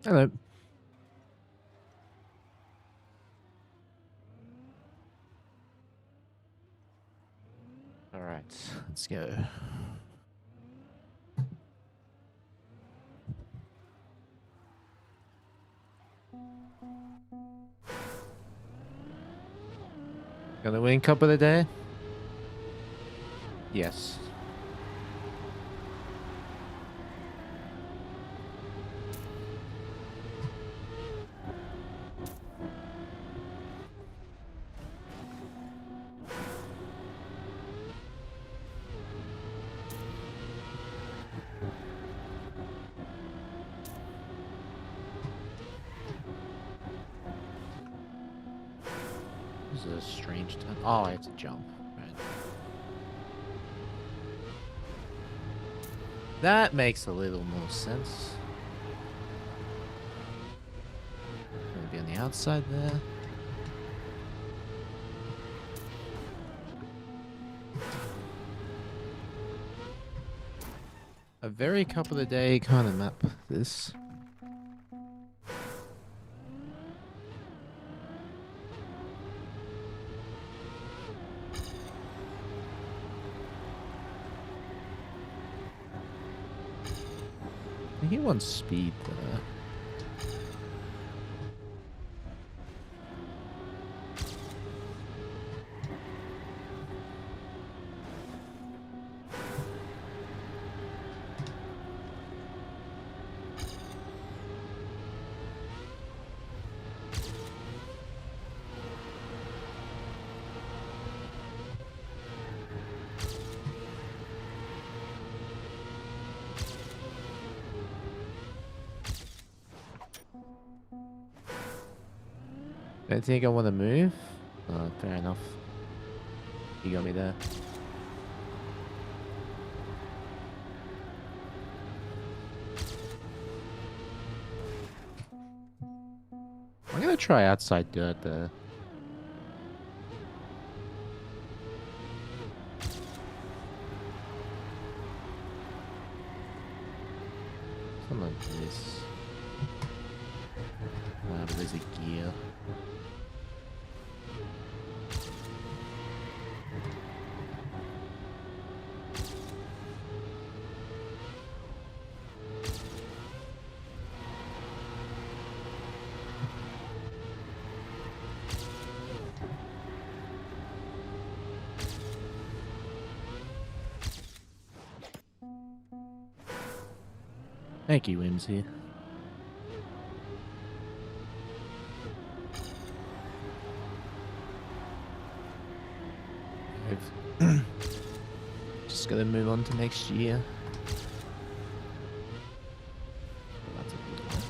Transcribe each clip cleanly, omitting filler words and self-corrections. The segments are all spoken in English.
Hello. All right, let's go. Gonna win cup of the day? Yes. This is a strange turn. Oh, I have to jump. Right. That makes a little more sense. Gonna be on the outside there. A very cup of the day kind of map, this. I think he wants speed there. I think I want to move. Fair enough. You got me there. I'm gonna try outside dirt there. Something like this. But there's a gear. Thank you, Whimsy. I've just gotta move on to next year. That's a good one.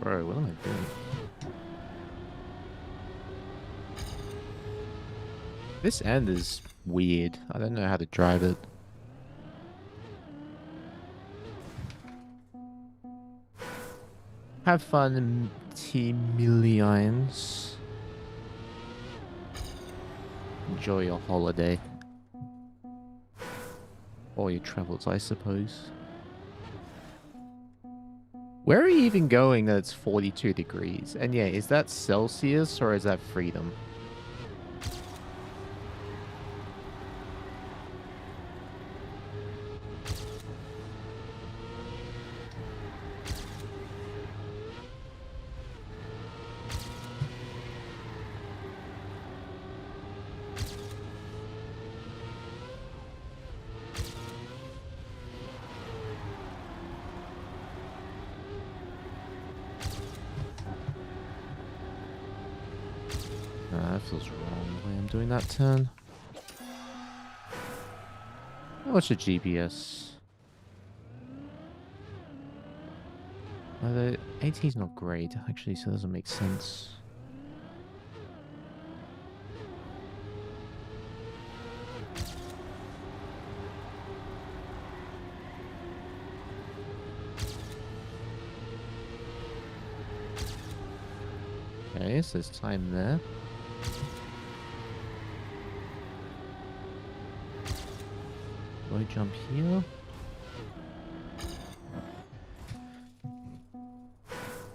Bro, what am I doing? This end is weird. I don't know how to drive it. Have fun, T-Millions. Enjoy your holiday. Or your travels, I suppose. Where are you even going that it's 42 degrees? And yeah, is that Celsius or is that freedom? That feels wrong the way I'm doing that turn. What's your GPS? The AT is not great, actually, so it doesn't make sense. Okay, so there's time there. Do I jump here?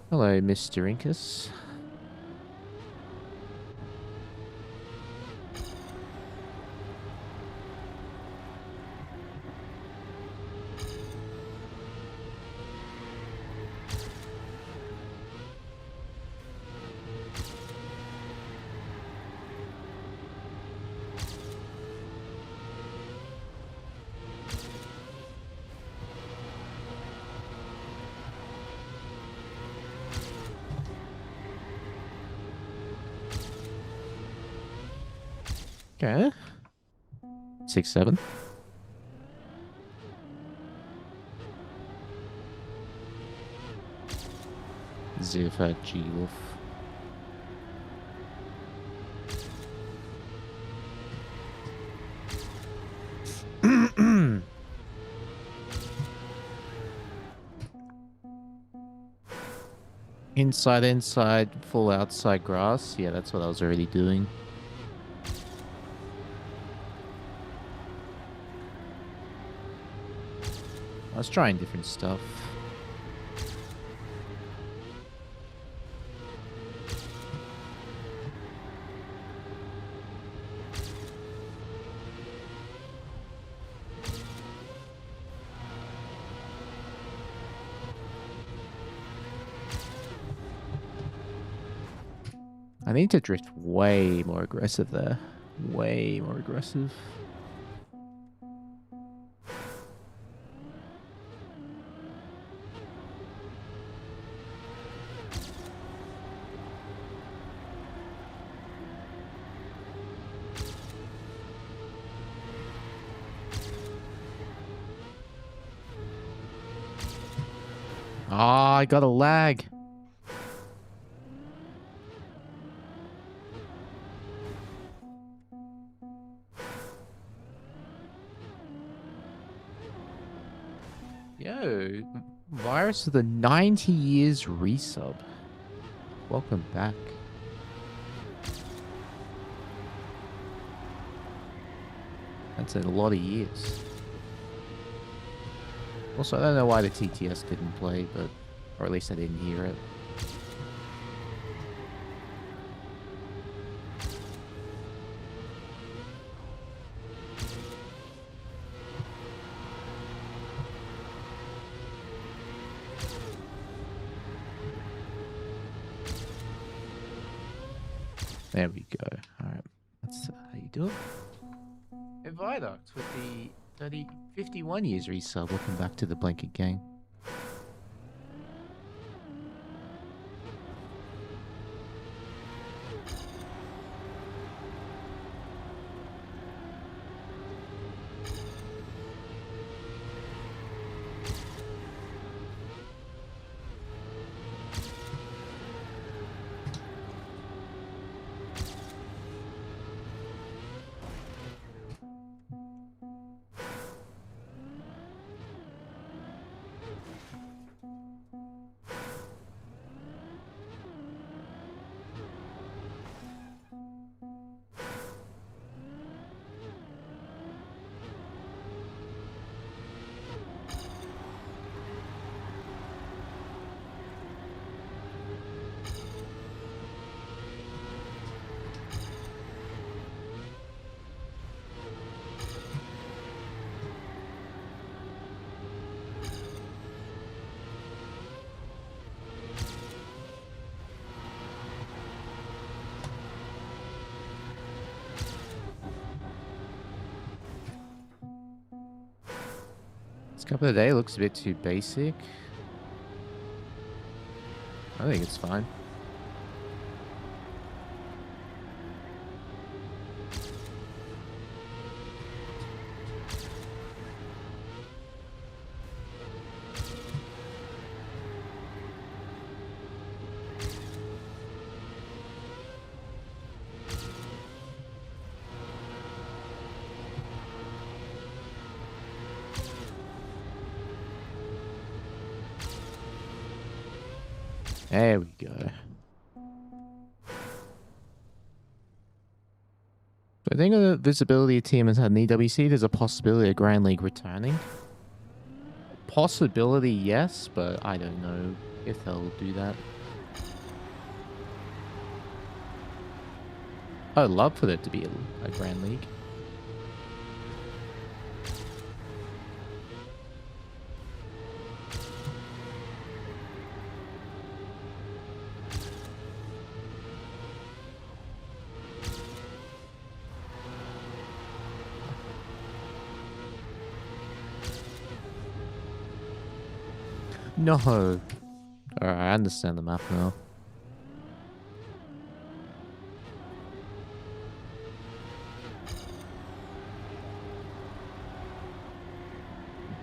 Hello, Mr. Incus. Okay. 6, 7. Ziffer G Wolf. Inside, full outside grass. Yeah, that's what I was already doing. I was trying different stuff. I need to drift way more aggressive there. Way more aggressive. Ah, I got a lag. Yo, Virus of the 90 years resub. Welcome back. That's a lot of years. Also, I don't know why the TTS didn't play, but... Or at least I didn't hear it. There we go. Alright. That's how you do it. And Viaduct with the 51 years resub. Welcome back to the Blanket Gang. This cup of the day looks a bit too basic. I think it's fine. There we go. I think the visibility team has had an EWC. There's a possibility of Grand League returning. Possibility, yes, but I don't know if they'll do that. I'd love for there to be a Grand League. No. Alright, I understand the map now.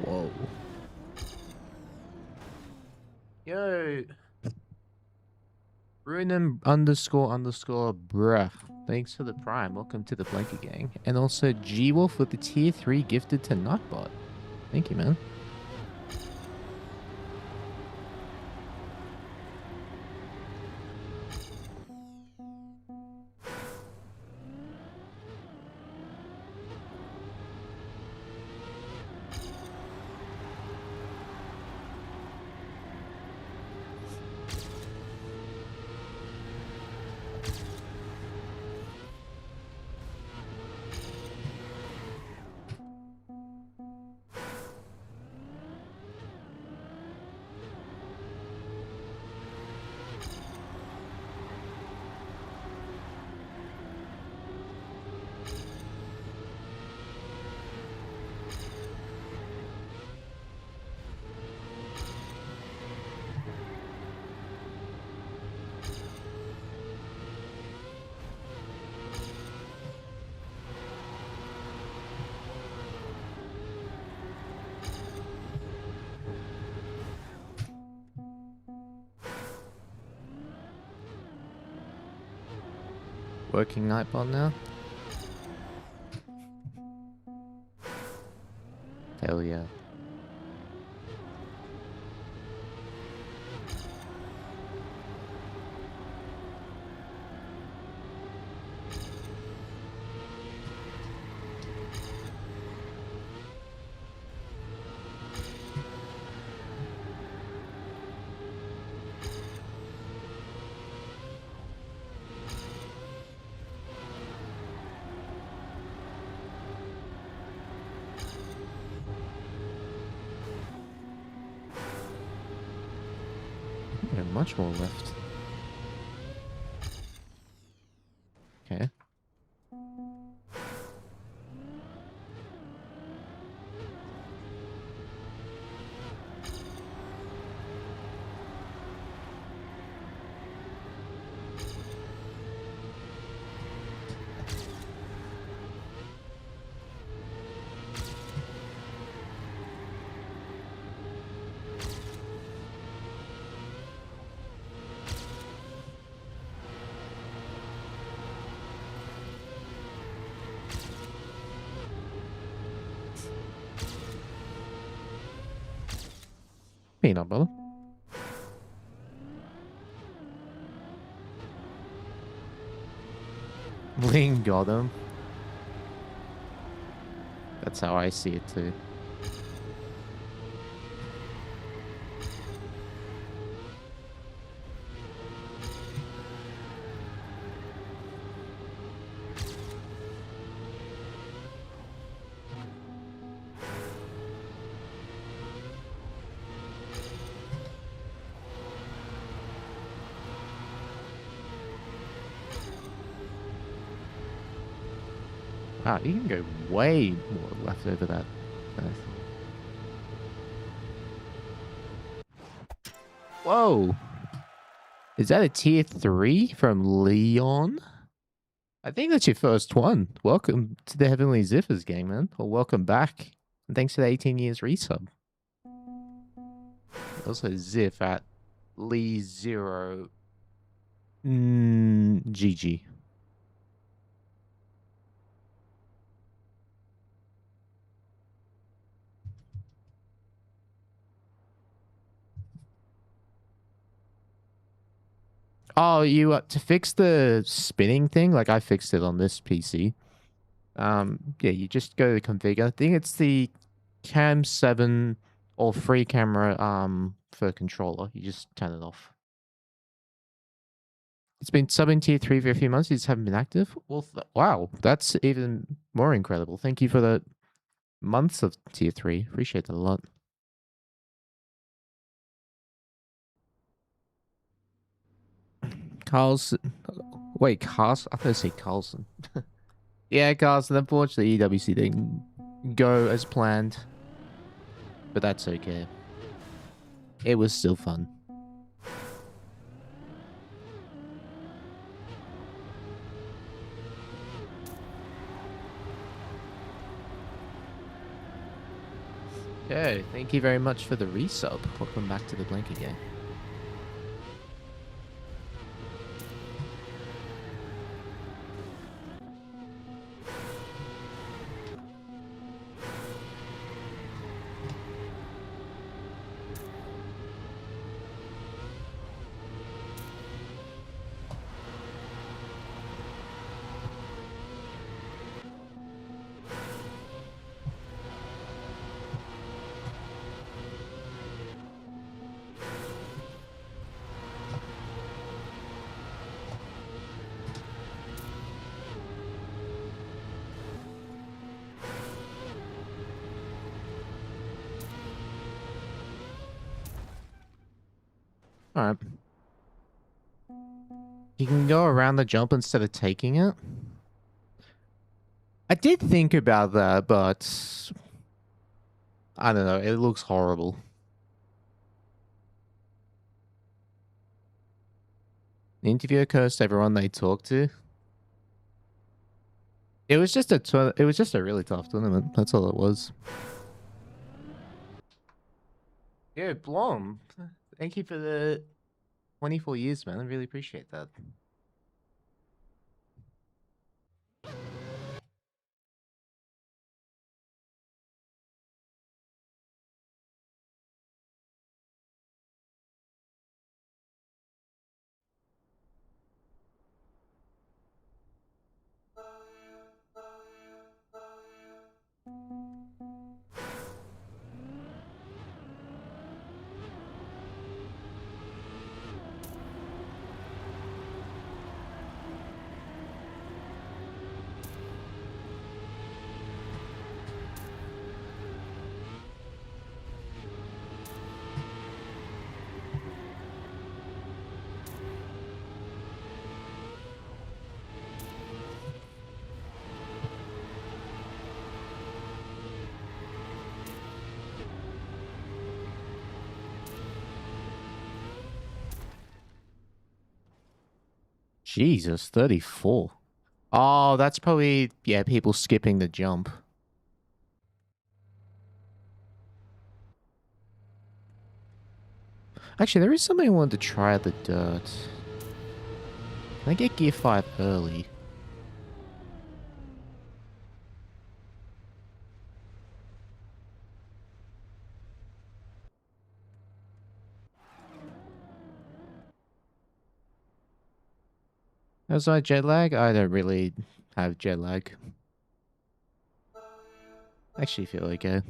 Whoa. Yo. Runen __ bruh. Thanks for the prime. Welcome to the Blanket Gang. And also G-Wolf with the tier 3 gifted to Nightbot. Thank you, man. Working Nightbot now? Hell yeah. Much more left. Okay. Peanut butter. Ling got him. That's how I see it too. Wow, you can go way more left over that. Whoa! Is that a tier 3 from Leon? I think that's your first one. Welcome to the Heavenly Zippers gang, man. Or welcome back. And thanks for the 18 years resub. Also Ziff at Lee0 GG. Oh, you to fix the spinning thing? Like I fixed it on this PC. Yeah, you just go to configure. I think it's the Cam 7 or free camera for controller. You just turn it off. It's been subbing tier 3 for a few months. You just haven't been active. Well, wow, that's even more incredible. Thank you for the months of tier 3. Appreciate that a lot. Carlson. Wait, Carlson? I thought I said Carlson. Yeah, Carlson. Unfortunately, EWC didn't go as planned. But that's okay. It was still fun. Okay, thank you very much for the resub. Welcome back to the Blanket game. Alright. You can go around the jump instead of taking it. I did think about that, but I don't know. It looks horrible. The interviewer cursed everyone they talked to. It was just a really tough tournament. That's all it was. Yeah, Blom. Thank you for the 24 years, man. I really appreciate that. Jesus, 34. Oh, that's probably, yeah, people skipping the jump. Actually, there is something I wanted to try at the dirt. Can I get gear 5 early? How's my jet lag? I don't really have jet lag. Actually feel okay.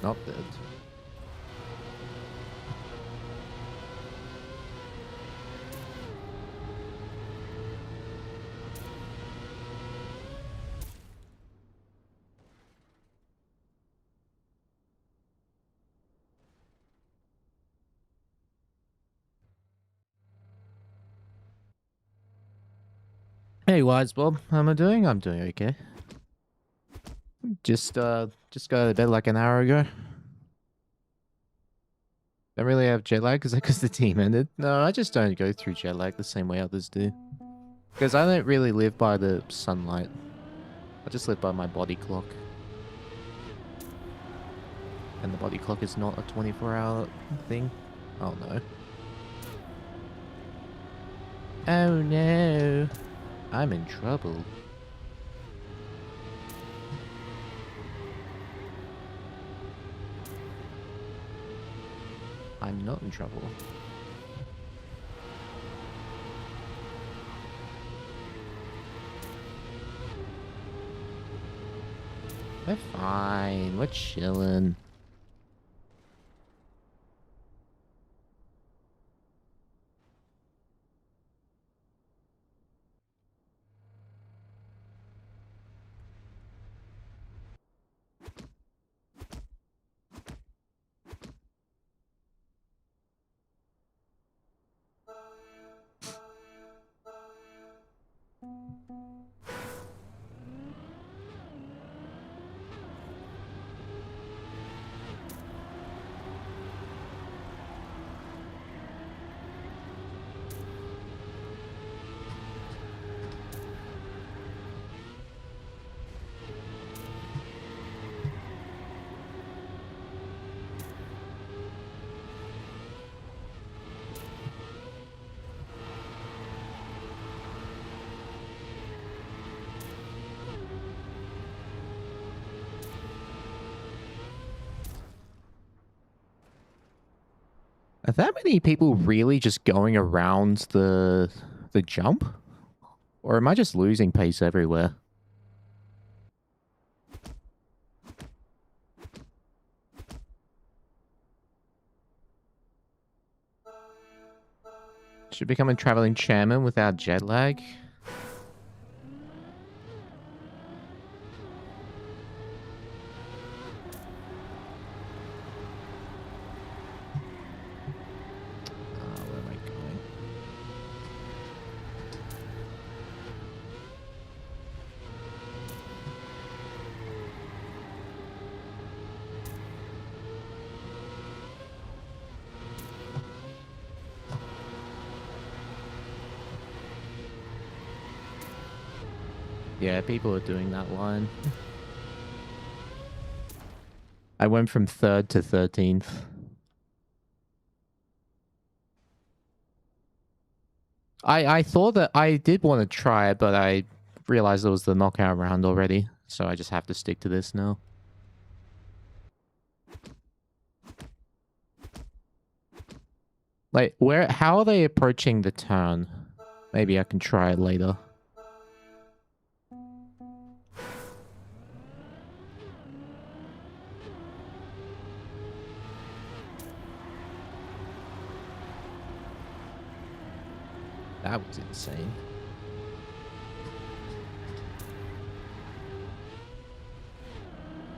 Not dead. Hey, Wise Bob, how am I doing? I'm doing okay. Just got out of bed like an hour ago. Don't really have jet lag because the team ended. No, I just don't go through jet lag the same way others do. Because I don't really live by the sunlight. I just live by my body clock. And the body clock is not a 24-hour thing. Oh no. Oh no. I'm in trouble. I'm not in trouble. We're fine. We're chilling. Are that many people really just going around the jump? Or am I just losing pace everywhere? Should become a traveling chairman without jet lag? Where am I going? Yeah, people are doing that line. I went from 3rd to 13th. I thought that I did want to try it, but I realized it was the knockout round already, so I just have to stick to this now. Like, how are they approaching the turn? Maybe I can try it later. That was insane.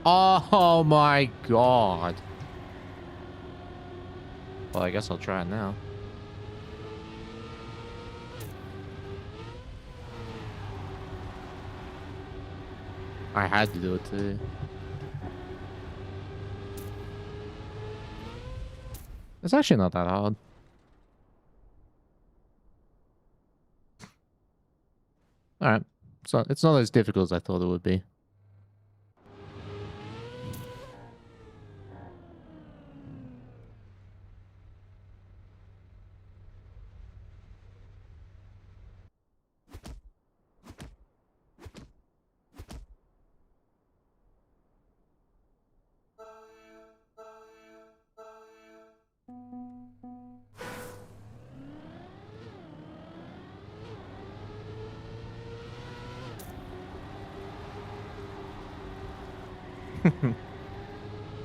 Oh my god. Well, I guess I'll try it now. I had to do it too. It's actually not that hard. Alright. So it's not as difficult as I thought it would be.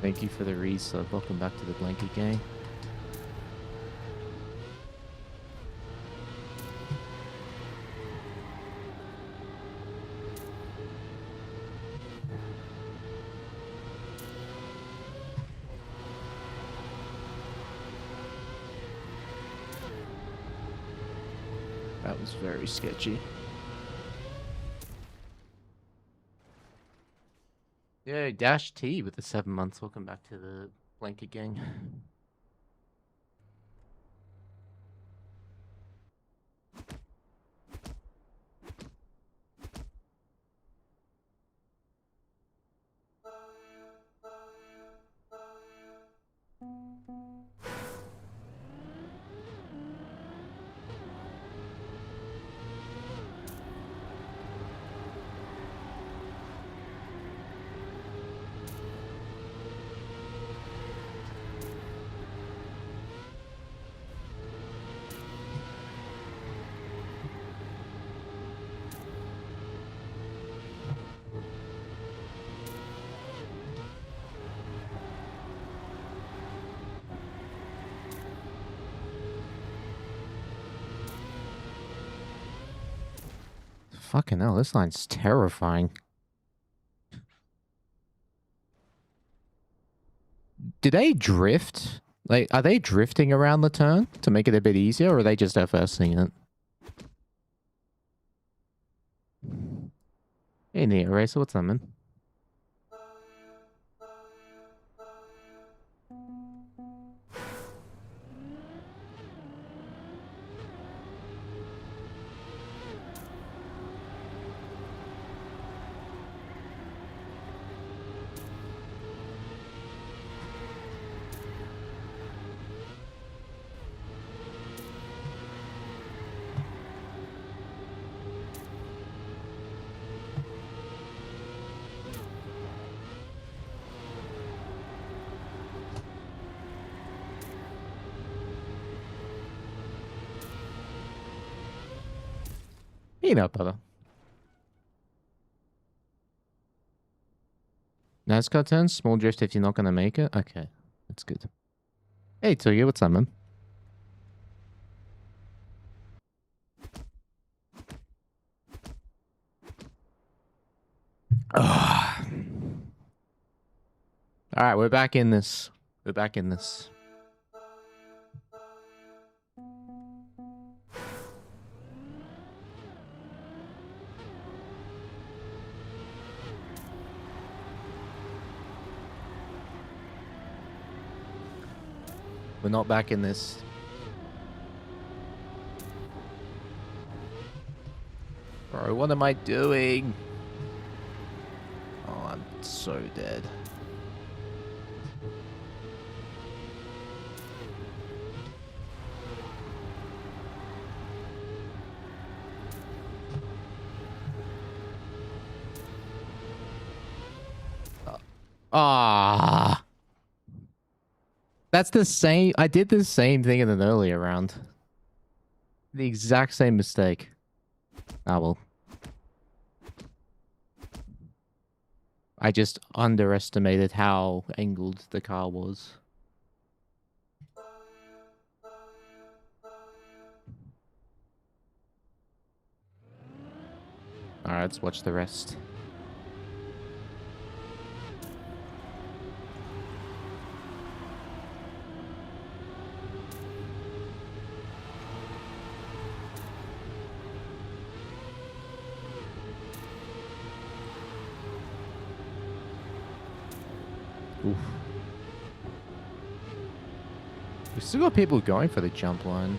Thank you for the resub. Welcome back to the blanket gang. That was very sketchy. Yeah, Dash T with the 7 months. Welcome back to the blanket gang. Fucking hell, this line's terrifying. Do they drift? Like, are they drifting around the turn to make it a bit easier, or are they just FSing it? Hey, Neo Racer, what's up, man? Peanut butter. NASCAR turns, small drift if you're not gonna make it. Okay, that's good. Hey, Toya, what's up, man? Alright, we're back in this. We're back in this. We're not back in this. Bro, what am I doing? Oh, I'm so dead. Ah. That's the same. I did the same thing in an earlier round. The exact same mistake. Ah, well. I just underestimated how angled the car was. Alright, let's watch the rest. Oof. We've still got people going for the jump line.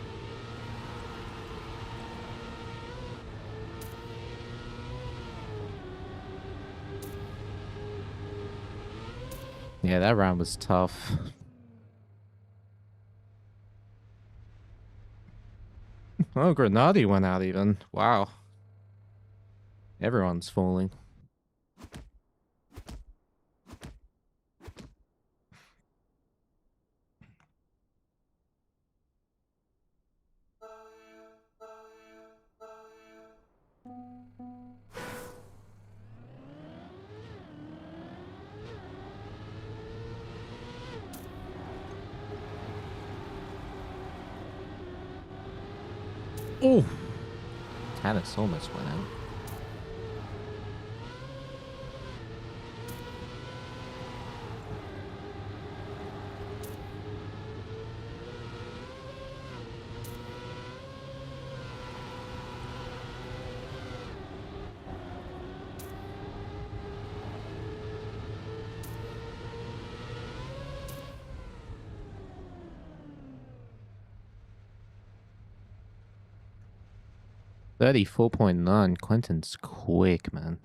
Yeah, that round was tough. Oh, Grenadi went out even. Wow. Everyone's falling. Oh! Tannis almost went out. $34.9. Quentin's quick, man.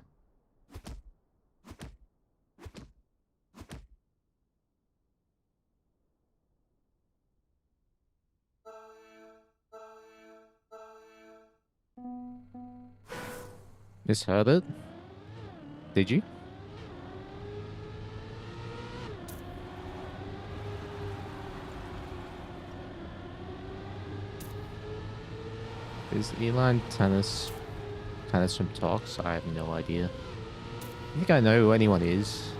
Misheard it? Did you? Is Elon Tannis from Talks? I have no idea. I think I know who anyone is.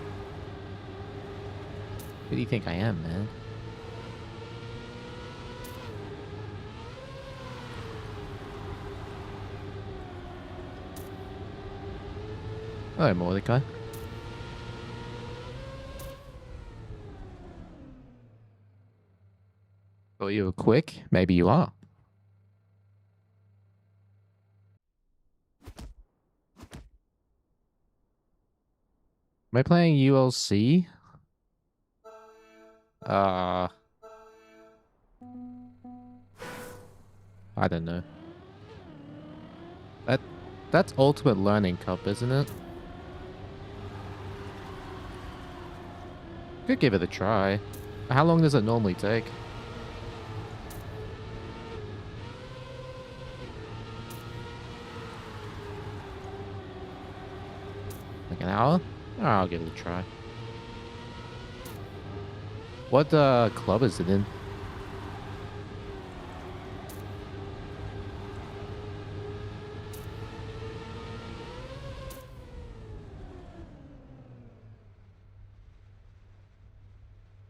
Who do you think I am, man? Hello, Mordecai. Thought you were quick. Maybe you are. Am I playing ULC? I don't know. That's Ultimate Learning Cup, isn't it? Could give it a try. How long does it normally take? Like an hour? Oh, I'll give it a try. What club is it in?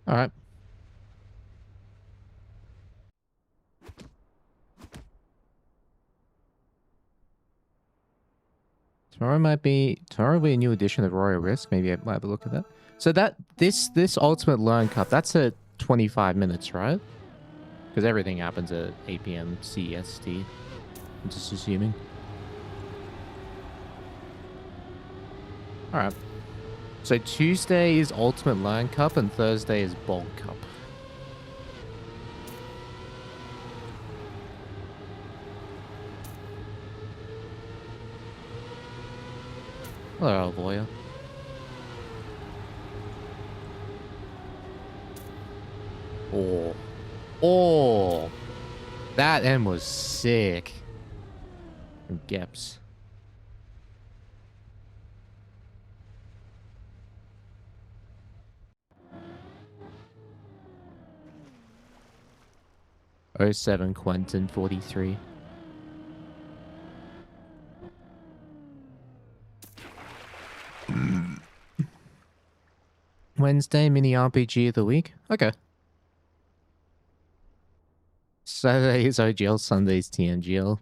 All right. Tomorrow will be a new edition of Royal Risk. Maybe I might have a look at that. So this Ultimate Learn Cup, that's at 25 minutes, right? Because everything happens at 8 p.m. CST. I'm just assuming. All right. So Tuesday is Ultimate Learn Cup and Thursday is Bold Cup. Hello, Alvoya. Oh. Oh. That M was sick. From Geps. Oh 07 Quentin 43. Wednesday mini RPG of the week. Okay. Saturday is OGL, Sunday's TNGL.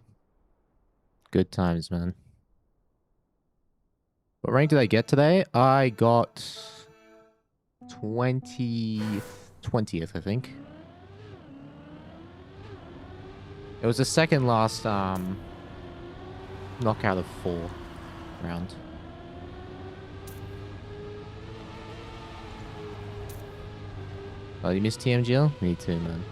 Good times, man. What rank did I get today? I got 20th, I think. It was the second last knockout of 4 round. Oh, you missed TMGL? Me too, man.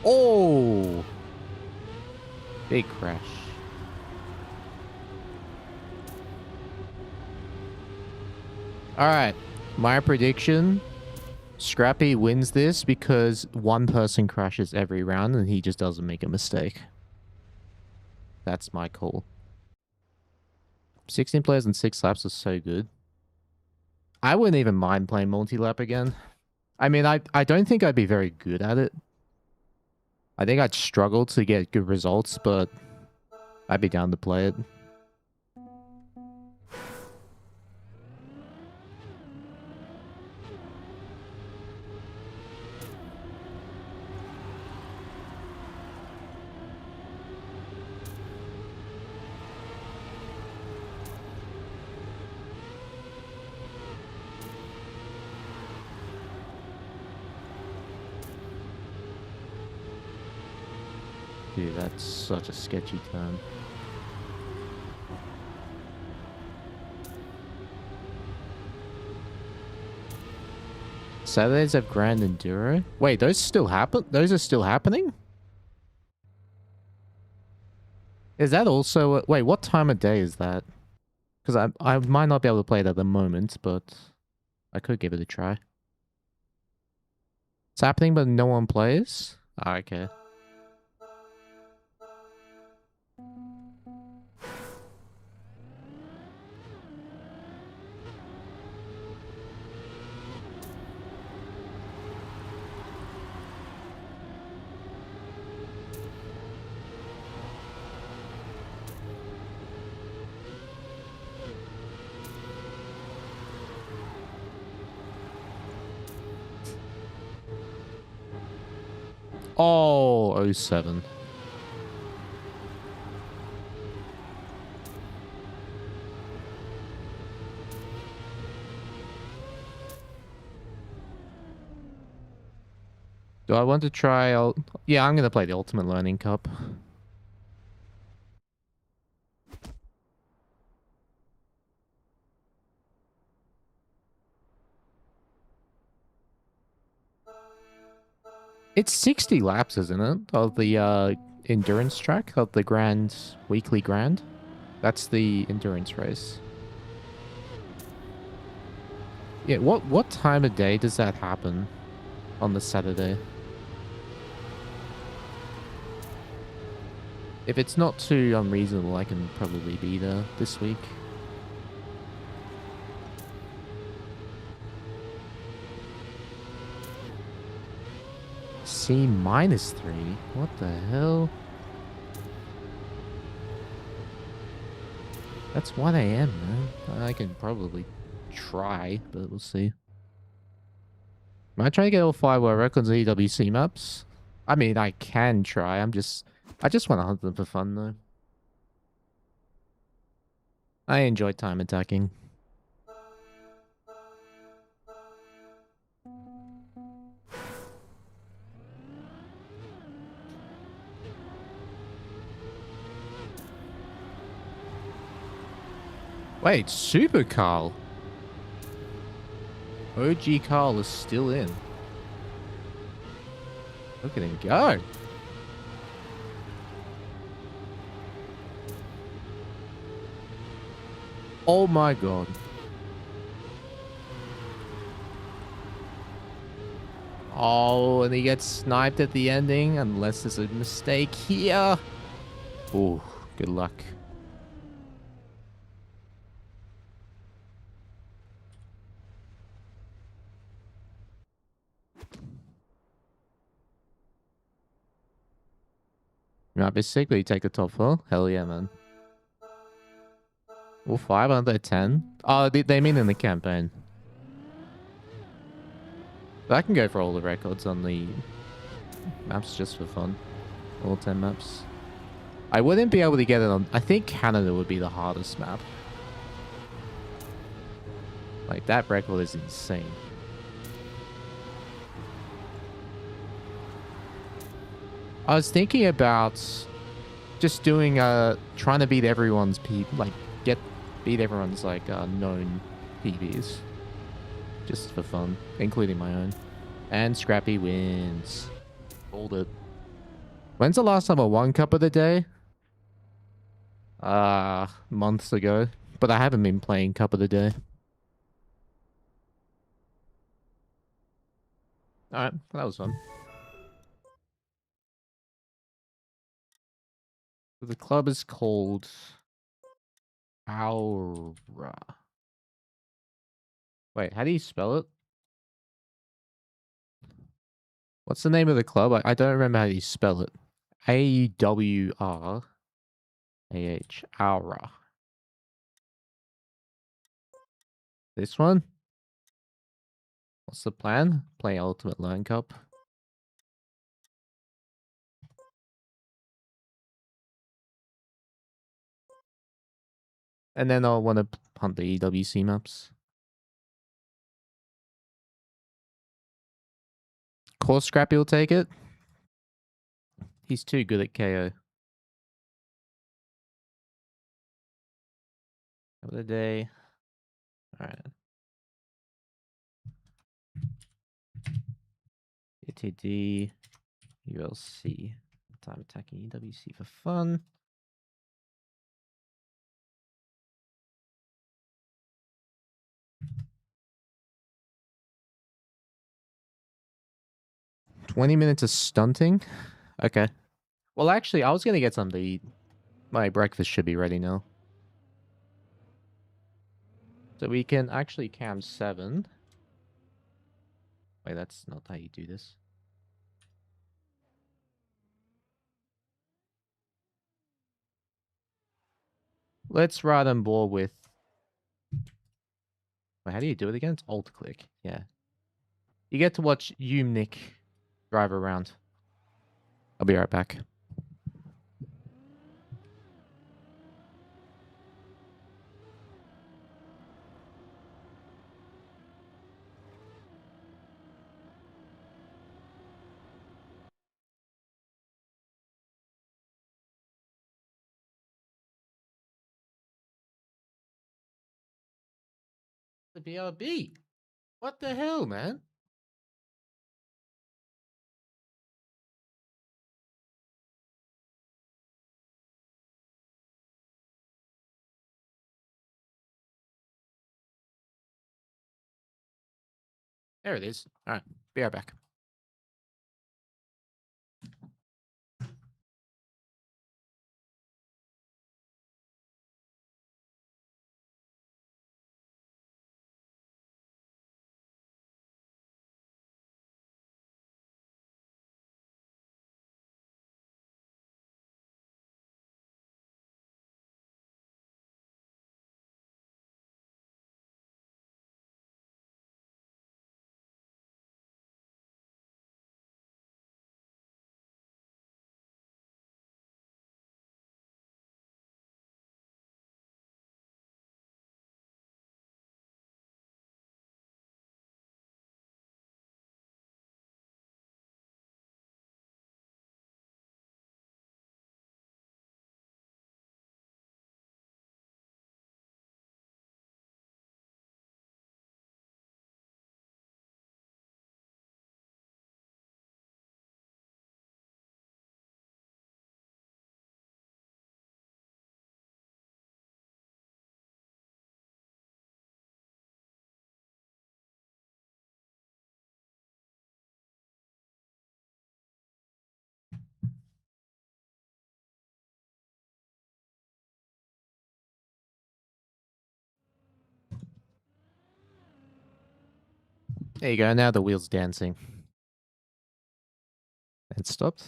Oh! Big crash. Alright. My prediction. Scrappy wins this because one person crashes every round and he just doesn't make a mistake. That's my call. 16 players and 6 laps is so good. I wouldn't even mind playing multi-lap again. I mean, I don't think I'd be very good at it. I think I'd struggle to get good results, but I'd be down to play it. Dude, that's such a sketchy turn. Saturdays have Grand Enduro? Wait, those still happen? Those are still happening? Is that also... Wait, what time of day is that? Because I might not be able to play it at the moment, but I could give it a try. It's happening, but no one plays? Ah, okay. Oh, 07. Do I want to try? Yeah, I'm gonna play the Ultimate Learning Cup. It's 60 laps, isn't it? Of the endurance track of the weekly grand. That's the endurance race. Yeah, what time of day does that happen on the Saturday? If it's not too unreasonable, I can probably be there this week. C -3? What the hell? That's 1 a.m, man. I can probably try, but we'll see. Am I trying to get all 5 world records on EWC maps? I mean, I can try. I just want to hunt them for fun, though. I enjoy time attacking. Wait, Super Carl. OG Carl is still in. Look at him go. Oh my god. Oh, and he gets sniped at the ending, unless there's a mistake here. Oh, good luck. You might be sick, but you take the top 4? Hell yeah, man. Well, 5 under 10? Oh, they mean in the campaign. But I can go for all the records on the maps just for fun. All 10 maps. I wouldn't be able to get it on... I think Canada would be the hardest map. Like, that record is insane. I was thinking about just doing trying to beat everyone's beat everyone's known PBs, just for fun, including my own. And Scrappy wins. Hold it. When's the last time I won Cup of the Day? Months ago, but I haven't been playing Cup of the Day. All right, that was fun. The club is called Aura. Wait, how do you spell it? What's the name of the club? I don't remember how you spell it. AWRAH. Aura. This one? What's the plan? Play Ultimate Learn Cup. And then I'll want to hunt the EWC maps. Course Scrappy will take it. He's too good at KO. Have a day. Alright. ATD. ULC. Time attacking EWC for fun. $20 of stunting? Okay. Well, actually, I was going to get something to eat. My breakfast should be ready now. So we can actually cam 7. Wait, that's not how you do this. Let's ride on board with... Wait, how do you do it again? It's alt-click. Yeah. You get to watch Nick drive around. I'll be right back. The BRB. What the hell, man? There it is. All right. Be right back. There you go. Now the wheel's dancing. It stopped.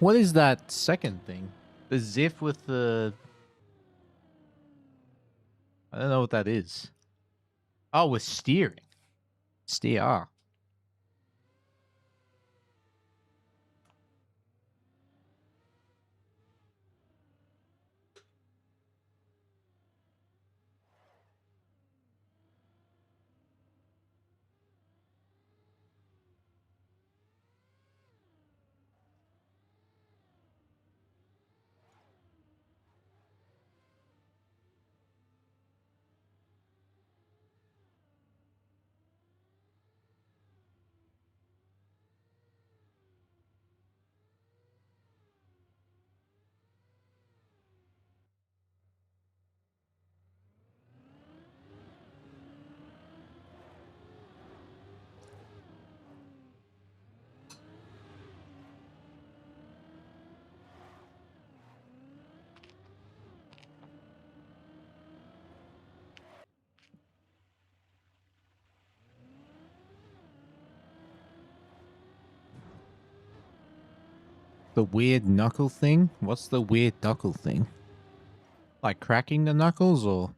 What is that second thing? The Ziff with the... I don't know what that is. Oh, with steering. Steer. The weird knuckle thing? What's the weird knuckle thing? Like cracking the knuckles or...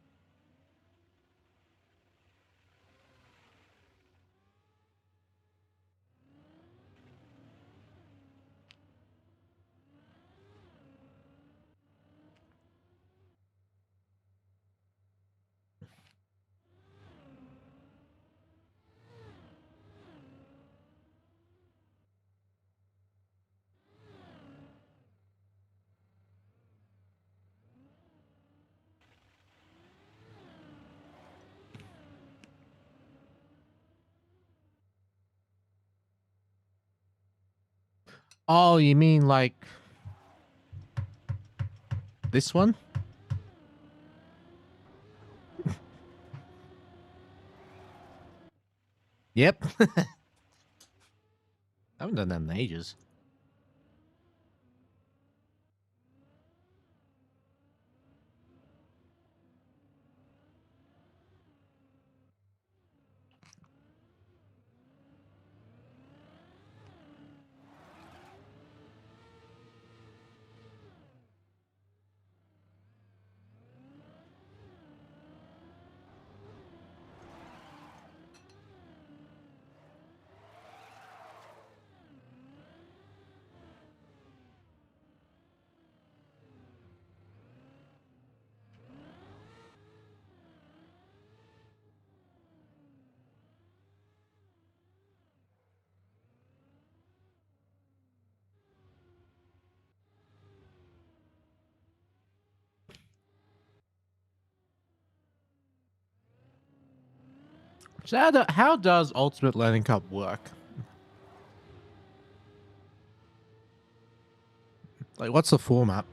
Oh, you mean like... this one? Yep. I haven't done that in ages. So how does Ultimate Learning Cup work? Like, what's the format?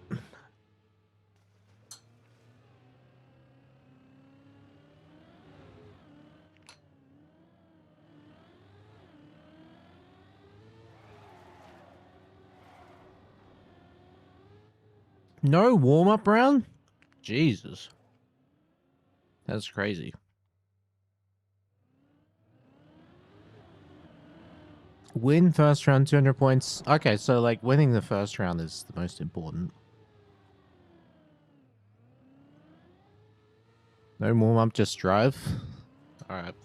No warm-up round? Jesus. That's crazy. Win first round, 200 points. Okay, so like winning the first round is the most important. No warm-up, just drive. Alright.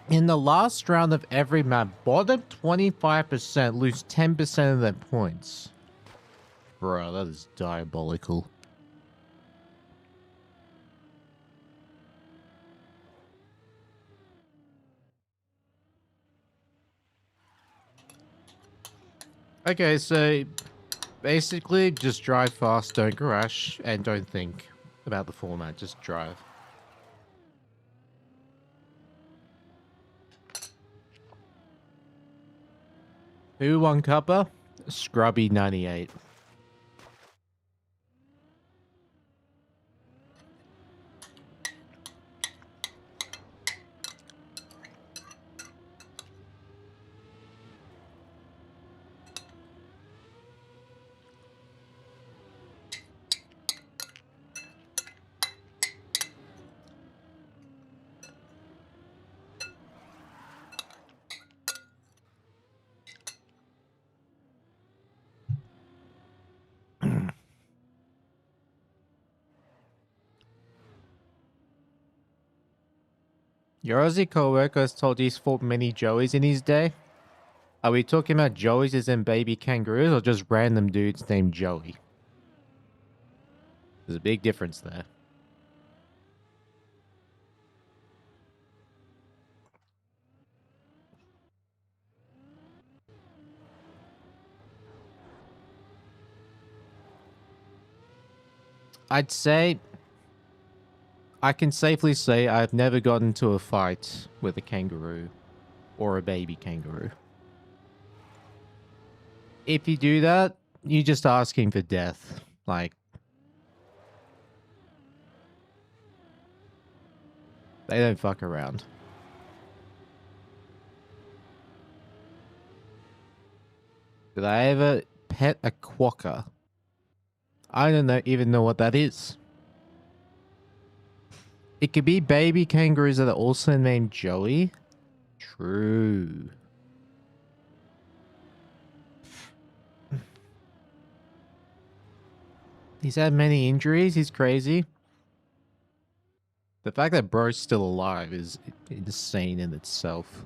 In the last round of every map, bottom 25% lose 10% of their points. Bro, that is diabolical. Okay, so basically just drive fast, don't crash, and don't think about the format, just drive. Who won Cuppa? Scrubby 98. Your Aussie co-worker has told he's fought many Joeys in his day. Are we talking about Joeys as in baby kangaroos or just random dudes named Joey? There's a big difference there. I'd say... I can safely say I've never gotten into a fight with a kangaroo or a baby kangaroo. If you do that, you're just asking for death. Like, they don't fuck around. Did I ever pet a quokka? I don't even know what that is. It could be baby kangaroos that are also named Joey. True. He's had many injuries. He's crazy. The fact that bro's still alive is insane in itself.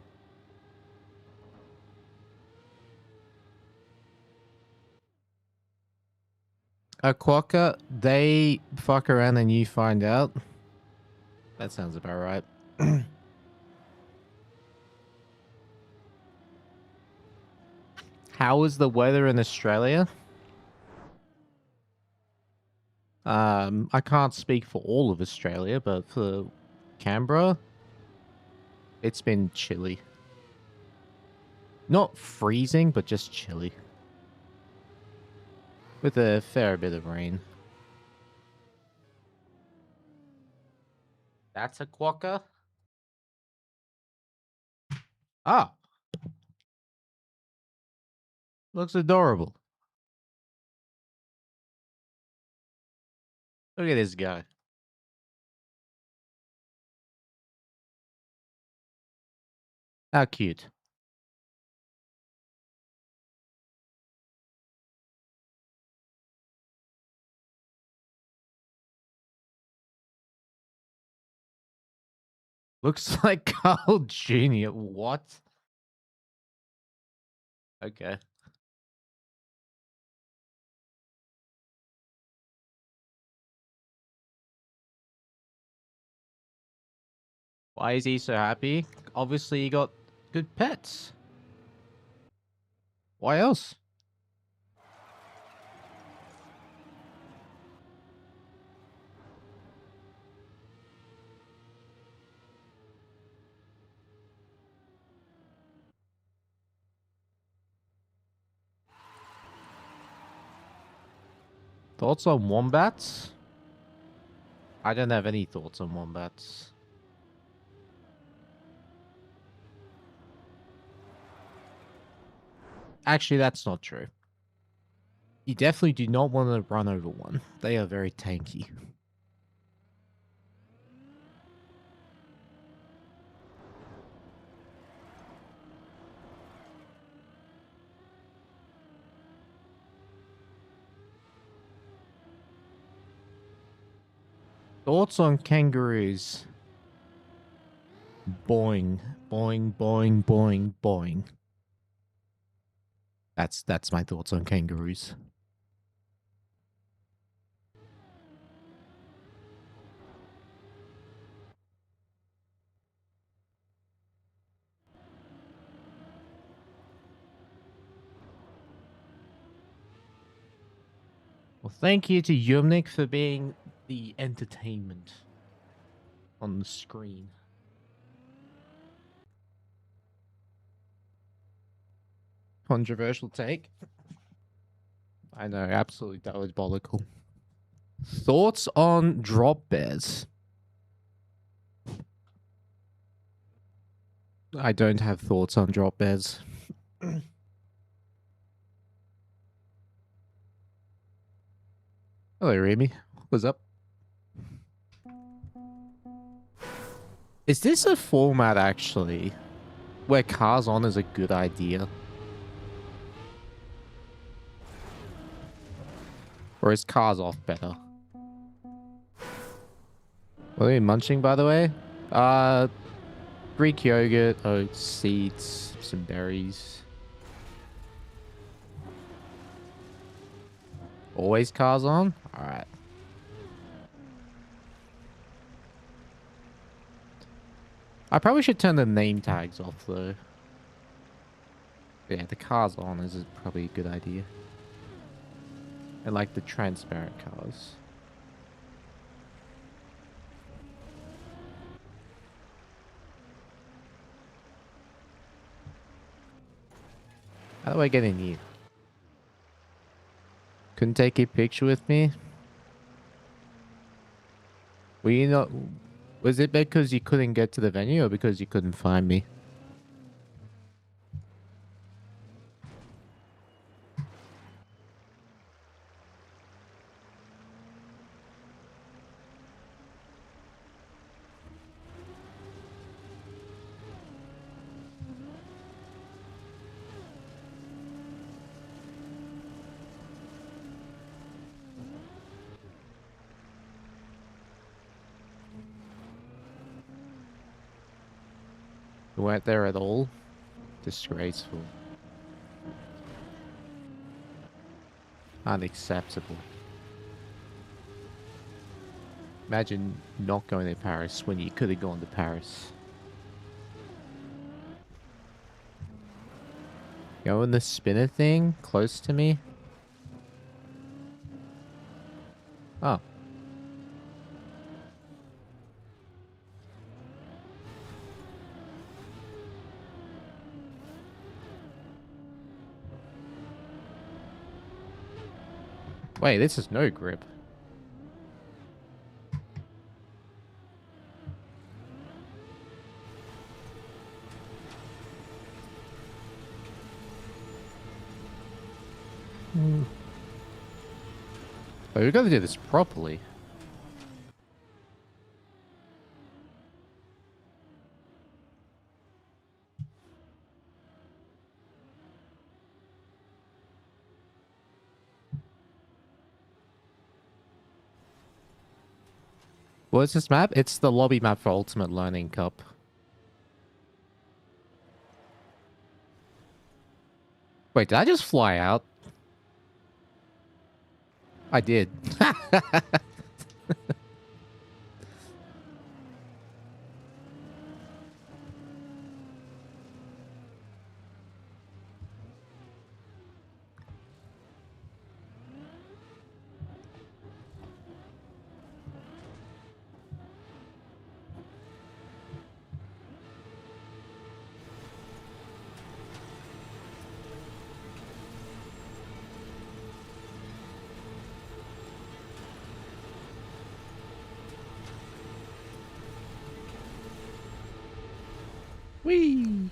A quokka, they fuck around and you find out. That sounds about right. How is the weather in Australia? I can't speak for all of Australia, but for Canberra, it's been chilly. Not freezing, but just chilly. With a fair bit of rain. That's a quokka? Oh. Looks adorable. Look at this guy. How cute. Looks like Carl Jr. What? Okay. Why is he so happy? Obviously, he got good pets. Why else? Thoughts on wombats? I don't have any thoughts on wombats. Actually, that's not true. You definitely do not want to run over one. They are very tanky. Thoughts on kangaroos? Boing, boing, boing, boing, boing. That's my thoughts on kangaroos. Well, thank you to Yumnik for being the entertainment on the screen. Controversial take. I know, absolutely diabolical. Thoughts on drop bears? I don't have thoughts on drop bears. Hello, Remy. What's up? Is this a format, actually, where cars on is a good idea? Or is cars off better? What are you munching, by the way? Greek yogurt, oats, seeds, some berries. Always cars on? Alright. I probably should turn the name tags off, though. Yeah, the cars on is probably a good idea. I like the transparent cars. How do I get in here? Couldn't take a picture with me? Were you not... Was it because you couldn't get to the venue or because you couldn't find me? You weren't there at all? Disgraceful. Unacceptable. Imagine not going to Paris when you could have gone to Paris. Going the spinner thing close to me? Oh. Wait, this is no grip. But we've got to do this properly. What's this map? It's the lobby map for Ultimate Learning Cup. Wait, did I just fly out? I did. Whee!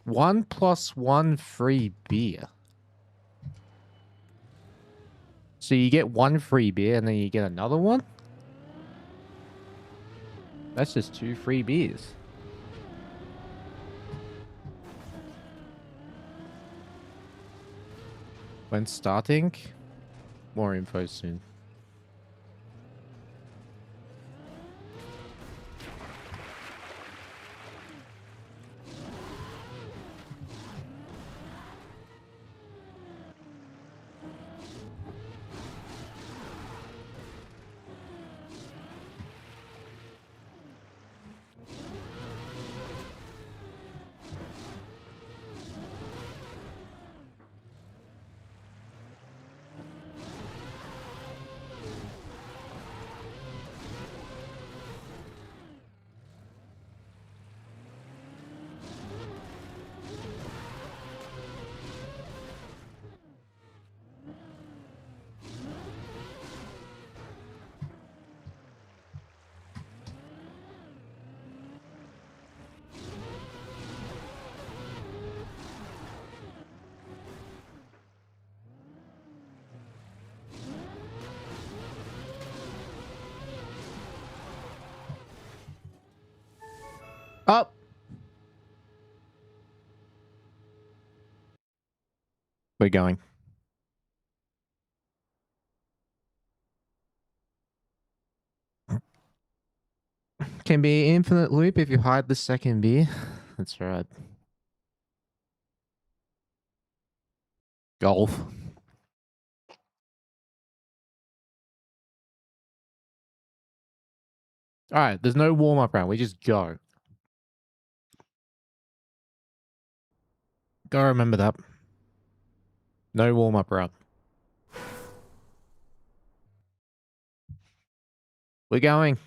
One plus one free beer. So you get one free beer and then you get another one? That's just 2 free beers. When starting, more info soon. Up. We're going. Can be infinite loop if you hide the second beer. That's right. Golf. Alright, there's no warm-up round. We just go. Gotta remember that. No warm-up round. We're going.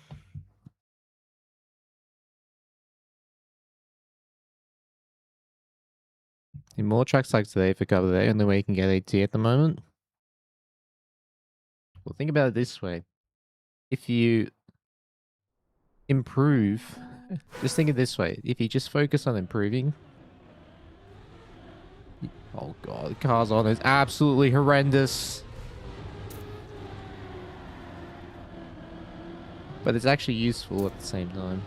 In more tracks like today for cover day, only way you can get AT at the moment. Well, think about it this way. If you improve, just think of it this way. If you just focus on improving. Oh god, the car's on is absolutely horrendous. But it's actually useful at the same time.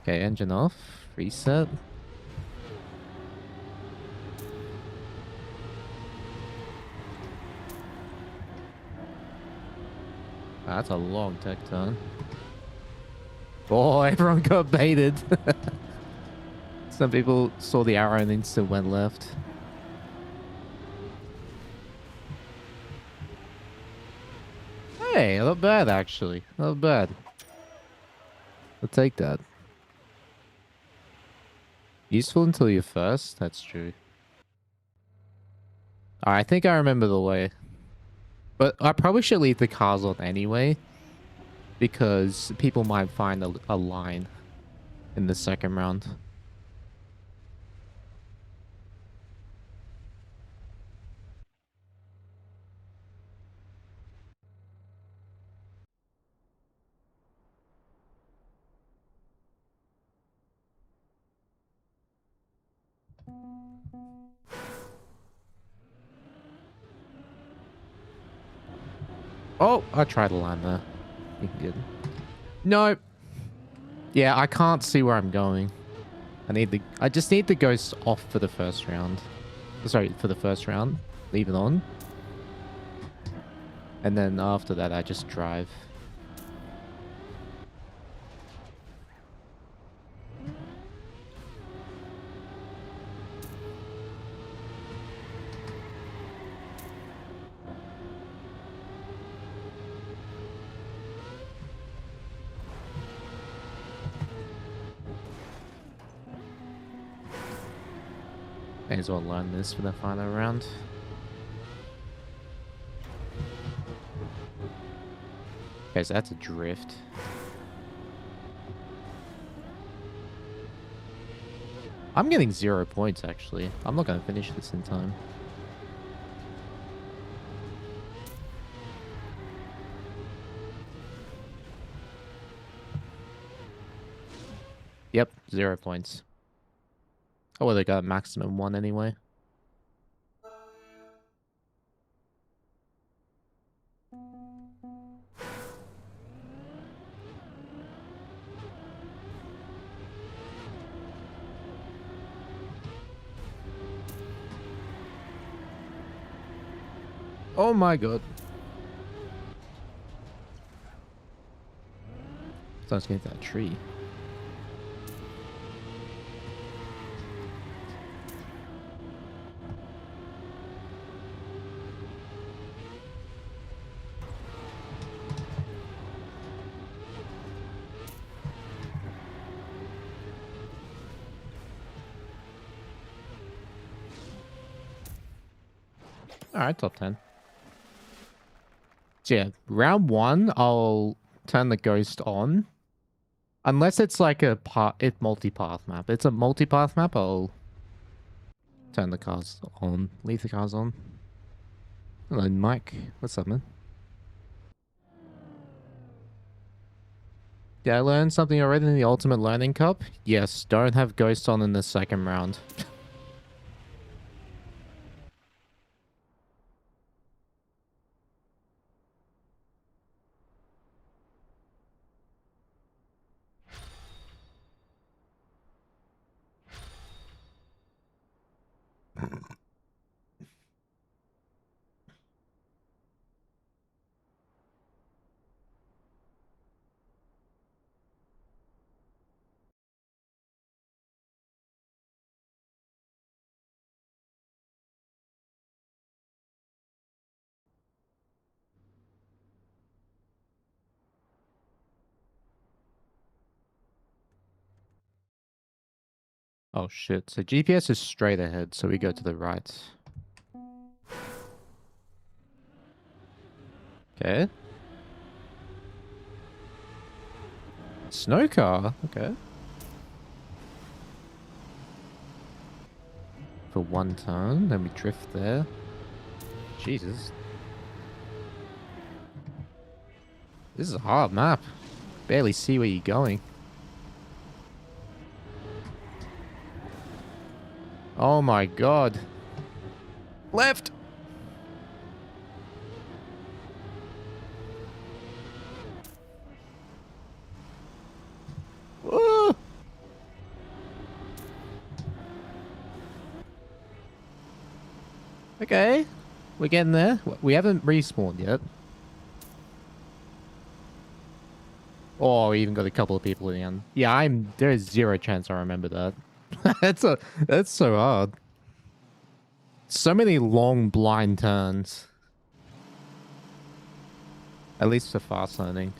Okay, engine off. Reset. That's a long tech turn. Oh, everyone got baited. Some people saw the arrow and instant went left. Hey, not bad actually. Not bad. I'll take that. Useful until you're first? That's true. I think I remember the way. But I probably should leave the cars on anyway, because people might find a line in the second round. Oh, I tried a line there. Good. No. Yeah, I can't see where I'm going. I just need the ghost off for the first round. Sorry, for the first round. Leave it on. And then after that, I just drive. May as well learn this for the final round. Okay, so that's a drift. I'm getting 0 points, actually. I'm not going to finish this in time. Yep, 0 points. Oh, well, they got maximum 1 anyway. Oh my god. Someone's getting that tree. Alright, top 10. So yeah, round 1, I'll turn the ghost on. Unless it's like a multi-path map. It's a multi-path map, I'll turn the cars on. Leave the cars on. Hello, Mike. What's up, man? Did I learn something already in the Ultimate Learning Cup? Yes, don't have ghosts on in the second round. Oh shit, so GPS is straight ahead, so we go to the right. Okay. Snow car, okay. For 1 turn, then we drift there. Jesus. This is a hard map. Barely see where you're going. Oh my god. Left! Woo! Okay. We're getting there. We haven't respawned yet. Oh, we even got a couple of people in the end. Yeah, there's 0 chance I remember that. That's so hard. So many long blind turns. At least for fast learning.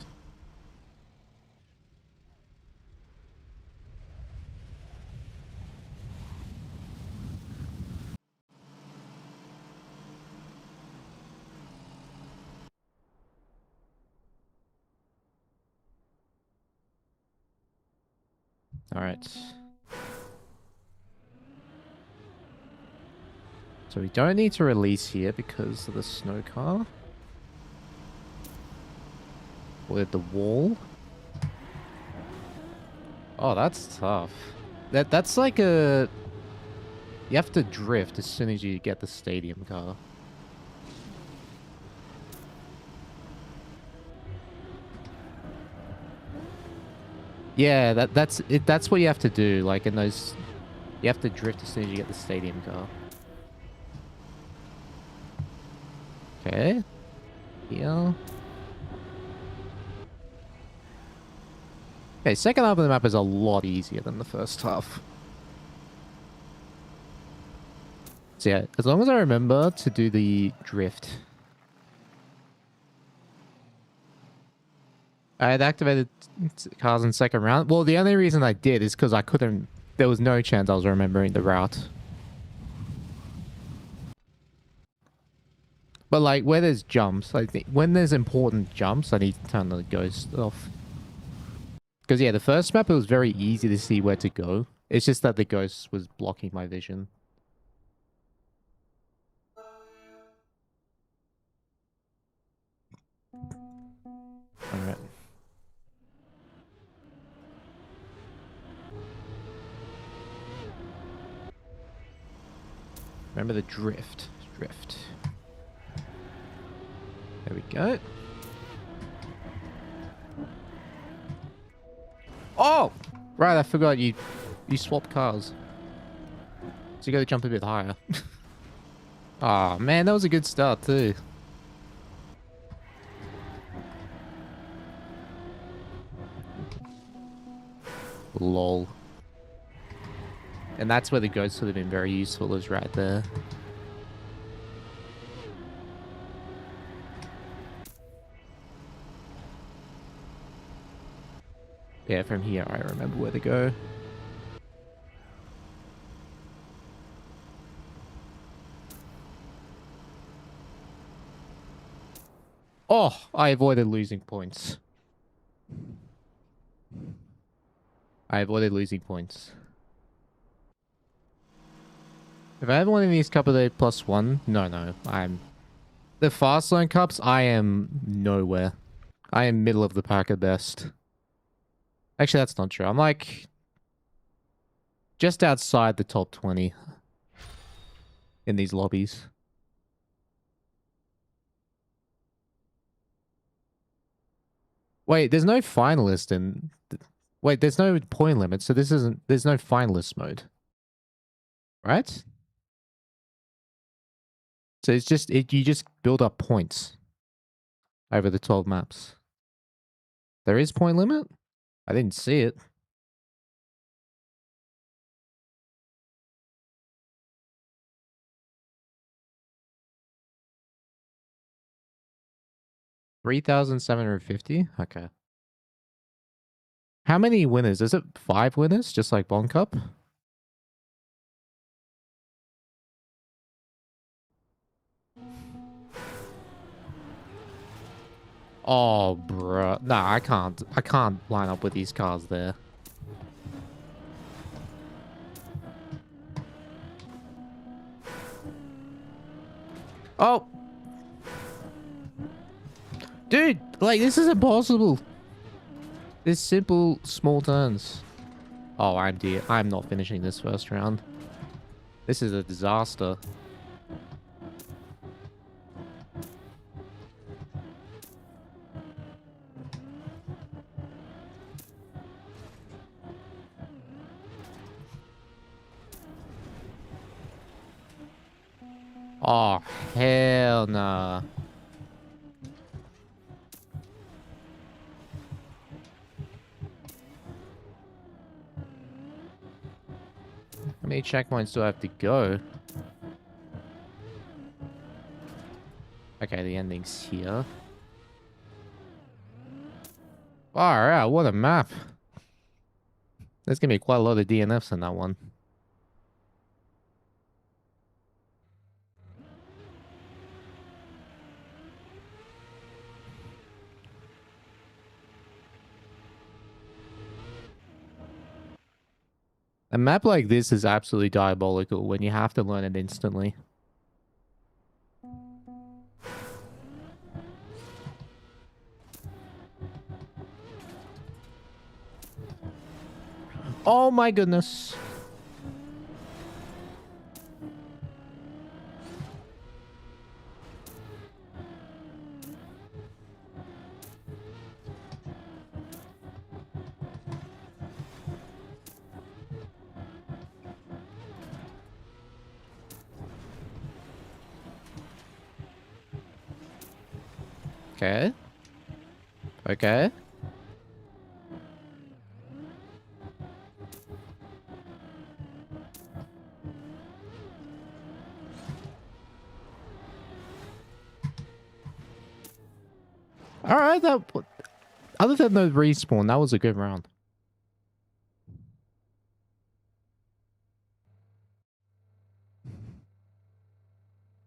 All right. So we don't need to release here because of the snow car. With the wall. Oh, that's tough. That's like a... You have to drift as soon as you get the stadium car. Yeah, that's it. That's what you have to do. Like in those... You have to drift as soon as you get the stadium car. Okay. Here. Okay, second half of the map is a lot easier than the first half. So yeah, as long as I remember to do the drift. I had activated cars in second round. Well, the only reason I did is because I couldn't... There was no chance I was remembering the route. But like, where there's jumps, I think... When there's important jumps, I need to turn the ghost off. Because yeah, the first map, it was very easy to see where to go. It's just that the ghost was blocking my vision. Alright. Remember the drift. Drift. There we go. Oh! Right, I forgot you swapped cars. So you gotta jump a bit higher. Oh man, that was a good start too. Lol. And that's where the ghosts would have been very useful, is right there. Yeah, from here I remember where to go. Oh, I avoided losing points. I avoided losing points. If I have one of these Cup of the Day +1, no, I'm... The Fast Lane Cups, I am nowhere. I am middle of the pack at best. Actually, that's not true. I'm like... just outside the top 20. In these lobbies. Wait, there's no finalist in... Wait, there's no point limit, so this isn't... There's no finalist mode. Right? So it's just... you just build up points. Over the 12 maps. There is point limit? I didn't see it. $3,750? Okay. How many winners? Is it 5 winners? Just like Bond Cup? Oh, bruh. Nah, I can't. I can't line up with these cars there. Oh! Dude, like, this is impossible. This simple, small turns. Oh, I'm not finishing this first round. This is a disaster. Oh, hell nah. How many checkpoints do I have to go? Okay, the ending's here. Far out, what a map. There's gonna be quite a lot of DNFs in that one. A map like this is absolutely diabolical when you have to learn it instantly. Oh my goodness. Okay. Okay. Alright, other than the respawn, that was a good round.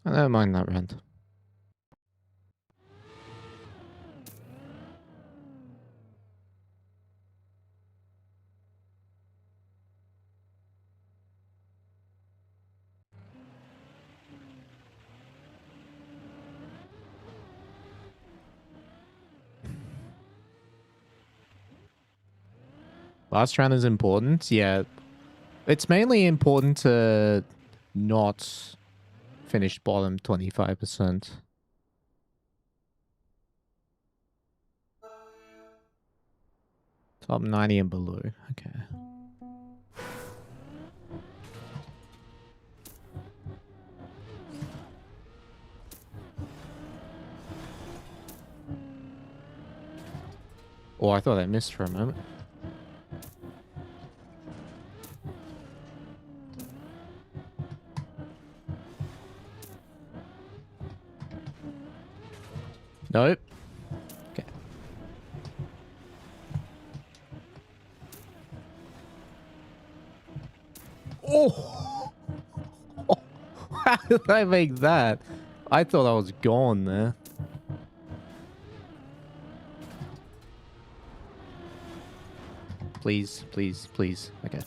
I don't mind that round. Last round is important, yeah. It's mainly important to not finish bottom 25%. Top 90 and below, okay. Oh, I thought I missed for a moment. Nope. Okay. Oh! How did I make that? I thought I was gone there. Please, please, please. Okay.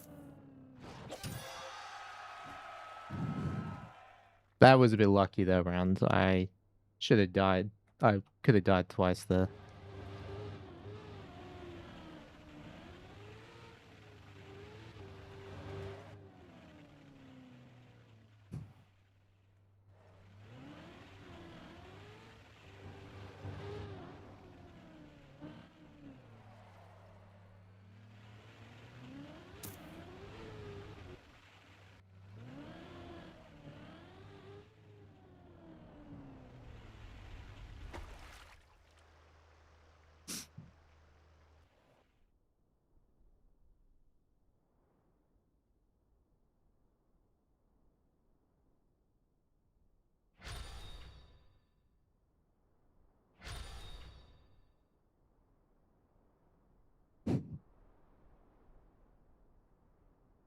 That was a bit lucky that round. I should have died. I could have died twice there.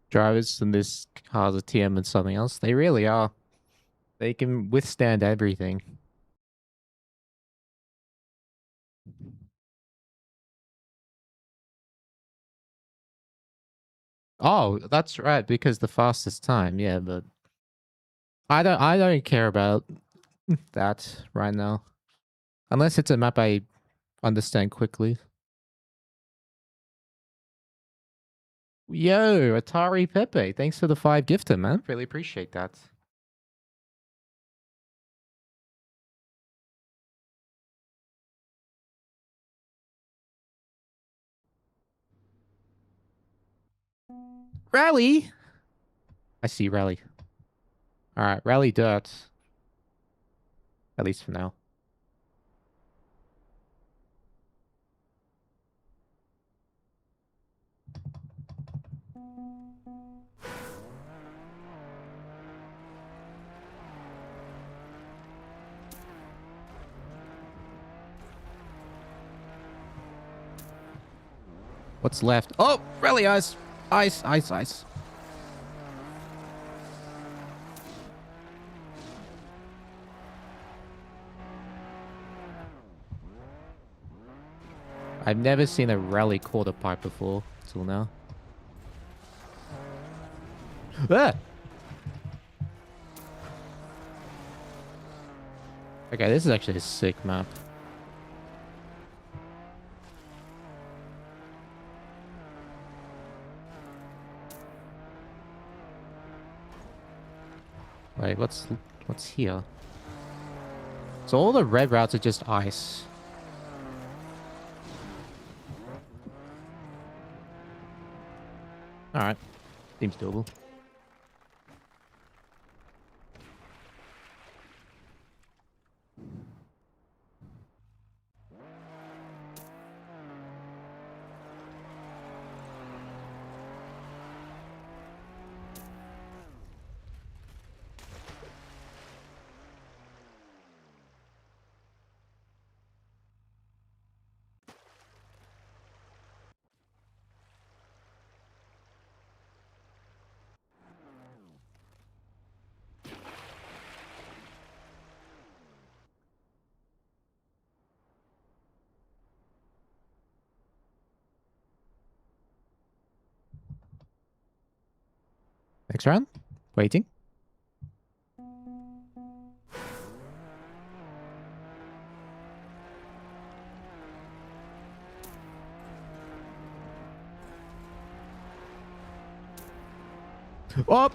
Drivers in this car's a TM and something else. They really are. They can withstand everything. Oh, that's right, because the fastest time, yeah, but I don't care about that right now. Unless it's a map I understand quickly. Yo, Atari Pepe, thanks for the 5 gifter, man. Really appreciate that. Rally! I see rally. Alright, rally dirt. At least for now. What's left? Oh, rally ice. Ice, ice, ice. I've never seen a rally quarter pipe before till now. Ah! Okay, this is actually a sick map. Wait, what's here? So all the red routes are just ice. Alright. Seems doable. Next round? Waiting. Up!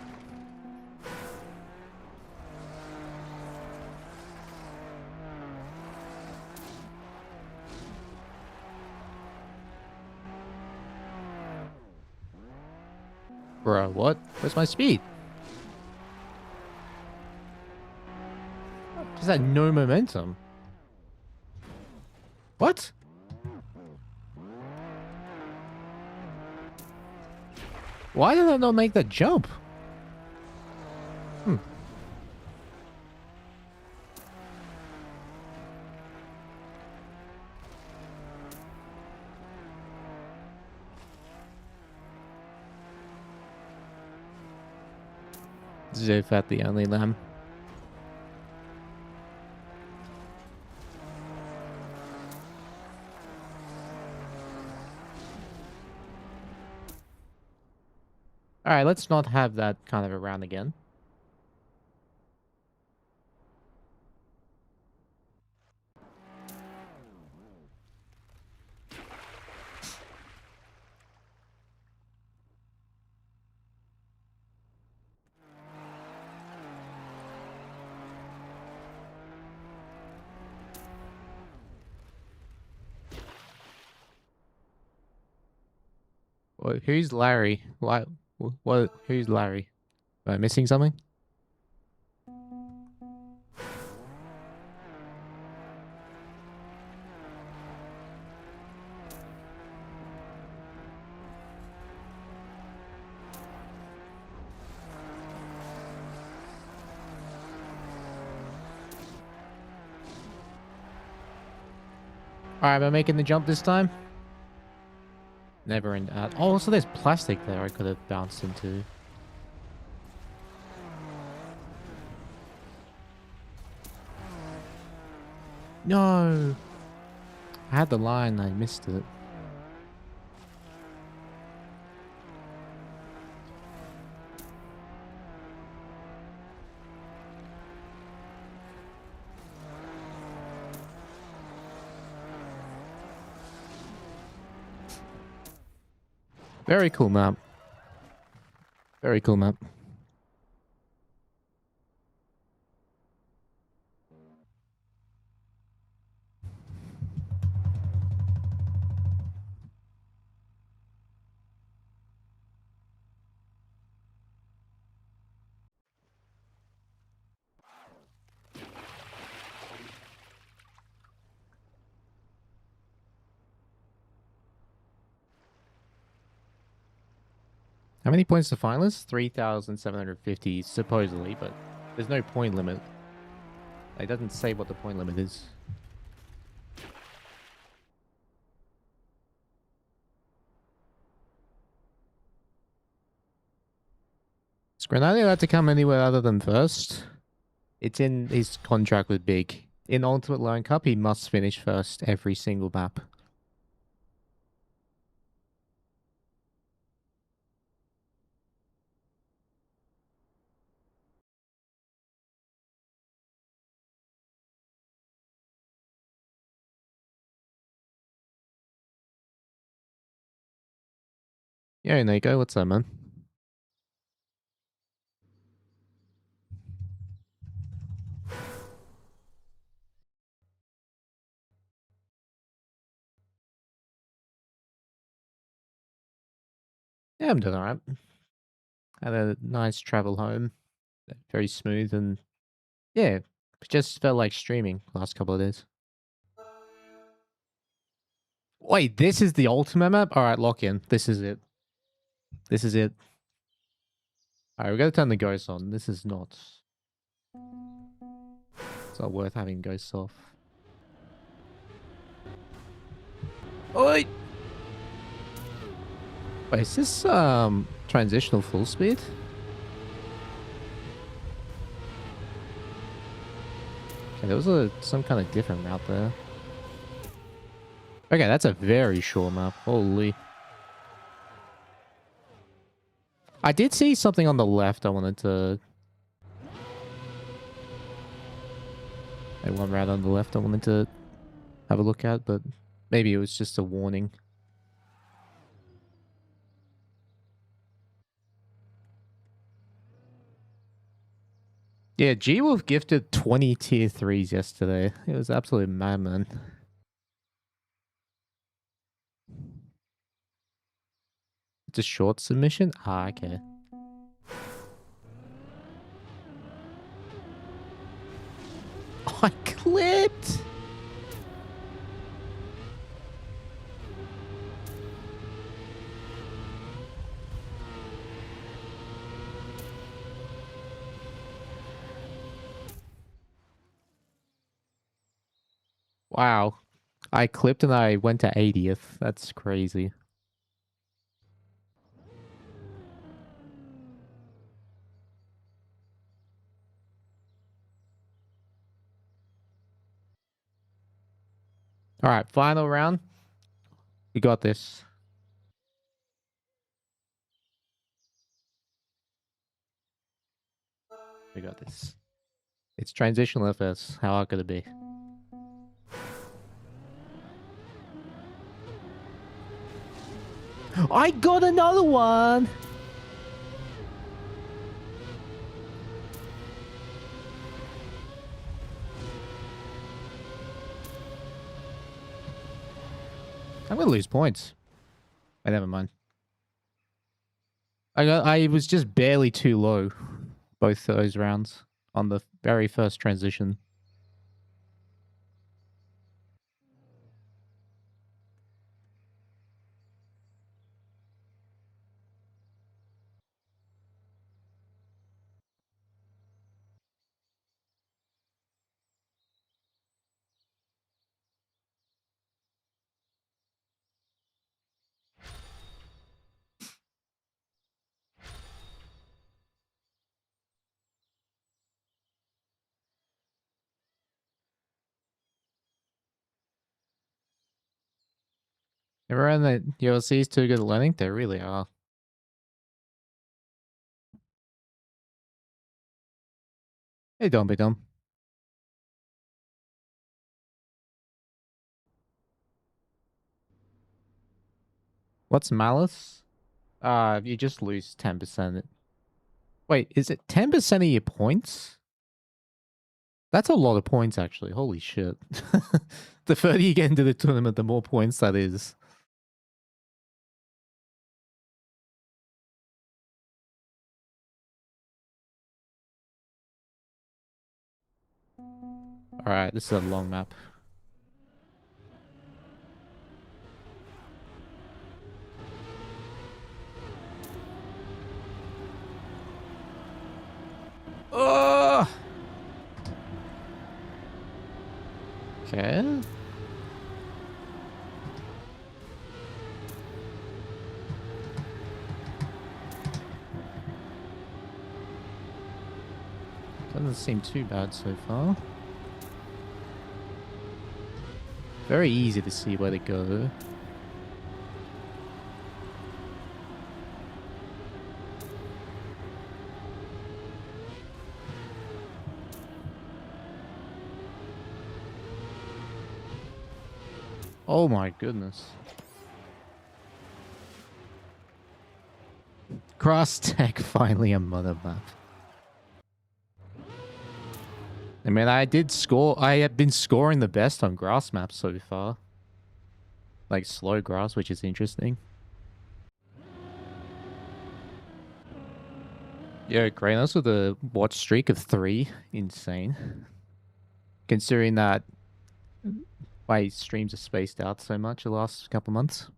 Bro, what? Where's my speed? Just had no momentum. What? Why did I not make that jump? Hmm. Zofat the only lamb. Alright, let's not have that kind of a round again. Who's Larry? What? Who's Larry? Am I missing something? Alright, am I making the jump this time? Never in. Oh, so there's plastic there I could have bounced into. No! I had the line, I missed it. Very cool map. Very cool map. How many points to finalists? 3,750 supposedly, but there's no point limit. It doesn't say what the point limit is. Grenadier had to come anywhere other than first. It's in his contract with Big. In Ultimate Lone Cup, he must finish first every single map. Yeah, Nico, what's up, man? Yeah, I'm doing alright. Had a nice travel home. Very smooth and yeah, just felt like streaming last couple of days. Wait, this is the ultimate map? Alright, lock in. This is it. This is it. Alright, we gotta turn the ghosts on. This is not... It's not worth having ghosts off. Oi! Wait, is this transitional full speed? Okay, there was some kind of different route there. Okay, that's a very short map. Holy. I did see something on the left I wanted to... one route on the left I wanted to have a look at, but maybe it was just a warning. Yeah, G-Wolf gifted 20 tier 3s yesterday. It was absolute madman. It's a short submission? Ah, okay. Oh, I clipped! Wow. I clipped and I went to 80th. That's crazy. All right, final round. We got this. We got this. It's transitional FS. How hard could it be? I got another one! I'm gonna lose points. Never mind. I was just barely too low both those rounds on the very first transition. Everyone that ULC is too good at learning, they really are. Hey, don't be dumb. What's malice? You just lose 10%. Wait, is it 10% of your points? That's a lot of points, actually. Holy shit. The further you get into the tournament, the more points that is. Alright, this is a long map. Oh! Okay. Doesn't seem too bad so far. Very easy to see where to go. Oh my goodness. Grass Tech finally a Mudda map. I mean, I have been scoring the best on grass maps so far. Like slow grass, which is interesting. Yeah, Granos with a watch streak of 3. Insane. Considering that my streams are spaced out so much the last couple months.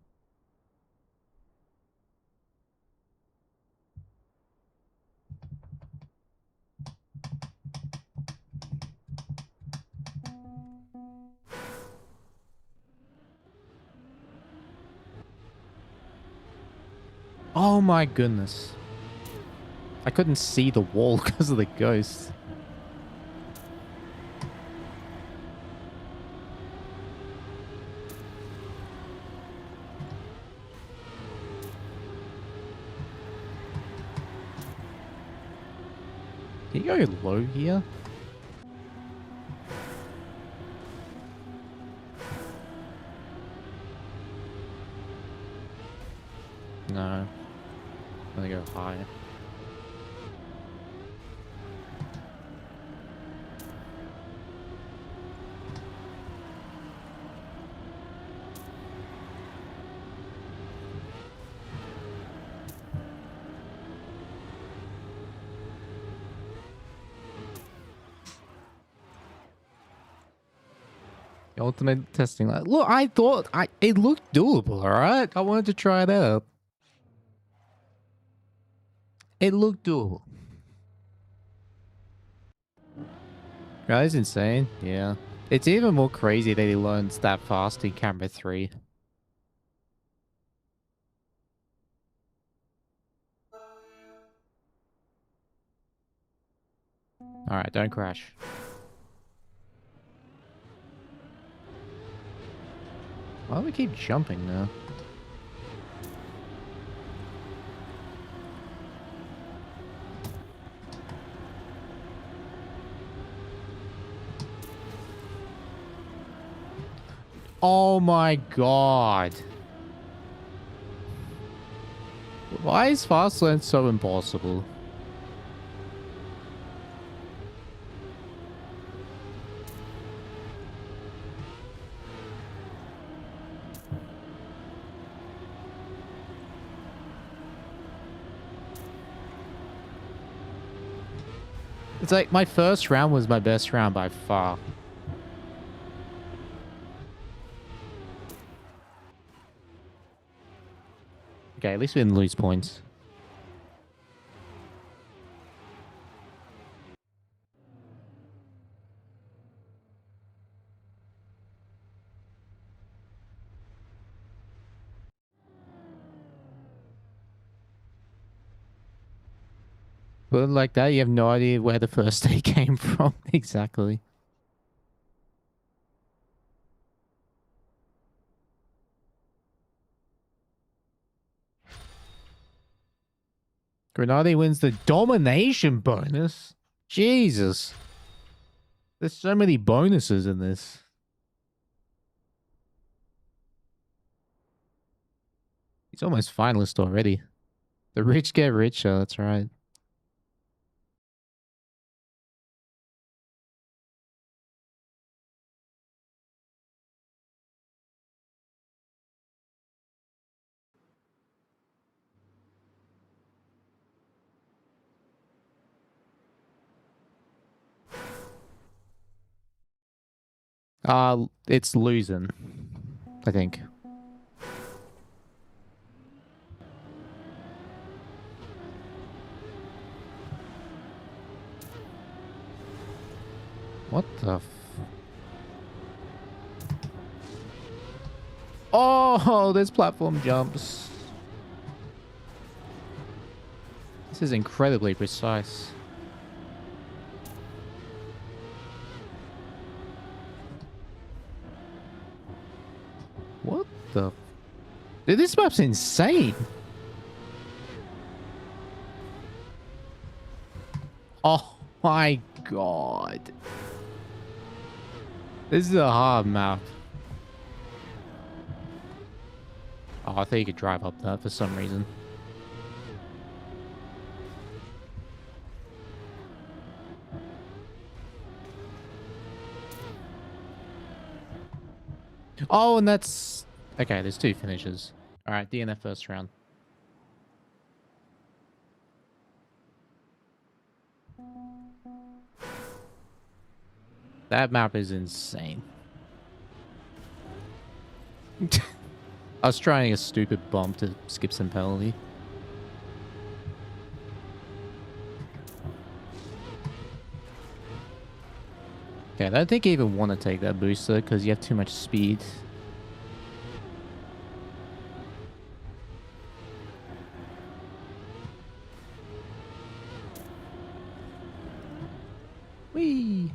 Oh my goodness. I couldn't see the wall because of the ghost. Can you go low here? No. I'm gonna go high. Ultimate testing. Look, I thought it looked doable, alright? I wanted to try it out. It looked doable. That is insane. Yeah. It's even more crazy that he learns that fast in camera 3. Alright, don't crash. Why do we keep jumping now? Oh my god. Why is fast lane so impossible? It's like my first round was my best round by far. Okay, at least we didn't lose points. But like that, you have no idea where the first day came from. Exactly. Grenade wins the domination bonus. Jesus. There's so many bonuses in this. He's almost finalist already. The rich get richer, that's right. It's losing, I think. What the Oh, there's platform jumps. This is incredibly precise. What the? Dude, this map's insane. Oh my god. This is a hard map. Oh, I thought you could drive up that for some reason. Oh, and that's... Okay, there's 2 finishes. Alright, DNF first round. That map is insane. I was trying a stupid bump to skip some penalty. Okay, I don't think I even want to take that booster because you have too much speed. Whee!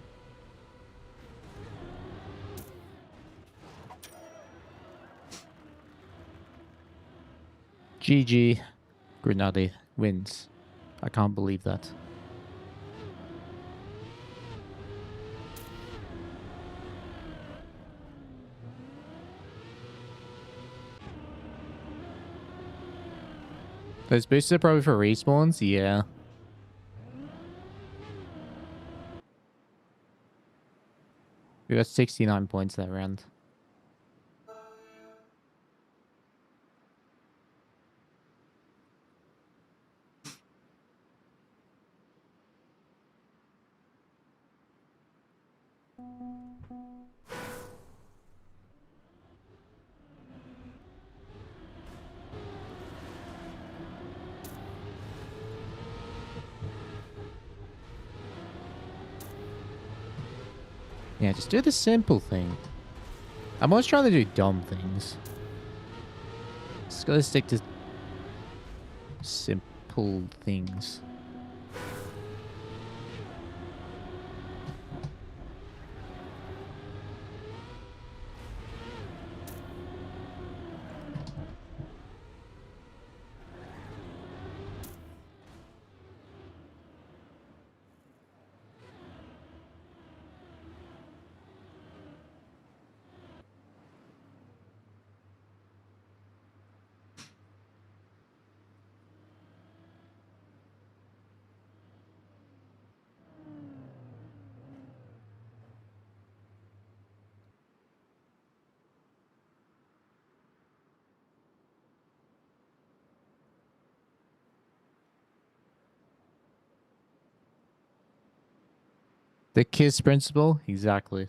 GG. Grenade wins. I can't believe that. Those boosters are probably for respawns? Yeah. We got 69 points that round. Yeah, just do the simple thing. I'm always trying to do dumb things. Just gotta stick to simple things. The KISS principle? Exactly.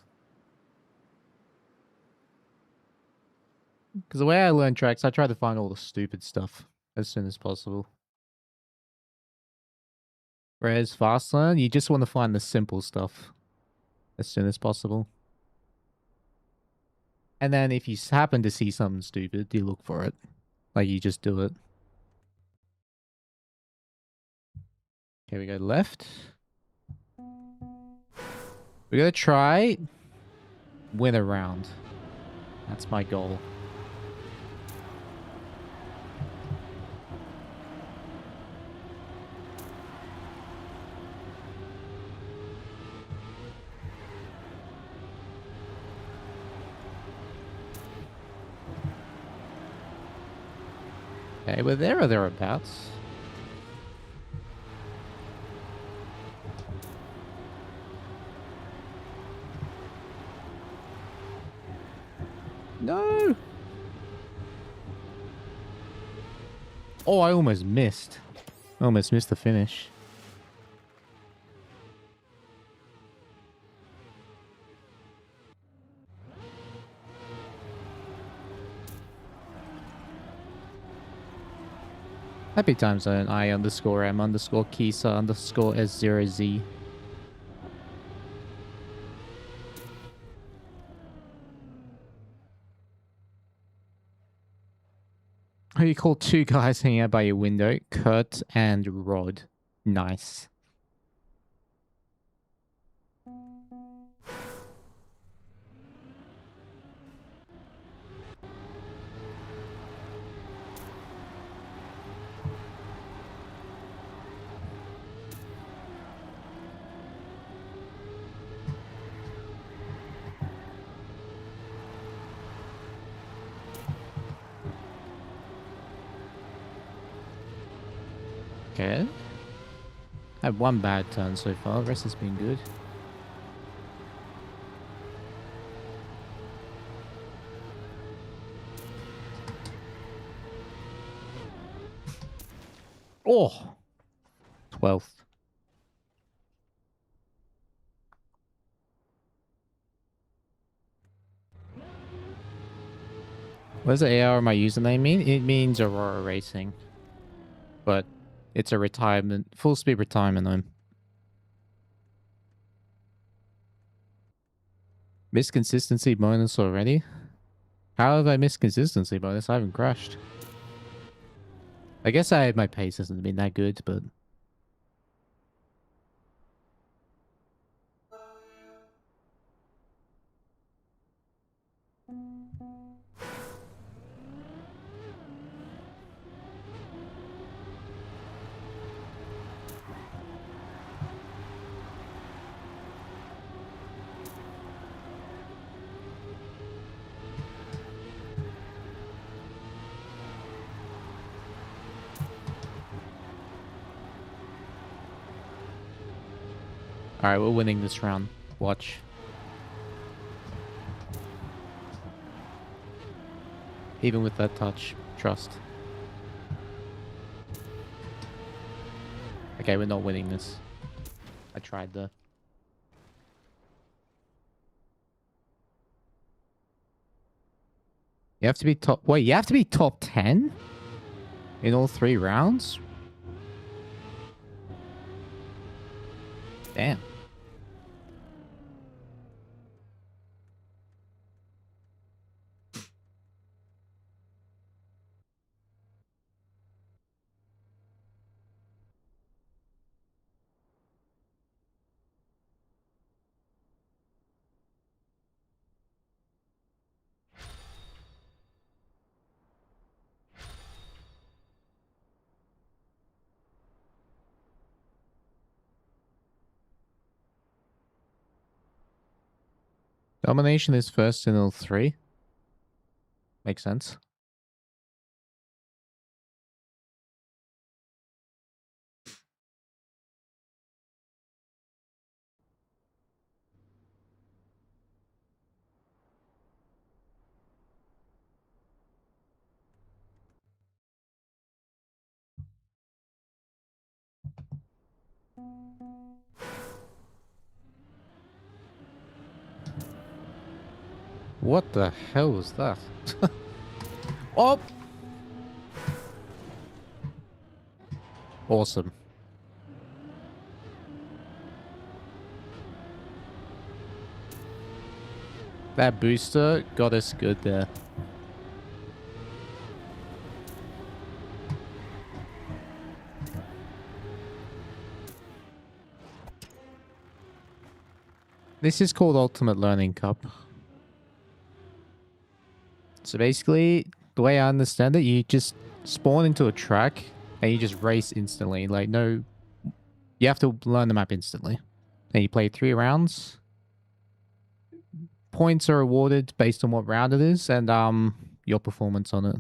Because the way I learn tracks, I try to find all the stupid stuff as soon as possible. Whereas fast learn, you just want to find the simple stuff as soon as possible. And then if you happen to see something stupid, you look for it. Like, you just do it. Okay, we go left. We're gonna try win a round. That's my goal. Okay, we're there or thereabouts. No! Oh, I almost missed. I almost missed the finish. Happy time zone. I underscore M underscore Kisa underscore S0Z. Who you call 2 guys hanging out by your window? Kurt and Rod. Nice. Okay. Had one bad turn so far. The rest has been good. Oh! 12th. What does the AR my username mean? It means Aurora Racing. But it's a retirement, full speed retirement home. Missed consistency bonus already? How have I missed consistency bonus? I haven't crashed. I guess my pace hasn't been that good, but... Alright, we're winning this round. Watch. Even with that touch. Trust. Okay, we're not winning this. I tried though. You have to be top... Wait, you have to be top 10? In all 3 rounds? Damn. Domination is first in all 3. Makes sense. What the hell was that? Oh! Awesome. That booster got us good there. This is called Ultimate Learning Cup. So basically, the way I understand it, you just spawn into a track and you just race instantly. Like, no... You have to learn the map instantly. And you play 3 rounds. Points are awarded based on what round it is and your performance on it.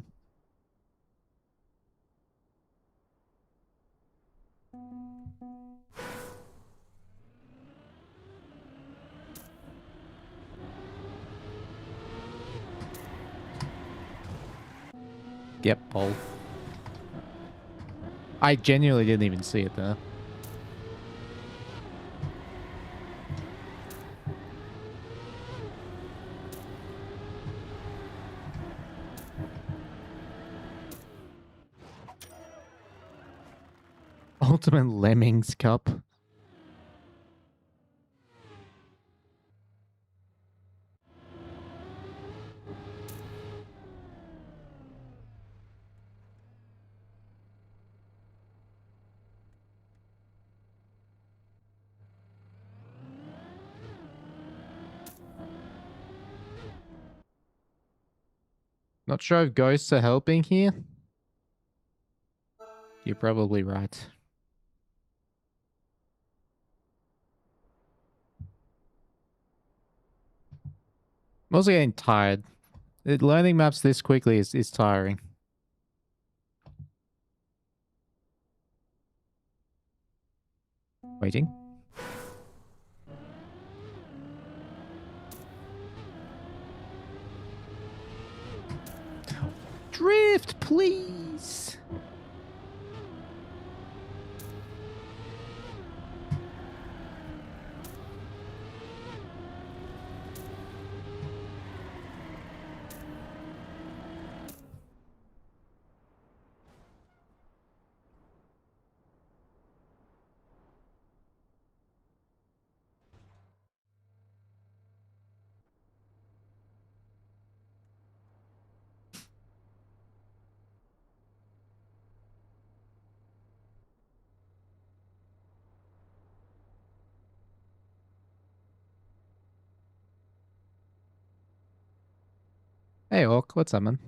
Yep, pole. I genuinely didn't even see it there. Ultimate Lemmings Cup. Not sure if ghosts are helping here. You're probably right. I'm also getting tired. Learning maps this quickly is tiring. Waiting. Drift, please. Hey, Orc, what's up, man?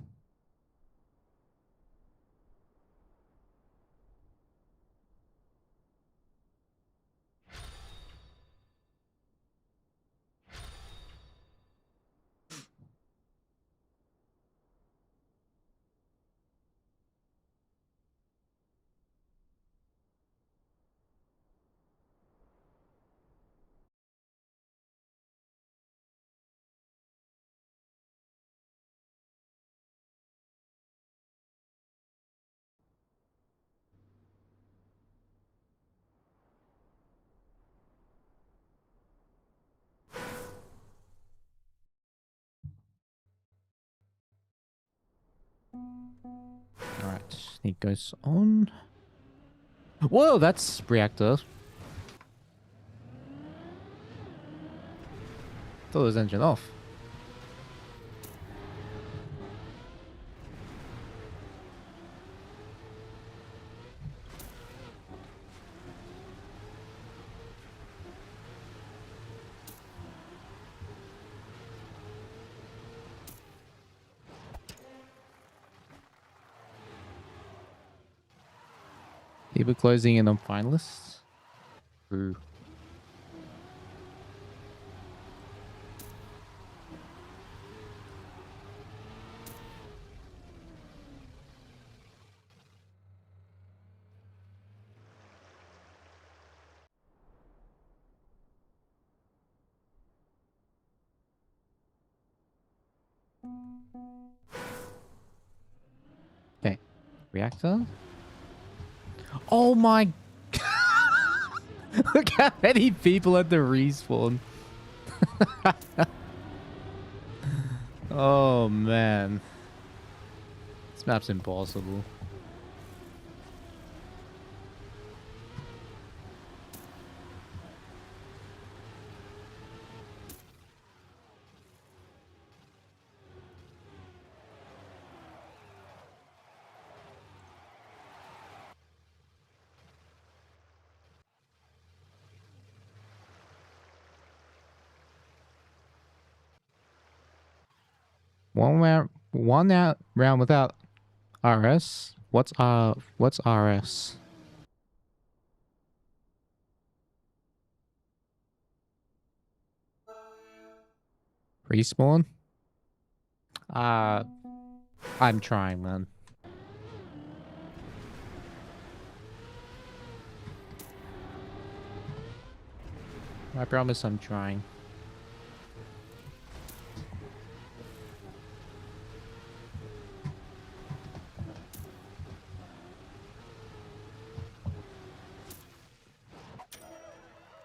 Alright, he goes on. Whoa, that's reactor. Thought it was engine off. People closing in on finalists. Ooh. Okay, reactor. Oh my! Look how many people at the respawn. Oh man, this map's impossible. One round without RS. What's RS? Respawn? I'm trying, man. I promise I'm trying.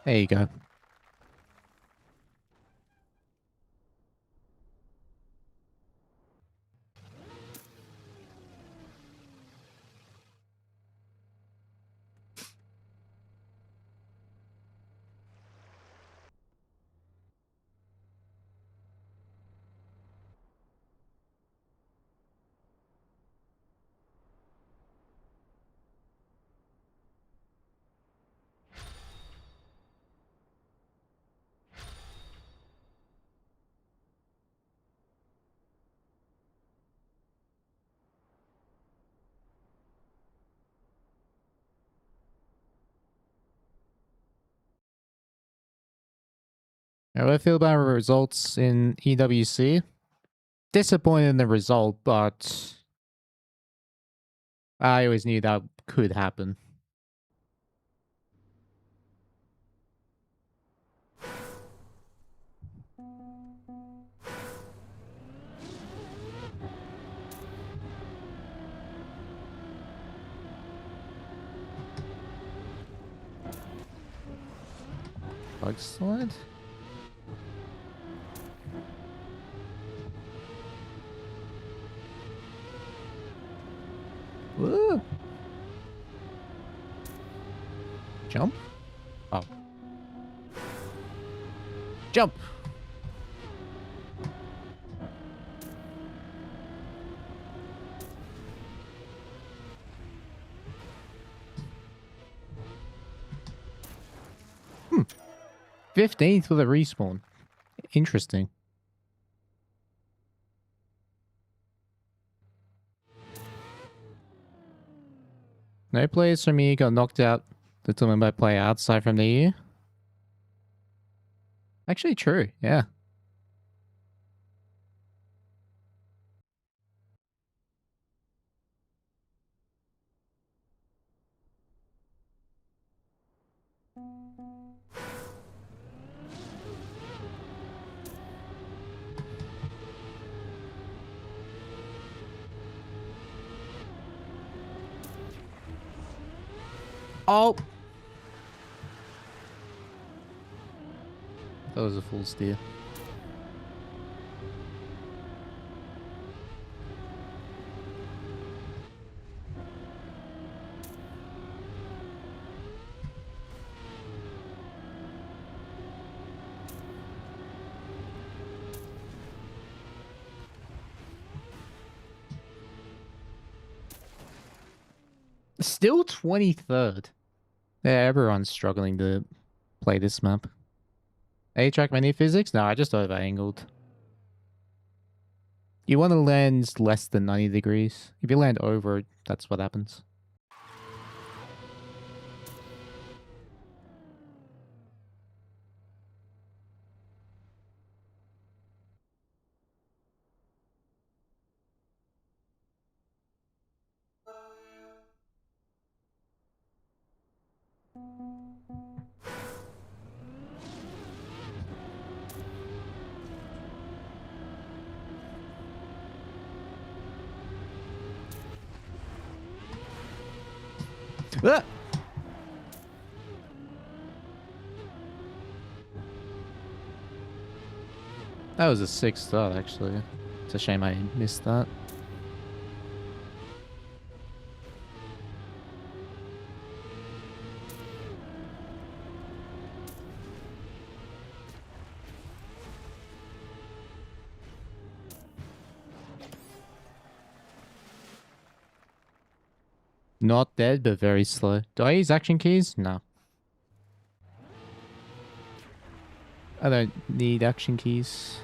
There you go. How do I feel about results in EWC? Disappointed in the result, but I always knew that could happen. bug slide? Woo! Jump? Oh. Jump! 15th with a respawn. Interesting. No players from here got knocked out the tournament by player outside from the year. Actually true, yeah. Oh! That was a full steer. Still 23rd. Yeah, everyone's struggling to play this map. Trackmania physics? No, I just over-angled. You want to land less than 90 degrees. If you land over, that's what happens. Ah! That was a 6 start, actually. It's a shame I missed that. Not dead, but very slow. Do I use action keys? No. I don't need action keys.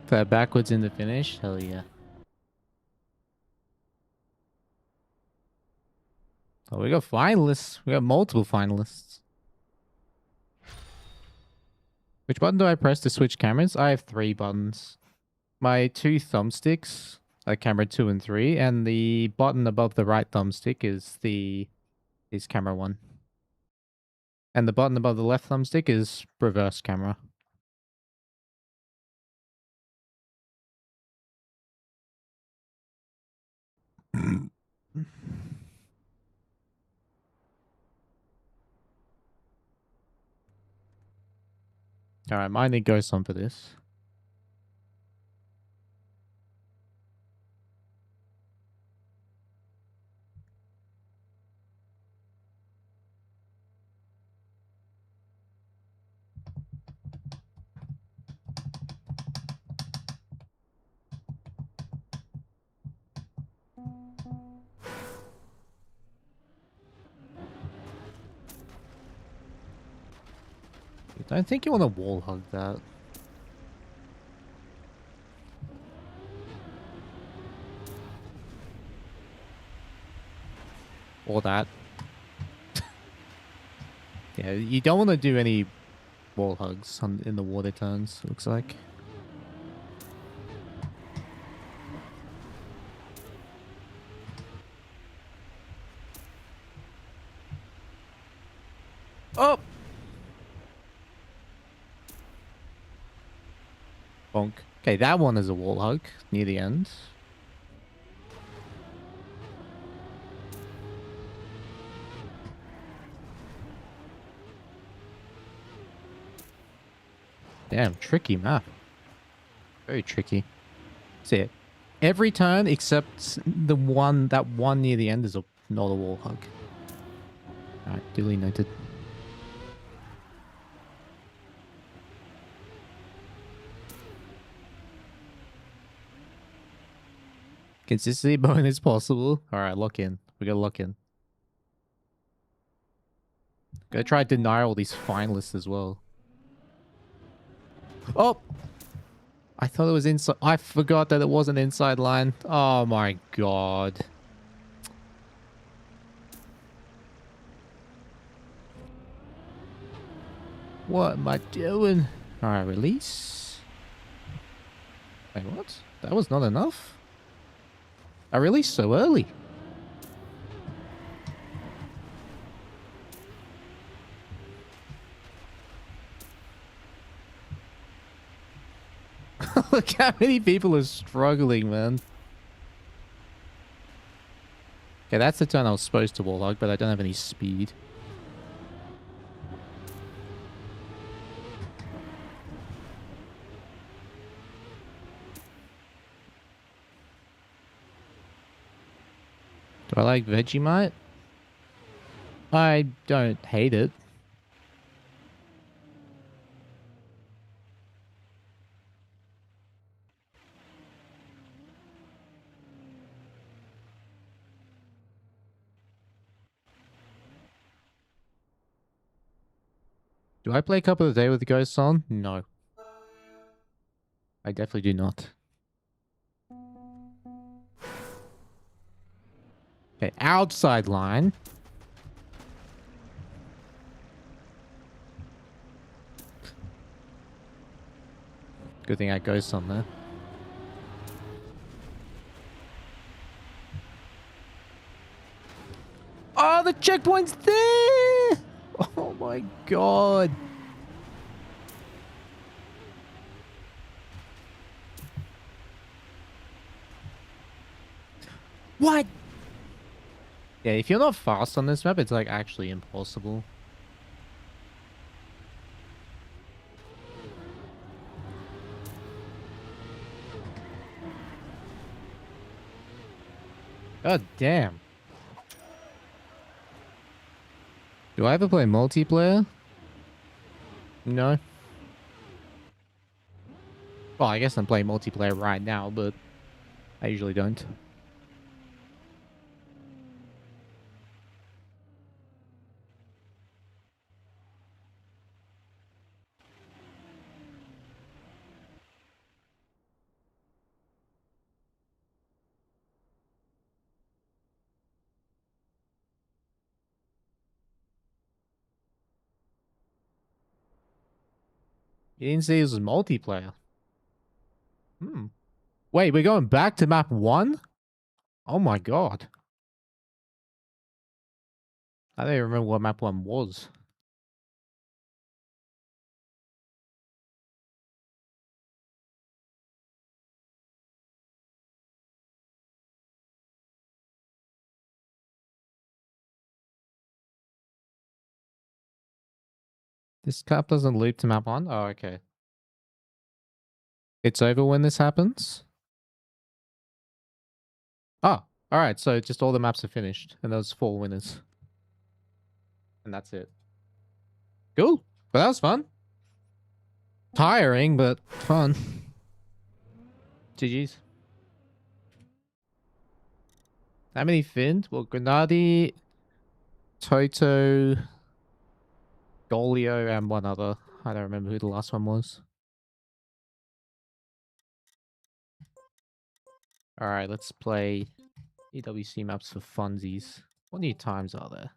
Play backwards in the finish? Hell yeah. Oh, we got finalists. We got multiple finalists. Which button do I press to switch cameras? I have 3 buttons. My 2 thumbsticks, camera 2 and 3, and the button above the right thumbstick is camera 1. And the button above the left thumbstick is reverse camera. Alright, mine need ghost on for this. I don't think you want to wall hug that. Or that. Yeah, you don't want to do any wall hugs in the water turns, it looks like. Oh! Bonk. Okay, that one is a wall hug near the end. Damn, tricky map. Very tricky. See it. Every turn except that one near the end is not a wall hug. Alright, duly noted. Consistency bonus possible. Alright, lock in. We gotta lock in. Gotta try to deny all these finalists as well. Oh! I thought it was inside. I forgot that it was an inside line. Oh my god. What am I doing? Alright, release. Wait, what? That was not enough? I released so early. Look how many people are struggling, man. Okay, that's the turn I was supposed to wall hug, but I don't have any speed. Do I like Vegemite? I don't hate it. Do I play Cup of the Day with the Ghosts on? No. I definitely do not. Okay, outside line. Good thing I Ghosts on there. Oh, the checkpoint's there! Oh my god. What? Yeah, if you're not fast on this map, it's like actually impossible. God damn. Do I ever play multiplayer? No. Well, I guess I'm playing multiplayer right now, but I usually don't. You didn't say this was multiplayer. Hmm. Wait, we're going back to map 1? Oh my god. I don't even remember what map 1 was. This cap doesn't loop to map 1? Oh, okay. It's over when this happens? Oh, alright, so just all the maps are finished, and those 4 winners. And that's it. Cool. But that was fun. Tiring, but fun. GG's. How many finned? Well, Grenadi, Toto, Golio, and one other. I don't remember who the last one was. Alright, let's play EWC maps for funsies. What new times are there?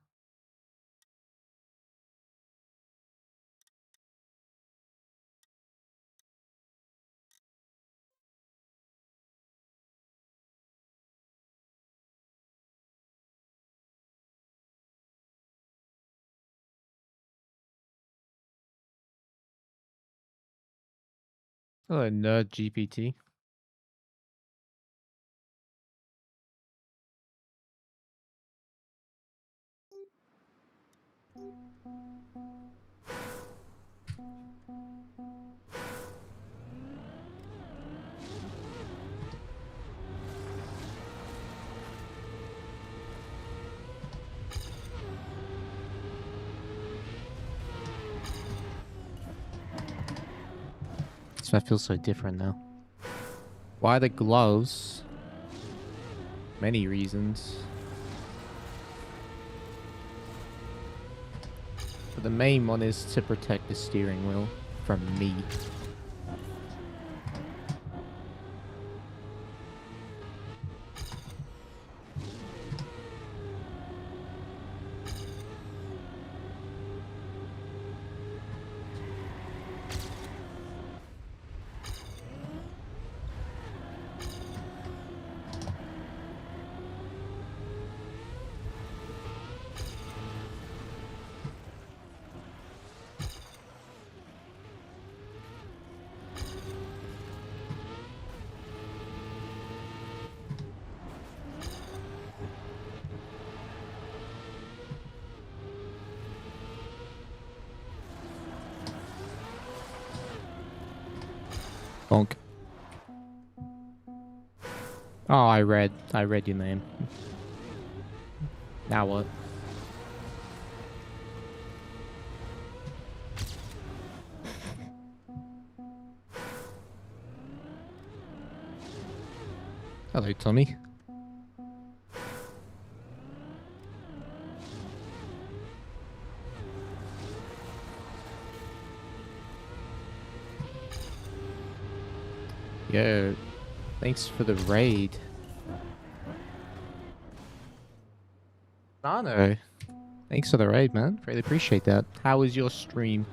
Hello, Nerd GPT. This map feels so different now. Why the gloves? Many reasons. But the main one is to protect the steering wheel from me. Bonk. Oh, I read your name. Now what? Hello, Tommy. Yo, thanks for the raid. Nano, thanks for the raid, man. Really appreciate that. How was your stream?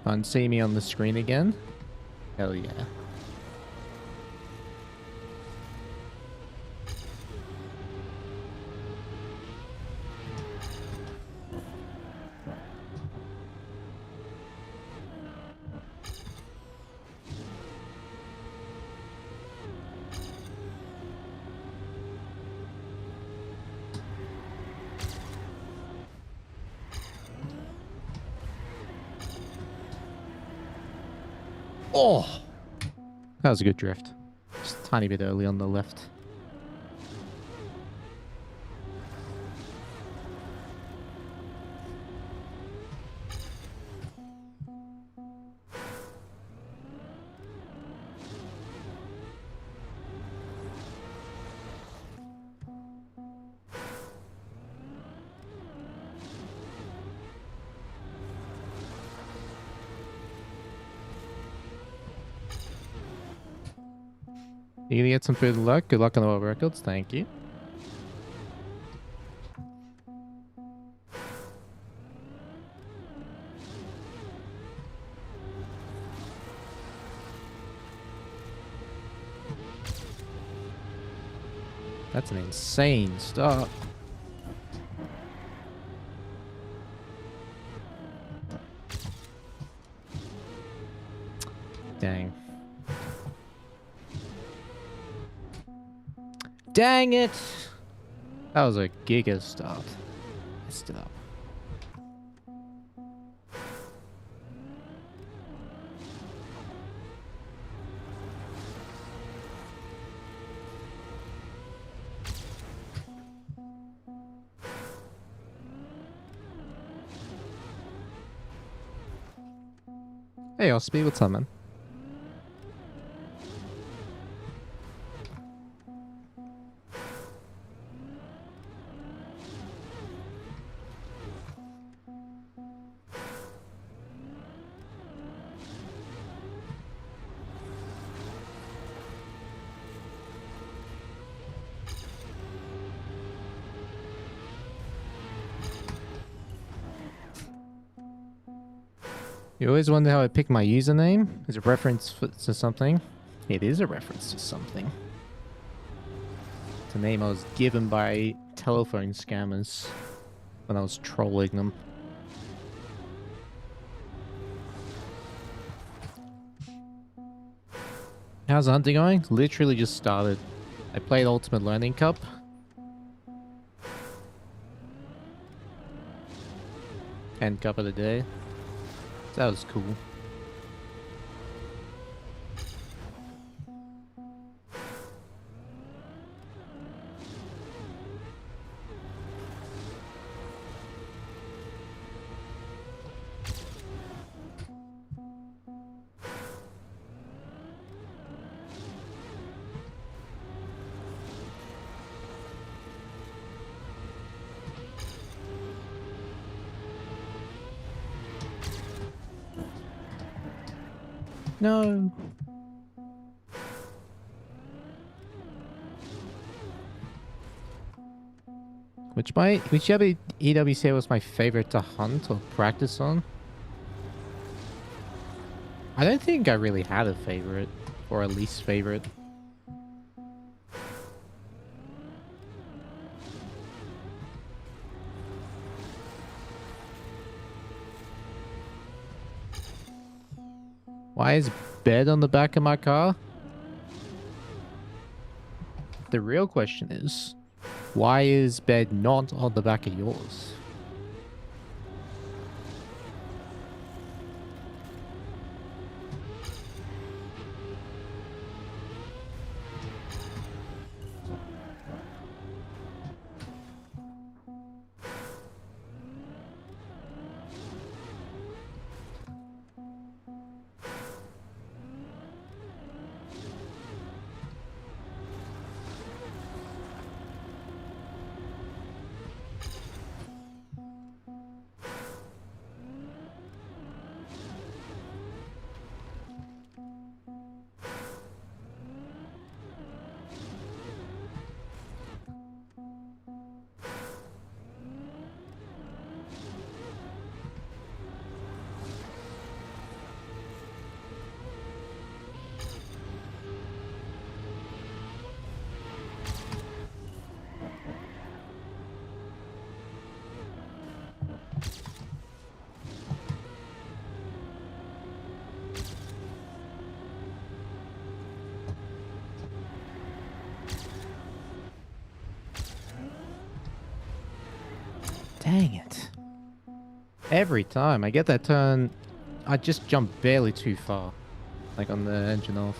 Fun see me on the screen again? Hell yeah. Oh! That was a good drift. Just a tiny bit early on the left. You gonna get some good luck? Good luck on the world records. Thank you. That's an insane start. Dang. Dang it! That was a giga start. Messed it up. Hey, I'll speed with someone. You always wonder how I pick my username? Is it a reference to something? It is a reference to something. It's a name I was given by telephone scammers when I was trolling them. How's the hunting going? Literally just started. I played Ultimate Learning Cup. And Cup of the Day. That was cool. No. Whichever EWC was my favorite to hunt or practice on. I don't think I really had a favorite or a least favorite. Why is bed on the back of my car? The real question is, why is bed not on the back of yours? Dang it. Every time I get that turn, I just jump barely too far. Like on the engine off.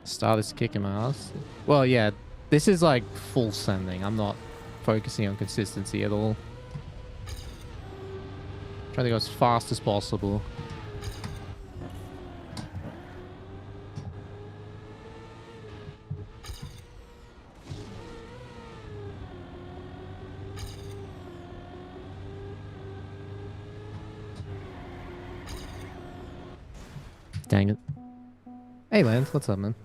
Starter's kicking my ass. Well, yeah, this is like full sending. I'm not focusing on consistency at all. Trying to go as fast as possible. Dang it. Hey, Lance, what's up, man?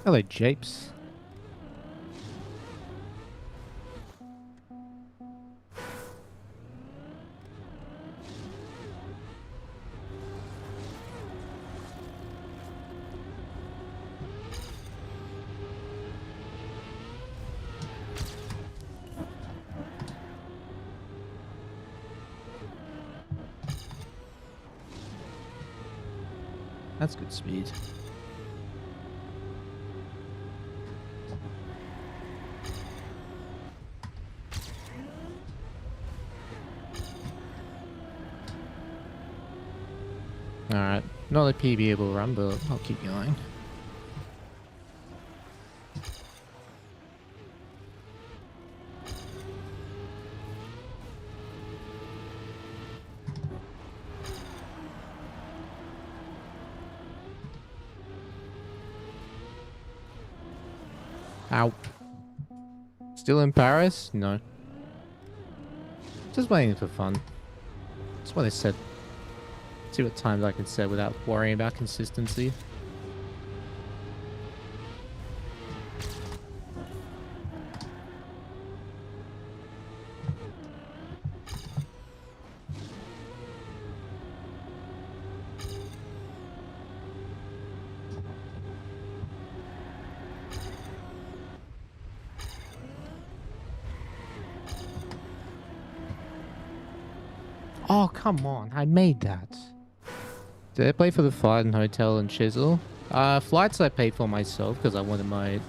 Hello, Japes. That's good speed. Alright, not a PBable run, but I'll keep going. Ow. Still in Paris? No. Just playing for fun. That's what I said. See what times I can set without worrying about consistency. Oh, come on. I made that. Did I play for the flight and hotel and chisel? Flights I paid for myself because I wanted my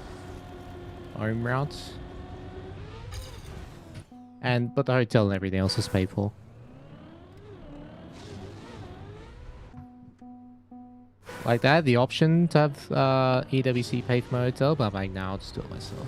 home routes. But the hotel and everything else was paid for. Like that, the option to have EWC pay for my hotel, but I'm like, nah, I'll just do it myself.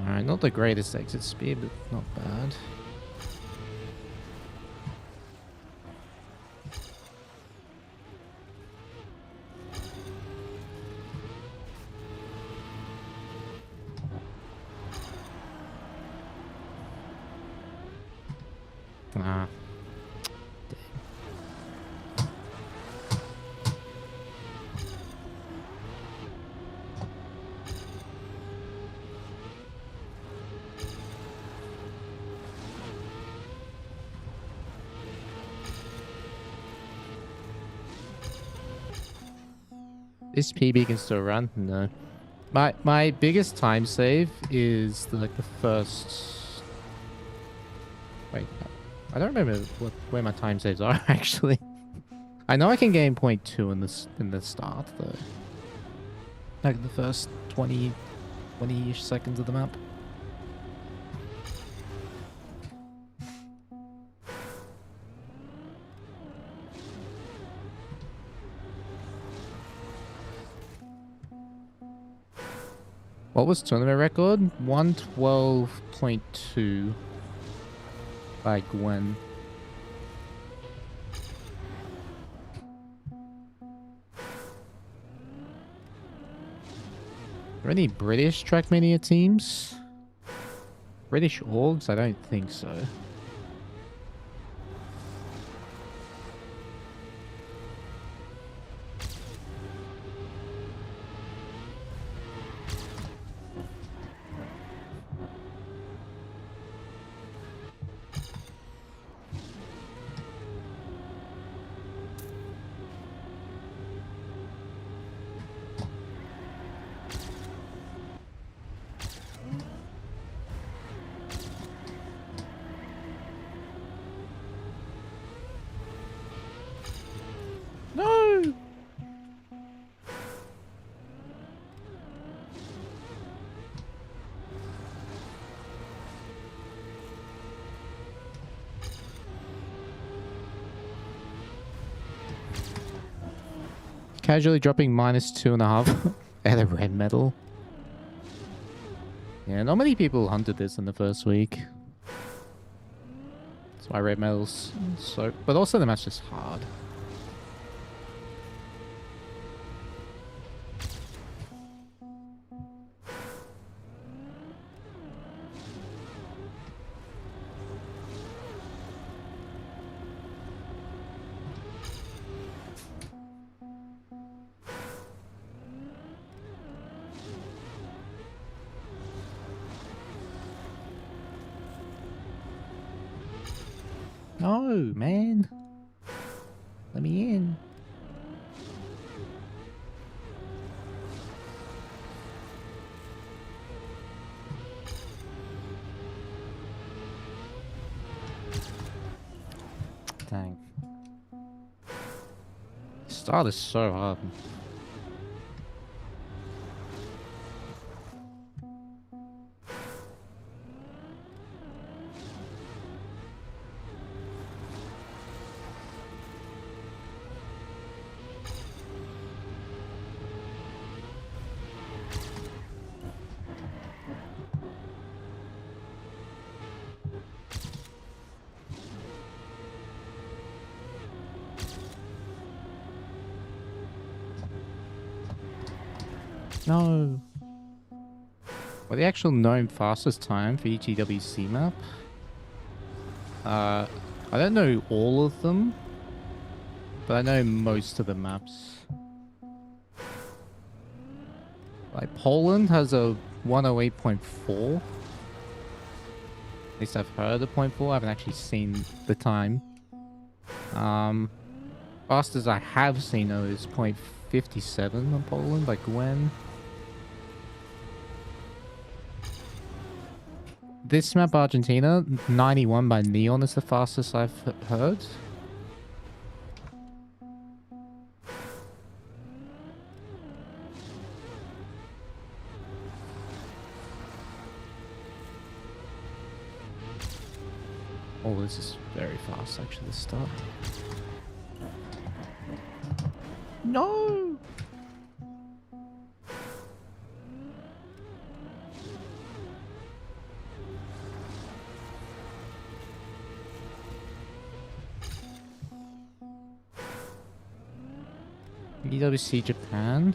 Alright, not the greatest exit speed, but not bad. Ah. This PB can still run? No. My biggest time save is like the first... Wait, I don't remember where my time saves are actually. I know I can gain 0.2 in the start though. Like the first 20-ish seconds of the map. What was tournament record? 112.2 by Gwen. Are there any British trackmania teams? British orgs? I don't think so. No! Casually dropping -2.5 at a red medal. Yeah, not many people hunted this in the first week. That's why red medals so... But also the match is hard. No, man. Let me in. Dang. Start is so hard. No. Well, the actual known fastest time for each EWC map? I don't know all of them, but I know most of the maps. Like Poland has a 108.4. At least I've heard of 0.4. I haven't actually seen the time. Fastest I have seen though is 0.57 on Poland by Gwen. This map, Argentina, 91 by Neon is the fastest I've heard. Oh, this is very fast actually to start. No! EWC Japan?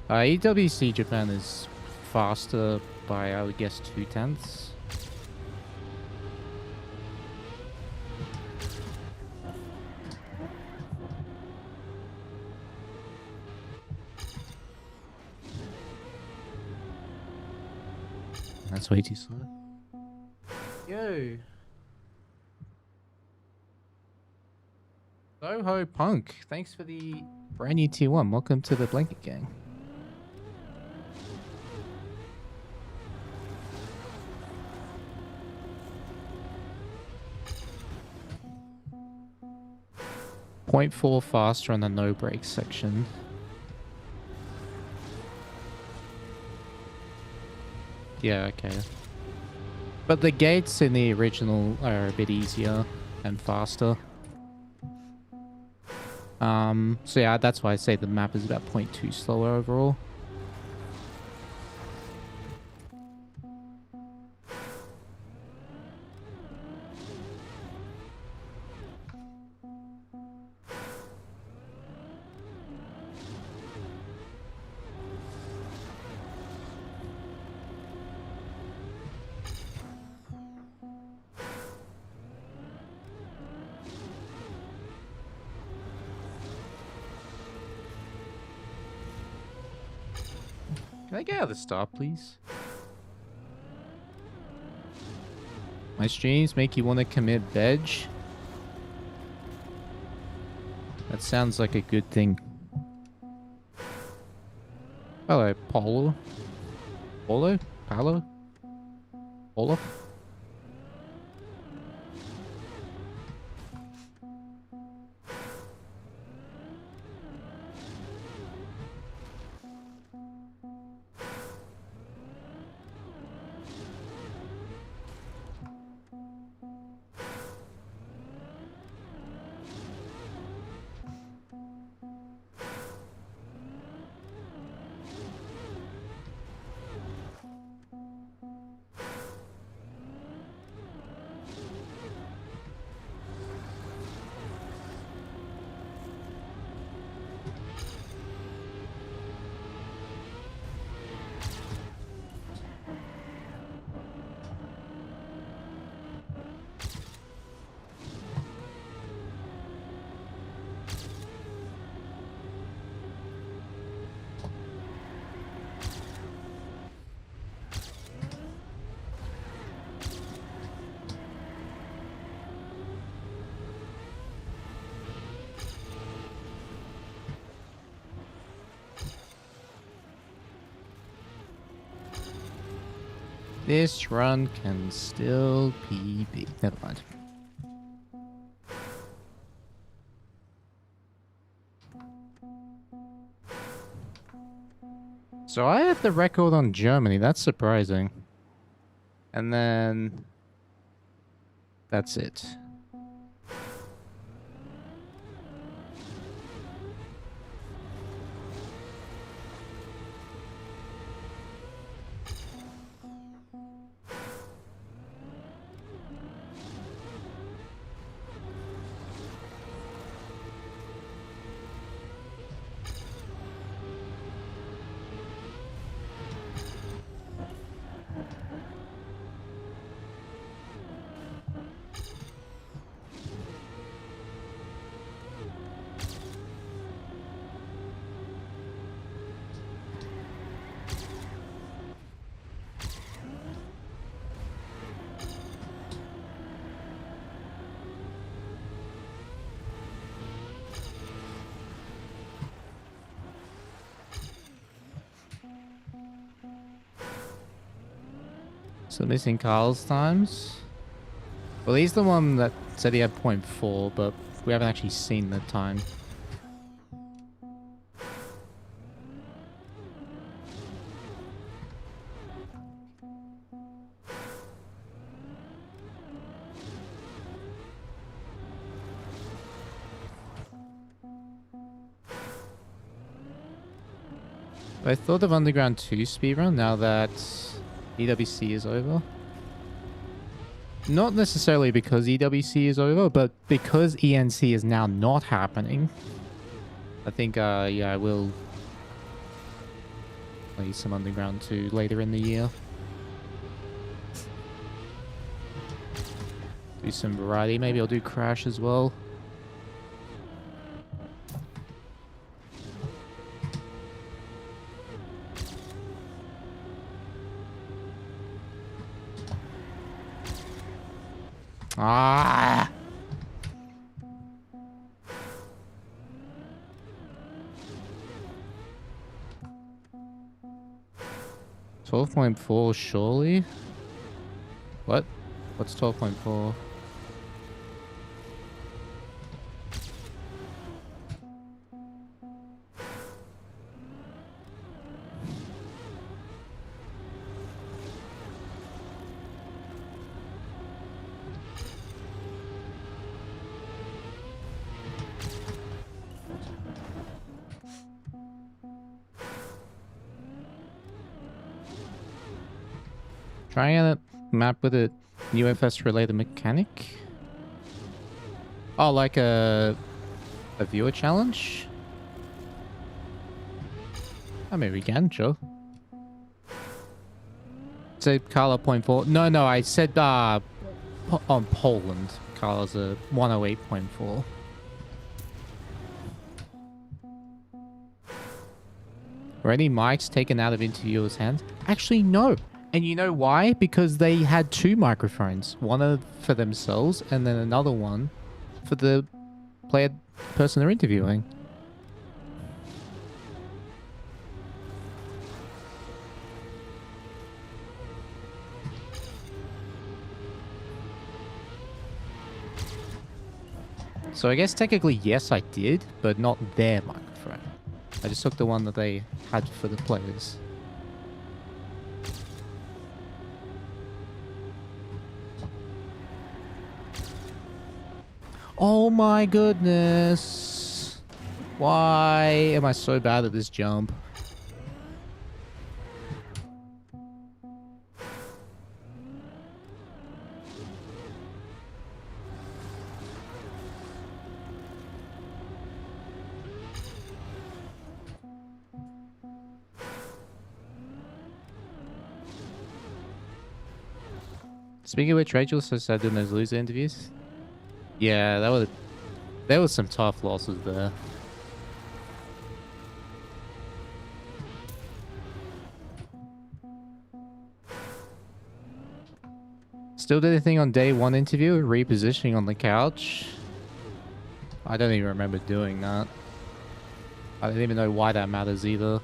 EWC Japan is faster by, I would guess, 0.2. That's way too slow. Yo! Soho Punk, thanks for the brand new tier 1. Welcome to the Blanket Gang. .4 faster on the no brakes section. Yeah, okay. But the gates in the original are a bit easier and faster. So yeah, that's why I say the map is about 0.2 slower overall. Can I get out of the start, please? My streams make you want to commit veg? That sounds like a good thing. Hello, Paulo. Paulo? Paulo? Paulo? This run can still be big. Never mind. So I have the record on Germany. That's surprising. And then that's it. So missing Carl's times. Well, he's the one that said he had 0.4, but we haven't actually seen the time. I thought of Underground 2 speedrun now that EWC is over. Not necessarily because EWC is over, but because ENC is now not happening. I think, yeah, I will play some Underground 2 later in the year. Do some variety. Maybe I'll do Crash as well. Ah! 12.4 surely? What? What's 12.4? Trying a map with a UFS related mechanic? Oh, like a viewer challenge? Oh, maybe we can, sure. Say Carla 0.4. No, I said on Poland. Carla's a 108.4. Were any mics taken out of interviewers' hands? Actually, no. And you know why? Because they had two microphones. One for themselves and then another one for the person they're interviewing. So I guess technically yes I did, but not their microphone. I just took the one that they had for the players. Oh my goodness. Why am I so bad at this jump? Speaking of which, Rachel so sad doing those loser interviews. Yeah, there was some tough losses there. Still did a thing on day one interview, repositioning on the couch. I don't even remember doing that. I don't even know why that matters either.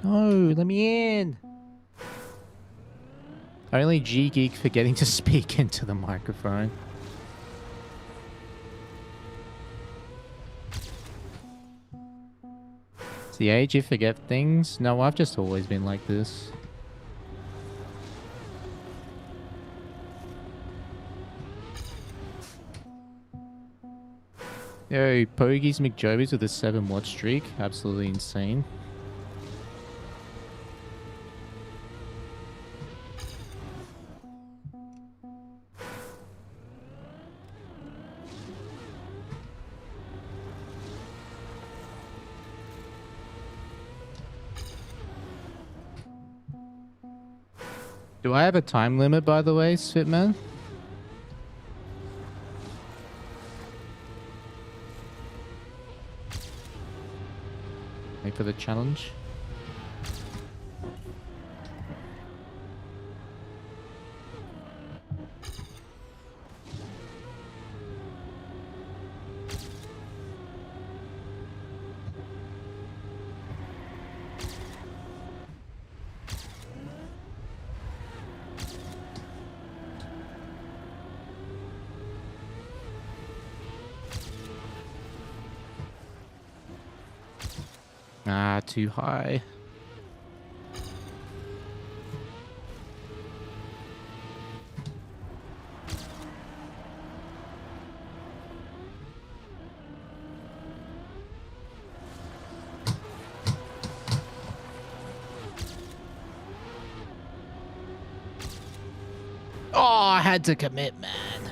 No, let me in. Only G-Geek forgetting to speak into the microphone. It's the age you forget things? No, I've just always been like this. Yo, Pogies McJobies with a 7-watch streak. Absolutely insane. Do I have a time limit, by the way, Svitman? Wait for the challenge. Ah, too high. Oh, I had to commit, man.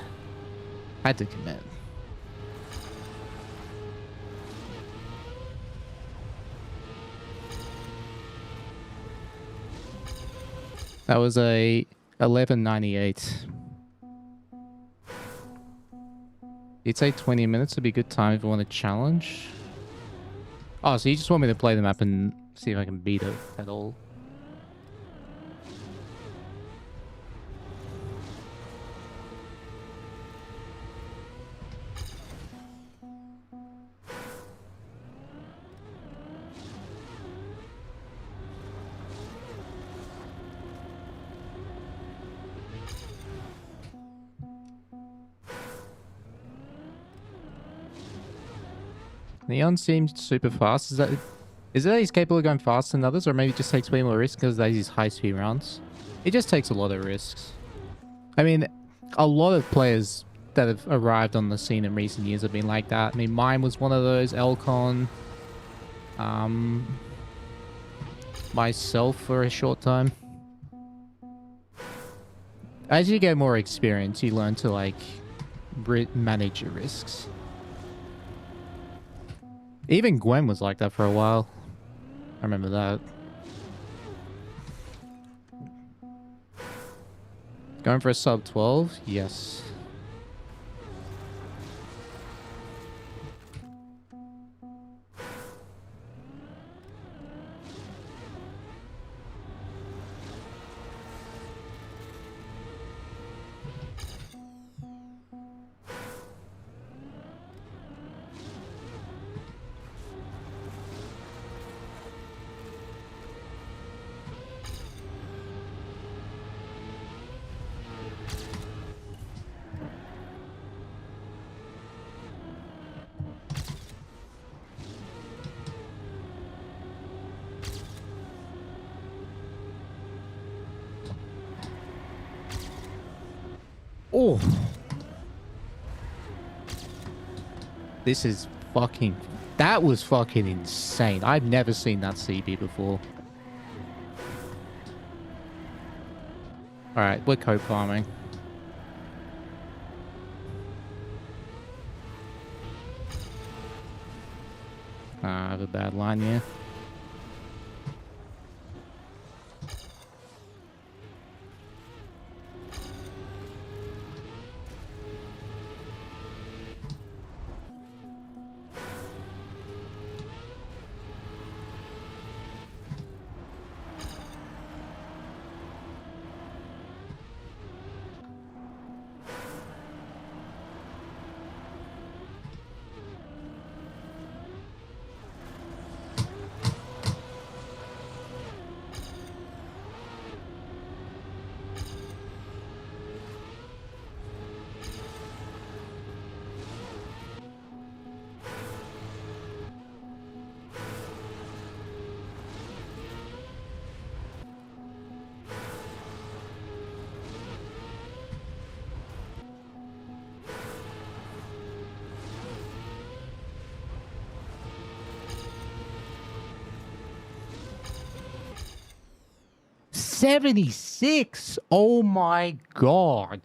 Had to commit. That was a 11:98. You'd say 20 minutes would be a good time if you want to challenge. Oh, so you just want me to play the map and see if I can beat it at all? Neon seems super fast. Is that he's capable of going faster than others, or maybe it just takes way more risks because they use high speed rounds? It just takes a lot of risks. I mean, a lot of players that have arrived on the scene in recent years have been like that. I mean, mine was one of those. Elcon, myself for a short time. As you get more experience, you learn to like manage your risks. Even Gwen was like that for a while. I remember that. Going for a sub 12? Yes. Oh. This is fucking... That was fucking insane. I've never seen that CB before. Alright, we're co-farming. I have a bad line here. $76. Oh my god.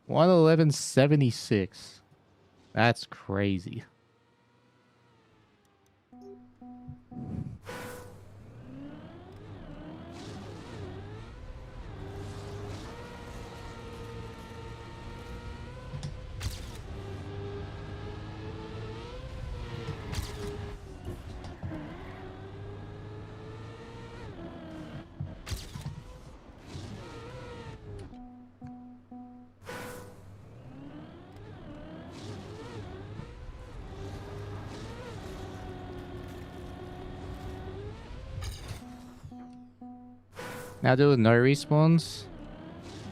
111.76. That's crazy. Now do with no respawns?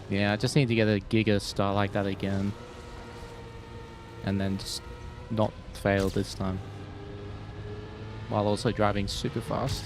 Yeah, I just need to get a Giga star like that again. And then just not fail this time. while also driving super fast.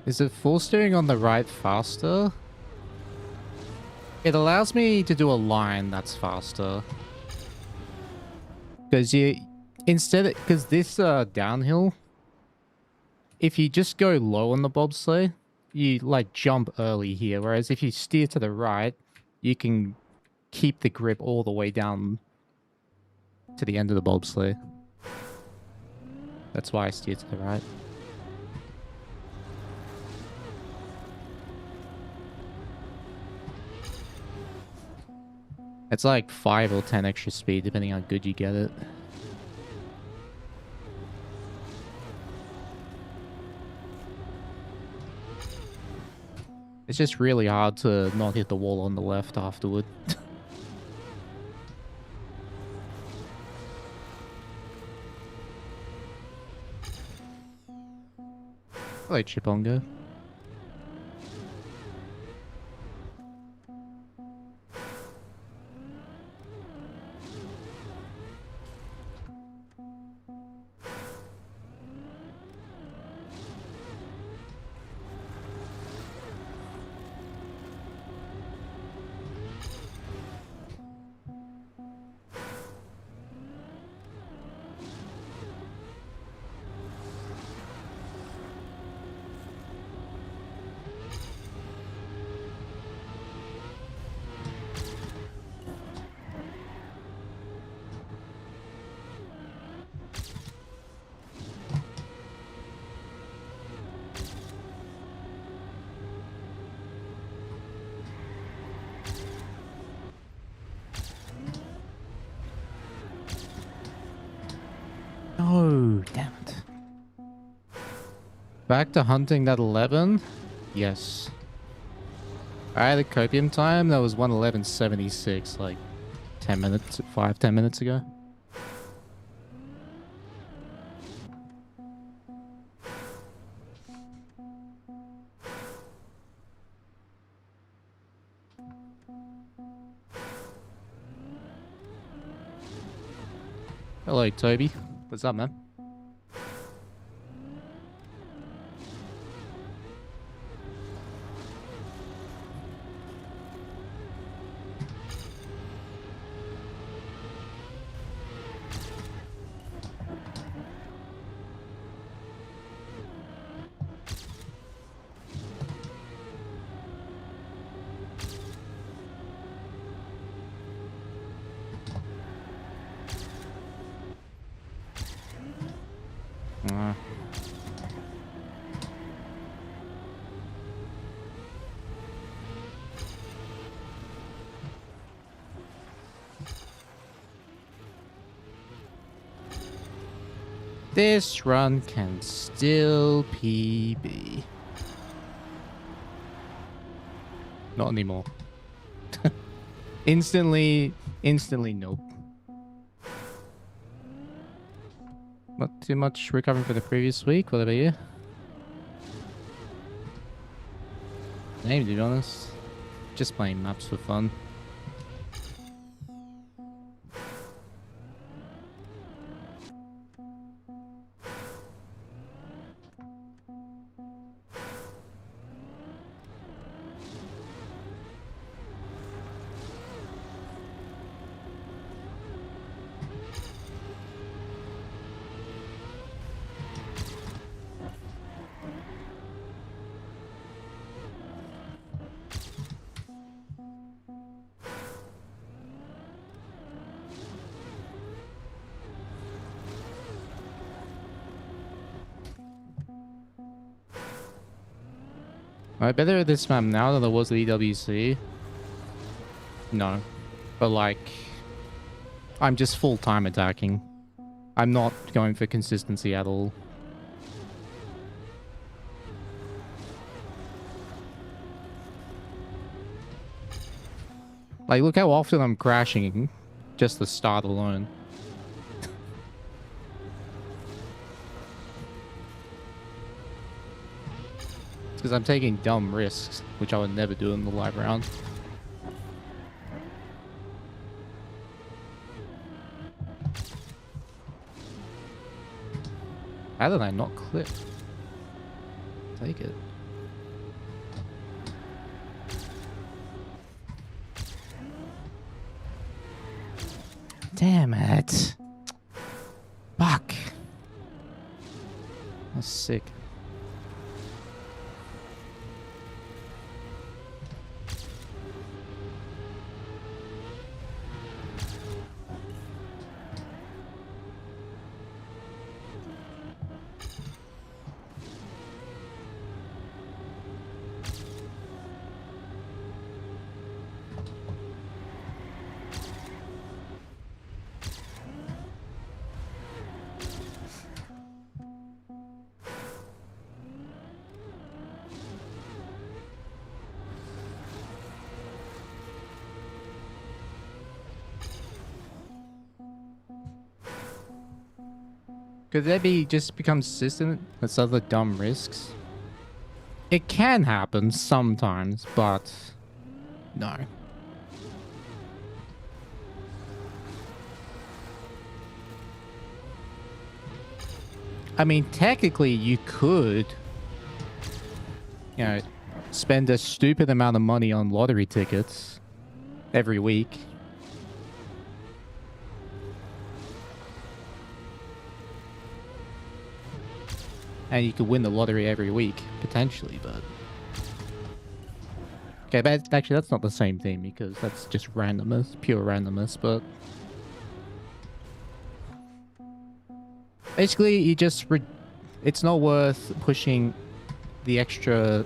Is it full steering on the right faster? It allows me to do a line that's faster. Because because this downhill, if you just go low on the bobsleigh, you like jump early here. Whereas if you steer to the right, you can keep the grip all the way down to the end of the bobsleigh. That's why I steer to the right. It's like 5 or 10 extra speed, depending on how good you get it. It's just really hard to not hit the wall on the left afterward. Hello, Chipongo. Oh, damn it. Back to hunting that 11? Yes. I had a copium time that was 1:11:76, like 10 minutes, 5-10 minutes ago. Hello, Toby. What's up, man? This run can still PB. Not anymore. Instantly nope. Not too much recovering from the previous week. What about you? Same, to be honest. Just playing maps for fun. Am I better at this map now than I was at EWC? No. But like, I'm just full-time attacking. I'm not going for consistency at all. Like, look how often I'm crashing. Just the start alone. It's because I'm taking dumb risks, which I would never do in the live round. How did I not clip? Take it. Damn it. Fuck. That's sick. Could that be just become consistent with other dumb risks? It can happen sometimes, but no. I mean, technically you could, you know, spend a stupid amount of money on lottery tickets every week. And you could win the lottery every week, potentially, but... Okay, but actually that's not the same thing, because that's just randomness, pure randomness, but... Basically, you just... It's not worth pushing the extra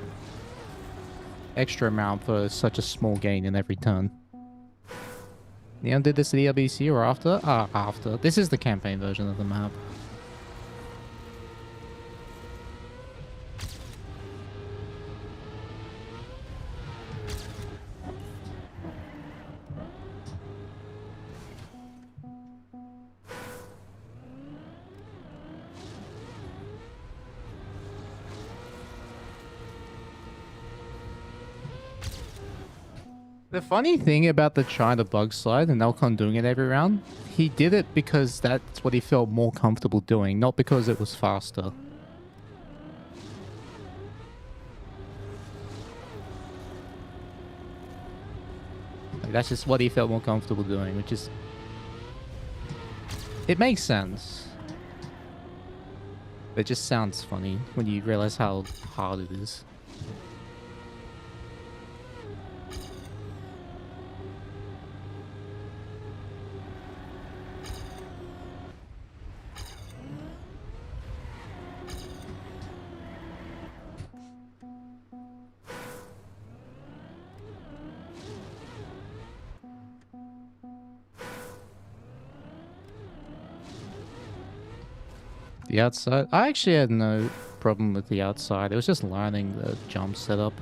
amount for such a small gain in every turn. Neon did this at EWC or after? Ah, after. This is the campaign version of the map. The funny thing about the China bug slide and Elcon doing it every round, he did it because that's what he felt more comfortable doing, not because it was faster. Like, that's just what he felt more comfortable doing, which is... It makes sense. It just sounds funny when you realize how hard it is. The outside? I actually had no problem with the outside. It was just learning the jump setup.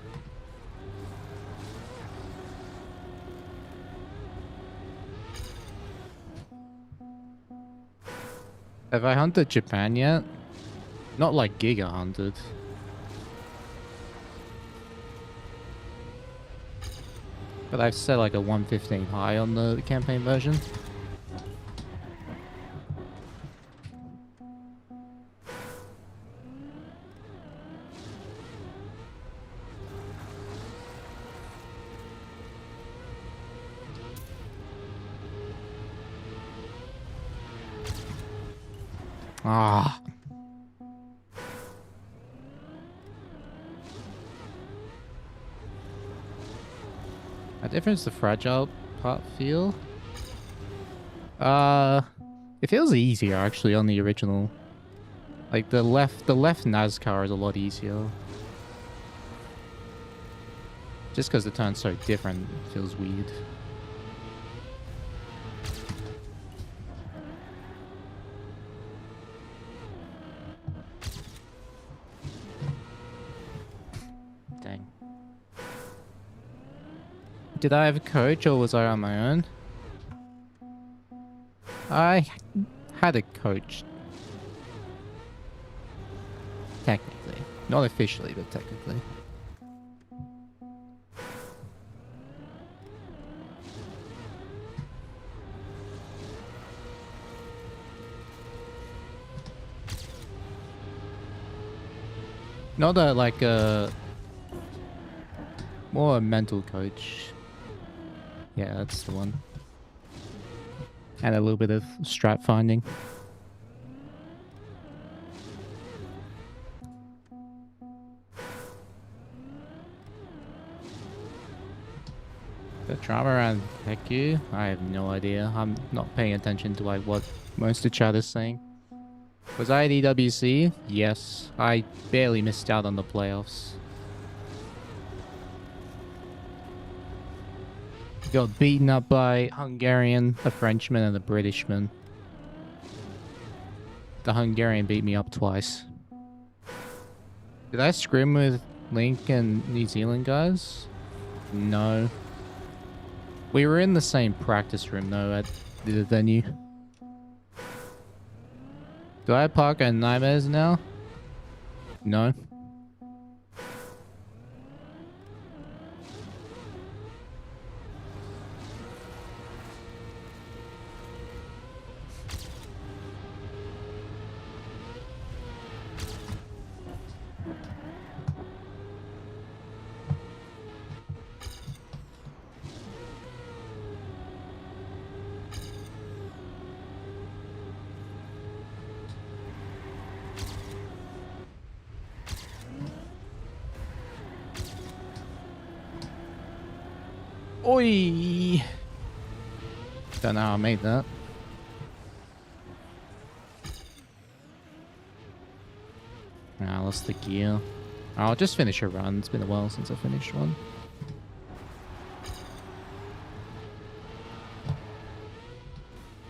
Have I hunted Japan yet? Not like Giga hunted. But I've set like a 115 high on the campaign version. Ah. How different does the fragile part feel? It feels easier actually on the original. Like the left NASCAR is a lot easier. Just because the turn's so different, it feels weird. Dang. Did I have a coach or was I on my own? I had a coach. Technically. Not officially, but technically. Not a, like a... More a mental coach. Yeah, that's the one. And a little bit of strat finding. The drama around heck you? I have no idea. I'm not paying attention to like what most of the chat is saying. Was I at EWC? Yes. I barely missed out on the playoffs. Got beaten up by a Hungarian, a Frenchman, and a Britishman. The Hungarian beat me up twice. Did I scrim with Link and New Zealand guys? No. We were in the same practice room though at the venue. Do I have Parker and Nightmares now? No. Oi! Don't know how I made that. I lost the gear. I'll just finish a run. It's been a while since I finished one.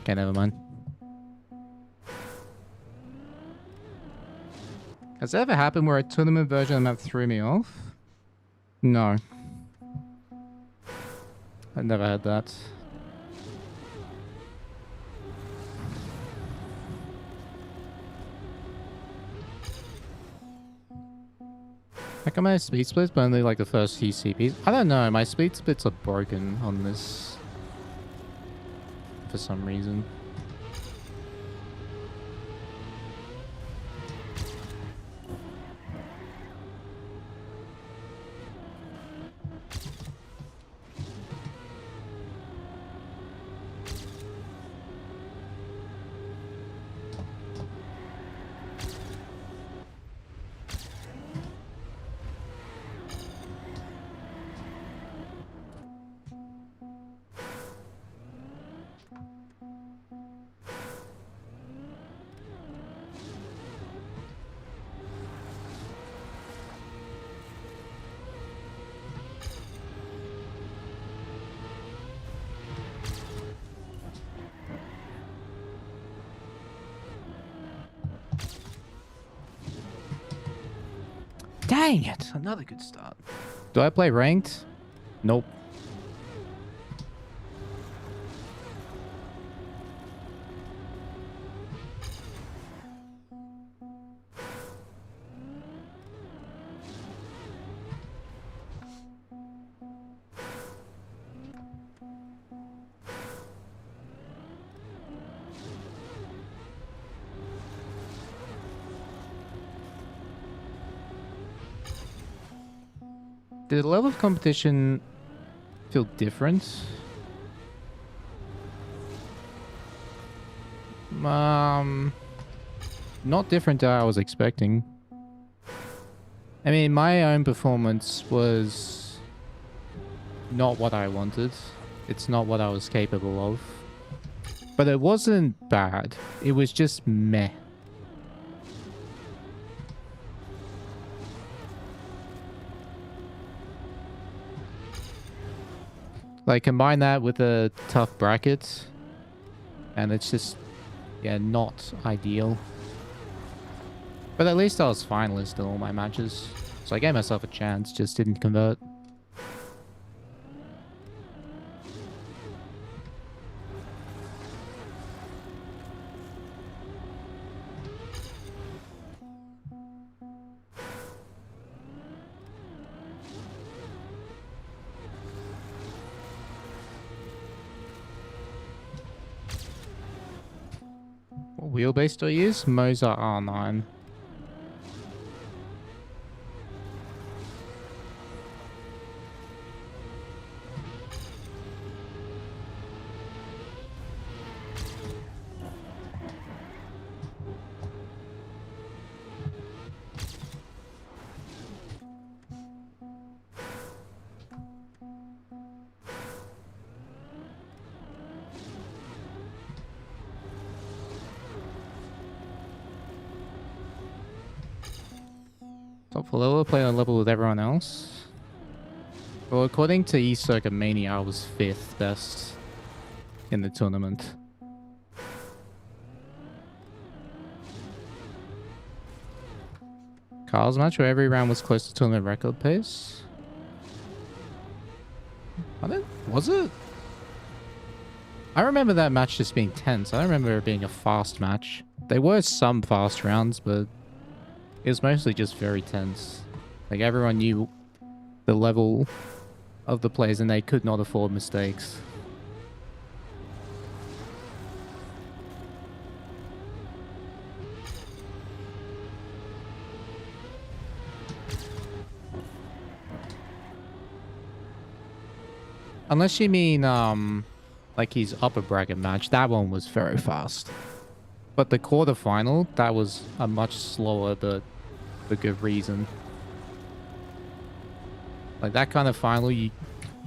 Okay, never mind. Has that ever happened where a tournament version of the map threw me off? No. I've never had that. How come my speed splits but only like the first few CPs? I don't know, my speed splits are broken on this for some reason. Dang it! Another good start. Do I play ranked? Nope. Did the level of competition feel different? Not different to how I was expecting. I mean, my own performance was not what I wanted. It's not what I was capable of. But it wasn't bad. It was just meh. Like, combine that with a tough bracket, and it's just, yeah, not ideal. But at least I was finalist in all my matches, so I gave myself a chance, just didn't convert. What wheelbase do I use? Mozart R9. Top for level, play on level with everyone else. Well, according to eCircuitmania, I was 5th best in the tournament. Carl's match where every round was close to tournament record pace. Was it? I remember that match just being tense. I don't remember it being a fast match. There were some fast rounds, but it was mostly just very tense. Like, everyone knew the level of the players and they could not afford mistakes. Unless you mean, like his upper bracket match, that one was very fast. But the quarterfinal, that was a much slower, but for good reason. Like, that kind of final, you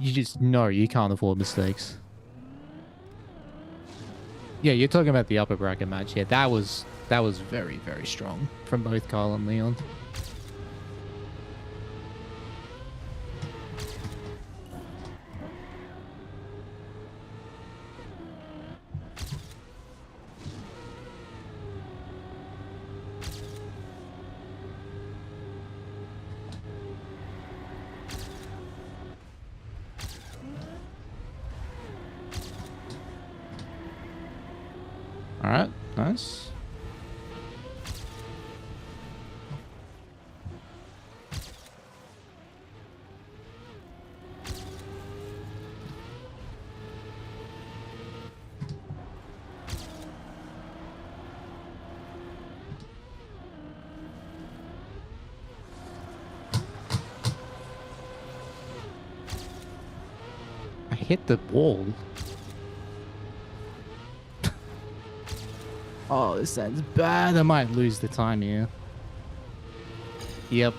just know you can't afford mistakes. Yeah, you're talking about the upper bracket match. Yeah, that was very, very strong from both Carl and Leon. Alright, nice. I hit the wall. Oh, this sounds bad. I might lose the time here. Yep.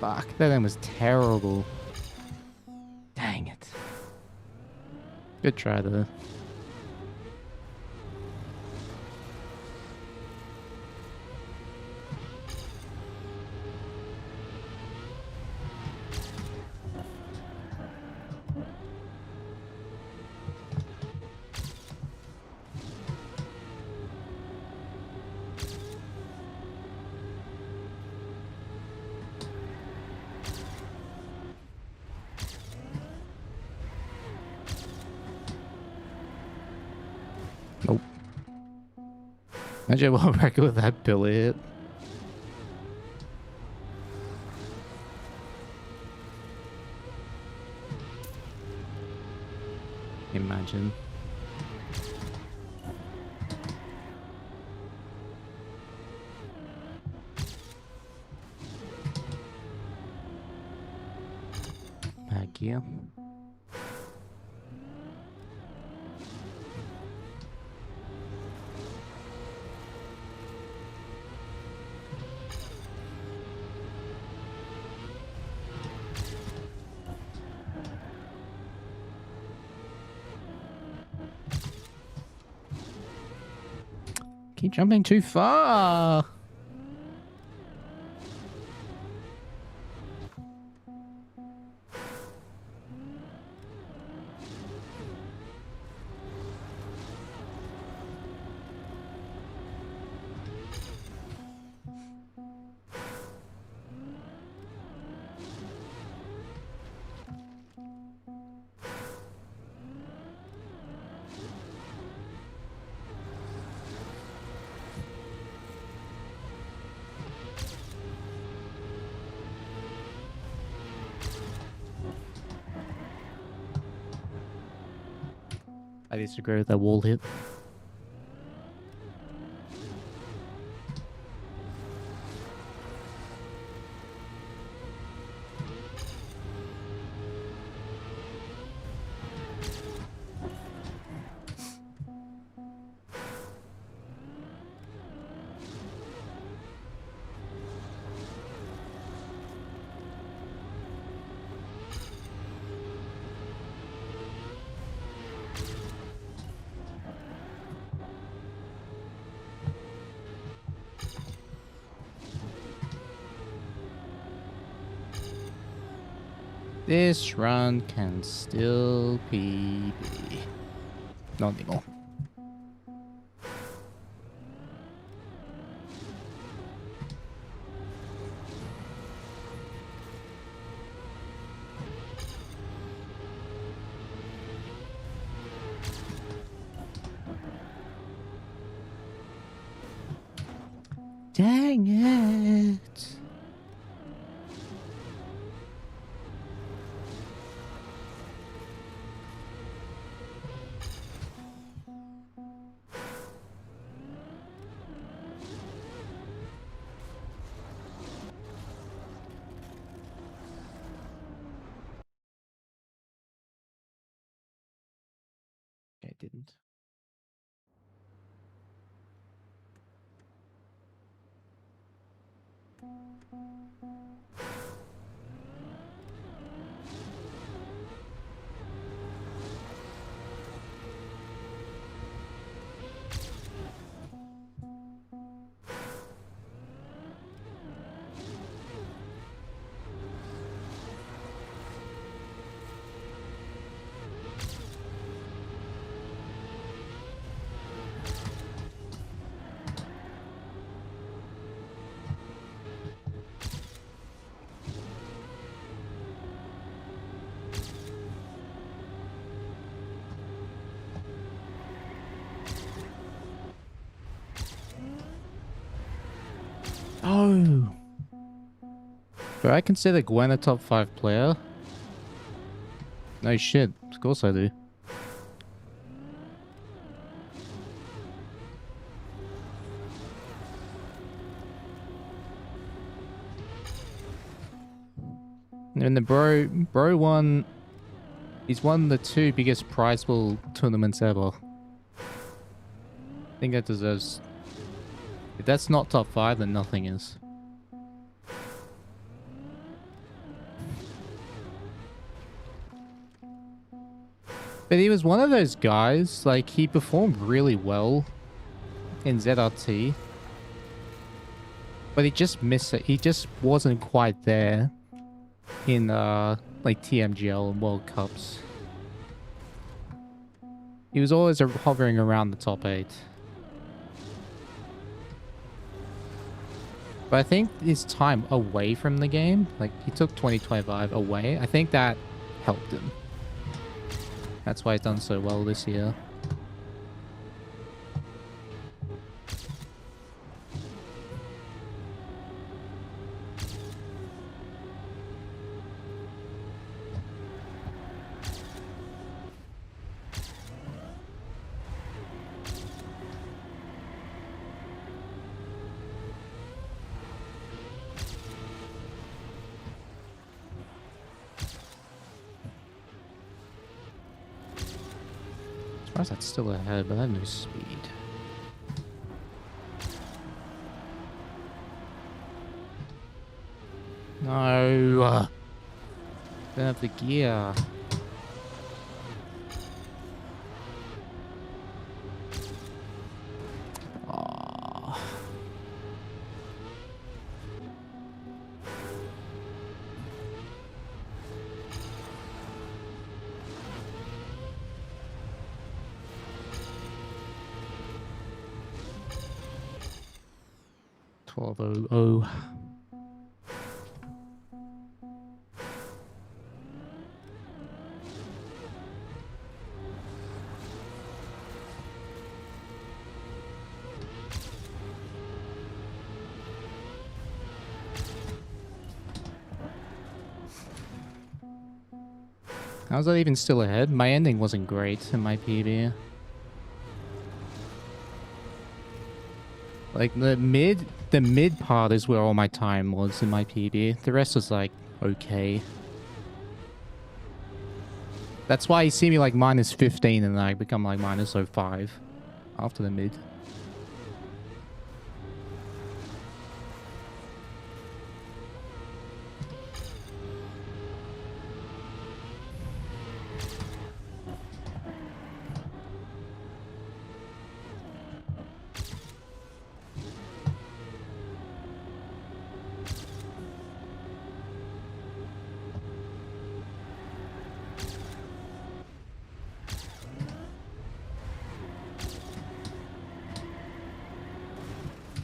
Fuck, that thing was terrible. Dang it. Good try, though. Nope. Imagine what record with that Billy hit. Imagine. Back here. Keep jumping too far. I disagree with that wall hit. This run can still PB. Not anymore. Dang it. Okay, I didn't. Oh. Do I consider Gwen a top 5 player? No shit. Of course I do. And the bro won. He's won the 2 biggest prize pool tournaments ever. I think that deserves. If that's not top 5, then nothing is. But he was one of those guys, like, he performed really well in ZRT. But he just missed it. He just wasn't quite there in, like, TMGL and World Cups. He was always hovering around the top 8. But I think his time away from the game, like, he took 2025 away, I think that helped him. That's why he's done so well this year. As far as that's still ahead, but I have no speed. No. Don't have the gear. Oh. $12.00. How was that even still ahead? My ending wasn't great in my PB. Like the mid part is where all my time was in my PB. The rest was like okay. That's why you see me like minus 15 and then I become like minus 05 after the mid.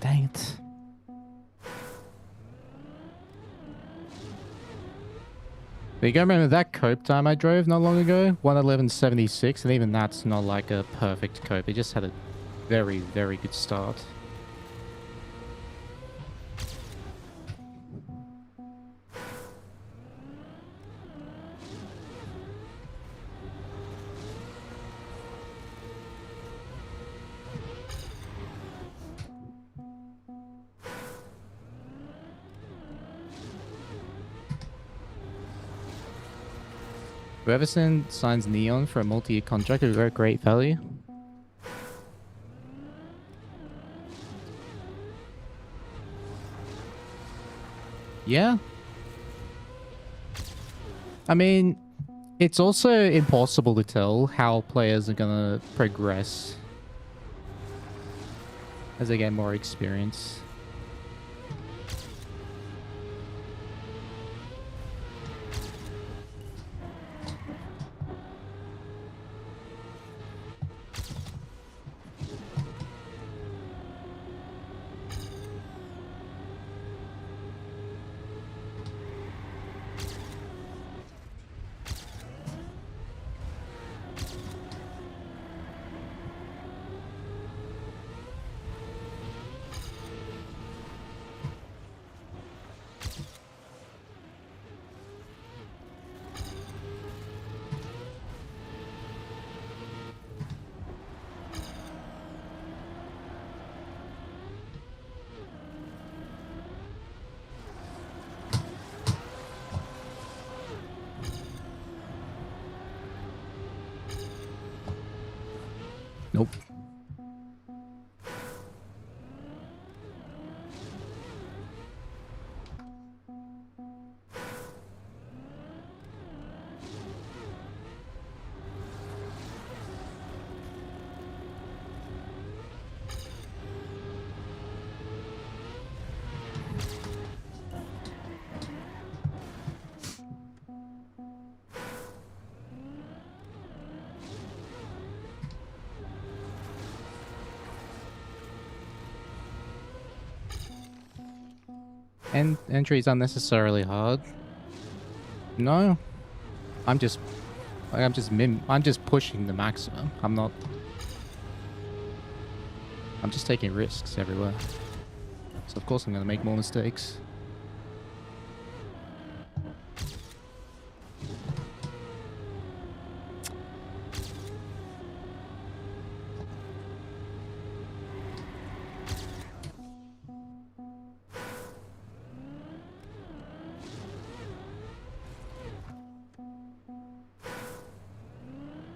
Dang it. But you gotta remember that cope time I drove not long ago? 1:11.76, and even that's not like a perfect cope. It just had a very, very good start. Whoever signs Neon for a multi-year contract is very great value. Yeah. I mean, it's also impossible to tell how players are gonna progress as they get more experience. Nope. And entry is unnecessarily hard. No, I'm just pushing the maximum. I'm just taking risks everywhere. So of course I'm gonna make more mistakes.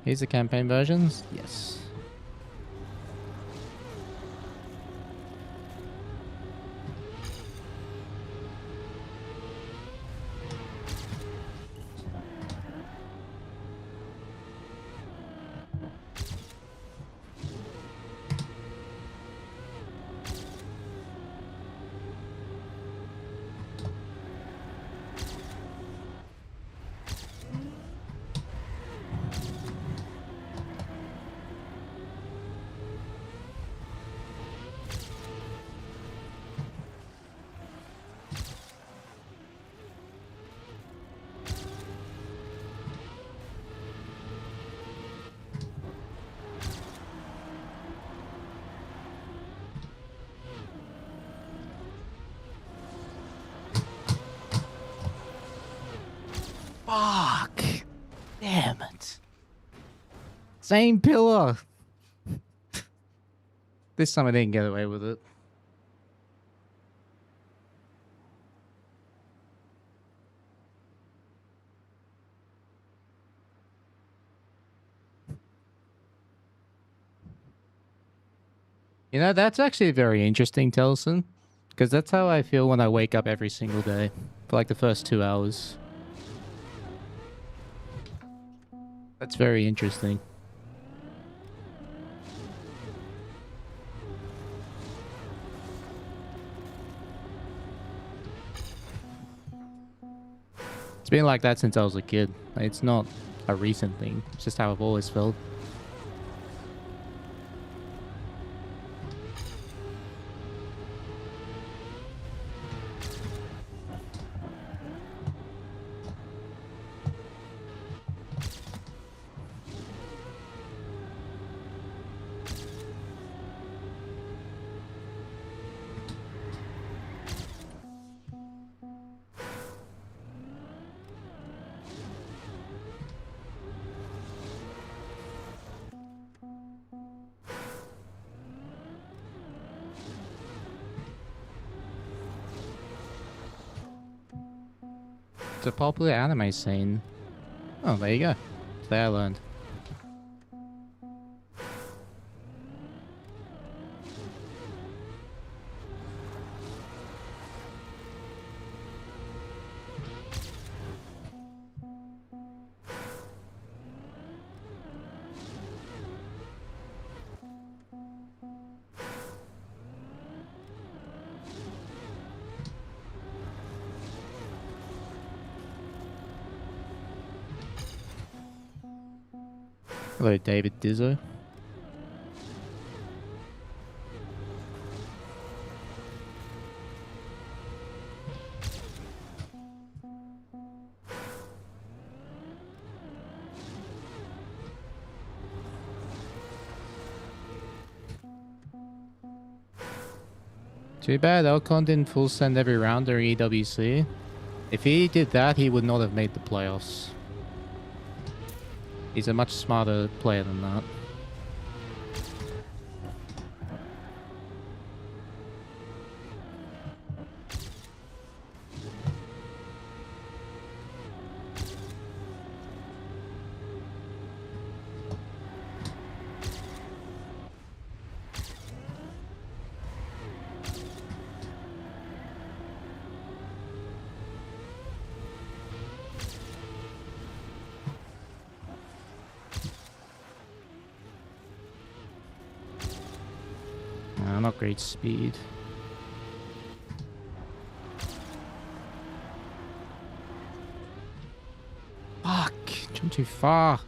Here's the campaign versions. Yes. Damn it. Same pillar. This time I didn't get away with it. You know, that's actually very interesting, Telson. Because that's how I feel when I wake up every single day. For like the first 2 hours. That's very interesting. It's been like that since I was a kid. It's not a recent thing. It's just how I've always felt. It's a popular anime scene. Oh, there you go. Today I learned. Hello, David Dizzo. Too bad Elcon didn't full send every round during EWC. If he did that, he would not have made the playoffs. He's a much smarter player than that. Not great speed. Fuck! Jumped too far.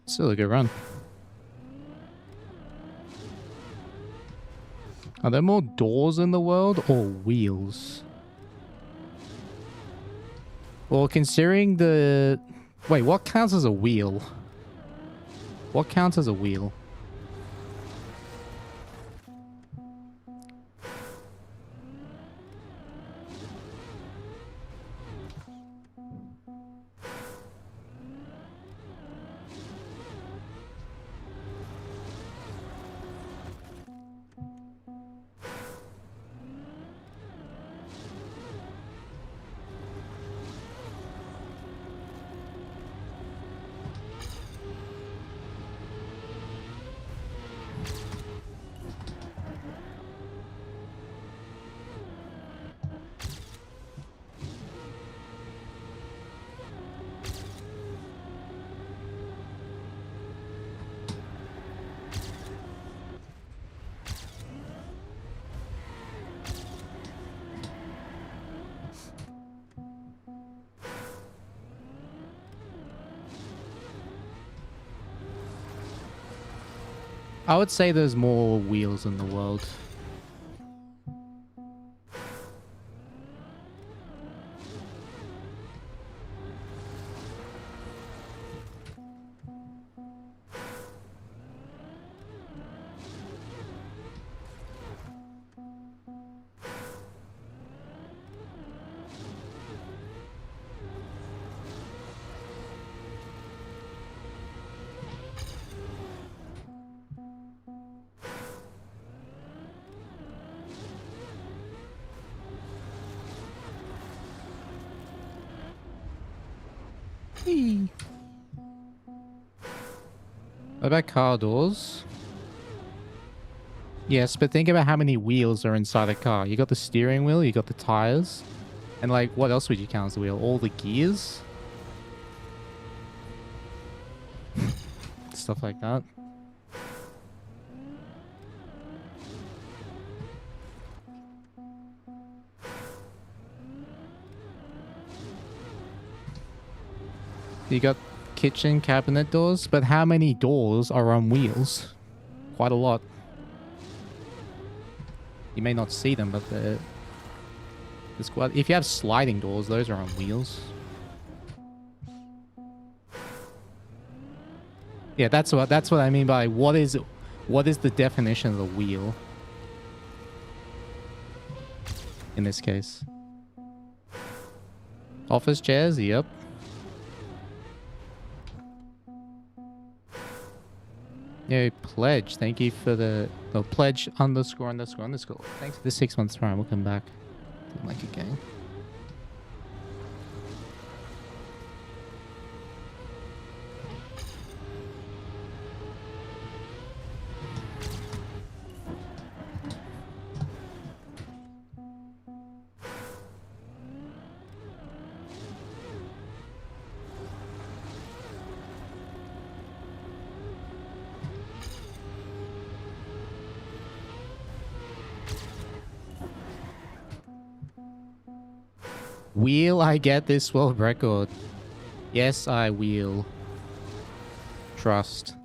Still a good run. Are there more doors in the world or wheels? Well, considering the... Wait, what counts as a wheel? What counts as a wheel? I would say there's more wheels in the world. Hey. What about car doors? Yes, but think about how many wheels are inside a car. You got the steering wheel, you got the tires, and like, what else would you count as the wheel? All the gears? Stuff like that. You got kitchen cabinet doors, but how many doors are on wheels? Quite a lot. You may not see them, but there's quite... If you have sliding doors, those are on wheels. Yeah, that's what I mean by what is the definition of the wheel in this case. Office chairs, yep. Yeah, pledge. Thank you for the pledge ____. Thanks for the 6 months prime. We'll come back. Didn't like a game. Will I get this world record? Yes, I will. Trust.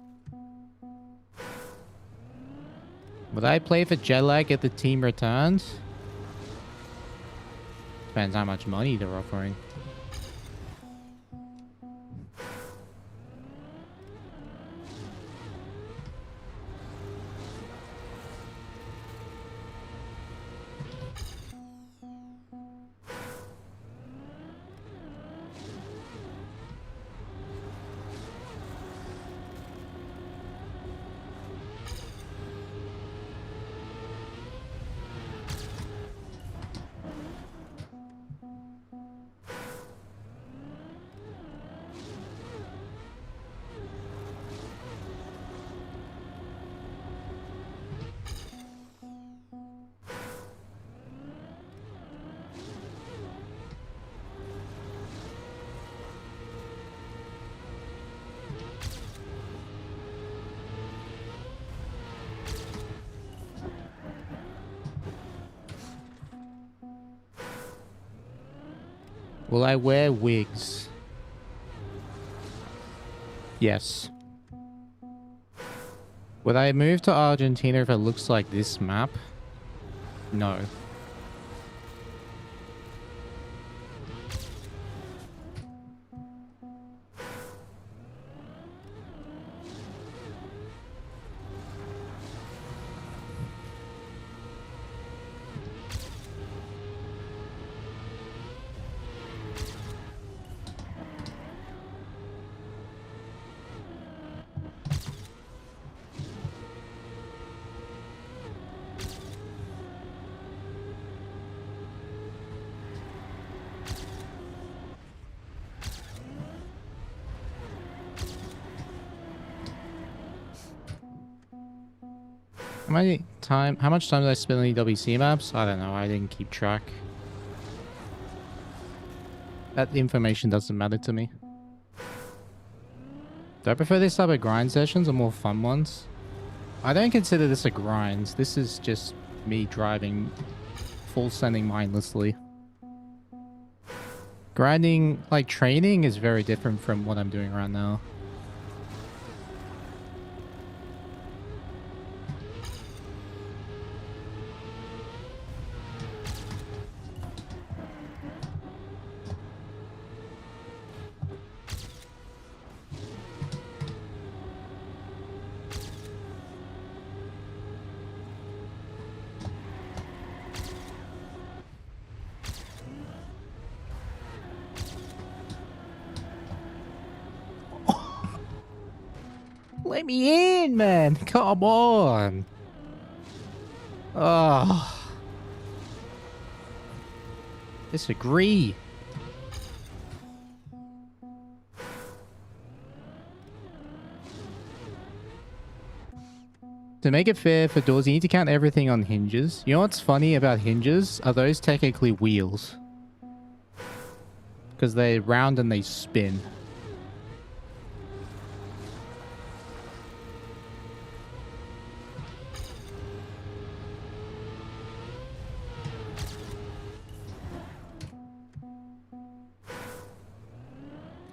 Would I play for jet lag if the team returns? Depends how much money they're offering. Will I wear wigs? Yes. Would I move to Argentina if it looks like this map? No. How much time did I spend on EWC maps? I don't know. I didn't keep track. That information doesn't matter to me. Do I prefer this type of grind sessions or more fun ones? I don't consider this a grind. This is just me driving, full sending mindlessly. Grinding, like training, is very different from what I'm doing right now. Let me in, man. Come on. Oh. To make it fair for doors, you need to count everything on hinges. You know what's funny about hinges? Are those technically wheels? Because they're round and they spin.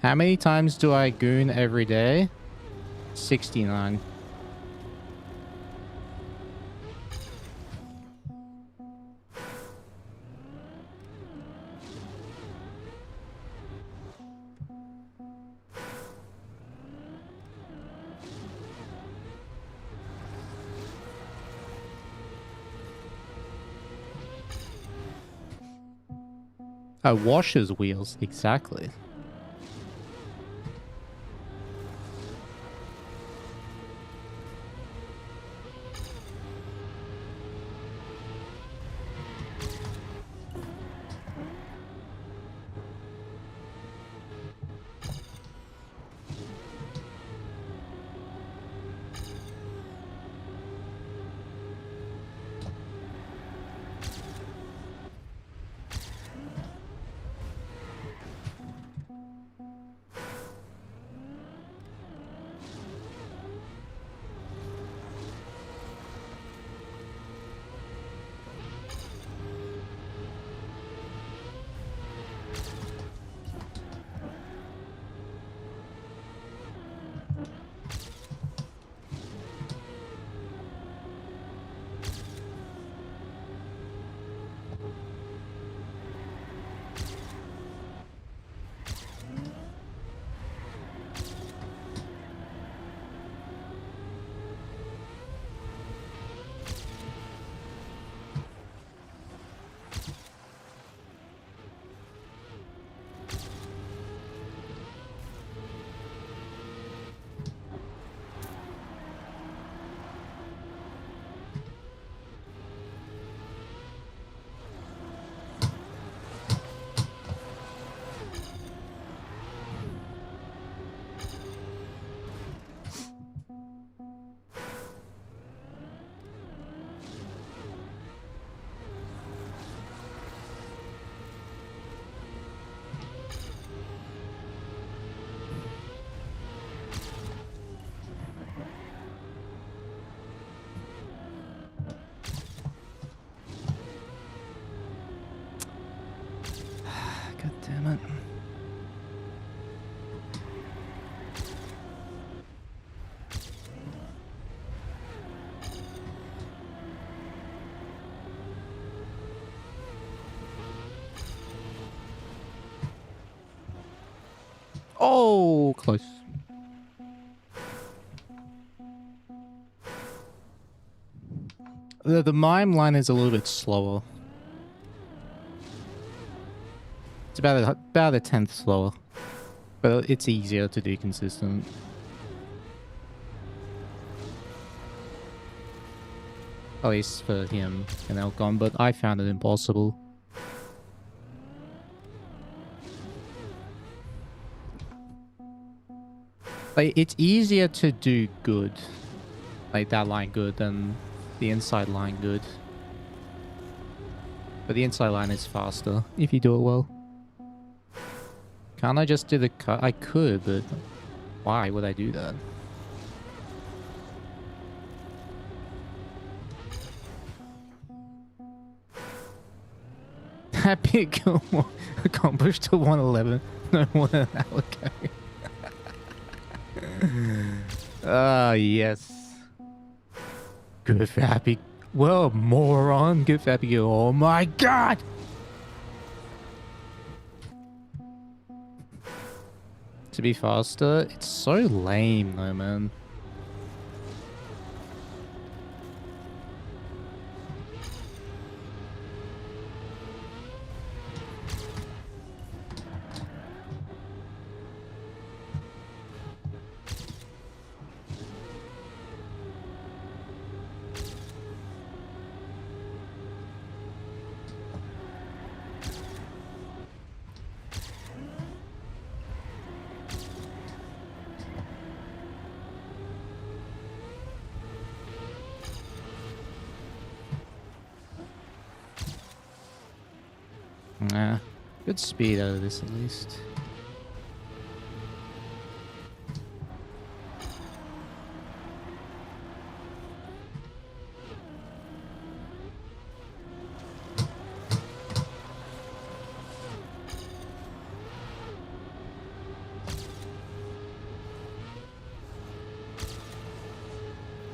How many times do I goon every day? 69. Oh, washes wheels, exactly. God damn it. Oh, close. The mime line is a little bit slower. It's about a tenth slower, but it's easier to do consistent. At least for him and Elcon, but I found it impossible. Like, it's easier to do good, like that line good, than the inside line good. But the inside line is faster if you do it well. Can't I just do the cut? I could, but why would I do that? Happy Gilmore accomplished to 111. No more than an hour ago. Ah, yes. Good for Happy. Well, moron. Good for Happy Gilmore. Oh my god! To be faster, it's so lame though, man. Good speed out of this at least.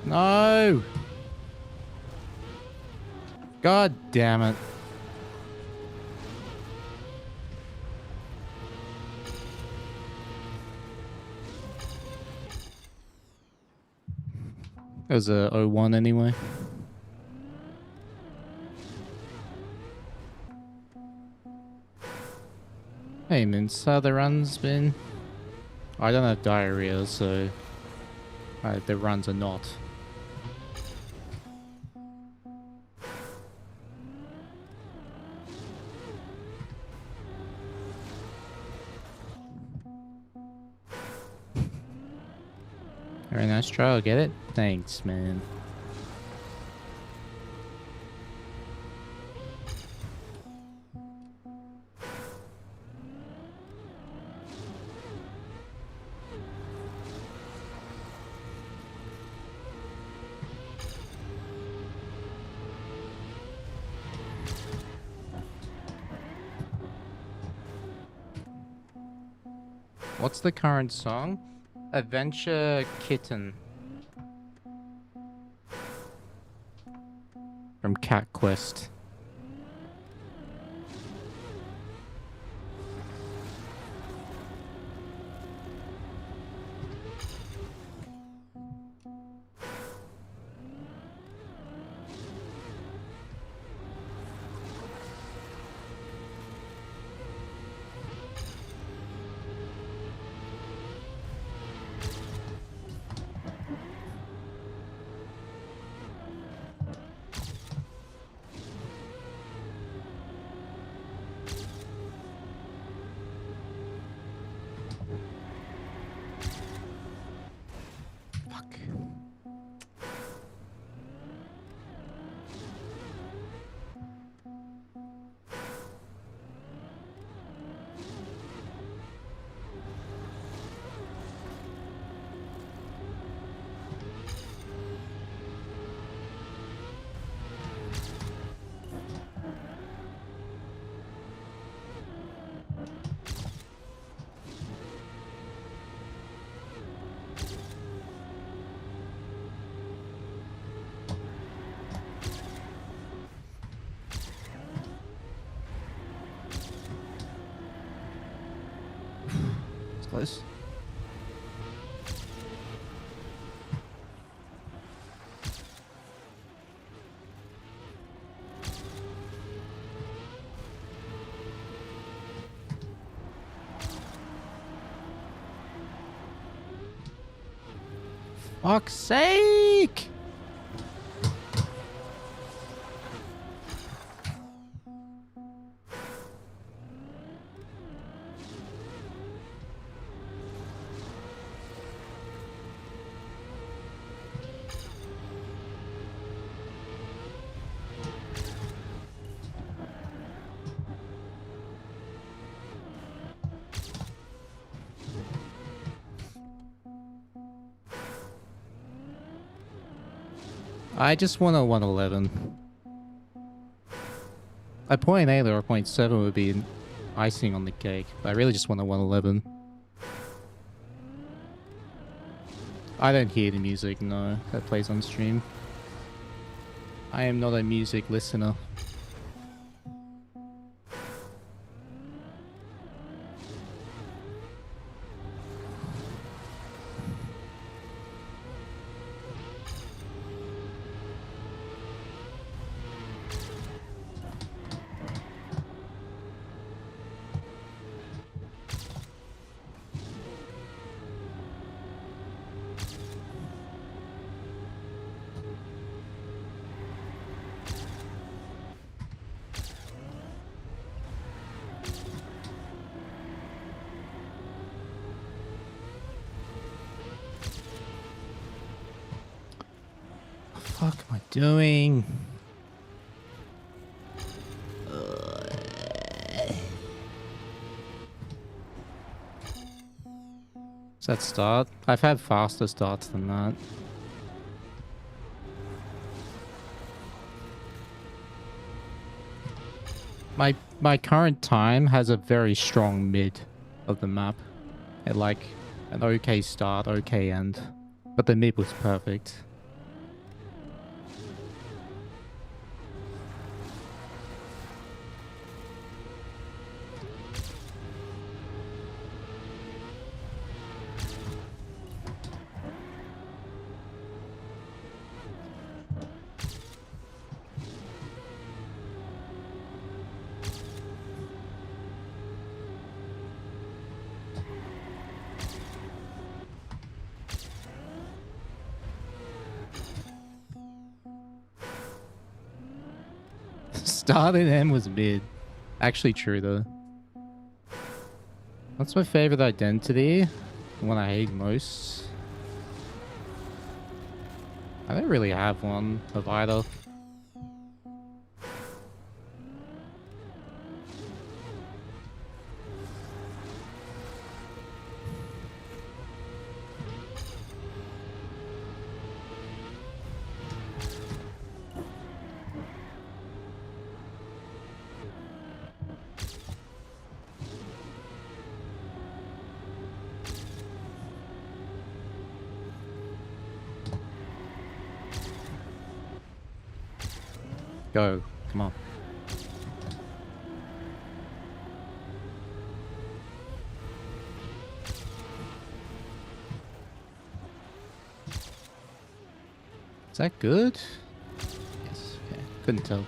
No! God damn it. It was a 0-1 anyway. Hey, Mince, how the runs been? I don't have diarrhea, so the runs are not. Very nice try, I'll get it. Thanks, man. What's the current song? Adventure Kitten. From Cat Quest. Close. Fuck's sake! I just want a 111. A 0.8 or a 0.7 would be icing on the cake, but I really just want a 111. I don't hear the music, no, that plays on stream. I am not a music listener. What the fuck am I doing? Does that start? I've had faster starts than that. My current time has a very strong mid of the map. It like an okay start, okay end. But the mid was perfect. Start and end was mid. Actually true though. What's my favorite identity? The one I hate most? I don't really have one of either. Go. Come on. Is that good? Yes. Okay. Couldn't tell.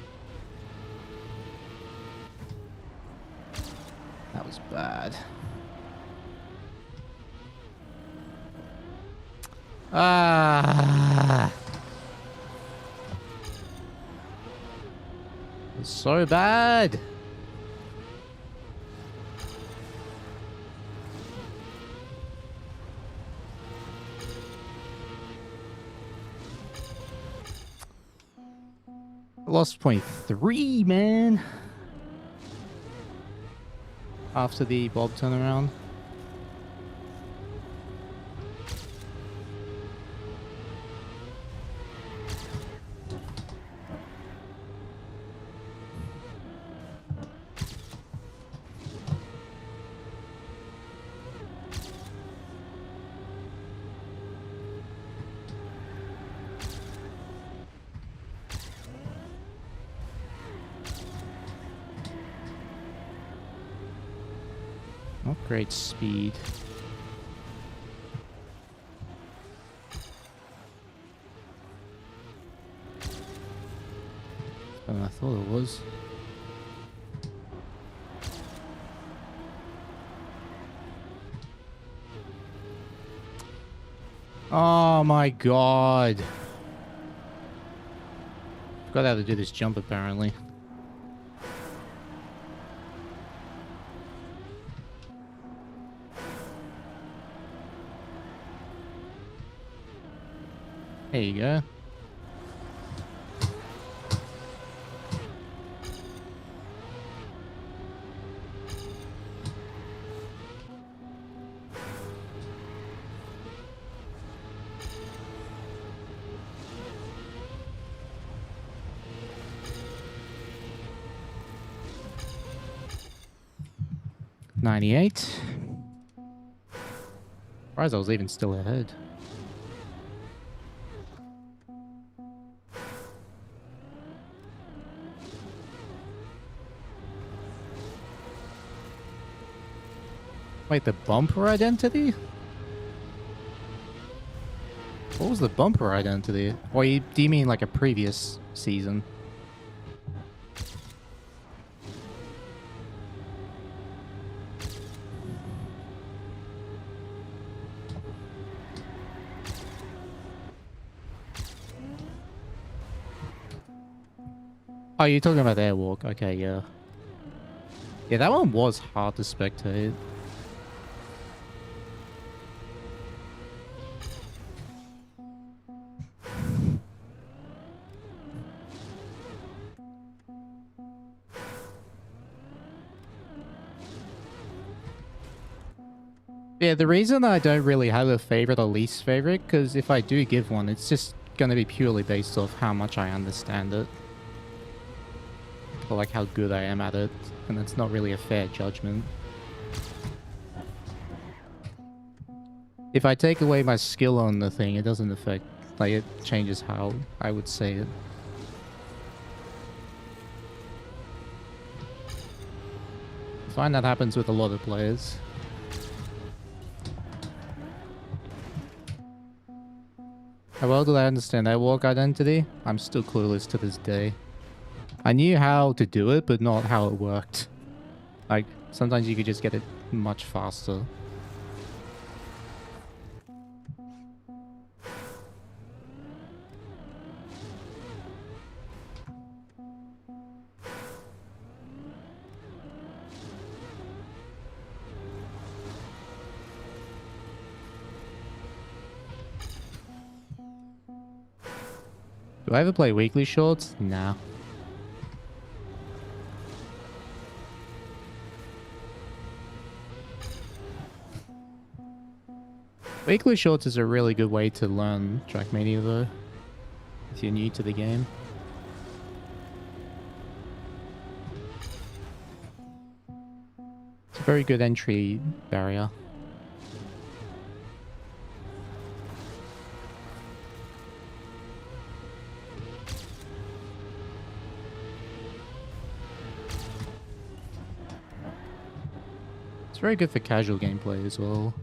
That was bad. Ah. It's so bad. I lost 0.3, man. After the Bob turnaround. Not great speed. Better than I thought it was. Oh my god. Forgot how to do this jump apparently. There you go. $98. Surprised I was even still ahead. Wait, the bumper identity? What was the bumper identity? Or do you mean like a previous season? Oh, you're talking about the airwalk. Okay, yeah. Yeah, that one was hard to spectate. Yeah, the reason I don't really have a favorite or least favorite, because if I do give one, it's just going to be purely based off how much I understand it. Or like how good I am at it. And it's not really a fair judgment. If I take away my skill on the thing, it doesn't affect... Like, it changes how I would say it. I find that happens with a lot of players. How well do I understand that walk identity? I'm still clueless to this day. I knew how to do it, but not how it worked. Like, sometimes you could just get it much faster. Do I ever play weekly shorts? Nah. Weekly shorts is a really good way to learn trackmania though, if you're new to the game. It's a very good entry barrier. It's very good for casual gameplay as well.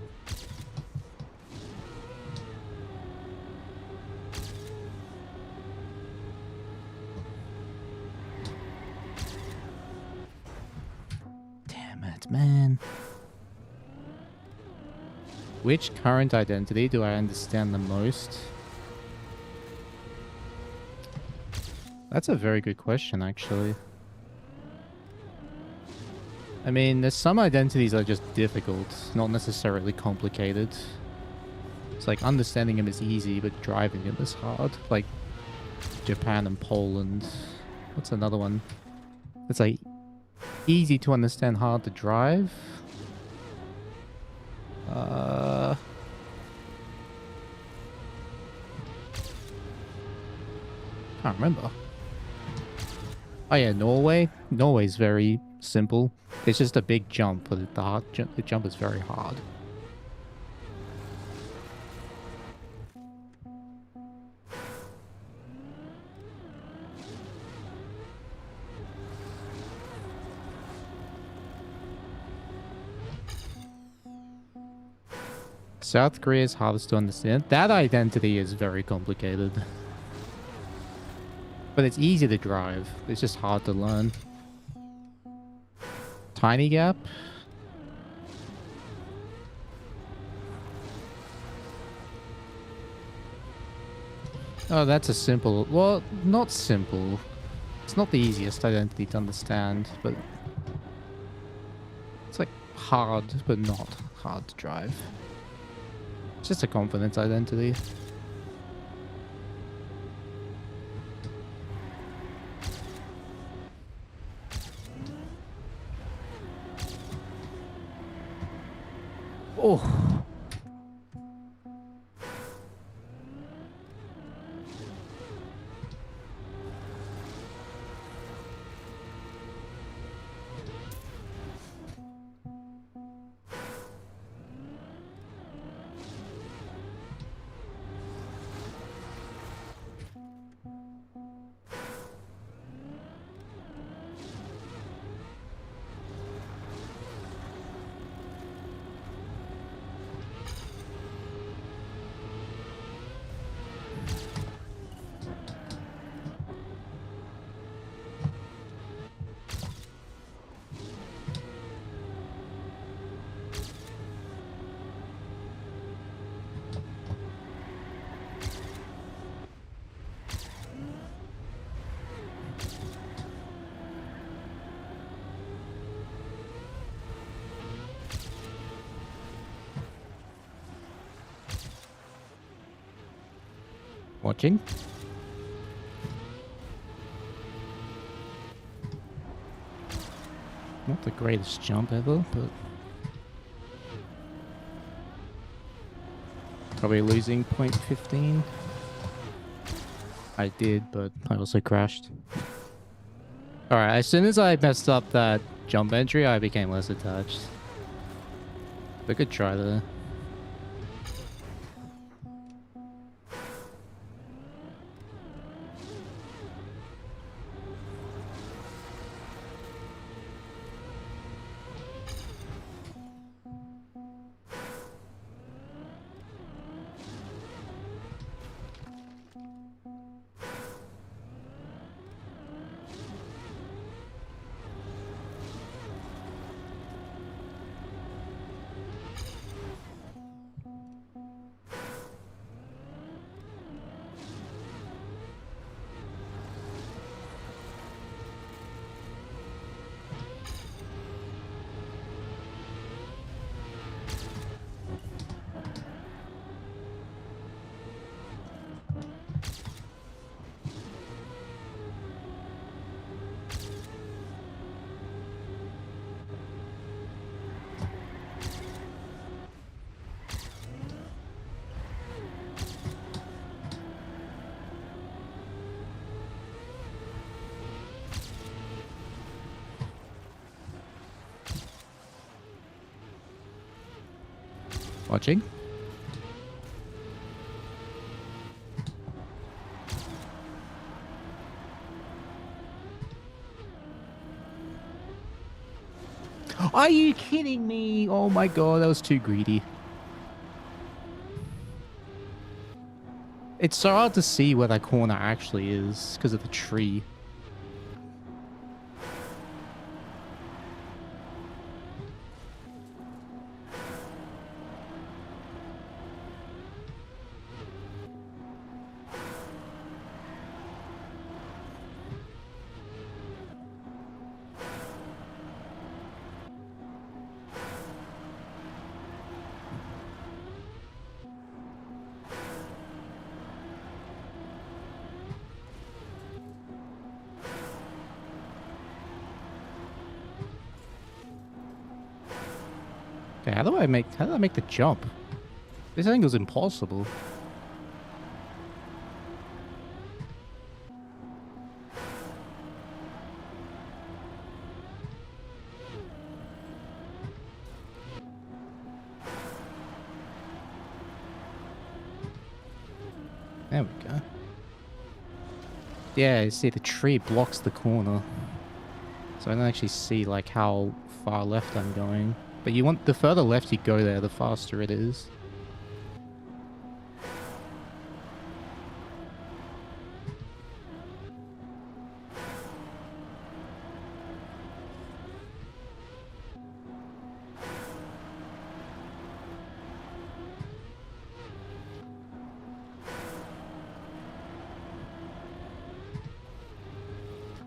Damn it, man. Which current identity do I understand the most? That's a very good question, actually. I mean, there's some identities that are just difficult, not necessarily complicated. It's like understanding them is easy, but driving them is hard. Like Japan and Poland. What's another one? It's like easy to understand, hard to drive. Can't remember. Oh yeah, Norway. Norway's very simple. It's just a big jump, but the jump is very hard. South Korea is hardest to understand. That identity is very complicated. But it's easy to drive. It's just hard to learn. Tiny gap. Oh, that's a simple... Well, not simple. It's not the easiest identity to understand, but... It's like hard, but not hard to drive. It's just a confidence identity. Oh. Watching. Not the greatest jump ever, but... probably losing 0.15. I did, but I also crashed. Alright, as soon as I messed up that jump entry, I became less attached. We could try there. Watching? Are you kidding me? Oh my god, that was too greedy. It's so hard to see where that corner actually is because of the tree. Okay, how do I make the jump? This thing is impossible. There we go. Yeah, you see the tree blocks the corner. So I don't actually see like how far left I'm going. But you want, the further left you go there, the faster it is.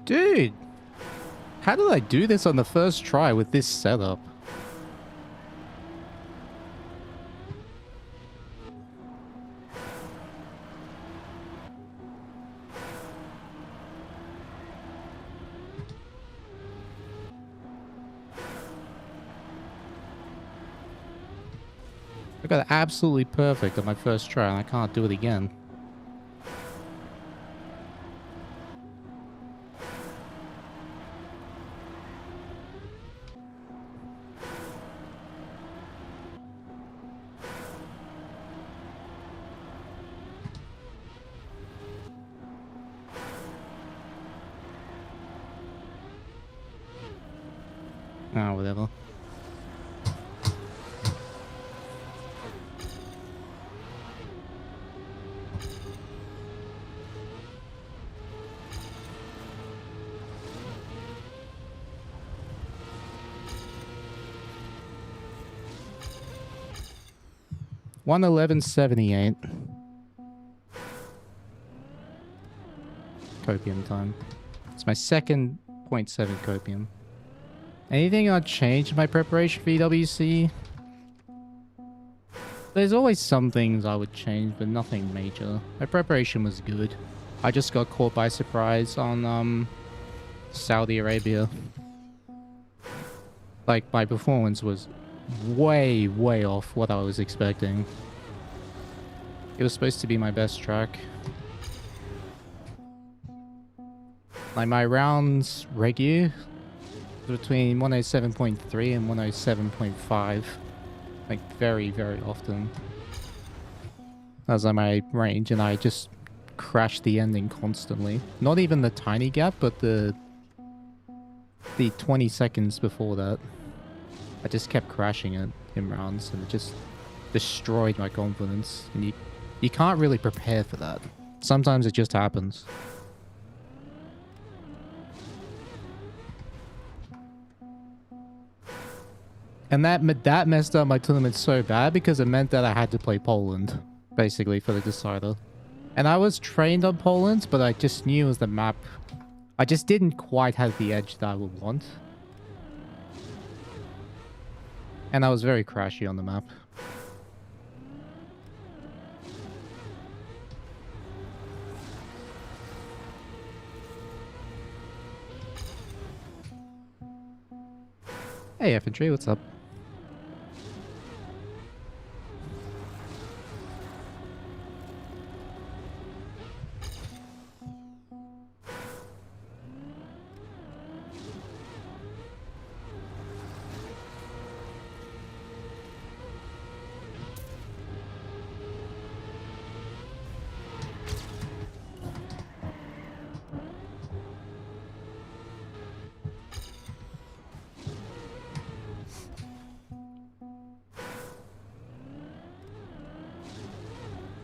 Dude! How did I do this on the first try with this setup? I got it absolutely perfect on my first try and I can't do it again. Ah, whatever. $1:11.78. Copium time. It's my second 0.7 copium. Anything I'd change in my preparation for EWC? There's always some things I would change, but nothing major. My preparation was good. I just got caught by surprise on Saudi Arabia. Like, my performance was way off what I was expecting. It was supposed to be my best track. Like my rounds regular between 107.3 and 107.5. Like very, very often. That was like my range, and I just crashed the ending constantly. Not even the tiny gap, but the 20 seconds before that. I just kept crashing it in rounds, and it just destroyed my confidence. And you can't really prepare for that. Sometimes it just happens. And that messed up my tournament so bad because it meant that I had to play Poland, basically, for the decider. And I was trained on Poland, but I just knew it was the map. I just didn't quite have the edge that I would want. And I was very crashy on the map. Hey, infantry, what's up?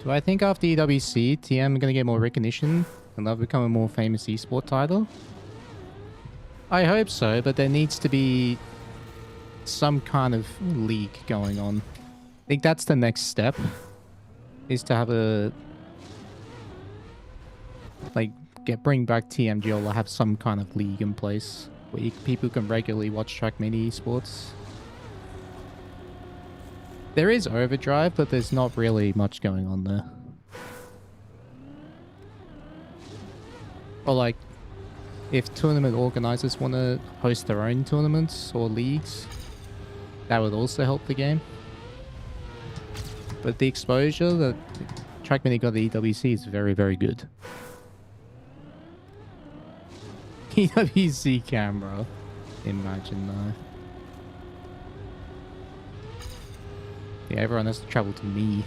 Do I think after EWC, TM gonna get more recognition and they'll become a more famous esport title? I hope so, but there needs to be some kind of league going on. I think that's the next step, is to have a... like, bring back TMGL or have some kind of league in place where people can regularly watch trackmania esports. There is Overdrive, but there's not really much going on there. Or like, if tournament organizers want to host their own tournaments or leagues, that would also help the game. But the exposure that trackmania got the EWC is very, very good. EWC camera. Imagine that. Yeah, everyone has to travel to me.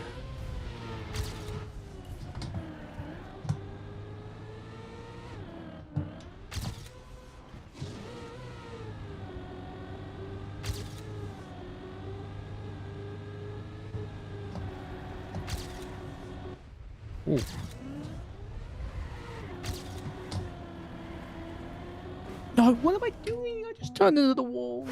Ooh. No, what am I doing? I just turned into the wall.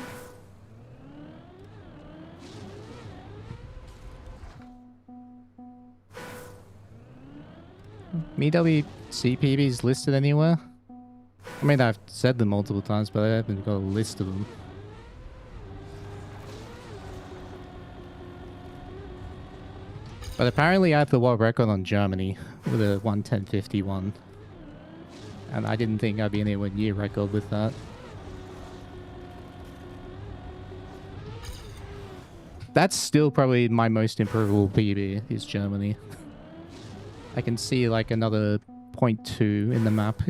EWC PBs listed anywhere? I mean, I've said them multiple times, but I haven't got a list of them. But apparently I have the world record on Germany with a 1:10:51. And I didn't think I'd be anywhere near record with that. That's still probably my most improvable PB, is Germany. I can see like another 0.2 in the map.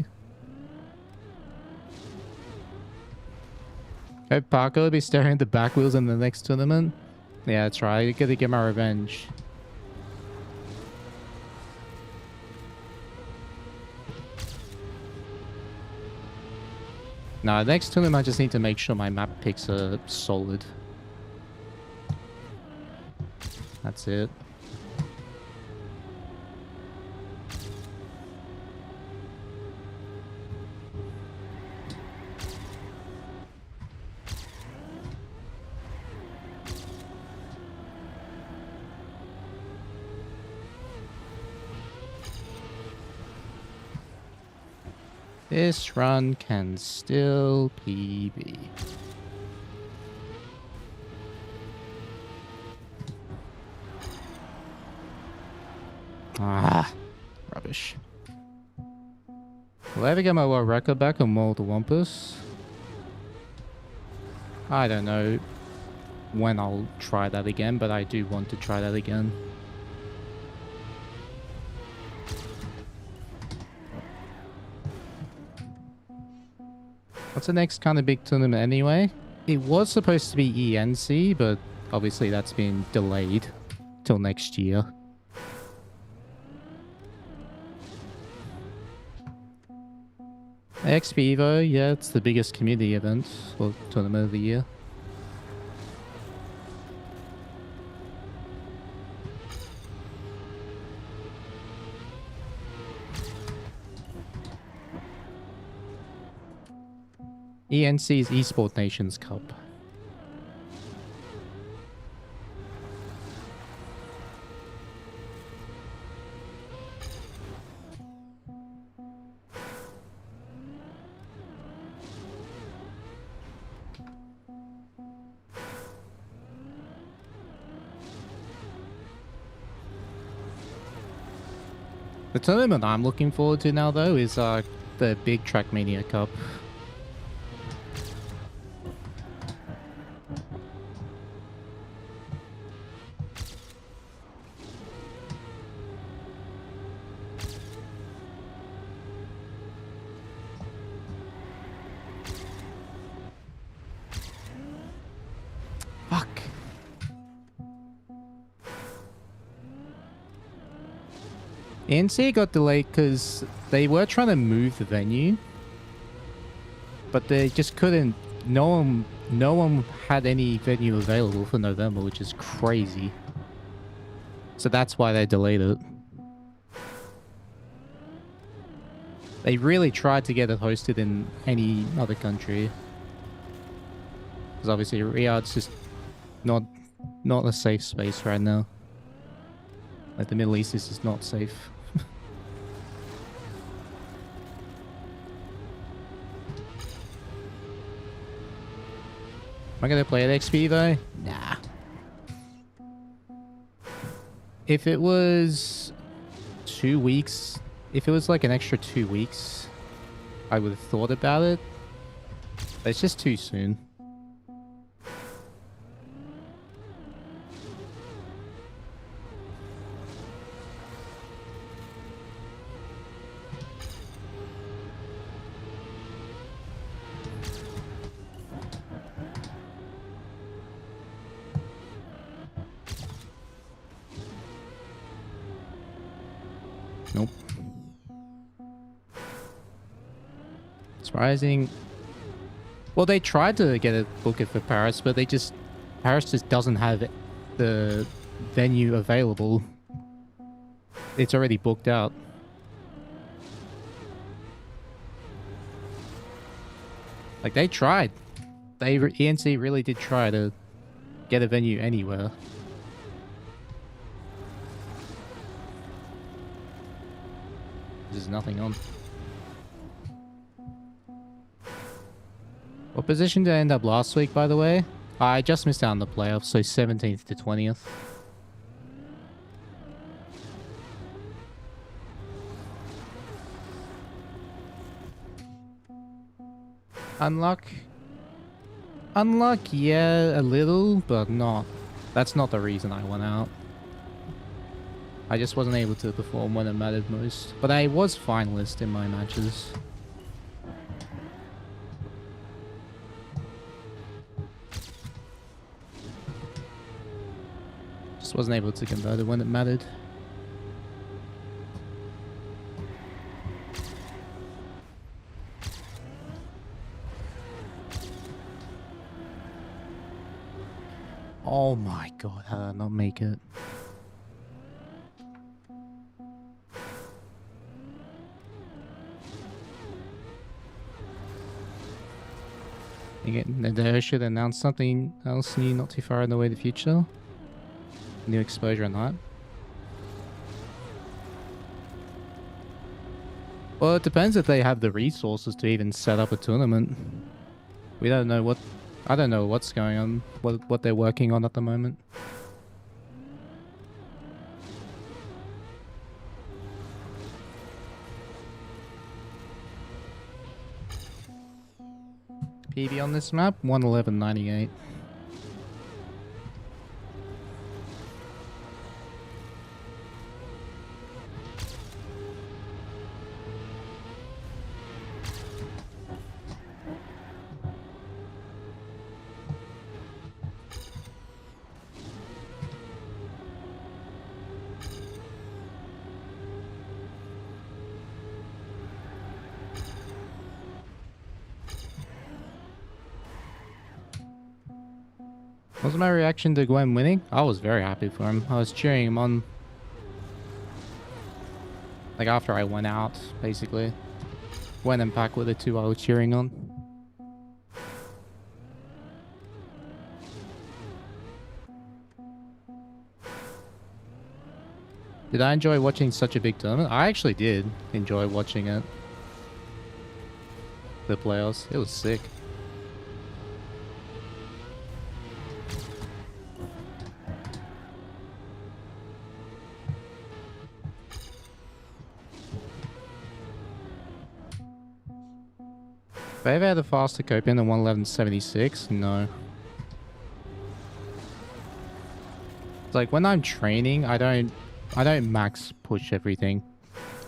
Hope Parker will be staring at the back wheels in the next tournament. Yeah, that's right. I gotta get my revenge. No, next tournament I just need to make sure my map picks are solid. That's it. This run can still PB. Ah, rubbish. Will I ever get my world record back on World of Wampus? I don't know when I'll try that again, but I do want to try that again. What's the next kind of big tournament anyway? It was supposed to be ENC, but obviously that's been delayed till next year. XP Evo, yeah, it's the biggest community event or tournament of the year. ENC's Esport Nations Cup. The tournament I'm looking forward to now, though, is the big Trackmania Cup. Fuck. NC got delayed because they were trying to move the venue, but they just couldn't. No one had any venue available for November, which is crazy. So that's why they delayed it. They really tried to get it hosted in any other country, because obviously Riyadh's just not a safe space right now. Like the Middle East is just not safe. Am I gonna play at XP though? Nah. If it was 2 weeks, if it was like an extra 2 weeks, I would have thought about it. But it's just too soon. Nope. Surprising. Well, they tried to get a book it for Paris, but Paris just doesn't have the venue available. It's already booked out. Like they tried. ENC really did try to get a venue anywhere. There's nothing on. What position did I end up last week, by the way? I just missed out on the playoffs, so 17th to 20th. Unluck, yeah, a little, but not. That's not the reason I went out. I just wasn't able to perform when it mattered most. But I was finalist in my matches. Just wasn't able to convert it when it mattered. Oh my god, how did I not make it? Again, they should announce something else new not too far in the way in the future. New exposure on that. Well, it depends if they have the resources to even set up a tournament. We don't know what... I don't know what's going on, what they're working on at the moment. PB on this map, 111.98. What was my reaction to Gwen winning? I was very happy for him. I was cheering him on. Like after I went out, basically. Gwen and Pac were the two I was cheering on. Did I enjoy watching such a big tournament? I actually did enjoy watching it. The playoffs. It was sick. Have I ever had a faster copium than 111.76? No. It's like when I'm training, I don't max push everything.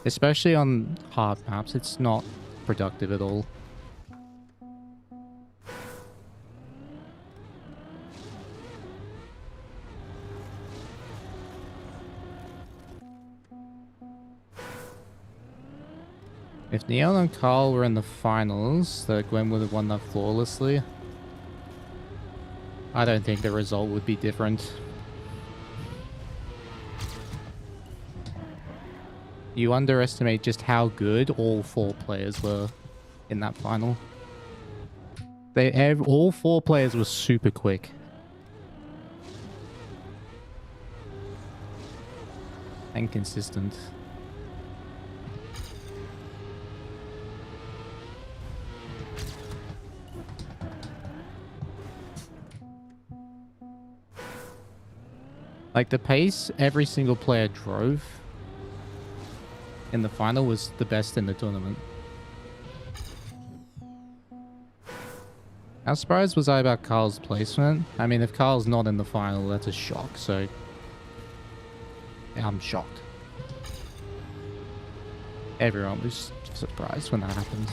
Especially on hard maps, it's not productive at all. If Neon and Carl were in the finals, that Gwen would have won that flawlessly. I don't think the result would be different. You underestimate just how good all four players were in that final. All four players were super quick. And consistent. Like the pace every single player drove in the final was the best in the tournament. How surprised was I about Carl's placement? I mean, if Carl's not in the final, that's a shock, so yeah, I'm shocked. Everyone was surprised when that happened.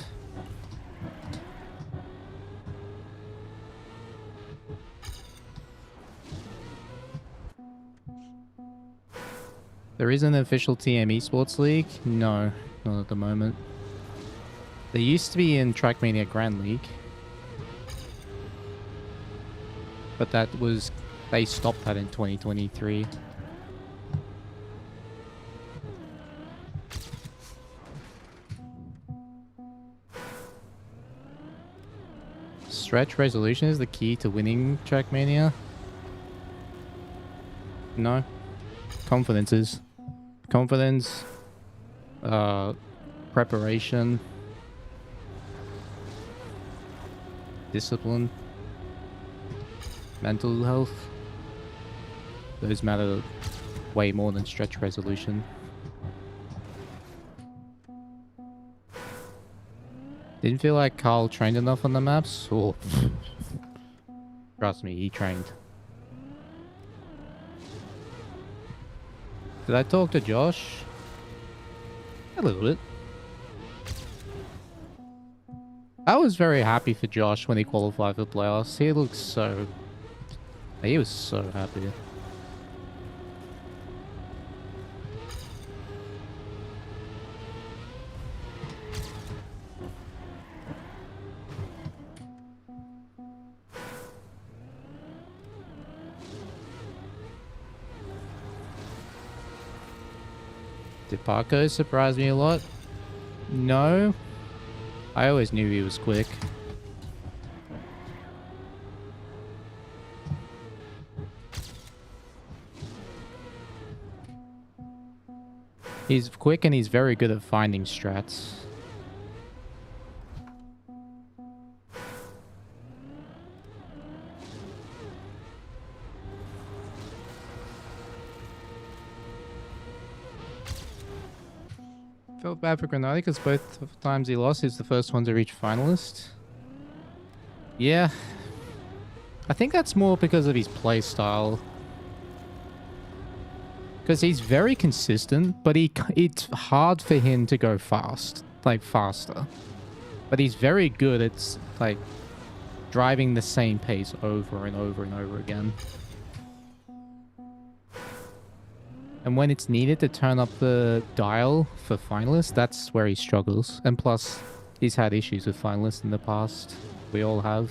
There isn't an official TM esports league? No, not at the moment. There used to be in Trackmania Grand League. But that was... they stopped that in 2023. Stretch resolution is the key to winning Trackmania? No. Confidence is. Confidence, preparation, discipline, mental health. Those matter way more than stretch resolution. Didn't feel like Carl trained enough on the maps? Oh. Trust me, he trained. Did I talk to Josh? A little bit. I was very happy for Josh when he qualified for playoffs. He looked so... he was so happy. Did Parko surprise me a lot? No. I always knew he was quick. He's quick and he's very good at finding strats. Felt bad for Granada because both times he lost, he's the first one to reach finalist. Yeah. I think that's more because of his play style. Because he's very consistent, but it's hard for him to go fast. Like, faster. But he's very good at, like, driving the same pace over and over and over again. And when it's needed to turn up the dial for finalists, that's where he struggles. And plus, he's had issues with finalists in the past. We all have.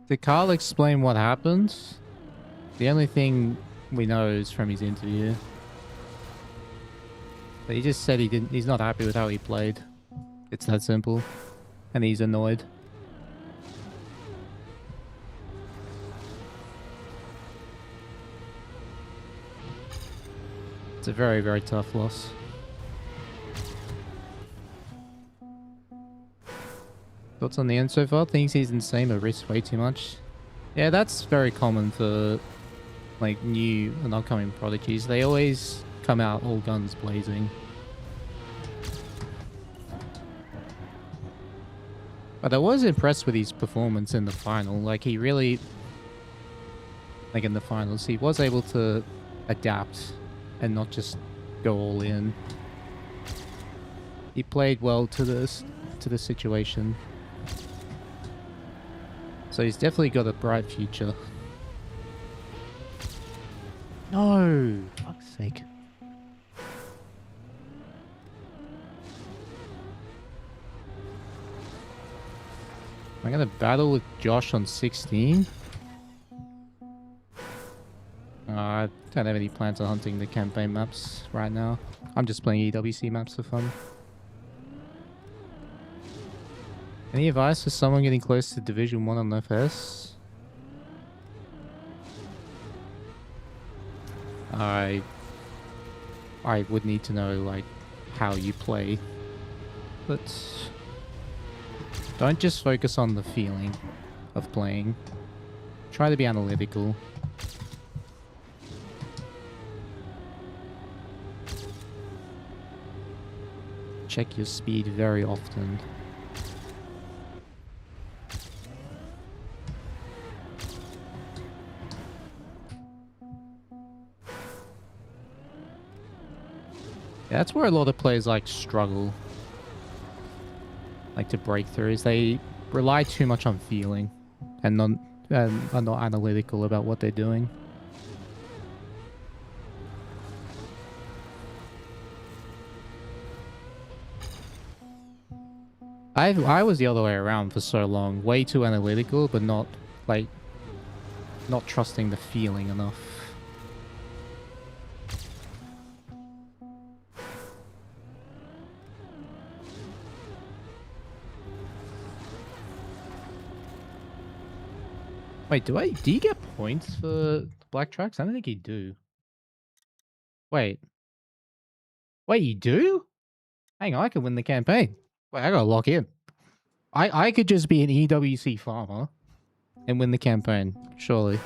Did Carl explain what happened? The only thing we know is from his interview. But he just said he's not happy with how he played. It's that simple. And he's annoyed. It's a very, very tough loss. Thoughts on the end so far? Thinks he's insane or risks way too much. Yeah, that's very common for like new and upcoming prodigies. They always come out all guns blazing. But I was impressed with his performance in the final. Like he really, like in the finals, he was able to adapt and not just go all in. He played well to the situation. So he's definitely got a bright future. No! Fuck's sake. I'm gonna battle with Josh on 16. I don't have any plans on hunting the campaign maps right now. I'm just playing EWC maps for fun. Any advice for someone getting close to Division 1 on FS? I would need to know, like, how you play. But don't just focus on the feeling of playing. Try to be analytical. Check your speed very often. Yeah, that's where a lot of players like struggle, like to break through, is they rely too much on feeling and are not analytical about what they're doing. I was the other way around for so long, way too analytical, but not trusting the feeling enough. Wait, do you get points for black tracks? I don't think you do. Wait, you do? Hang on, I could win the campaign. Wait, I gotta lock in. I could just be an EWC farmer and win the campaign, surely.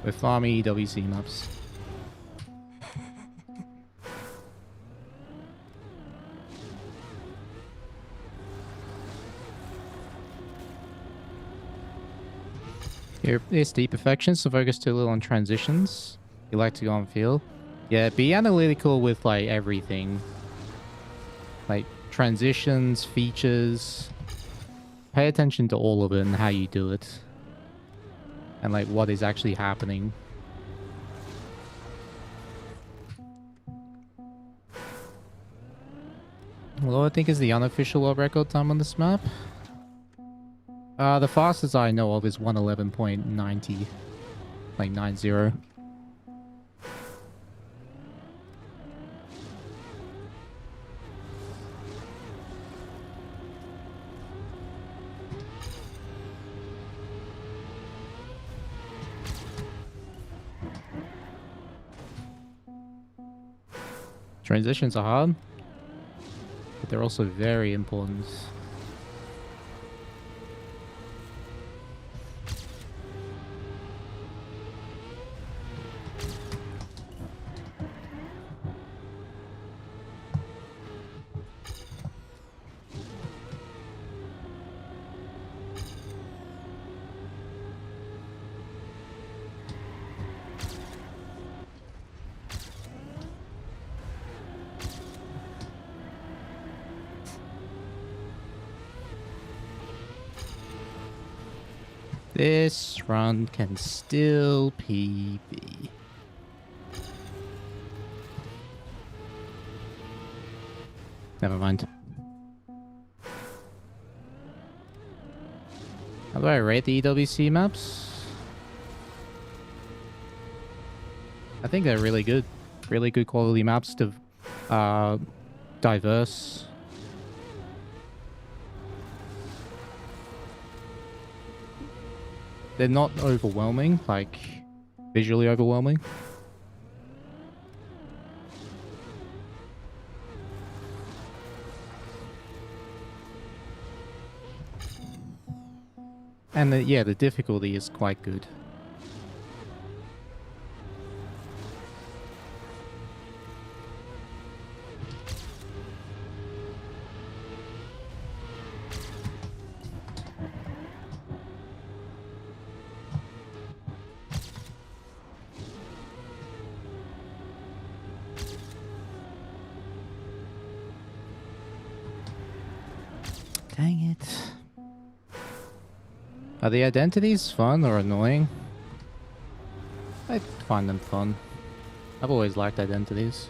We're farming EWC maps. Here, SD perfections, so focus too little on transitions. You like to go on field. Yeah, be analytical with like everything. Like transitions, features. Pay attention to all of it and how you do it. And like what is actually happening. What I think is the unofficial world record time on this map? The fastest I know of is 111.90. Like 90. Transitions are hard, but they're also very important. This run can still PB. Never mind. How do I rate the EWC maps? I think they're really good. Really good quality maps. Diverse. They're not overwhelming, like visually overwhelming. And yeah, the difficulty is quite good. Dang it. Are the identities fun or annoying? I find them fun. I've always liked identities.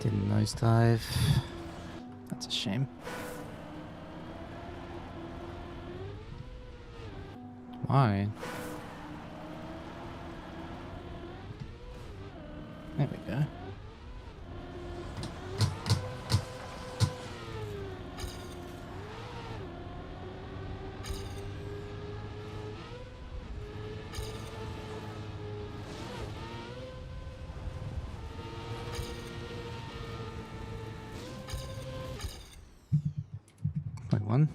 Didn't nosedive. That's a shame. Why? There we go. Wait, one.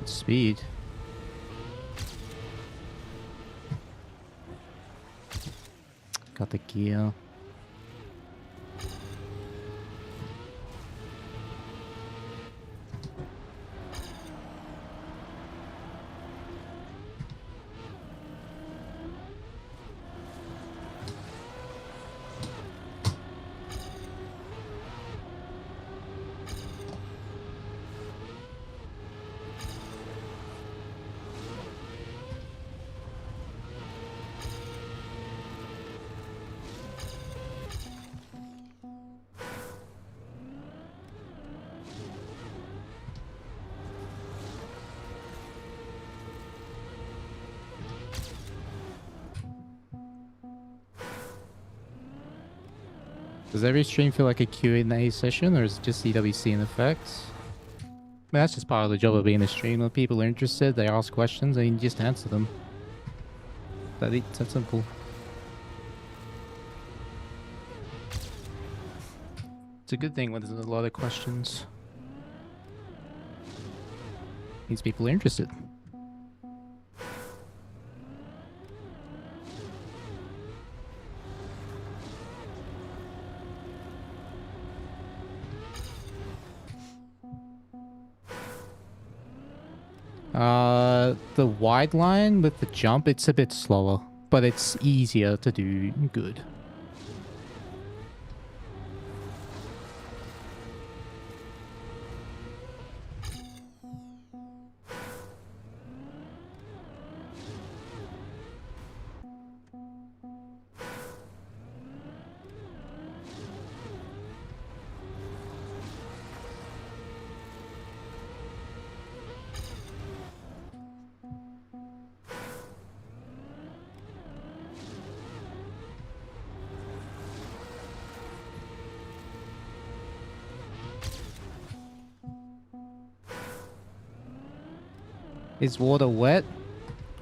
Speed. Got the gear. Does every stream feel like a Q&A session, or is it just EWC in effect? I mean, that's just part of the job of being a stream. When people are interested, they ask questions, and you just answer them. That's that simple. It's a good thing when there's a lot of questions. Means people are interested. The wide line with the jump, it's a bit slower, but it's easier to do good. Is water wet?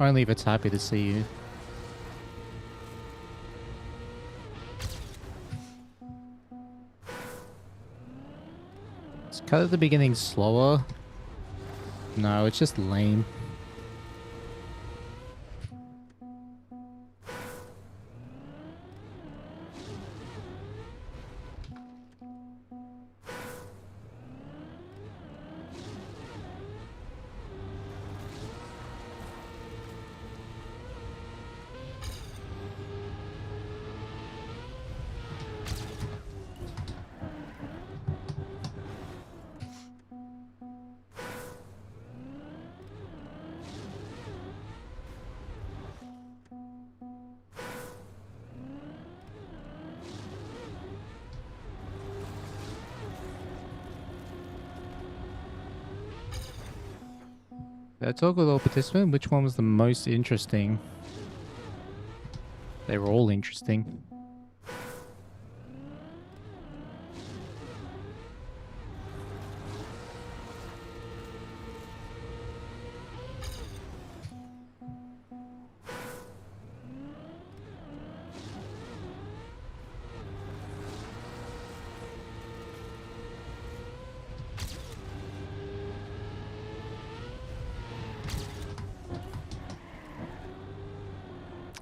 Only if it's happy to see you. It's cut at the beginning slower. No, it's just lame. Talk with all participants. Which one was the most interesting? They were all interesting.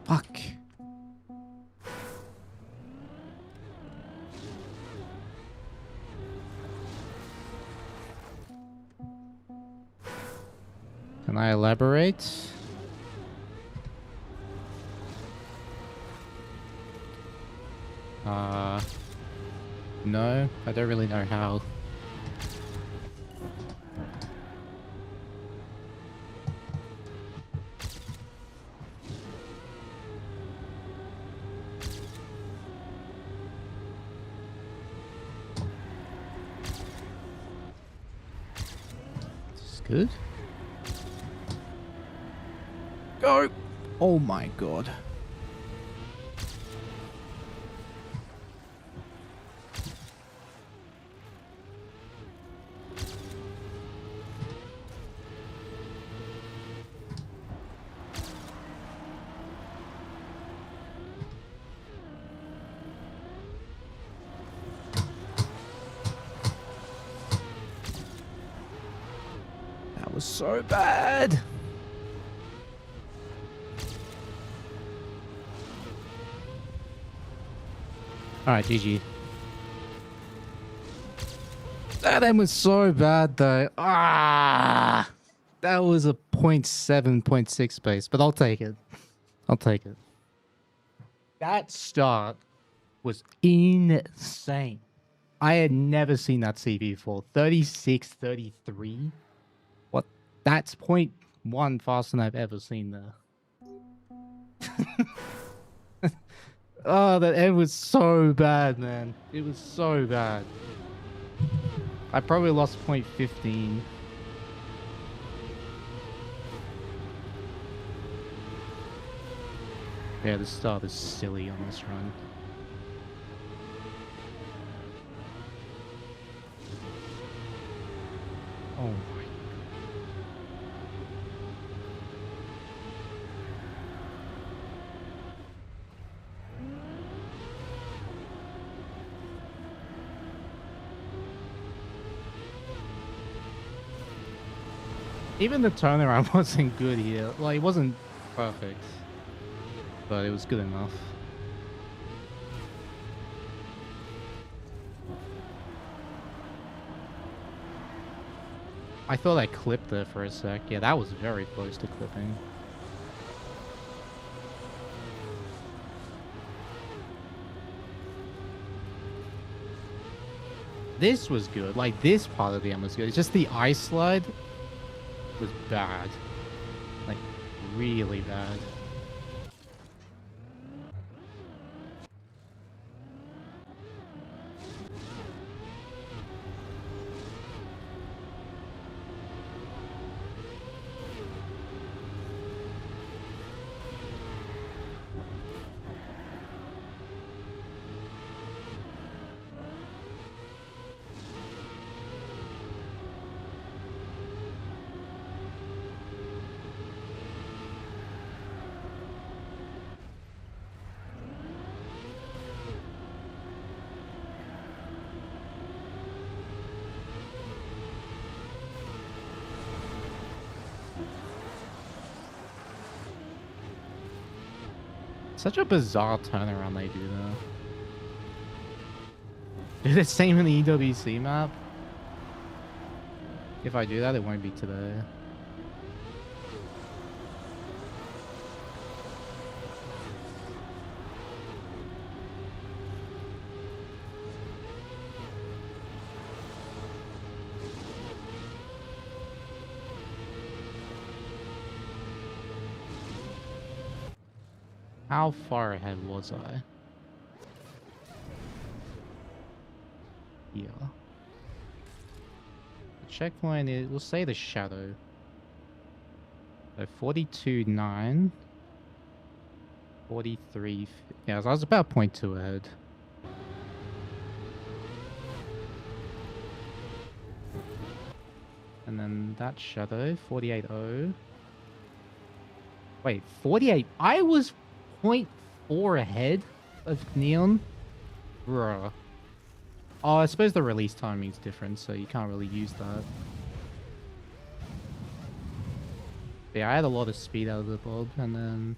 Fuck. Can I elaborate? No, I don't really know how. Good. Go! Oh my god. That was so bad. Alright, GG. That end was so bad though. Ah, that was a 0.7, 0.6 space, but I'll take it. I'll take it. That start was insane. I had never seen that CV before. 36, 33. What? That's 0.1 faster than I've ever seen there. Oh, that end was so bad, man. It was so bad. I probably lost 0.15. Yeah, the start is silly on this run. Oh my. Even the turnaround wasn't good here. Like, it wasn't perfect, but it was good enough. I thought I clipped there for a sec. Yeah, that was very close to clipping. This was good. Like, this part of the game was good. It's just the ice slide was bad. Like, really bad. Such a bizarre turnaround they do, though. Do the same in the EWC map? If I do that, it won't be today. How far ahead was I? Yeah. The checkpoint is, we'll say the shadow. So 42.9. 43. Yeah, so I was about 0.2 ahead. And then that shadow, 48.0. Wait, 48. I was 0.4 ahead of Neon? Bruh. Oh, I suppose the release timing is different, so you can't really use that. But yeah, I had a lot of speed out of the bulb, and then...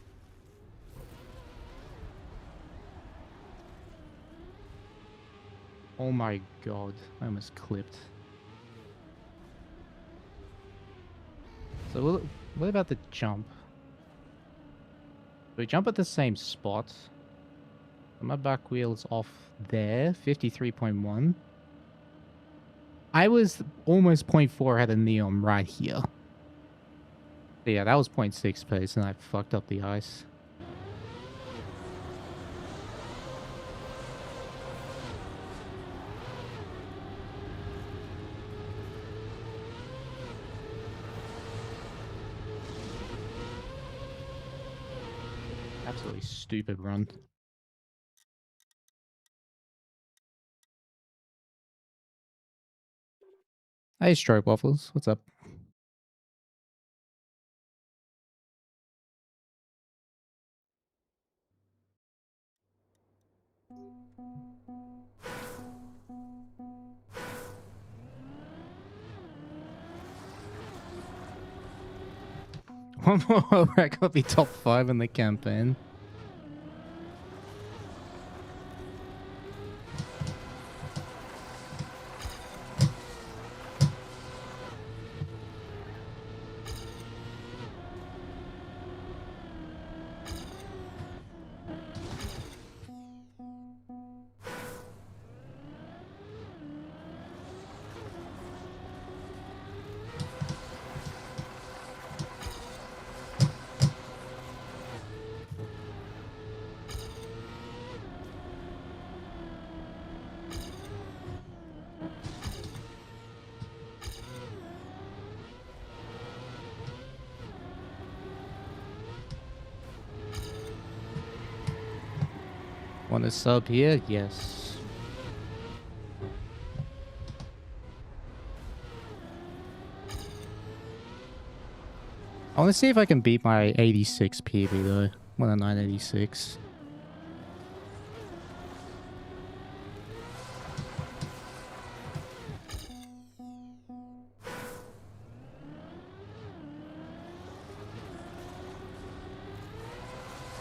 Oh my god, I almost clipped. So what about the jump? We jump at the same spot. My back wheel's off there, 53.1. I was almost 0.4 ahead of Neon right here. So yeah, that was 0.6 pace, and I fucked up the ice. Absolutely stupid run. Hey, Stroke Waffles, what's up? One more record will be top 5 in the campaign. Want to sub here? Yes. I want to see if I can beat my 86 PB though. 109.86.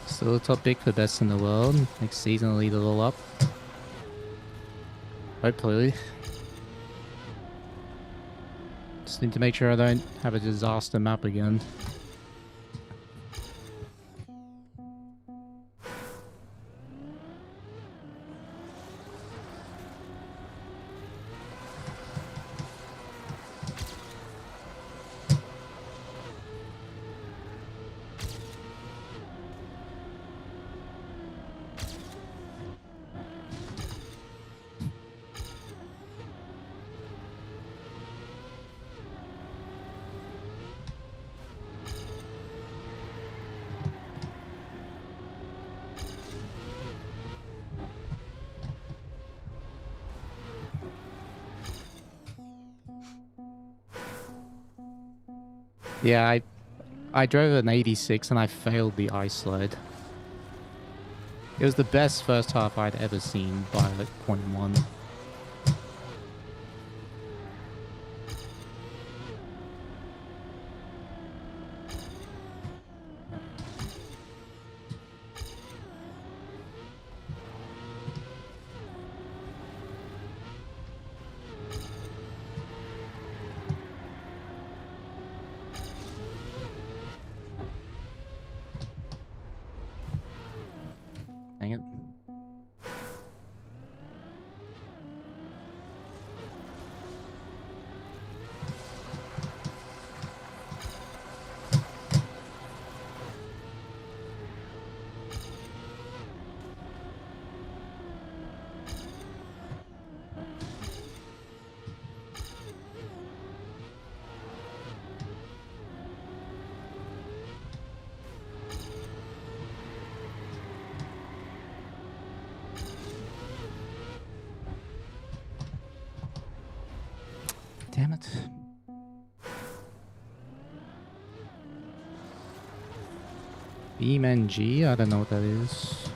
Still a top pick for best in the world. Next season I'll lead it all up. Hopefully. Just need to make sure I don't have a disaster map again. Yeah, I drove an 86 and I failed the ice sled. It was the best first half I'd ever seen by like 0.1. Dang it. Damn it. BeamNG? I don't know what that is.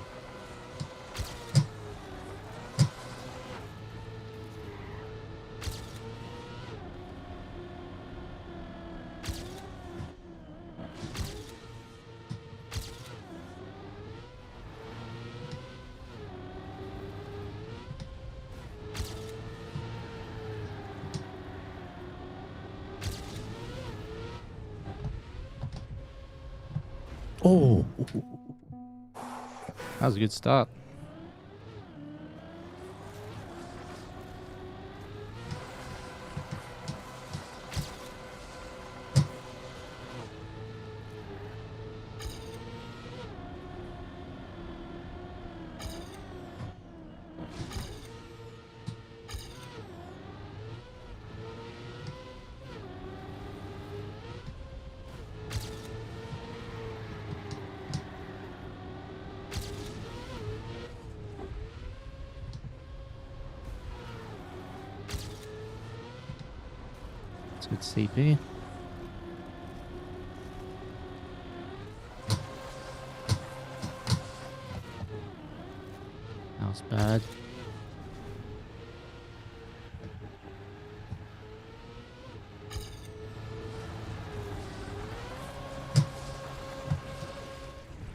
Oh, that was a good start. Good CP. That was bad.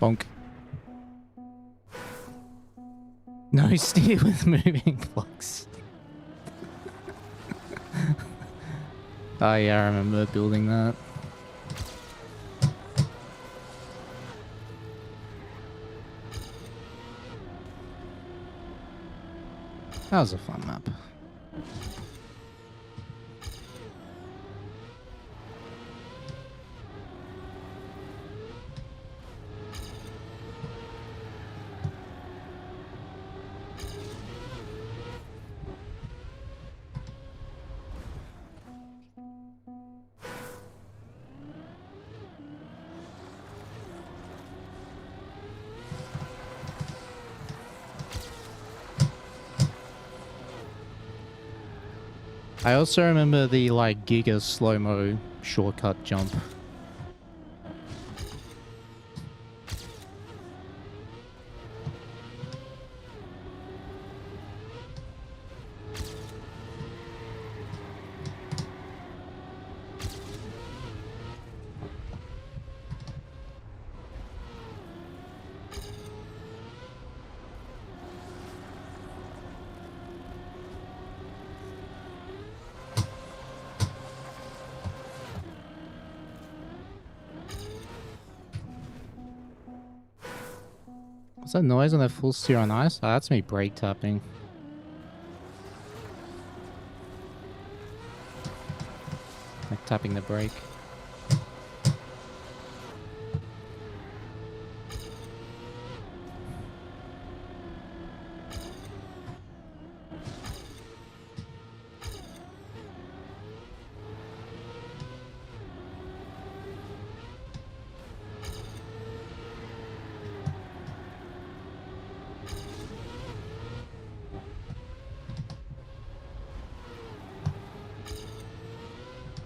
Bonk. No steer with moving blocks. Oh yeah, I remember building that. That was a fun map. I also remember the like giga slow-mo shortcut jump. What's that noise on that full steer on ice? Oh, that's me brake tapping. Like tapping the brake.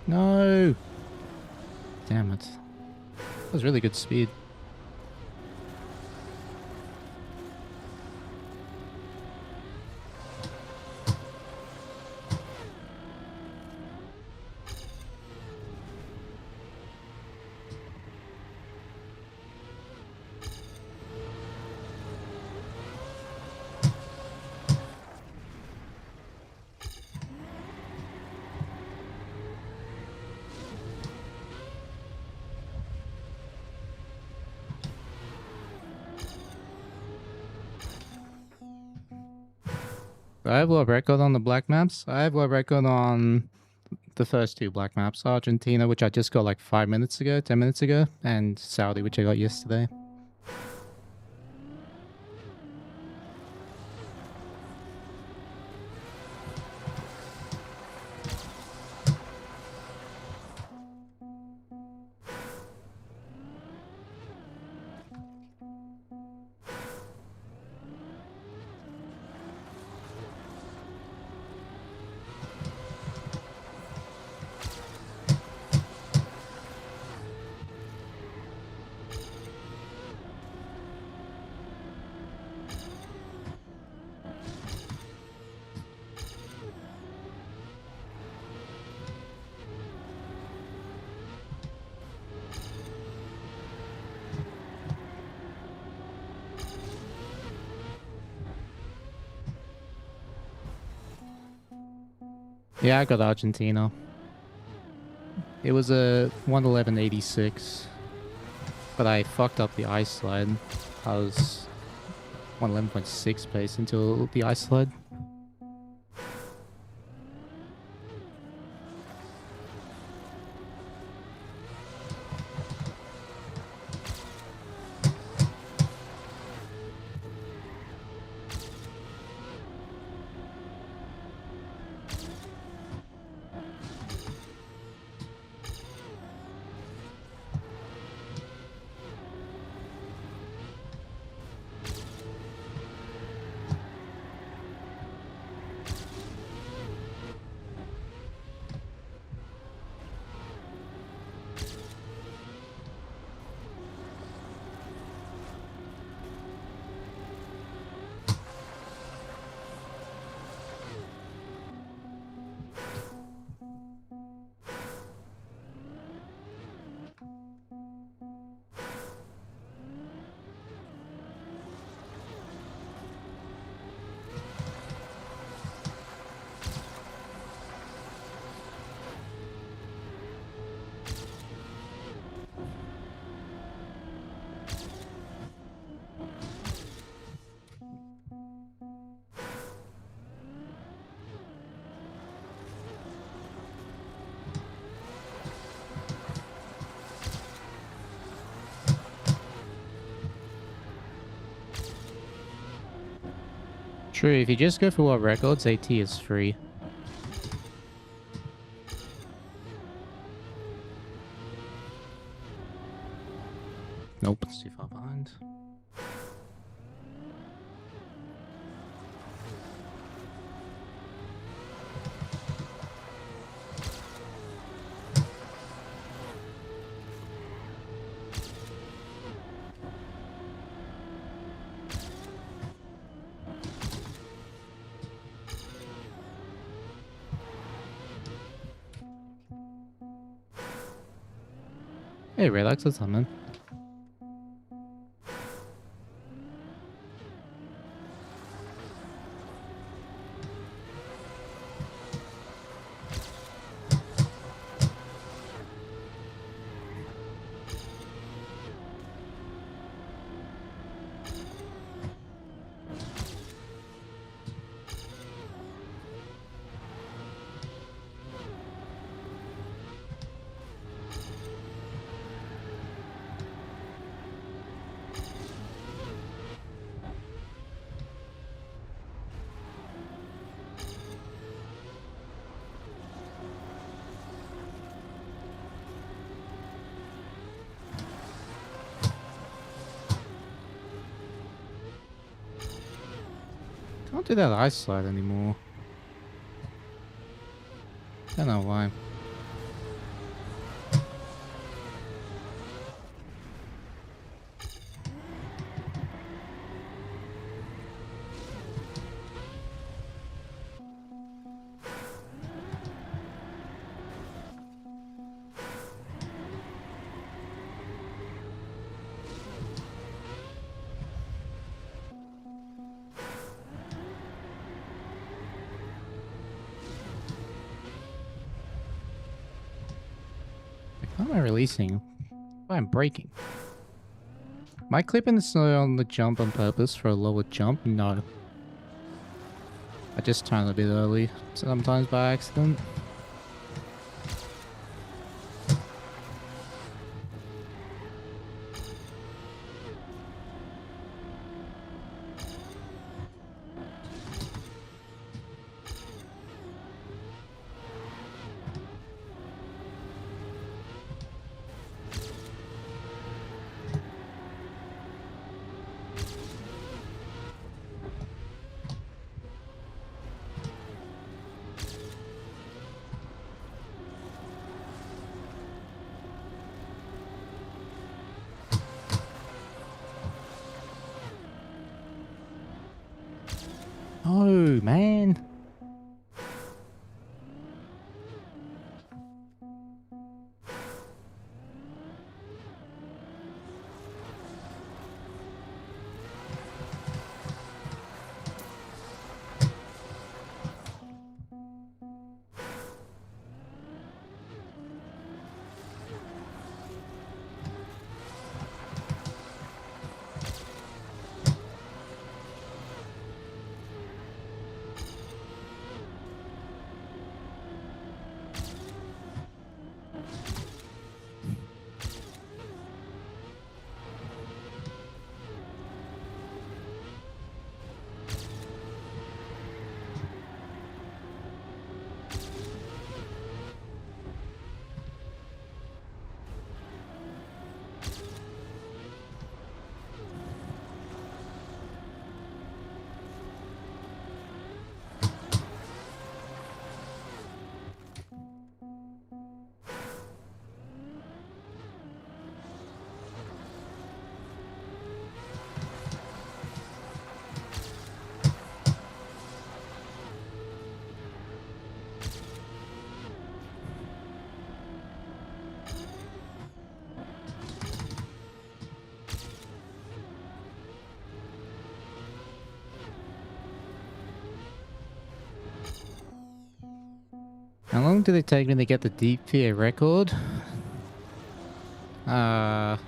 No! Damn it. That was really good speed. I have world record on the black maps. I have world record on the first two black maps. Argentina, which I just got like 5 minutes ago, 10 minutes ago, and Saudi, which I got yesterday. Yeah, I got Argentina. It was a 111.86, but I fucked up the ice slide. I was 111.6 pace until the ice slide. True, if you just go for world records, AT is free. Nope, it's too far behind. Hey, relax, what's up, man? can't do that ice slide anymore. Don't know why. Why am I releasing? Why I'm braking? Am I clipping the snow on the jump on purpose for a lower jump? No. I just turn a bit early, sometimes by accident. Oh, man. How long did it take me to get the deep fear record? If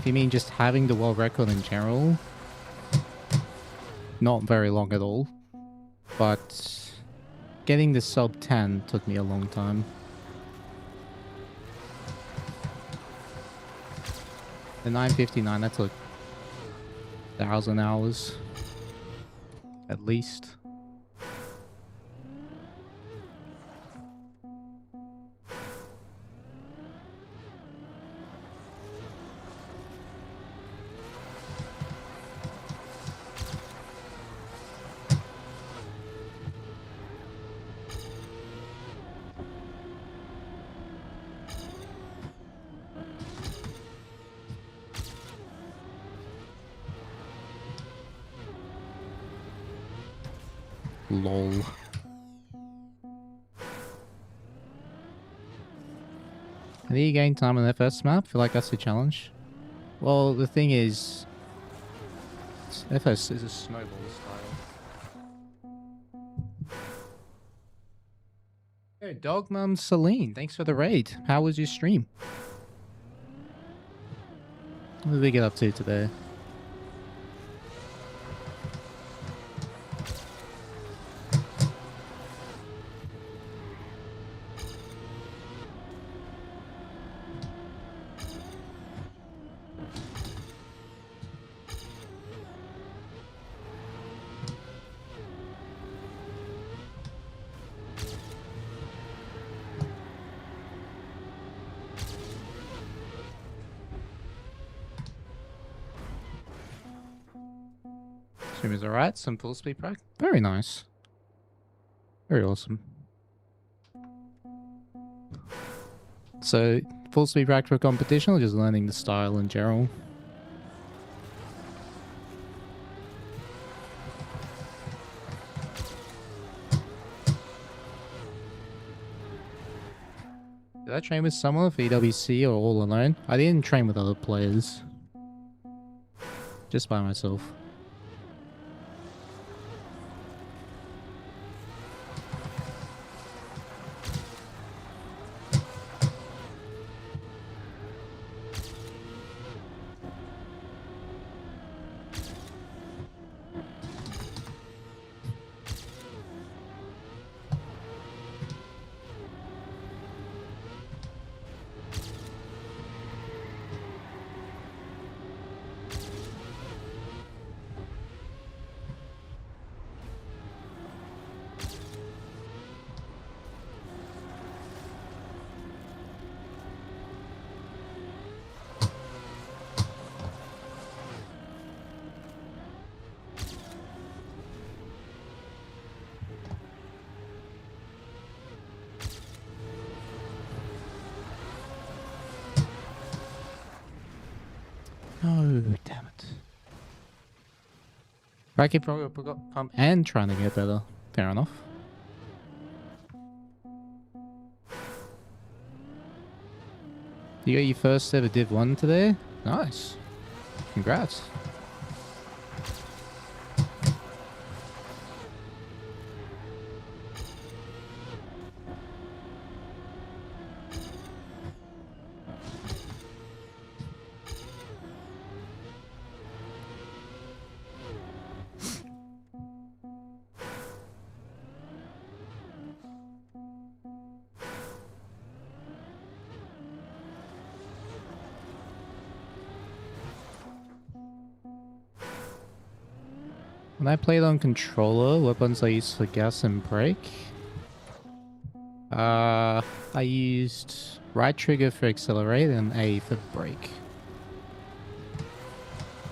you mean just having the world record in general, not very long at all. But getting the sub 10 took me a long time. The 959, that took 1,000 hours. At least. Lol. How do you gain time on the first map? Feel like that's the challenge. Well, the thing is, FS is a snowball style. Hey, Dog Mum Celine, thanks for the raid. How was your stream? What did we get up to today? Stream is alright. Some full speed prac. Very nice. Very awesome. So, full speed prac for competition or just learning the style in general? Did I train with someone for EWC or all alone? I didn't train with other players. Just by myself. Oh, damn it. Racky probably got pump and trying to get better. Fair enough. You got your first ever Div 1 today? Nice. Congrats. When I played on controller, weapons I used for gas and brake. I used right trigger for accelerate and A for brake.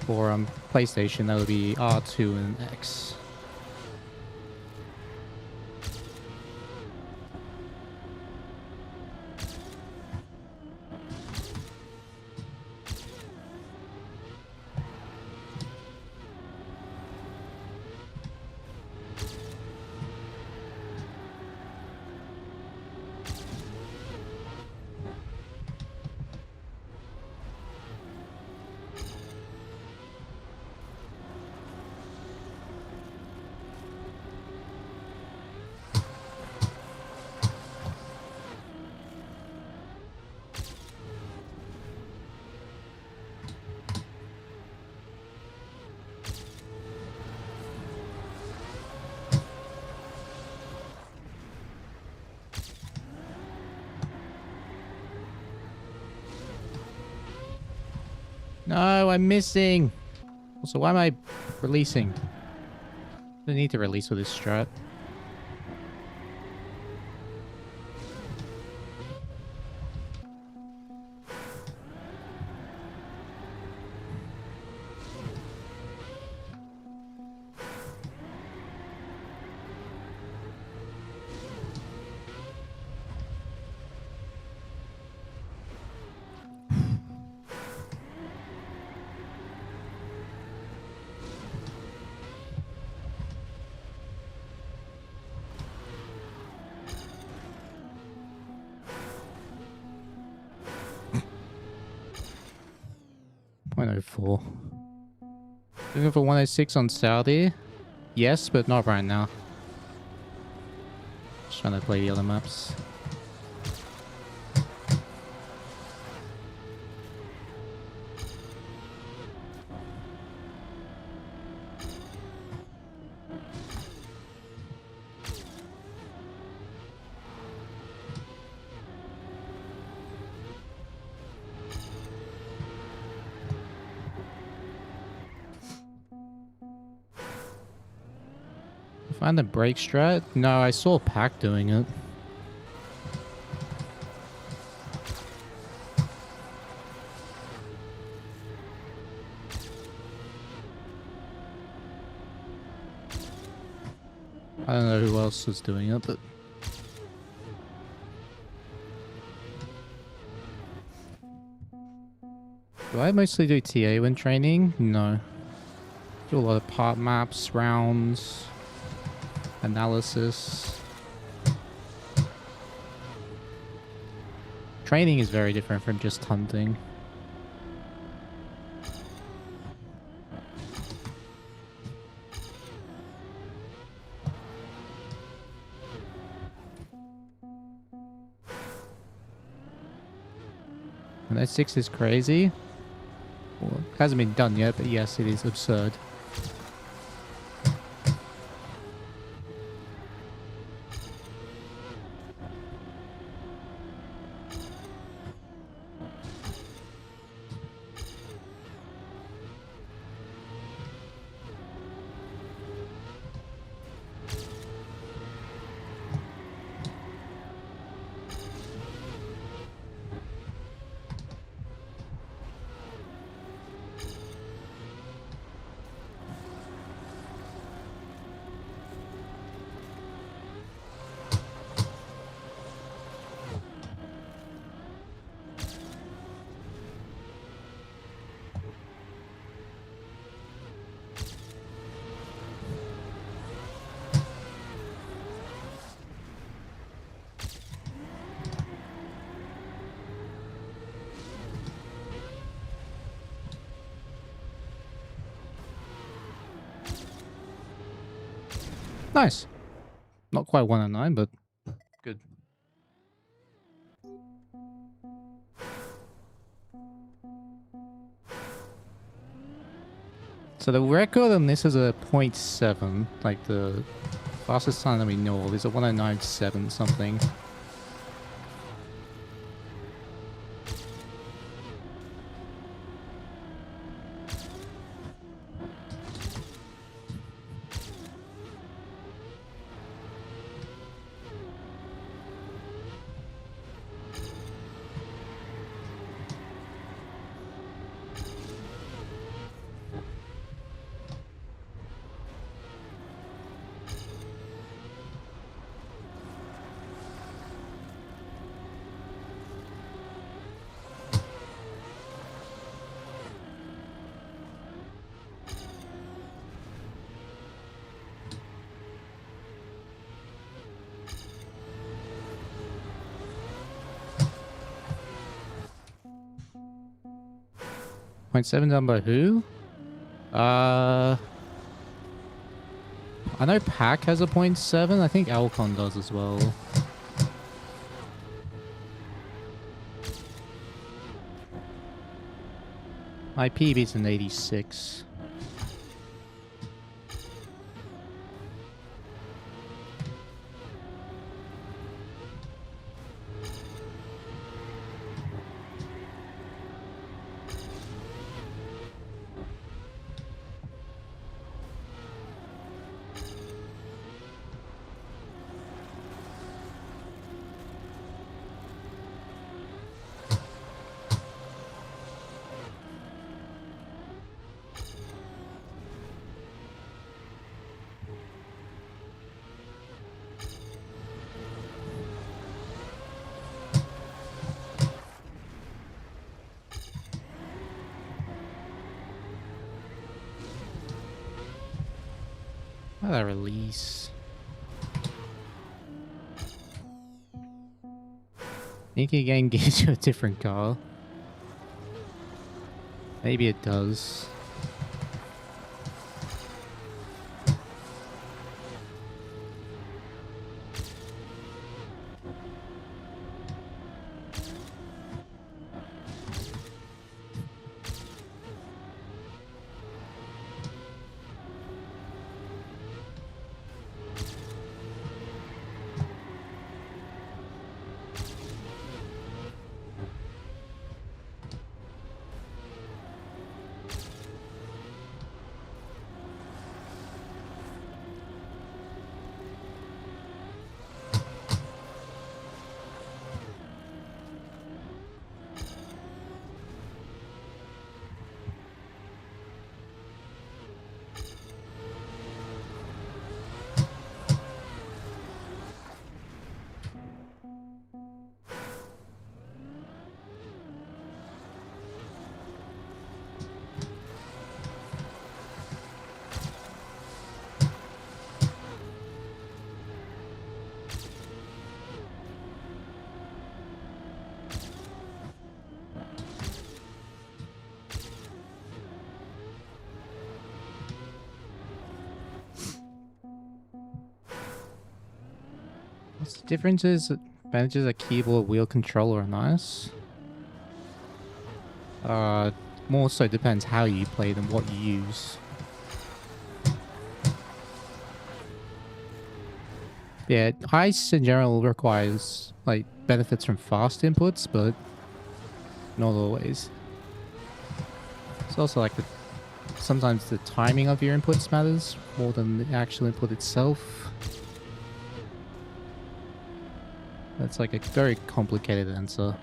For PlayStation, that would be R2 and X. No, I'm missing. Also, why am I releasing? I need to release with this strat. .04. Looking for 106 on Saudi? Yes, but not right now. Just trying to play the other maps. Find the brake strat? No, I saw Pac doing it. I don't know who else was doing it, but... Do I mostly do TA when training? No. Do a lot of part maps, rounds, analysis. Training is very different from just hunting. And that 6 is crazy. Well, it hasn't been done yet, but yes, it is absurd. Nice. Not quite 109, but good. So the record on this is a 0.7, like the fastest time that we know of is a 109.7 something. Point 7 done by who? I know Pack has a 0.7. I think Alcon does as well. My PB's an 86. How did I release? Think again gives you a different car. Maybe it does. What's the differences? Advantages of keyboard, wheel controller are nice. More so depends how you play than what you use. Yeah, ice in general requires like benefits from fast inputs, but not always. It's also like sometimes the timing of your inputs matters more than the actual input itself. That's like a very complicated answer.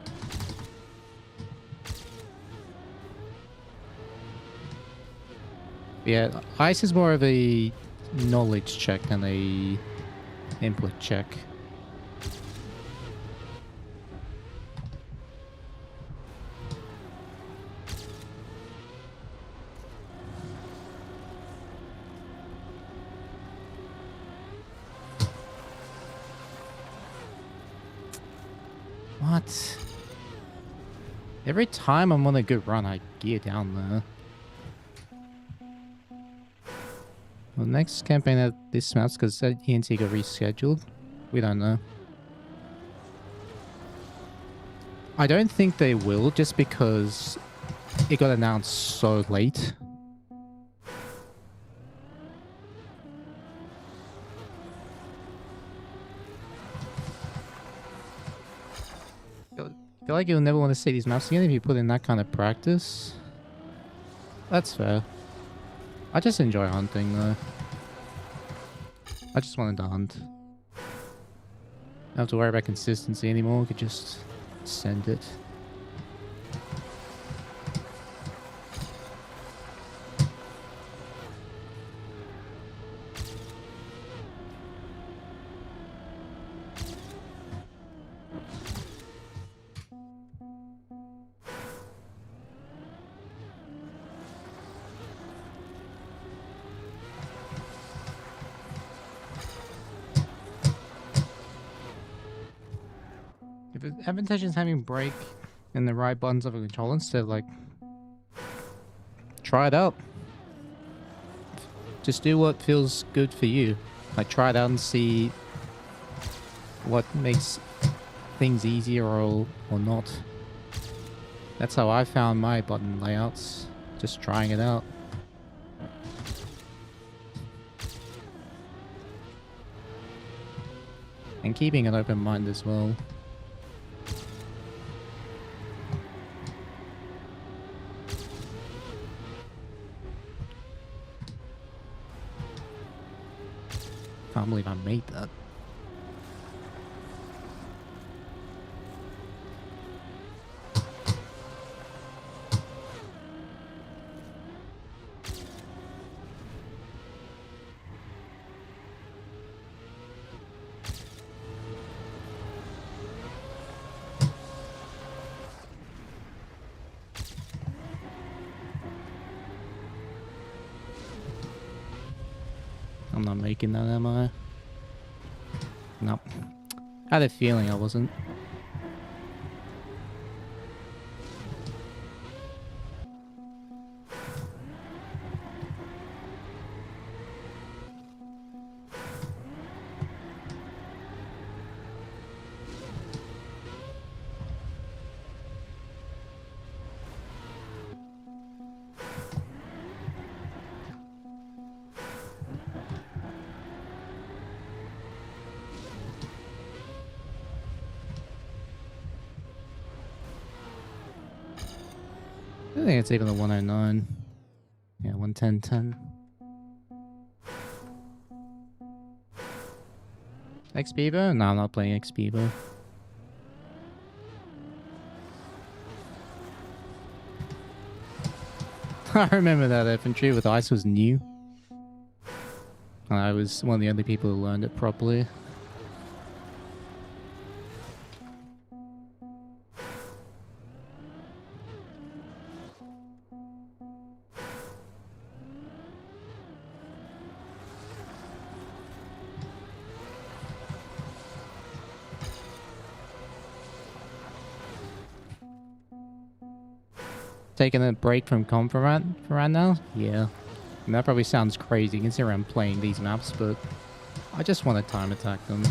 Yeah, ice is more of a knowledge check than a input check. What? Every time I'm on a good run, I gear down there. Well, next campaign at this map's because that ENT got rescheduled. We don't know. I don't think they will, just because it got announced so late. I feel like you'll never want to see these maps again if you put in that kind of practice. That's fair. I just enjoy hunting though. I just wanted to hunt. Don't have to worry about consistency anymore, I could just send it. If the advantage is having break in the right buttons of a controller instead of like... Try it out. Just do what feels good for you. Like try it out and see what makes things easier or not. That's how I found my button layouts. Just trying it out. And keeping an open mind as well. Can't believe I made that. I'm not making that, am I? Nope. I had a feeling I wasn't. I think it's even the 109. Yeah, 110.10. X-Beaver? No, I'm not playing X-Beaver. I remember that infantry with ice was new. And I was one of the only people who learned it properly. Taking a break from comp for right now? Yeah. And that probably sounds crazy considering I'm playing these maps, but I just want to time attack them.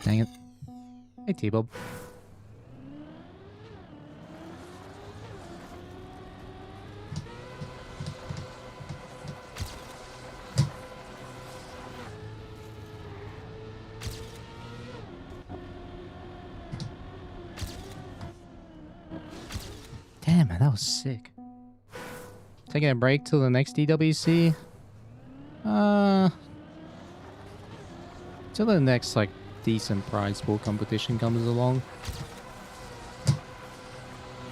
Dang it. Hey, T-Bob. Damn, man, that was sick. Taking a break till the next EWC. Till the next, like, decent prize pool competition comes along.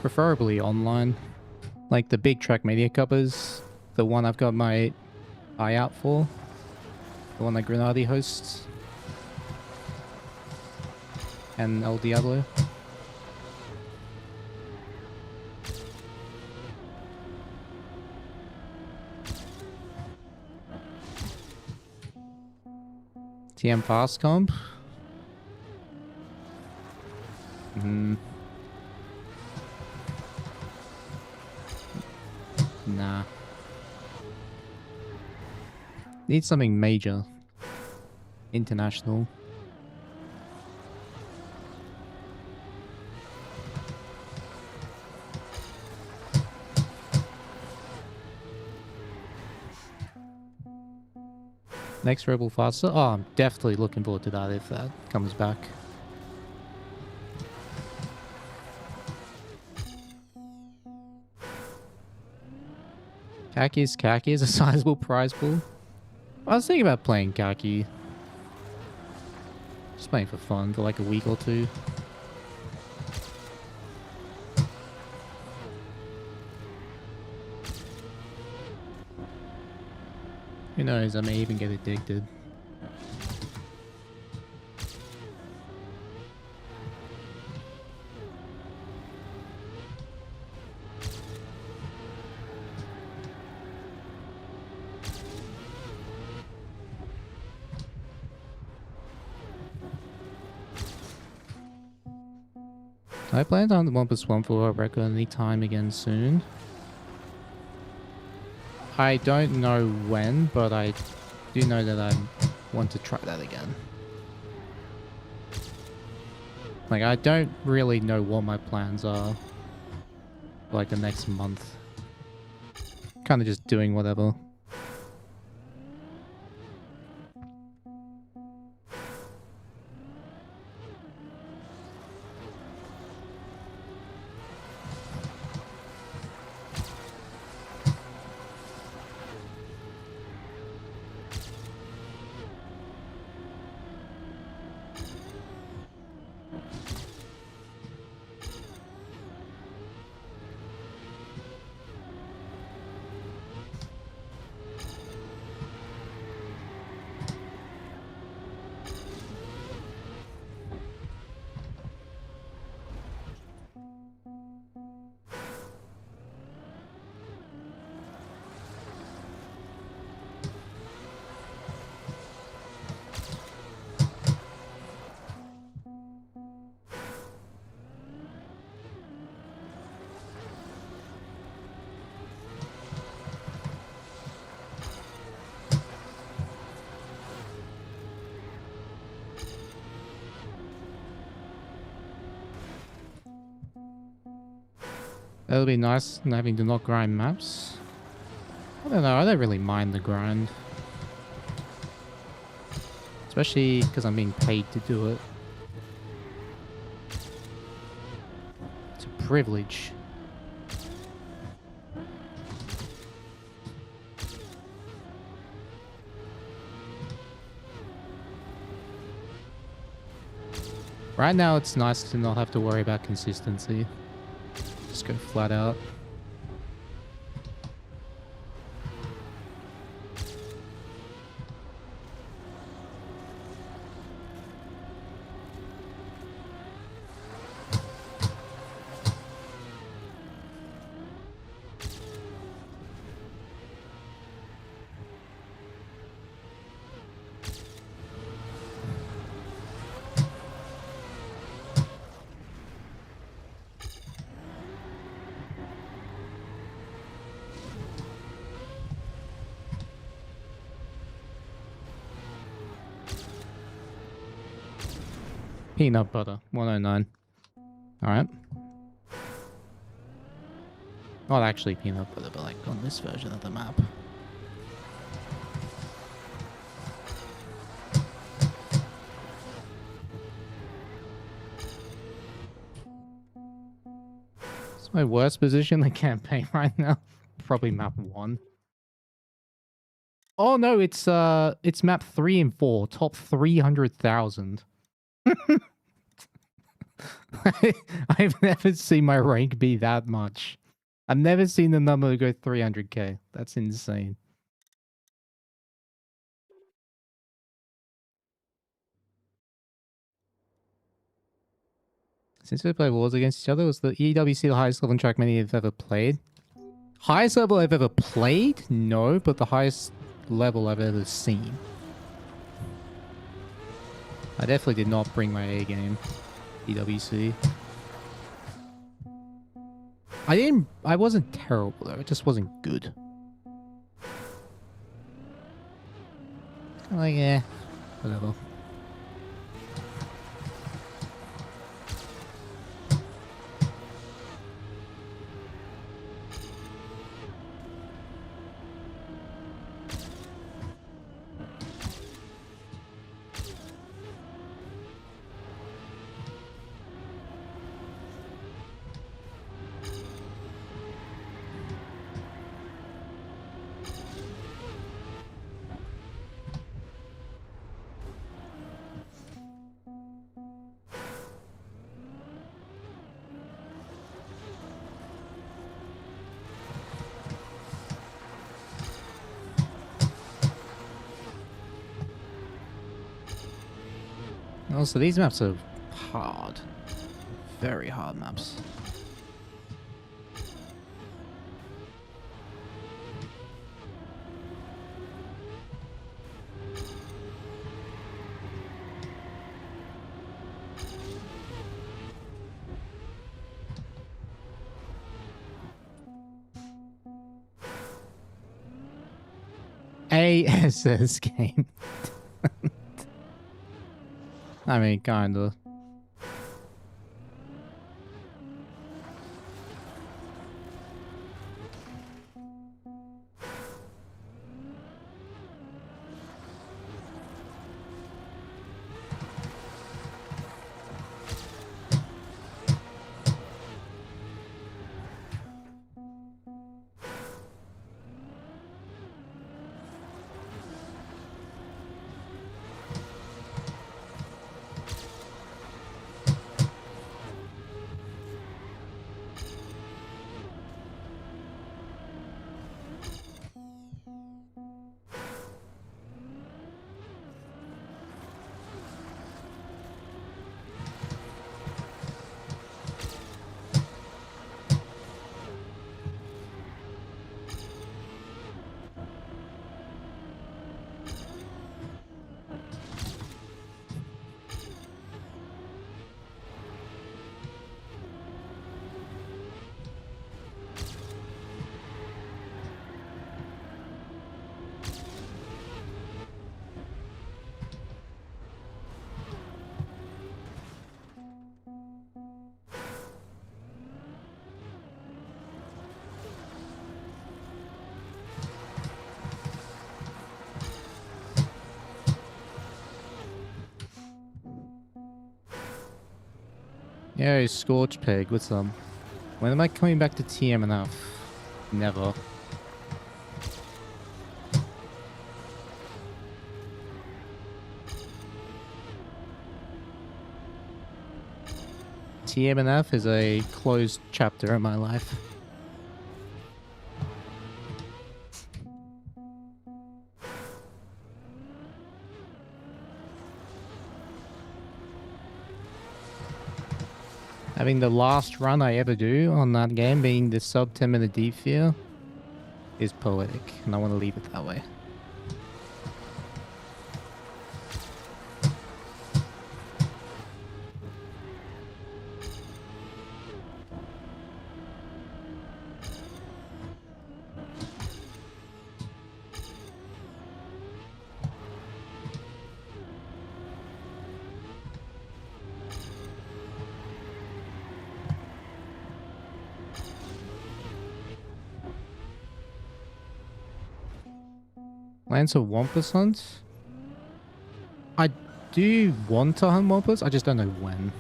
Preferably online. Like the big trackmania cuppers. The one I've got my eye out for. The one that Grenadi hosts. And El Diablo. TM fast comp. Nah. Need something major. International. Next Rebel Faster? Oh, I'm definitely looking forward to that if that comes back. Khaki is a sizable prize pool. I was thinking about playing Khaki. Just playing for fun for like a week or two. Who knows, I may even get addicted. I plan on the 1+1 for a record any time again soon. I don't know when, but I do know that I want to try that again. Like, I don't really know what my plans are for, like, the next month. Kind of just doing whatever. That'll be nice, not having to not grind maps. I don't know, I don't really mind the grind. Especially because I'm being paid to do it. It's a privilege. Right now it's nice to not have to worry about consistency. Just go flat out. Peanut butter, 109. Alright. Not actually peanut butter, but like on this version of the map. It's my worst position in the campaign right now. Probably map 1. Oh no, it's map 3 and 4, top 300,000. I've never seen my rank be that much. I've never seen the number go 300k. That's insane. Since we play wars against each other, was the EWC the highest level in trackmania I've ever played? Highest level I've ever played? No, but the highest level I've ever seen. I definitely did not bring my A game. EWC. I wasn't terrible though, it just wasn't good. Kinda like, yeah, whatever. Also, these maps are hard. Very hard maps. ASS game. I mean, kinda. Yeah, Scorch Pig with some. When am I coming back to TM enough? Never. TMNF is a closed chapter in my life. Having the last run I ever do on that game being the sub 10-minute deep fear is poetic, and I want to leave it that way. Lands are 1%. I do want to hunt Wampas, I just don't know when.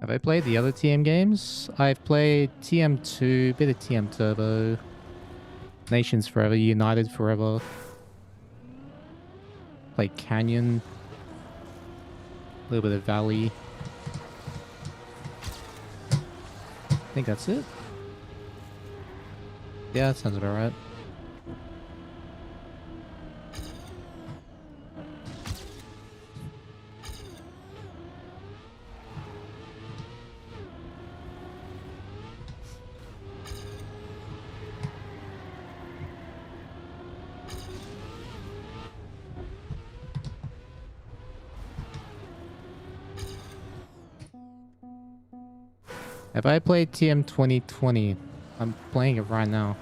Have I played the other TM games? I've played TM2, bit of TM Turbo, Nations Forever, United Forever. Played Canyon. A little bit of Valley. I think that's it. Yeah, that sounds about right. Have I played TM 2020? I'm playing it right now.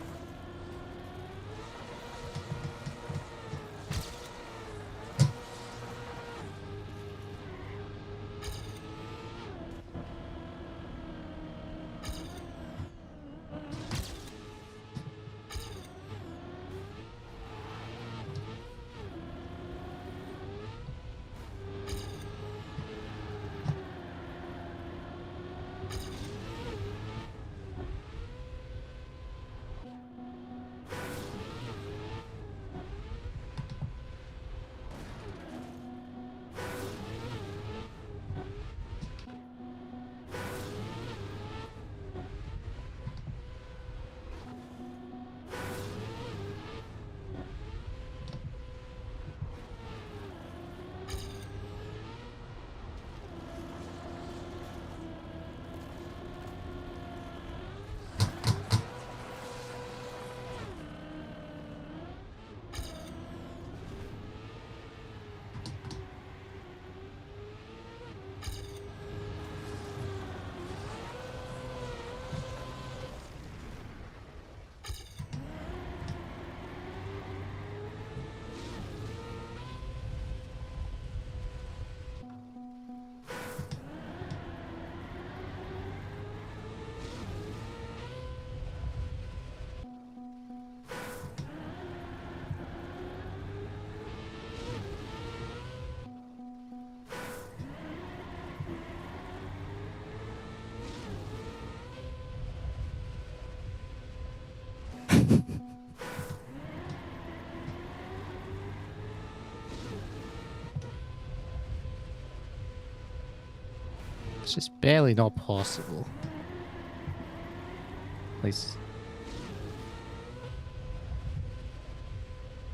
It's just barely not possible. At least.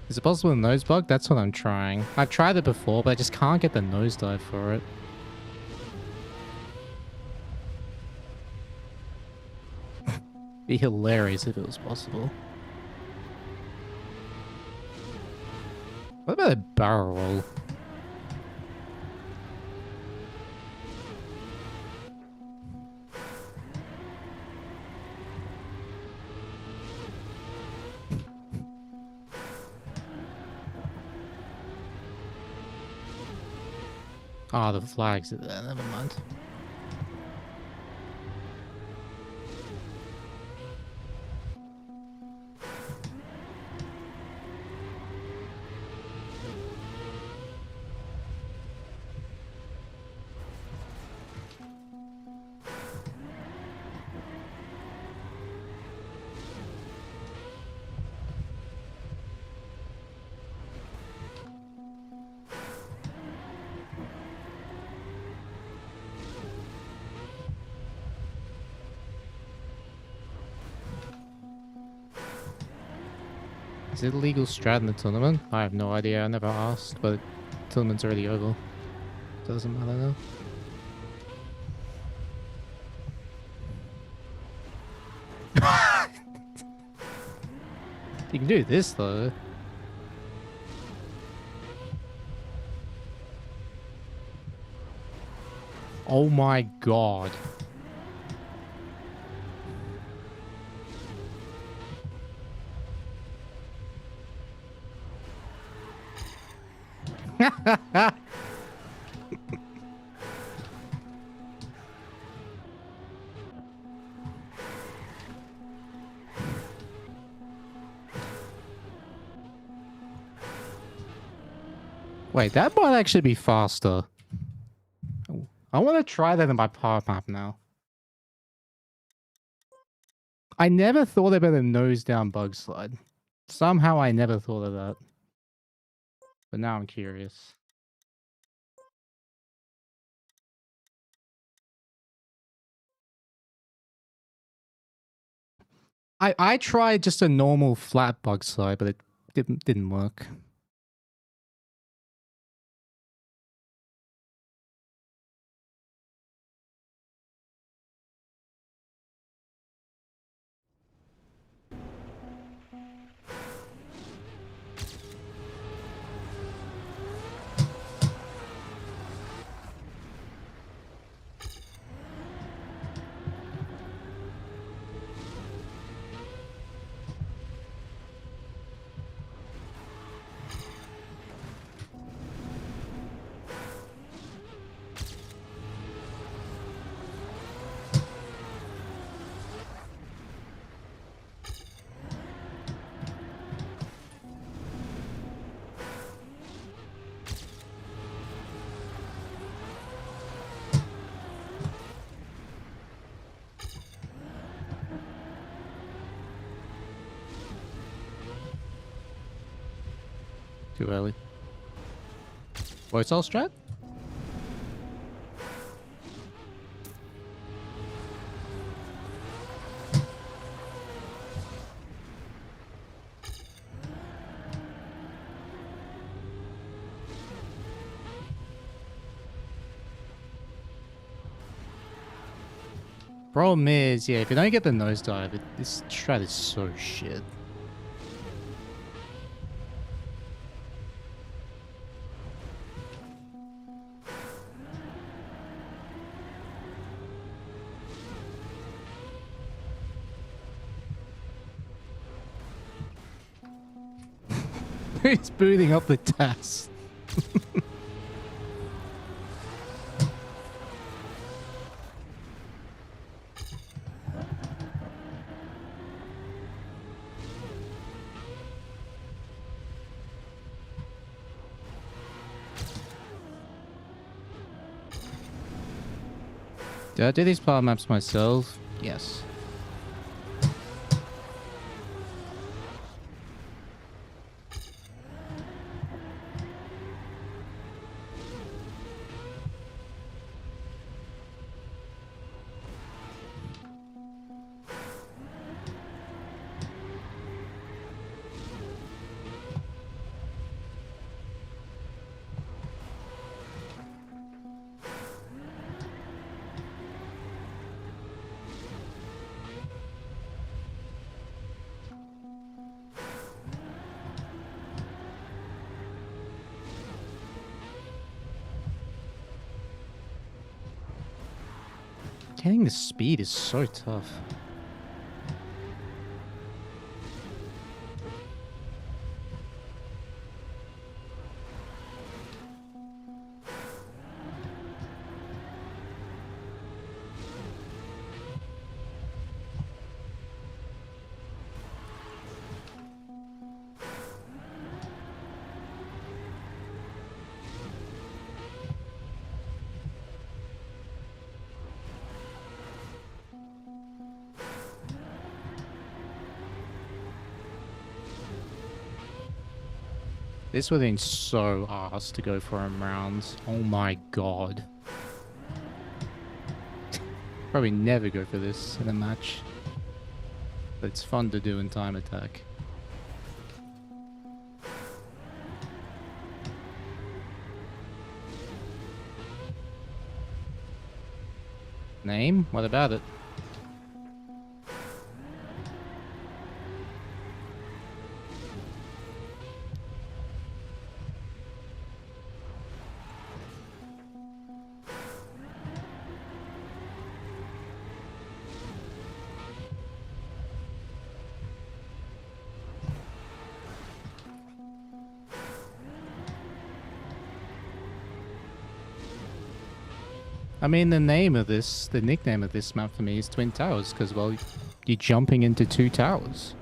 Is it possible to nose bug? That's what I'm trying. I've tried it before, but I just can't get the nosedive for it. Be hilarious if it was possible. What about a barrel roll? Ah, the flags are there, never mind. Is it illegal strat in the tournament? I have no idea, I never asked, but the tournament's already over. Doesn't matter now. You can do this though. Oh my god. Wait, that might actually be faster. I want to try that in my power map now. I never thought about a nose down bug slide. Somehow I never thought of that. But now I'm curious. I tried just a normal flat bug slide, but it didn't work. Too early. Voice all strat? Problem is, yeah, if you don't get the nosedive, this strat is so shit. It's booting up the TAS. Did I do these power maps myself? Yes. Getting the speed is so tough. This would have been so arse to go for him rounds. Oh my god. Probably never go for this in a match. But it's fun to do in time attack. Name? What about it? I mean, the nickname of this map for me is Twin Towers, because, well, you're jumping into 2 towers.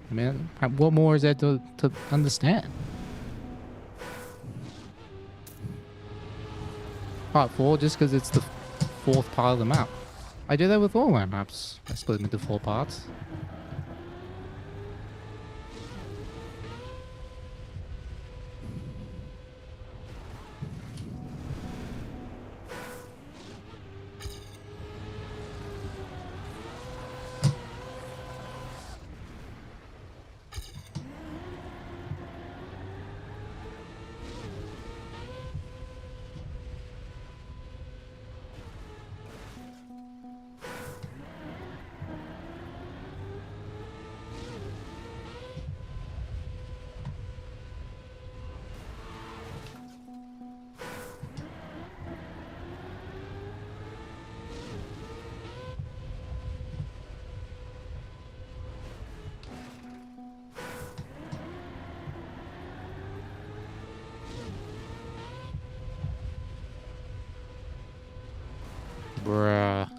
I mean, what more is there to understand? Part 4, just because it's the 4th part of the map. I do that with all my maps. I split them into 4 parts. Bruh.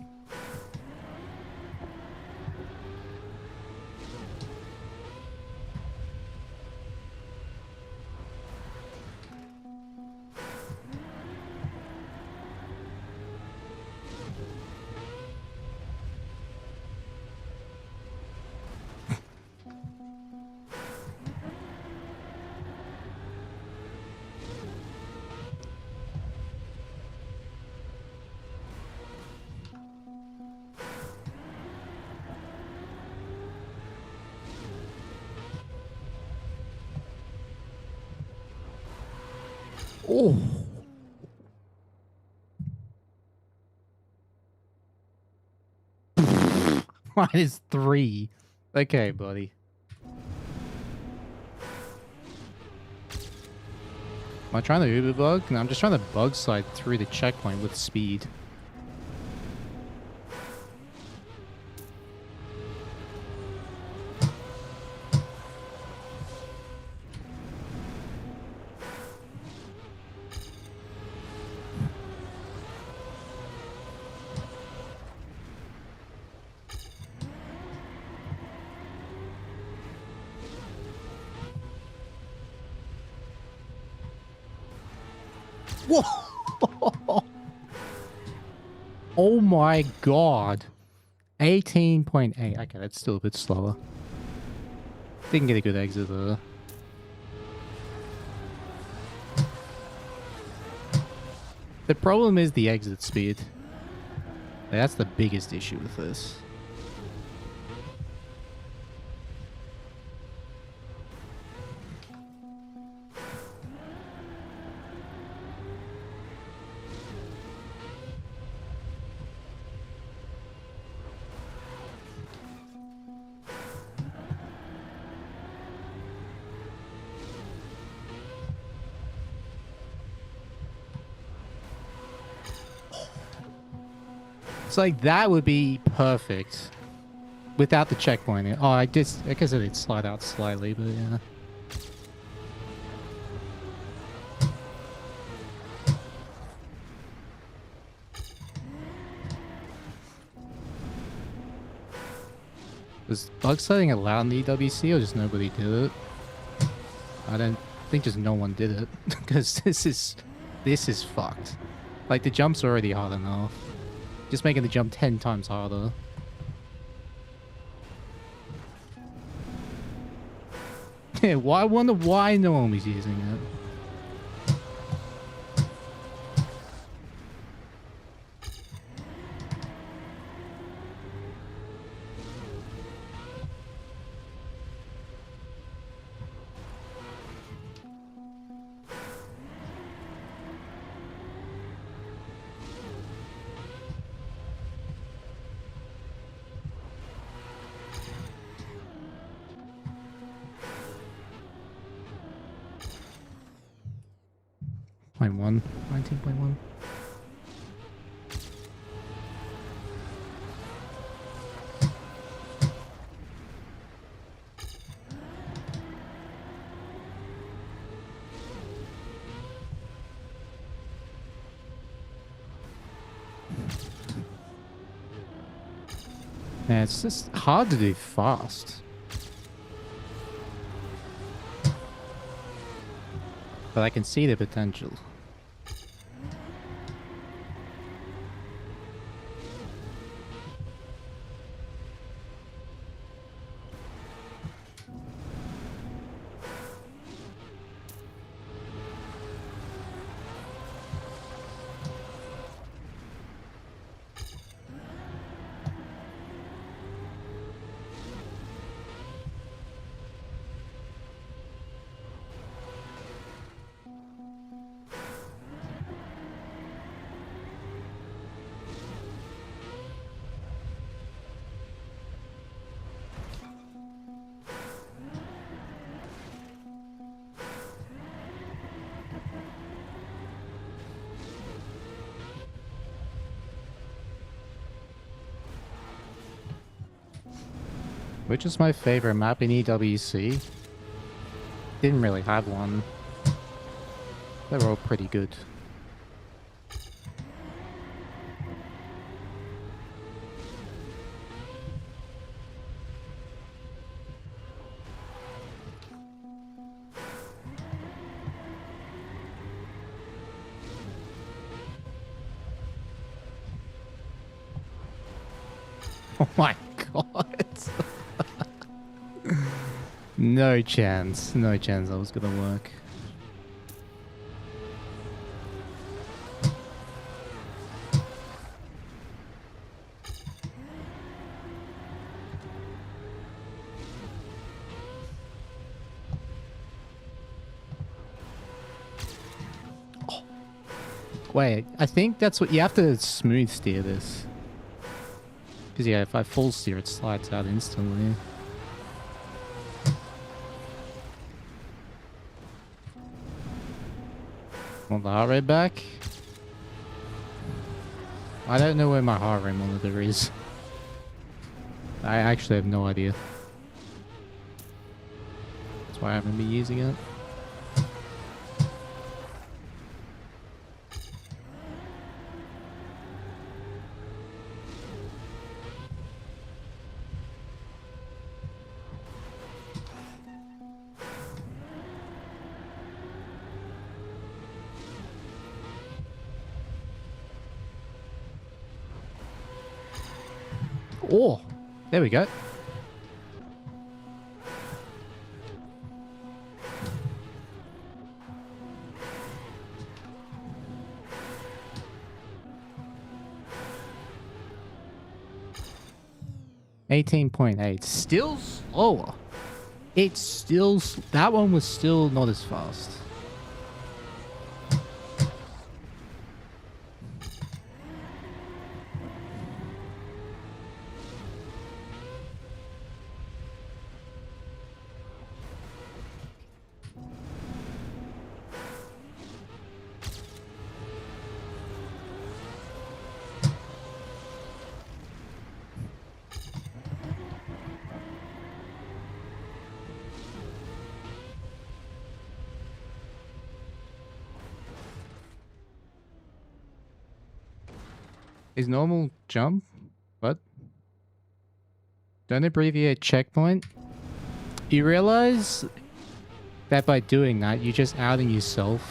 Oh. -3. Okay, buddy. Am I trying to Uber bug? No, I'm just trying to bug slide through the checkpoint with speed. Whoa! Oh my god. 18.8. Okay, that's still a bit slower. Didn't get a good exit though. The problem is the exit speed. That's the biggest issue with this. It's like that would be perfect without the checkpoint. Oh, I guess I did slide out slightly, but yeah. Was bug sliding allowed in the EWC or just nobody did it? I don't think just no one did it because this is fucked. Like the jump's already hard enough. Just making the jump 10 times harder. Yeah, I wonder why no one was using it. .1, 19.1. Yeah, it's just hard to do fast. But I can see the potential. Which is my favorite map in EWC? Didn't really have one. They were all pretty good. Oh my god. No chance. No chance that was gonna work. Oh. Wait, I think that's what you have to smooth steer this. Because yeah, if I full steer, it slides out instantly. Want the heart rate back? I don't know where my heart rate monitor is. I actually have no idea. That's why I haven't been using it. Oh, there we go. $18.8. Still slower. It's still... That one was still not as fast. Is normal jump? What? Don't abbreviate checkpoint. You realize that by doing that, you're just outing yourself.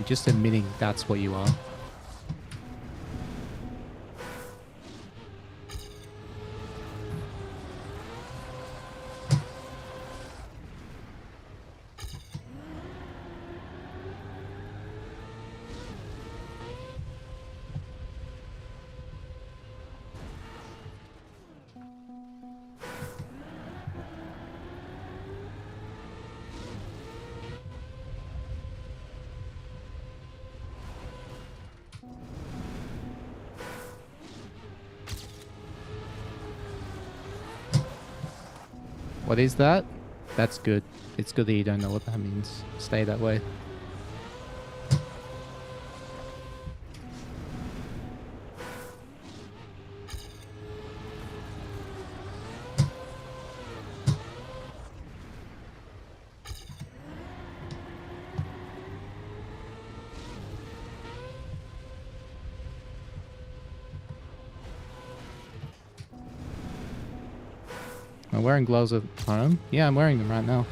You're just admitting that's what you are. What is that? That's good. It's good that you don't know what that means. Stay that way. Am I wearing gloves at home? Yeah, I'm wearing them right now.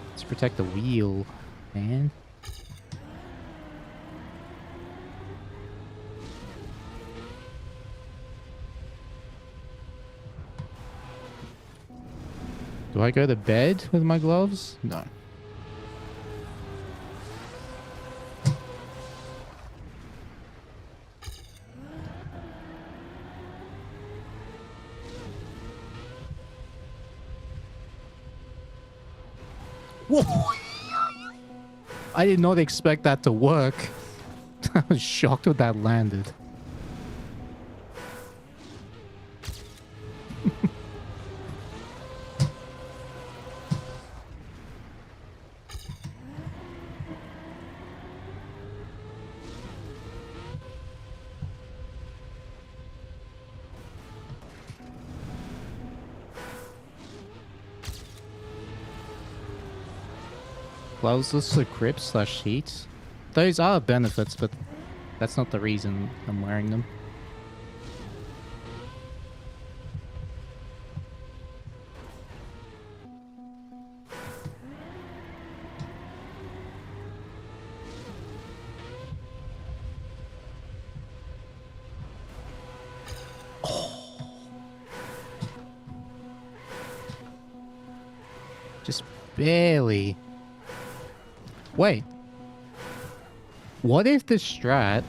Let's protect the wheel, man. Do I go to bed with my gloves? No. Whoa! I did not expect that to work. I was shocked when that landed. Gloveless for grip / heat. Those are benefits, but that's not the reason I'm wearing them. Just barely. Wait. What if the strat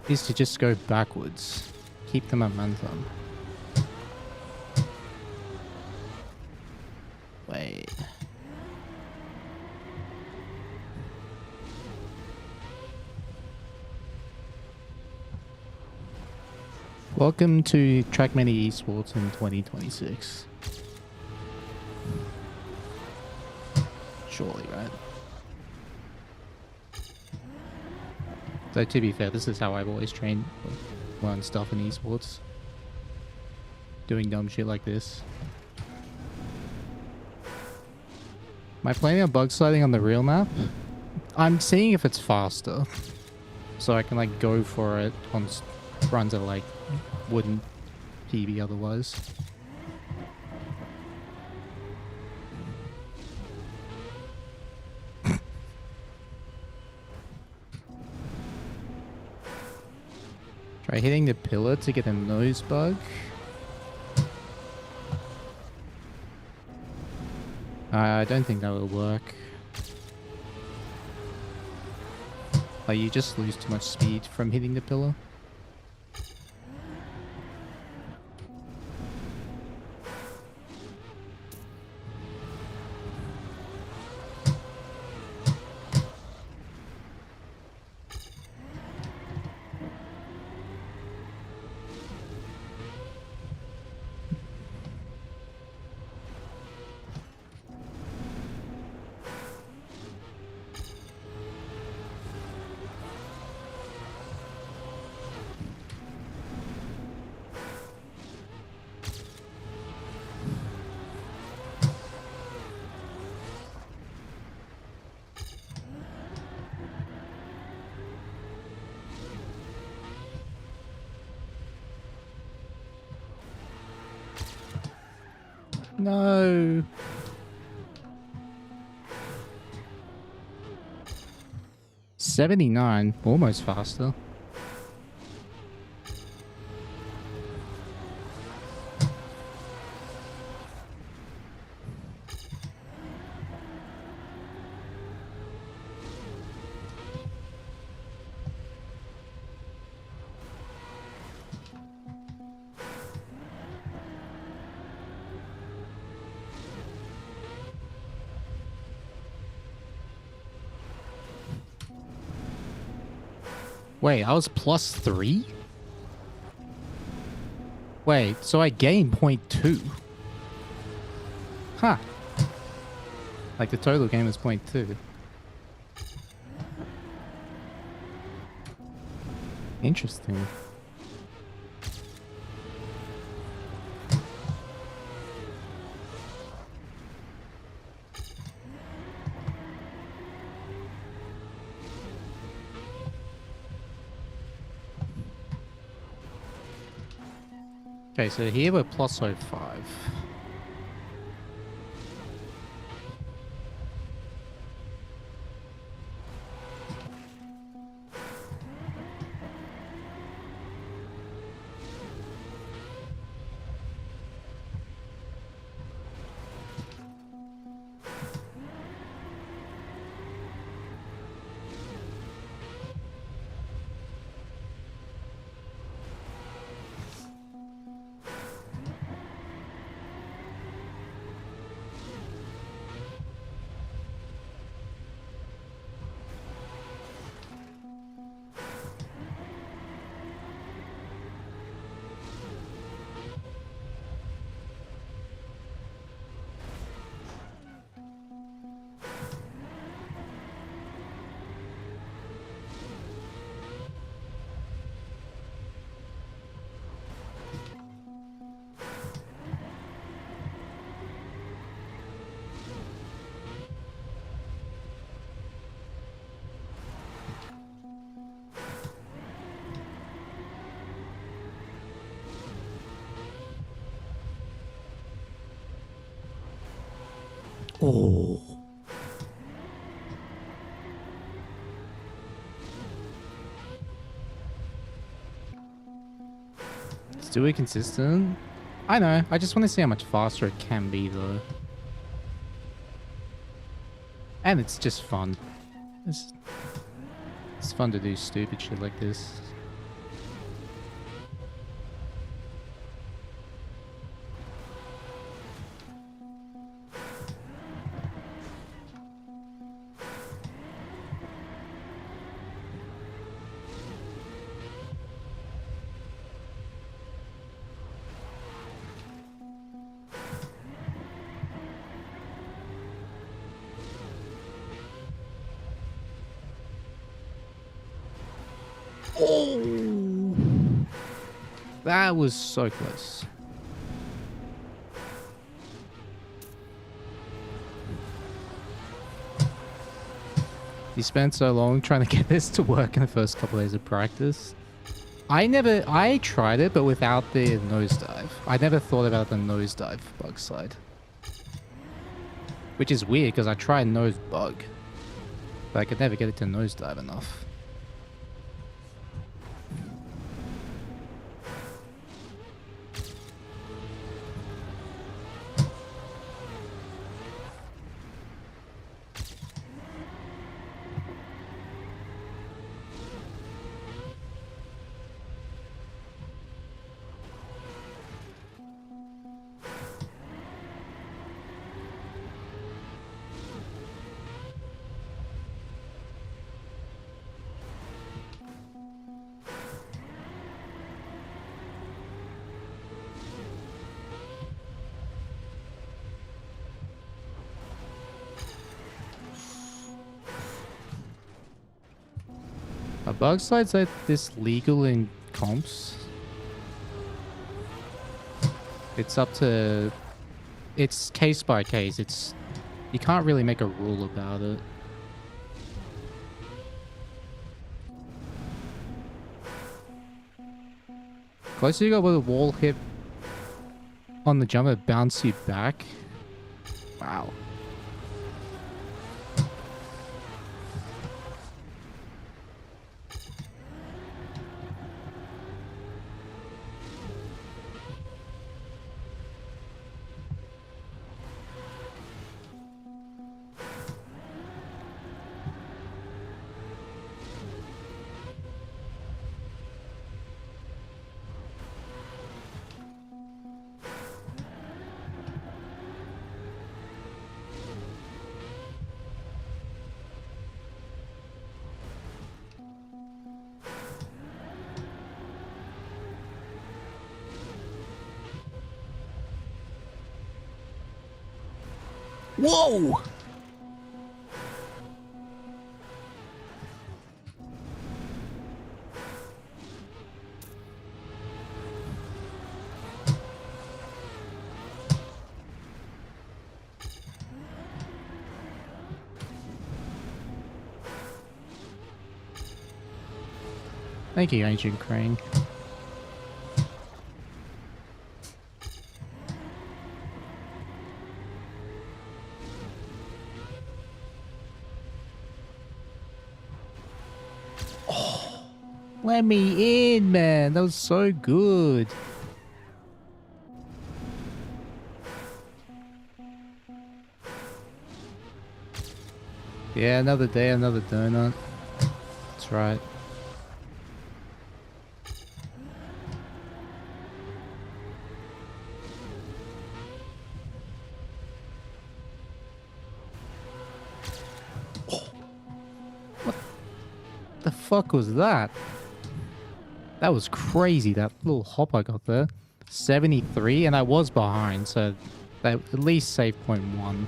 is to just go backwards? Keep the momentum. Wait. Welcome to Trackmania Esports in 2026. Surely, right? So to be fair, this is how I've always trained, learned stuff in esports. Doing dumb shit like this. Am I planning on bug sliding on the real map? I'm seeing if it's faster. So I can like go for it on runs that like wouldn't PB otherwise. Try hitting the pillar to get a nose bug. I don't think that will work. Like you just lose too much speed from hitting the pillar. No. $79, almost faster. Wait, I was +3? Wait, so I gained 0.2. Huh. Like the total game is 0.2. Interesting. Okay, so here we're plus 05. Oh. Still inconsistent. I know. I just want to see how much faster it can be, though. And it's just fun. It's fun to do stupid shit like this. Oh! That was so close. You spent so long trying to get this to work in the first couple of days of practice. I tried it, but without the nosedive. I never thought about the nosedive bug slide. Which is weird, because I tried nose bug. But I could never get it to nosedive enough. Are bug slides like this legal in comps? It's up to... It's case by case. You can't really make a rule about it. Closer you got with a wall hit on the jumper, bounce you back. Wow. Whoa! Thank you, Ancient Crane. Let me in, man. That was so good. Yeah, another day, another donut. That's right. What the fuck was that? That was crazy, that little hop I got there. 73, and I was behind, so that at least saved point 1.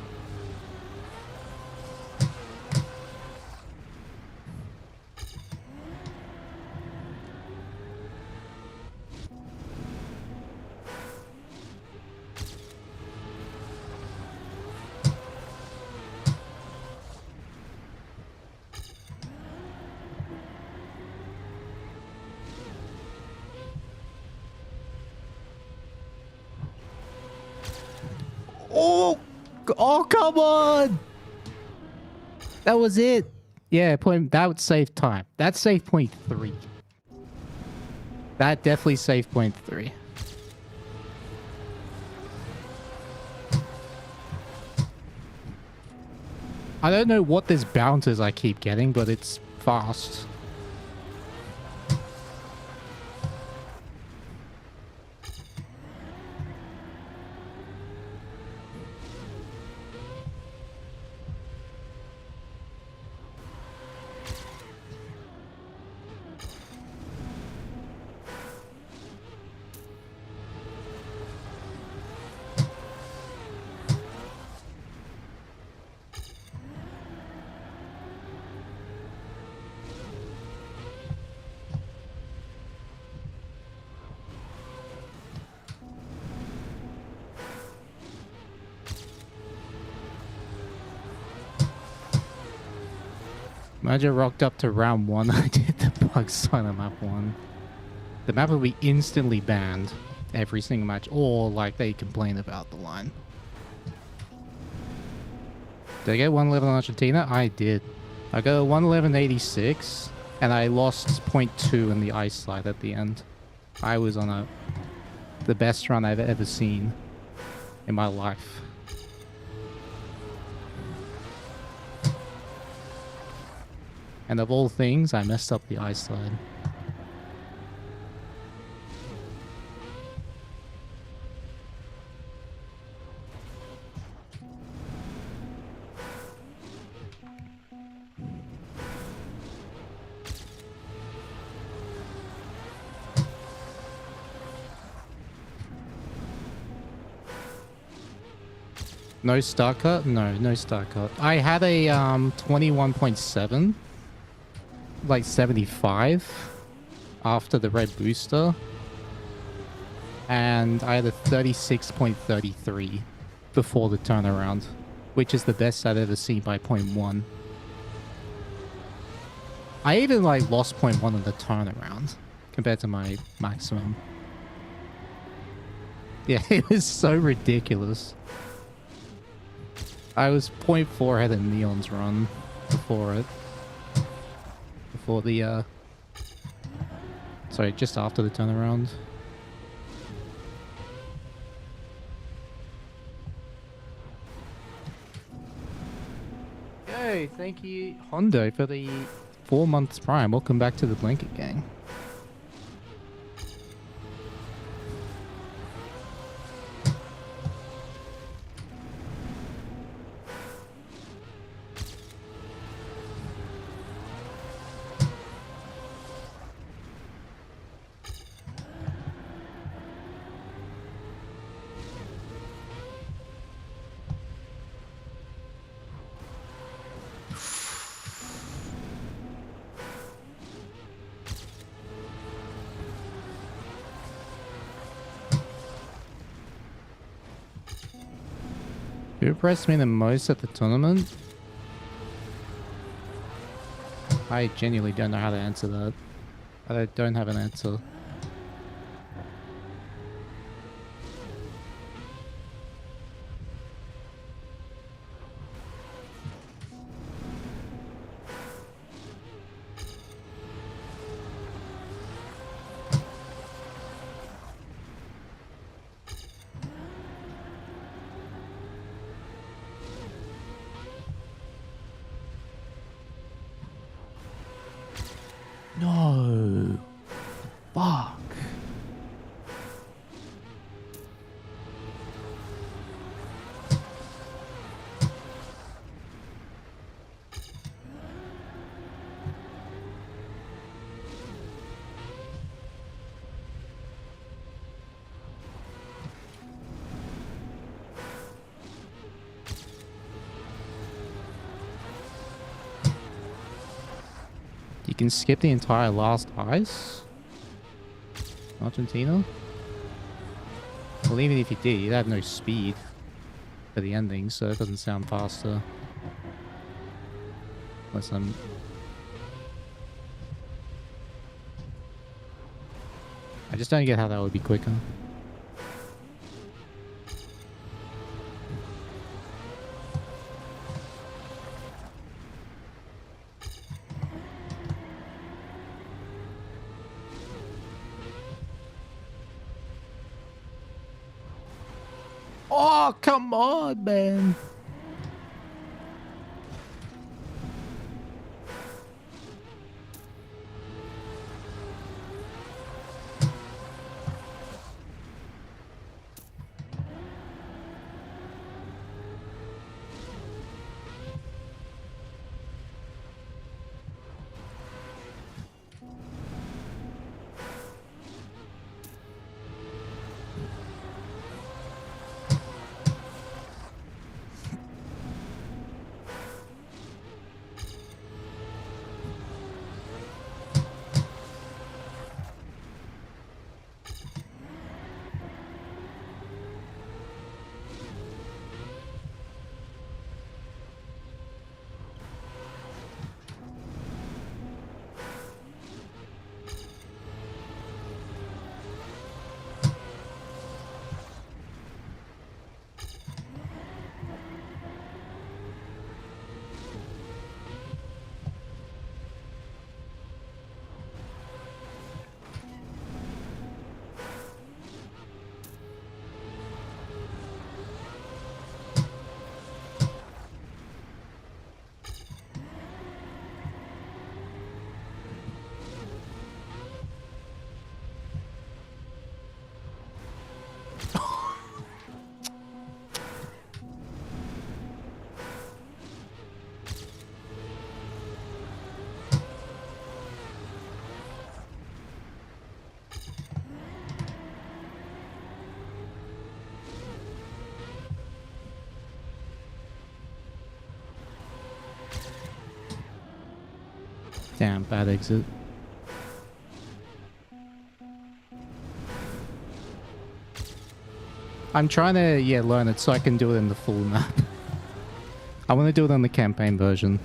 Oh, come on! That was it. Yeah, that would save time. That saved point 3. That definitely saved point 3. I don't know what this bounces I keep getting, but it's fast. Imagine rocked up to round 1. I did the bug sign on map 1. The map will be instantly banned every single match, or like they complain about the line. Did I get 111 Argentina? I did. I got a 111.86, and I lost 0.2 in the ice slide at the end. I was on the best run I've ever seen in my life. And of all things, I messed up the ice slide. No start cut? No, no start cut. I had a 21.7. Like 75 after the red booster, and I had a 36.33 before the turnaround, which is the best I've ever seen by 0.1. I even like lost 0.1 on the turnaround compared to my maximum. Yeah, it was so ridiculous. I was 0.4 ahead of Neon's run before it. Before the, sorry, just after the turnaround. Yay, thank you, Hondo, for the 4 months prime. Welcome back to the Blanket Gang. Who impressed me the most at the tournament? I genuinely don't know how to answer that. I don't have an answer. can skip the entire last ice? Argentina? Well, even if you did, you'd have no speed for the ending, so it doesn't sound faster. Unless I'm... I just don't get how that would be quicker. Oh, come on, man. Damn, bad exit. I'm trying to, learn it so I can do it in the full map. I want to do it on the campaign version.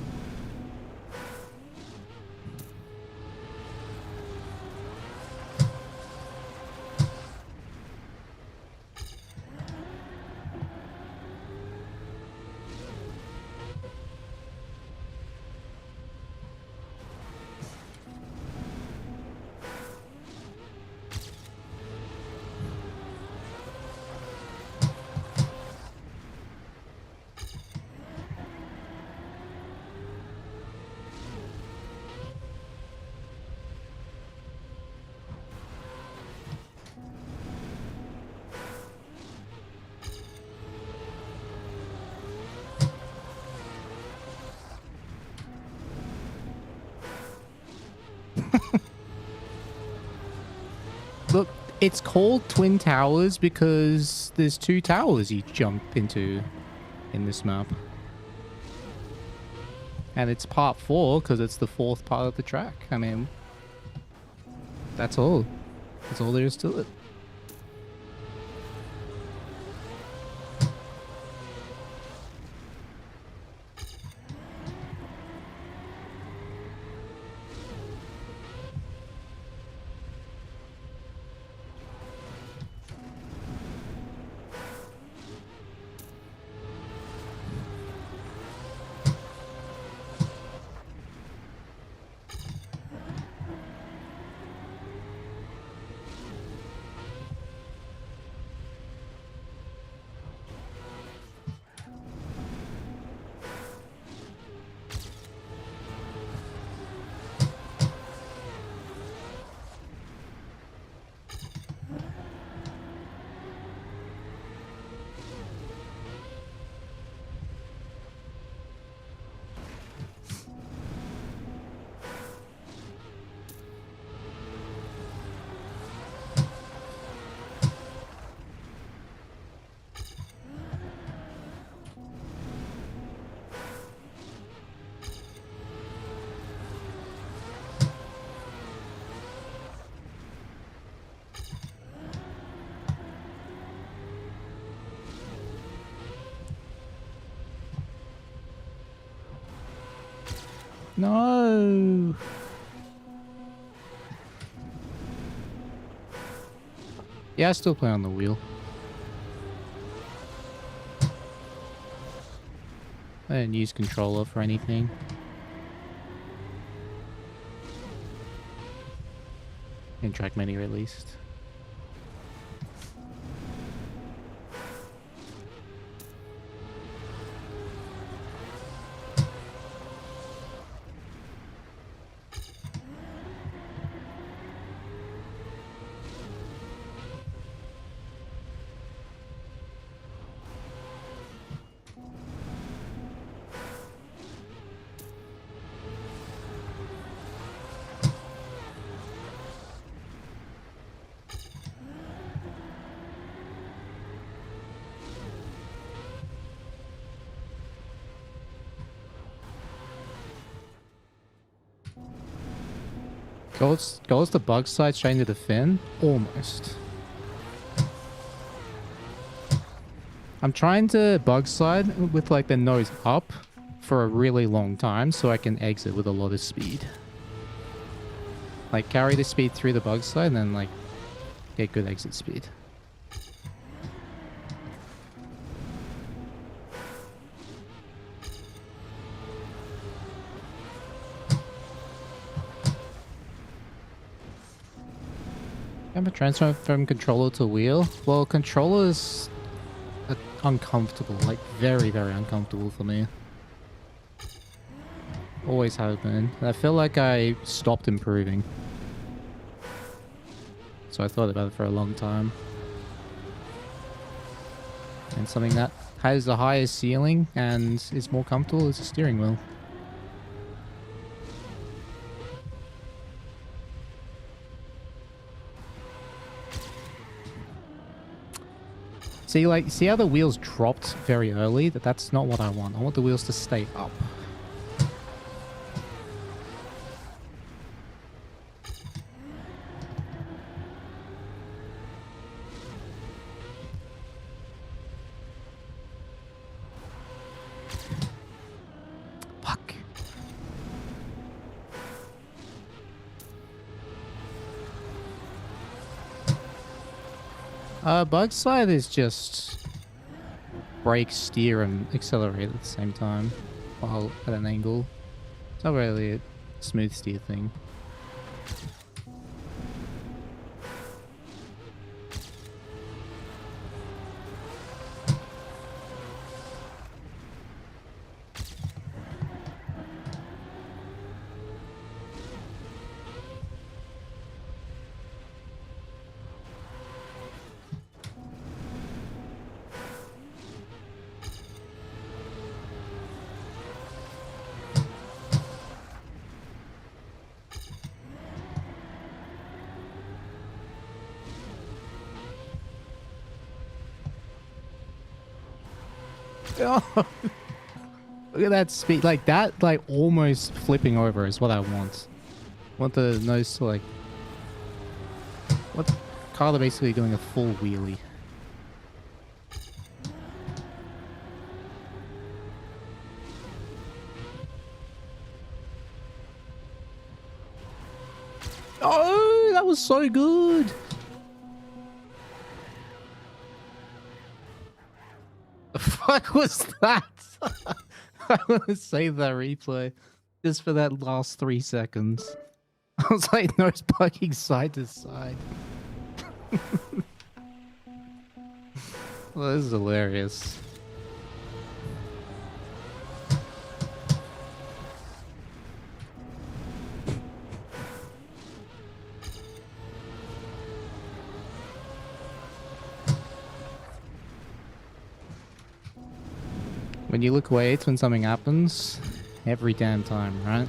Look, it's called Twin Towers because there's 2 towers you jump into in this map. And it's part 4 because it's the 4th part of the track. I mean, that's all. That's all there is to it. No. Yeah, I still play on the wheel. I didn't use controller for anything. In trackmania at least. Goes the bug side straight into the fin? Almost. I'm trying to bug slide with like the nose up for a really long time so I can exit with a lot of speed. Like carry the speed through the bug slide and then like get good exit speed. Can I transfer from controller to wheel? Well, controllers are uncomfortable, like very, very uncomfortable for me. Always have been. I feel like I stopped improving. So I thought about it for a long time. And something that has the highest ceiling and is more comfortable is a steering wheel. See how the wheels dropped very early? That's not what I want. I want the wheels to stay up. Fuck. Bug slide is just brake, steer, and accelerate at the same time while at an angle. It's not really a smooth steer thing. Oh, look at that speed. Like that, like almost flipping over is what I want. I want the nose to like... What? Carla basically doing a full wheelie. Oh, that was so good. The fuck was that? I want to save that replay just for that last 3 seconds. I was like nose bugging side to side. Well, this is hilarious. When you look away, it's when something happens. Every damn time, right?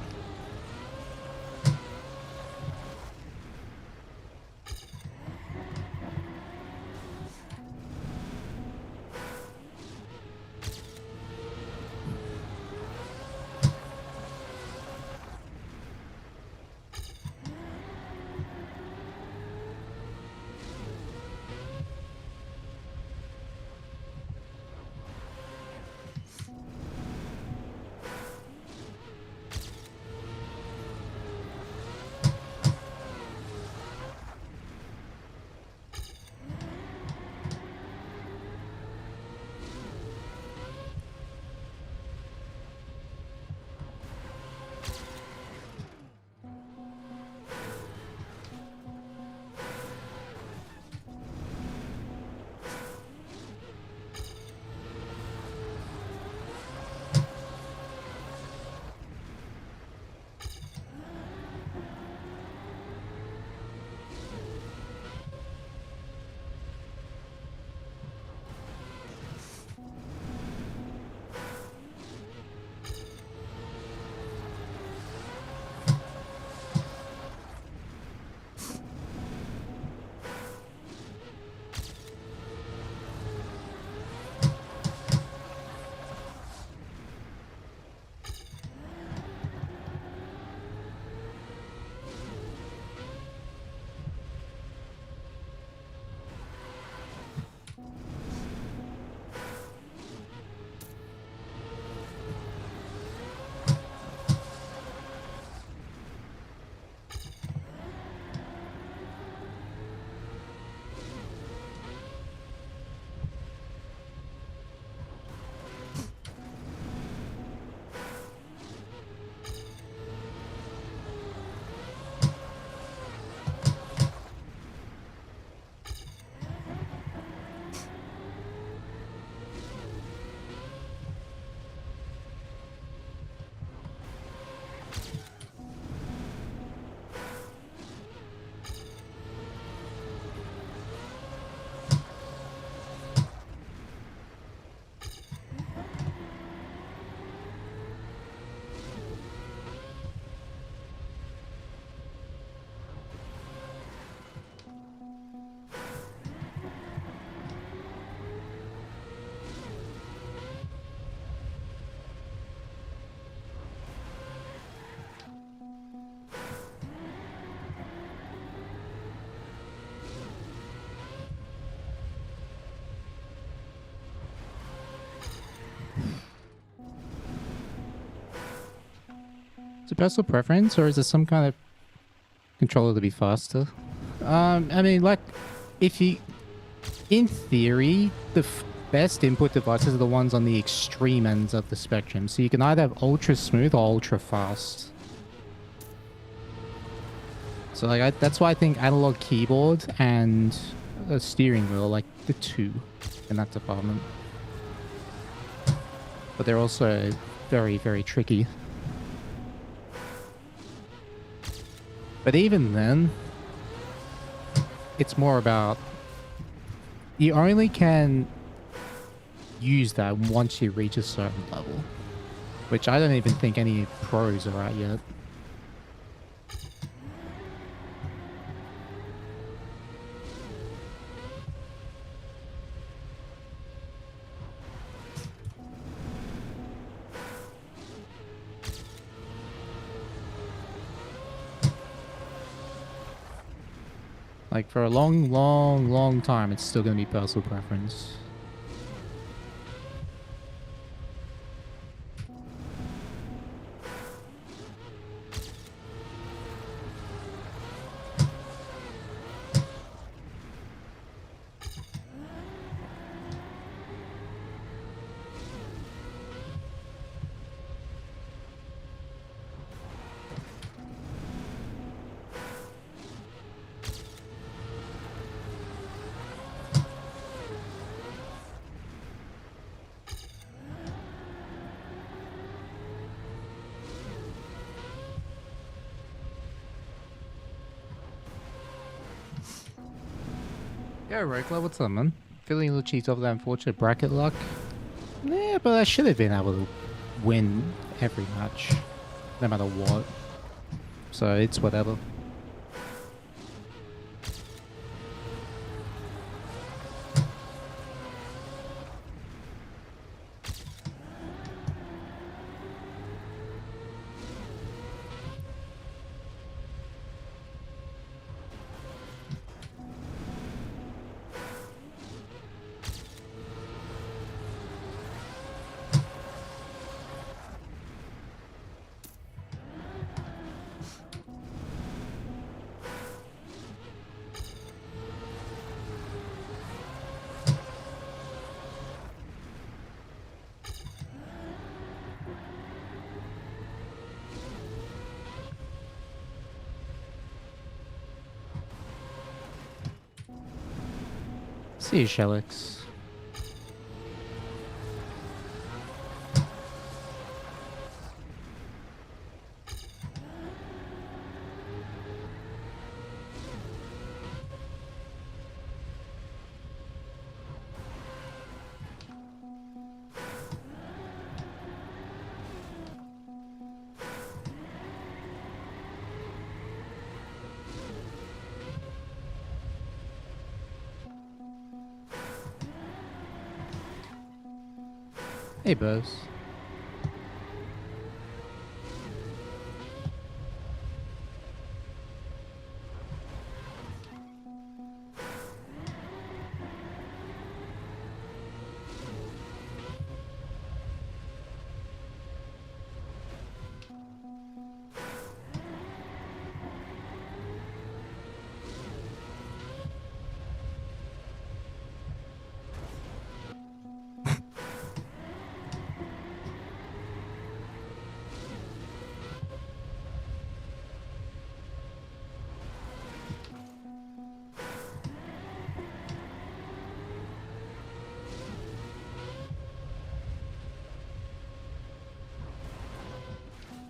Is it personal preference, or is there some kind of controller to be faster? I mean, like, if you... In theory, the best input devices are the ones on the extreme ends of the spectrum. So you can either have ultra smooth or ultra fast. So like that's why I think analog keyboard and a steering wheel are like the two in that department. But they're also very, very tricky. But even then, it's more about... You only can use that once you reach a certain level. Which I don't even think any pros are at yet. Like, for a long, long, long time, it's still going to be personal preference. Yo, Rokeler, what's up, man? Feeling a little cheesed off that unfortunate bracket luck? Yeah, but I should have been able to win every match, no matter what. So it's whatever. See you, Shellix. Hey, Buzz.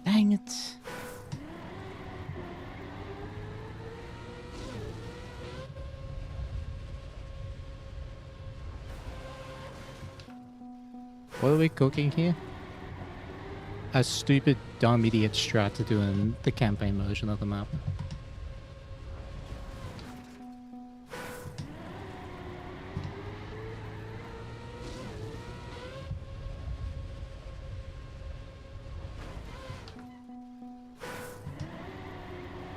Dang it. What are we cooking here? A stupid, dumb idiot strat to do in the campaign version of the map.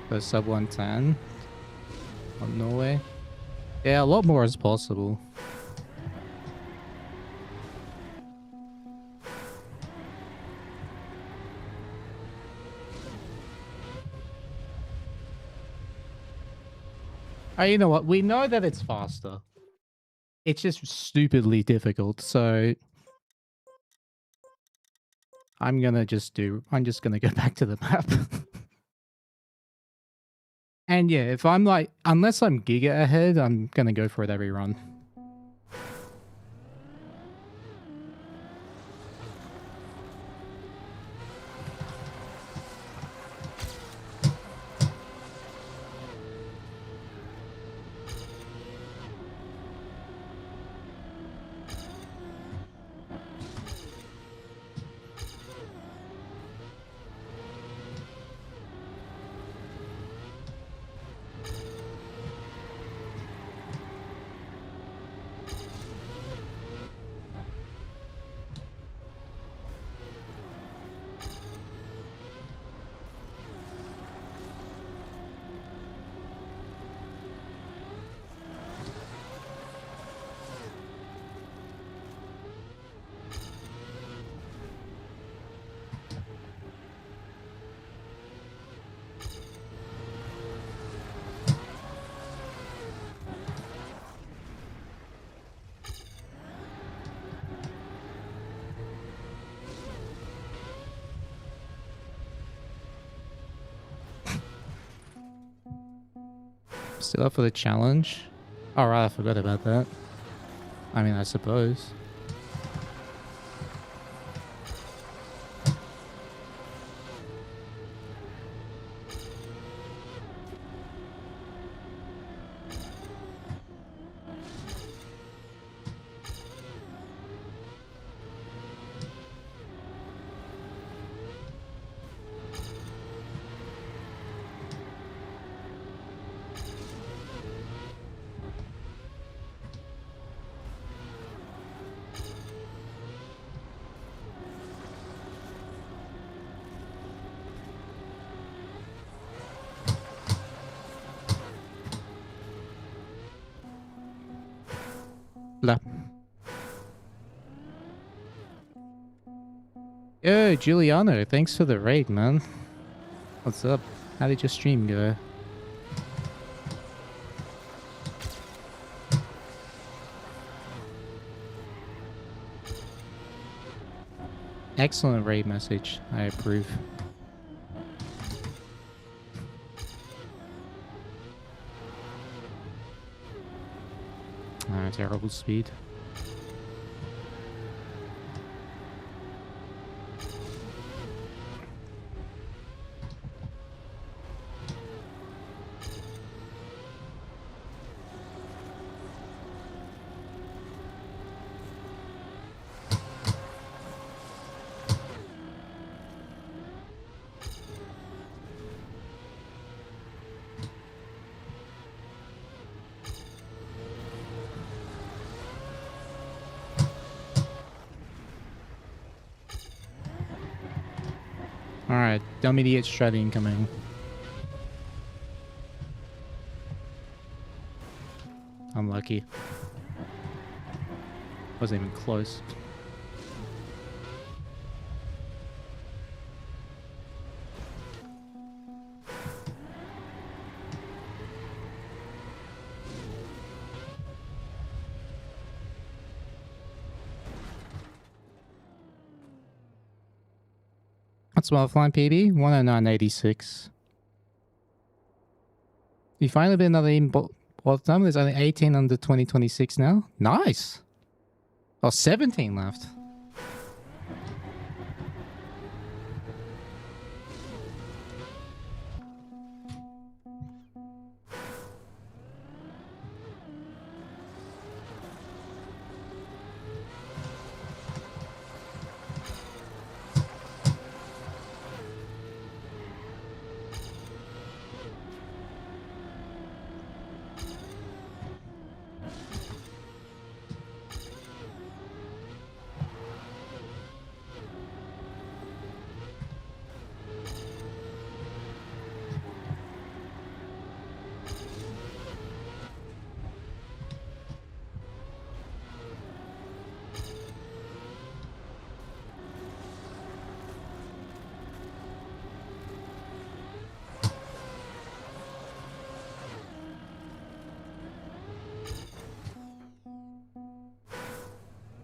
The sub 110 on Norway. Yeah, a lot more is possible. Oh, you know what? We know that it's faster. It's just stupidly difficult, so I'm just gonna go back to the map. And yeah, if I'm like, unless I'm giga ahead, I'm gonna go for it every run. Still up for the challenge? All right, I forgot about that. I mean, I suppose. Blah. Yo, Giuliano, thanks for the raid, man. What's up? How did your stream go? Excellent raid message. I approve. Terrible speed. Alright, dumb idiot strat incoming. Unlucky. Wasn't even close. What's Wildflying PB? 109.86. You finally been another in what time? There's only 18 under 2026 now. Nice. Oh, 17 left.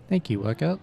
Thank you, workout.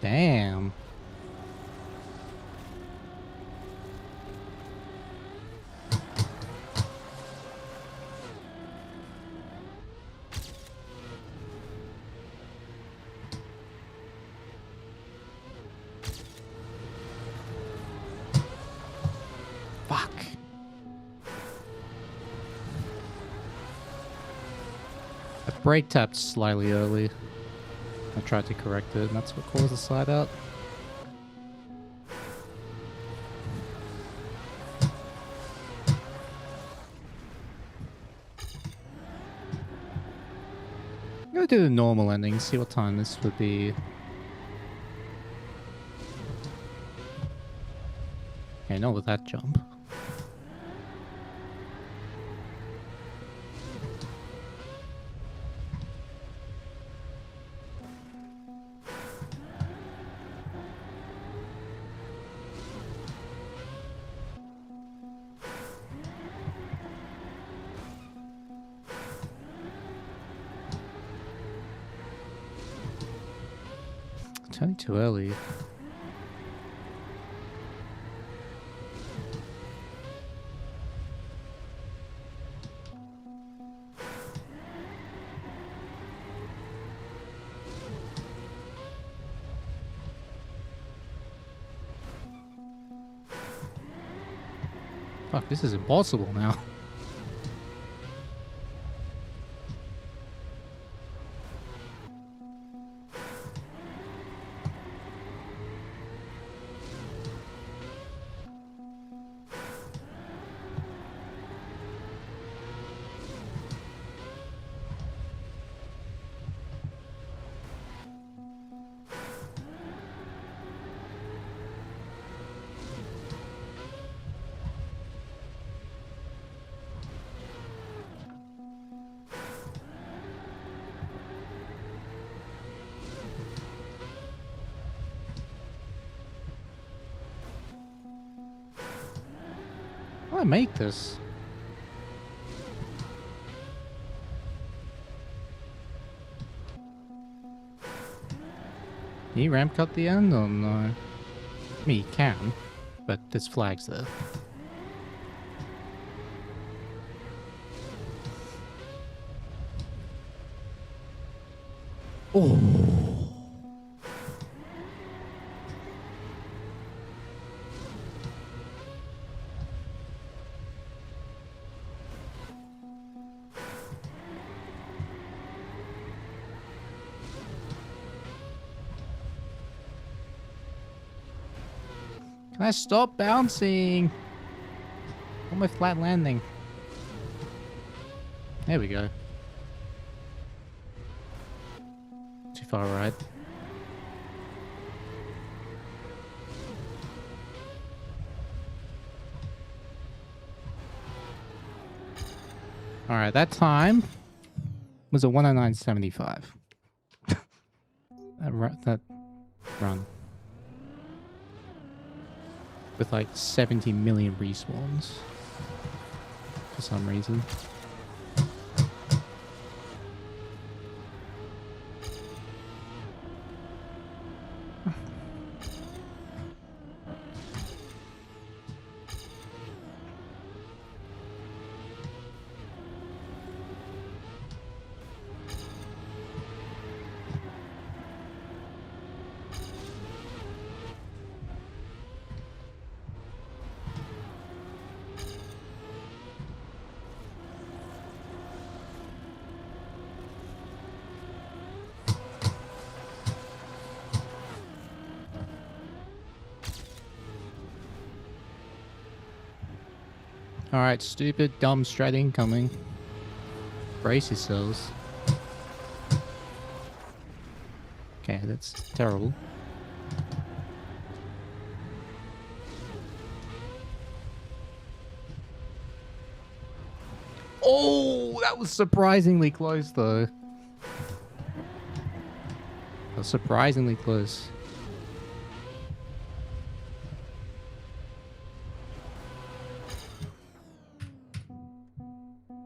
Damn. Fuck. I brake tapped slightly early. I tried to correct it, and that's what caused the slide out. I'm gonna do the normal ending, see what time this would be. Okay, not with that jump. Turning too early. Fuck, this is impossible now. How do I make this? Can you ramp cut the end or no? I mean, you can, but this flag's there. Oh. Can I stop bouncing? On my flat landing. There we go. Too far right. Alright, that time was a 109.75. that run. With like 70 million respawns. For some reason. Alright, stupid, dumb straight incoming. Brace yourselves. Okay, that's terrible. Oh, that was surprisingly close, though. That was surprisingly close.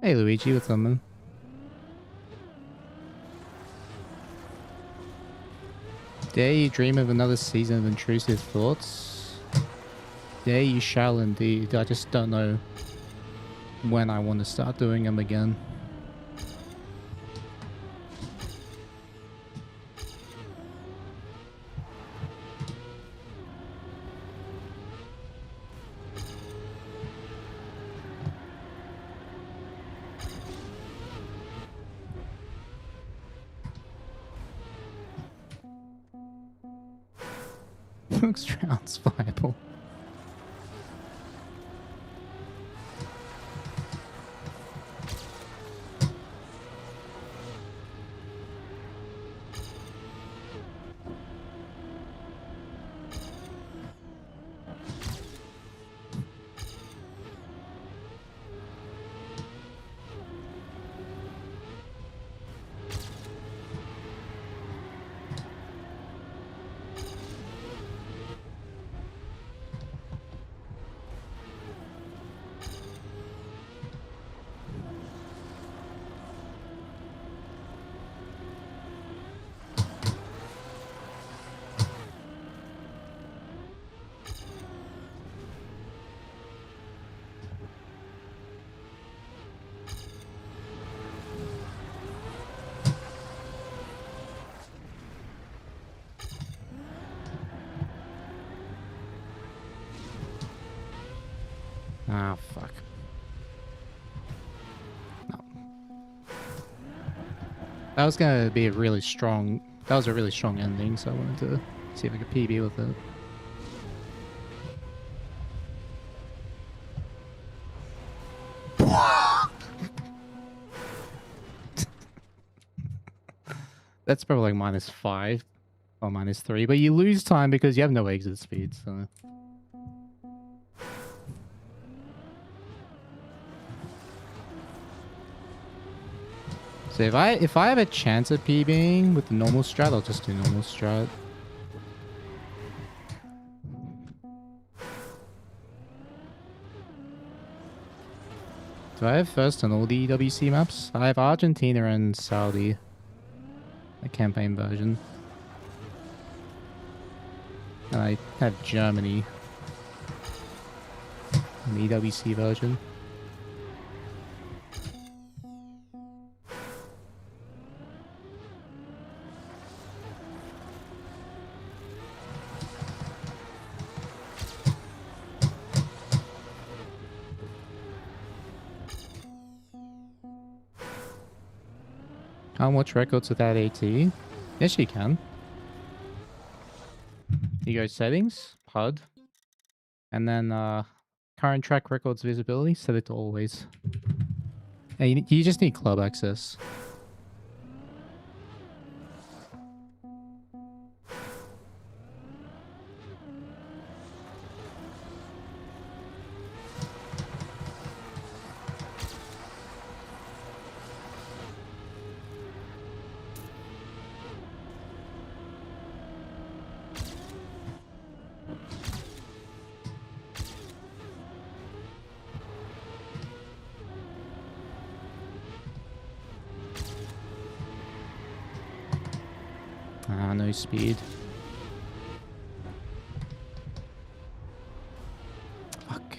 Hey, Luigi, what's up, man? Dare you dream of another season of intrusive thoughts? Dare you shall indeed. I just don't know when I want to start doing them again. Looks rounds viable. Ah, fuck. No. That was gonna be a really strong... That was a really strong ending, so I wanted to see if I could PB with it. That's probably like -5 or -3, but you lose time because you have no exit speed, so... So if I have a chance at PBing with the normal strat, I'll just do normal strat. Do I have first on all the EWC maps? I have Argentina and Saudi. The campaign version. And I have Germany. In the EWC version. Can't watch records without AT? Yes, you can. You go settings, HUD, and then current track records visibility, set it to always. And you just need club access. Ah, no speed. Fuck.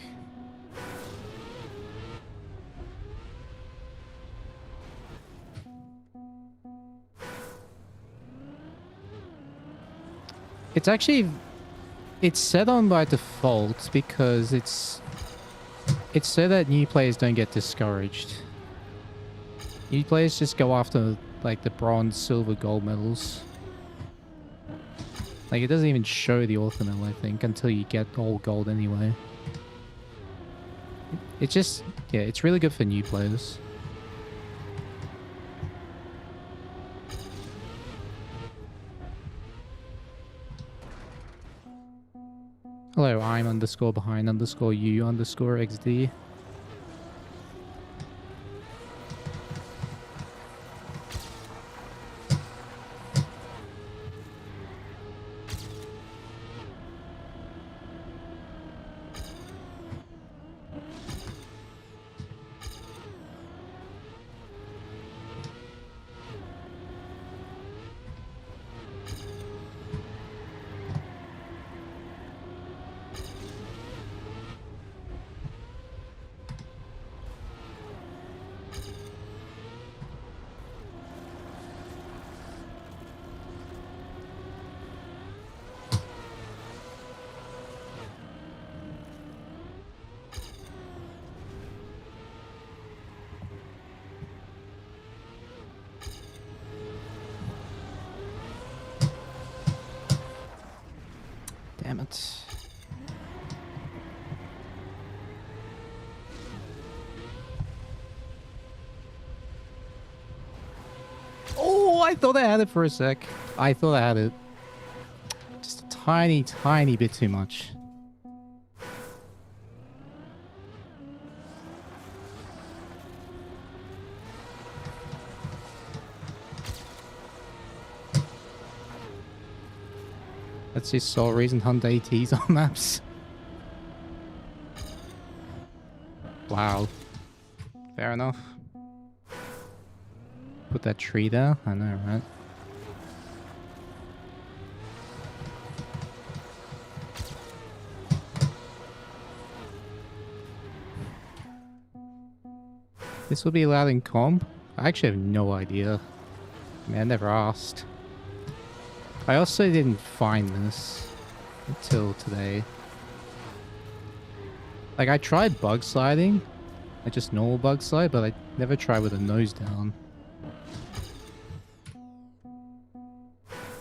It's actually... It's set on by default because it's so that new players don't get discouraged. New players just go after like the bronze, silver, gold medals. Like, it doesn't even show the author medal, I think, until you get all gold anyway. It just... Yeah, it's really good for new players. Hello, I'm underscore behind underscore you underscore XD. Damn it. Oh, I thought I had it for a sec. I thought I had it. Just a tiny, tiny bit too much. That's his sole reason Hyundai ATs on maps. Wow. Fair enough. Put that tree there? I know, right? This will be allowed in comp? I actually have no idea. I mean, I never asked. I also didn't find this until today. Like, I tried bug sliding, like just normal bug slide, but I never tried with a nose down.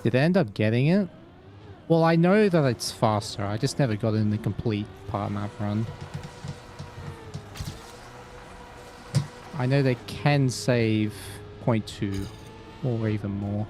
Did I end up getting it? Well, I know that it's faster, I just never got it in the complete part map run. I know they can save 0.2 or even more.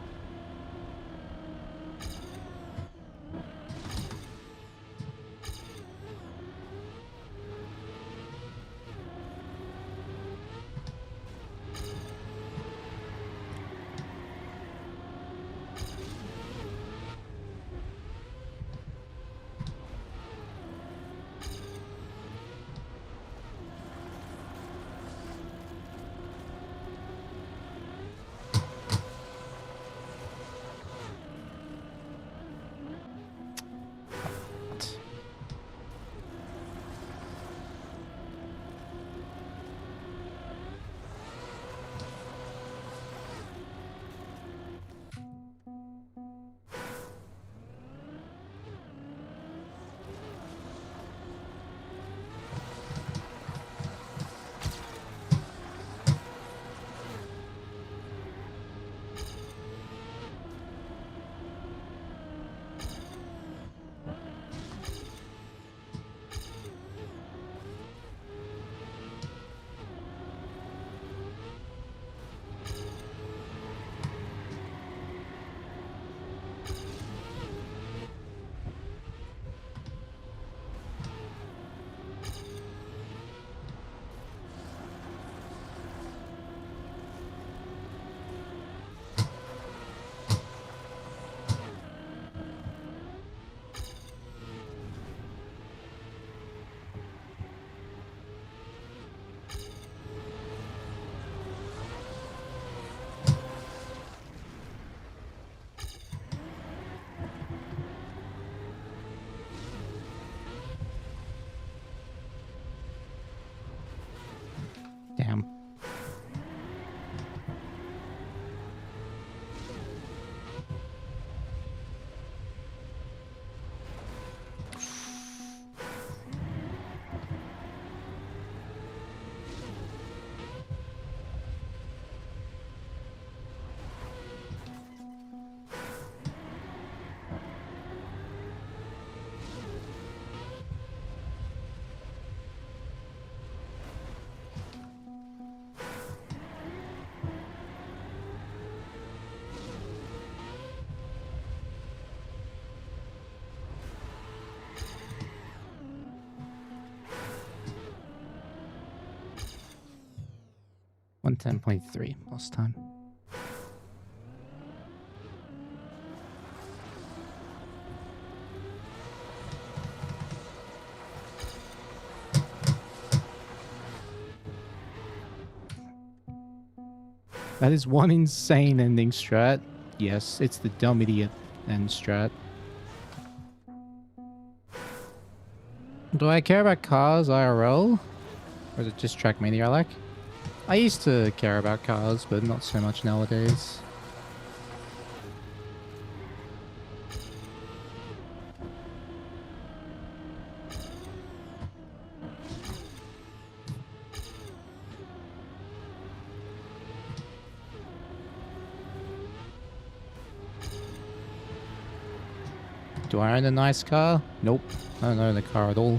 10.3 last time. That is one insane ending strat. Yes, it's the dumb idiot end strat. Do I care about cars IRL? Or is it just trackmania I like? I used to care about cars, but not so much nowadays. Do I own a nice car? Nope. I don't own a car at all.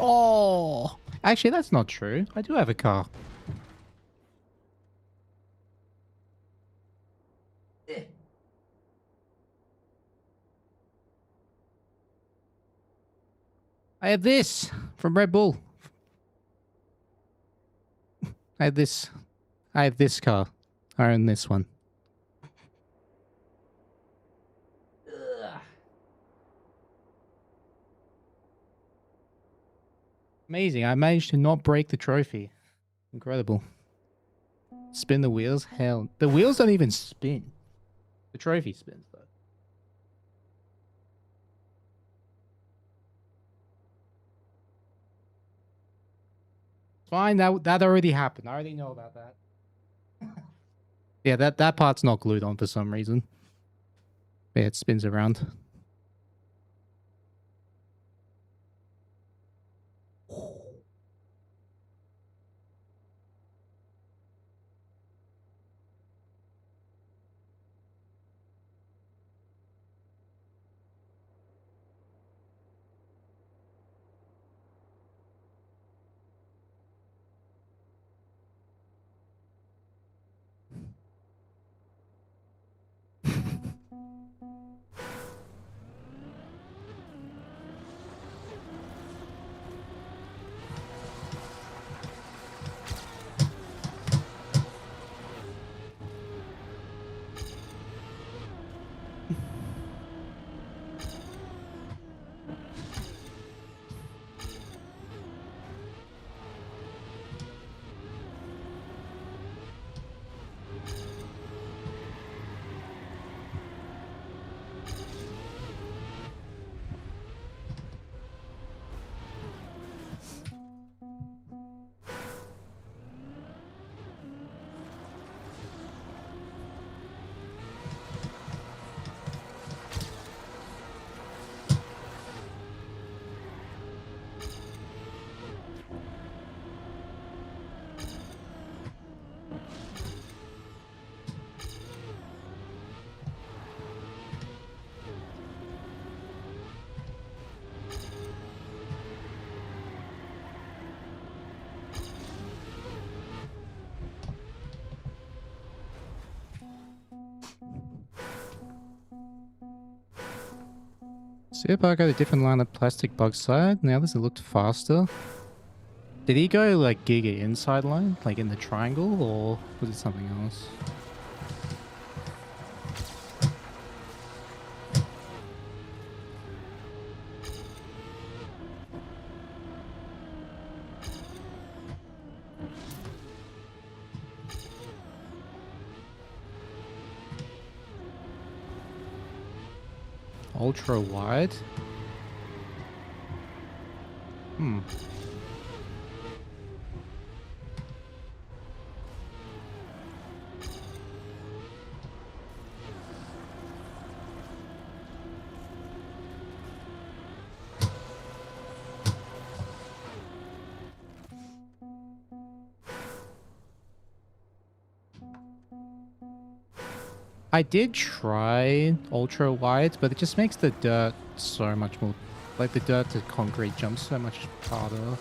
Oh! Actually, that's not true. I do have a car. I have this from Red Bull. I have this. I have this car. I own this one. Amazing. I managed to not break the trophy. Incredible. Spin the wheels? Hell. The wheels don't even spin. The trophy spins, though. Fine, that already happened. I already know about that. Yeah, that part's not glued on for some reason. Yeah, it spins around. See if I got a different line of plastic bug side. Now does it look faster? Did he go like giga inside line? Like in the triangle? Or was it something else? Ultra wide? Hmm. I did try ultra wide, but it just makes the dirt so much more, like the dirt to concrete jump so much harder.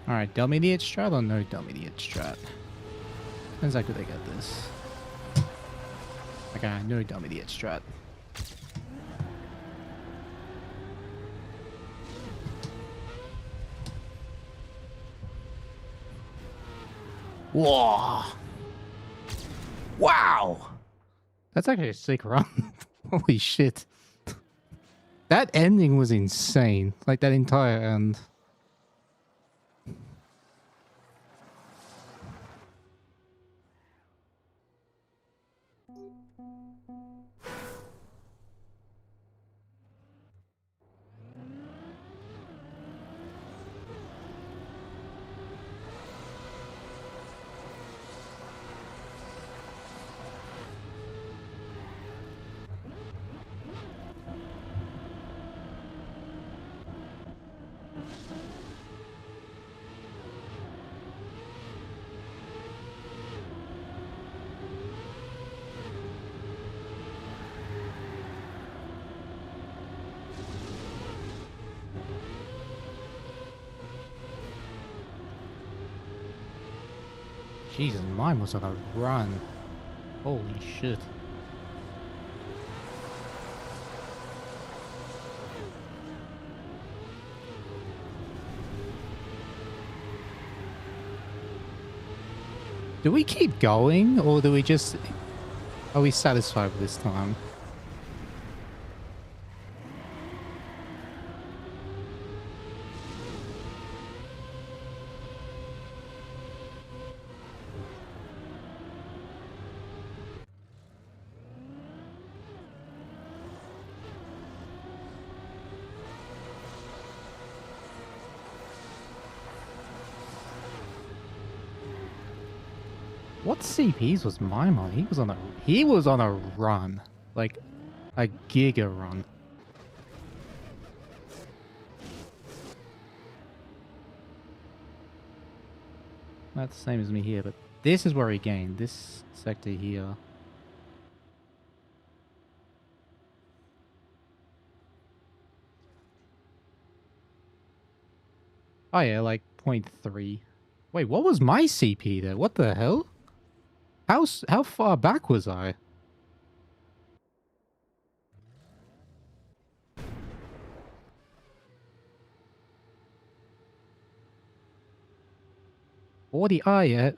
Alright, dumb idiot strat or no dumb idiot strat? Depends how good I get this. Okay, no dumb idiot strat. Whoa! Wow! That's actually a sick run. Holy shit. That ending was insane. Like that entire end. Jesus, mine was on a run. Holy shit. Do we keep going, or do we just... Are we satisfied with this time? What CPs was mine on? He was on a run. Like a giga run. That's the same as me here, but this is where he gained. This sector here. Oh yeah, like 0.3. Wait, what was my CP there? What the hell? How far back was I? Yeah.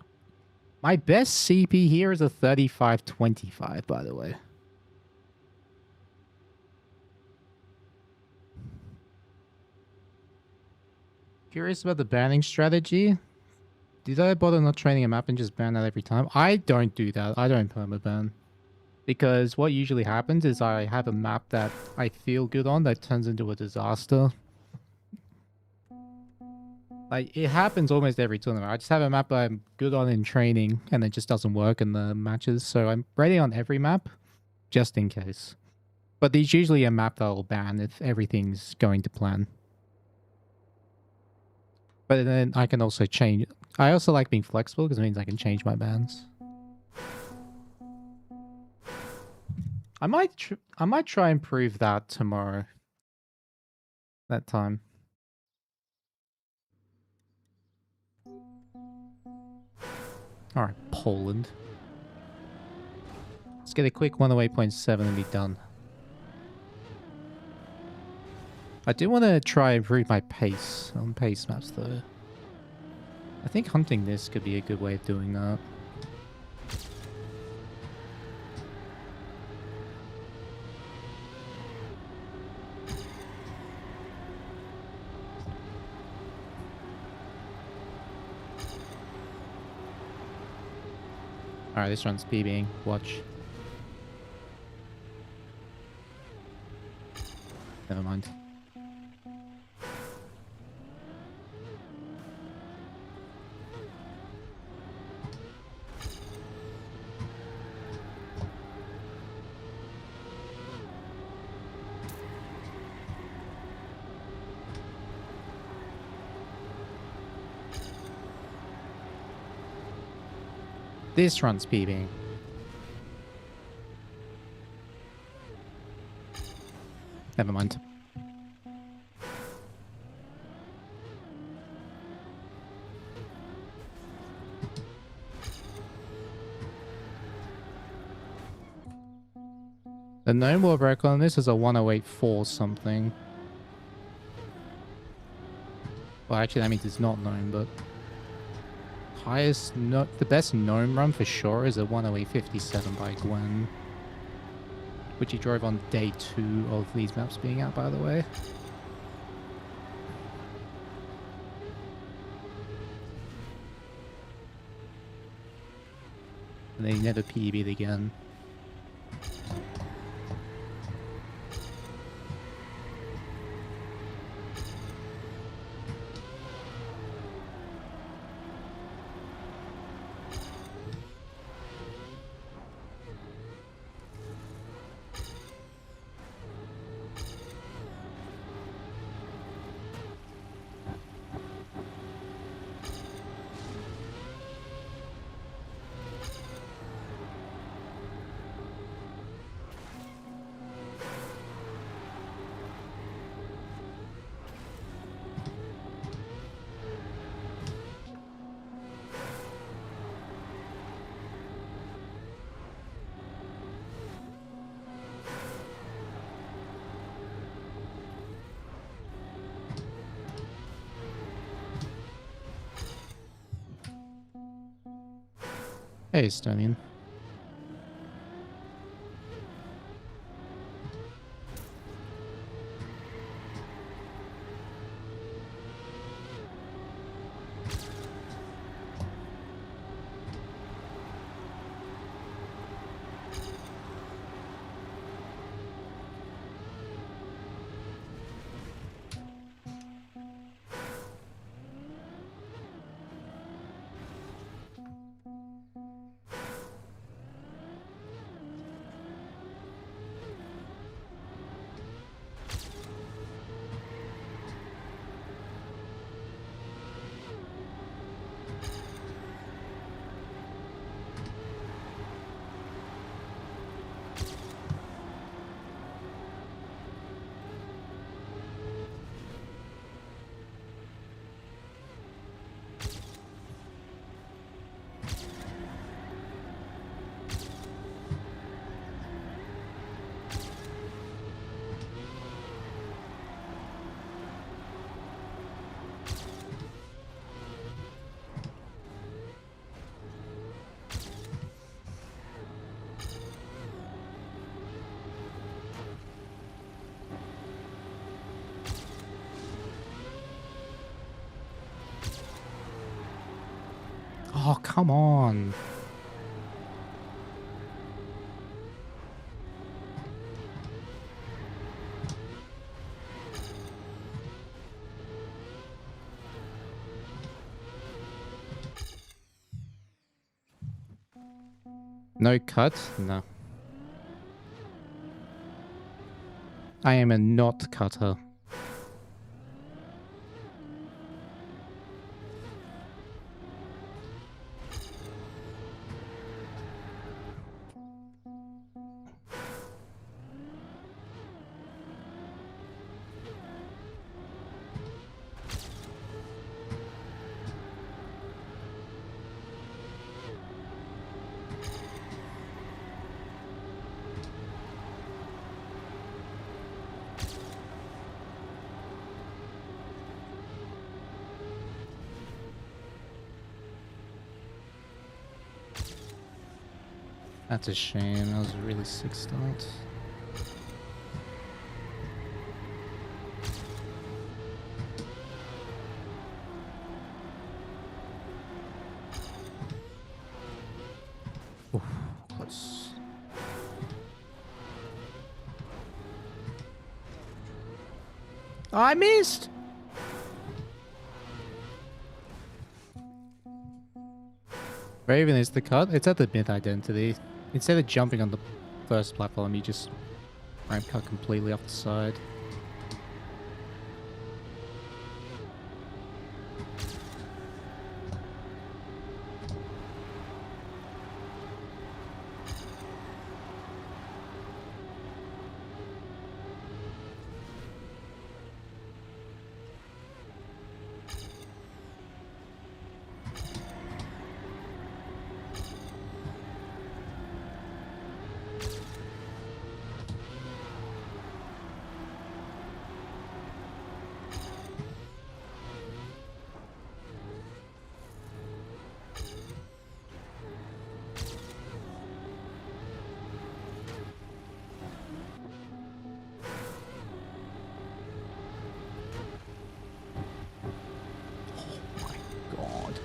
My best CP here is a 35.25, by the way. Curious about the banning strategy? Did I bother not training a map and just ban that every time? I don't do that. I don't permaban. Because what usually happens is I have a map that I feel good on that turns into a disaster. Like, it happens almost every tournament. I just have a map I'm good on in training and it just doesn't work in the matches. So I'm ready on every map, just in case. But there's usually a map that I'll ban if everything's going to plan. But then I can also change. I also like being flexible because it means I can change my bans. I might try and prove that tomorrow. That time. Alright, Poland. Let's get a quick 108.7 and be done. I do want to try and improve my pace on pace maps though. I think hunting this could be a good way of doing that. Alright, this one's PBing. Watch. Never mind. This runs PBing. Never mind. The gnome war record on this is a 1084 something. Well, actually, that means it's not gnome, but the best gnome run for sure is a 108.57 by Gwen, which he drove on day 2 of these maps being out, by the way. And they never PB'd again. Hey, Stonian. Oh, come on. No cut? No. I am a not cutter. That's a shame. That was a really sick start. shots. Oh, I missed! Where even is the cut? It's at the mid identity. Instead of jumping on the first platform, you just ramp cut completely off the side. God.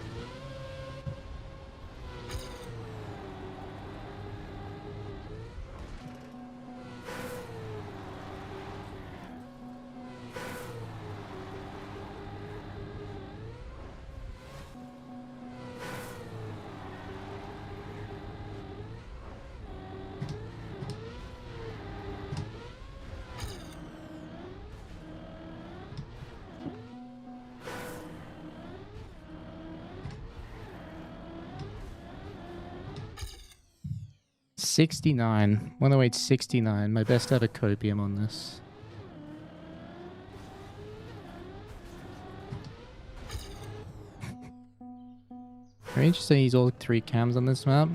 $69. 108.69. My best ever copium on this. Very interesting to use all 3 cams on this map.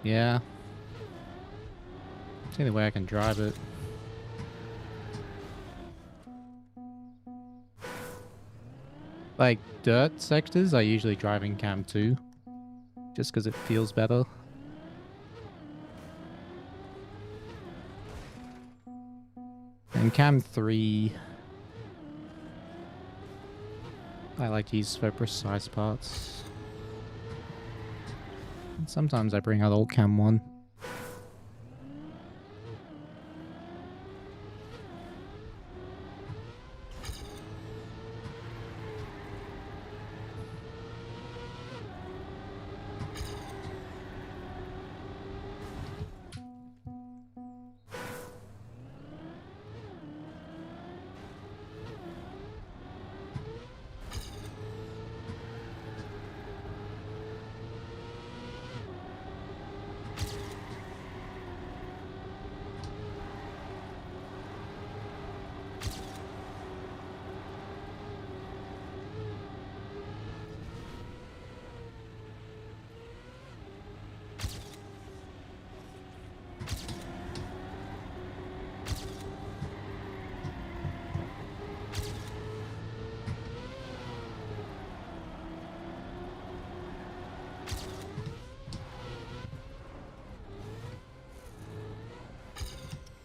Yeah. It's the only way I can drive it. Like dirt sectors, I usually drive in cam 2. Just because it feels better. And cam 3, I like to use for precise parts. And sometimes I bring out old cam 1.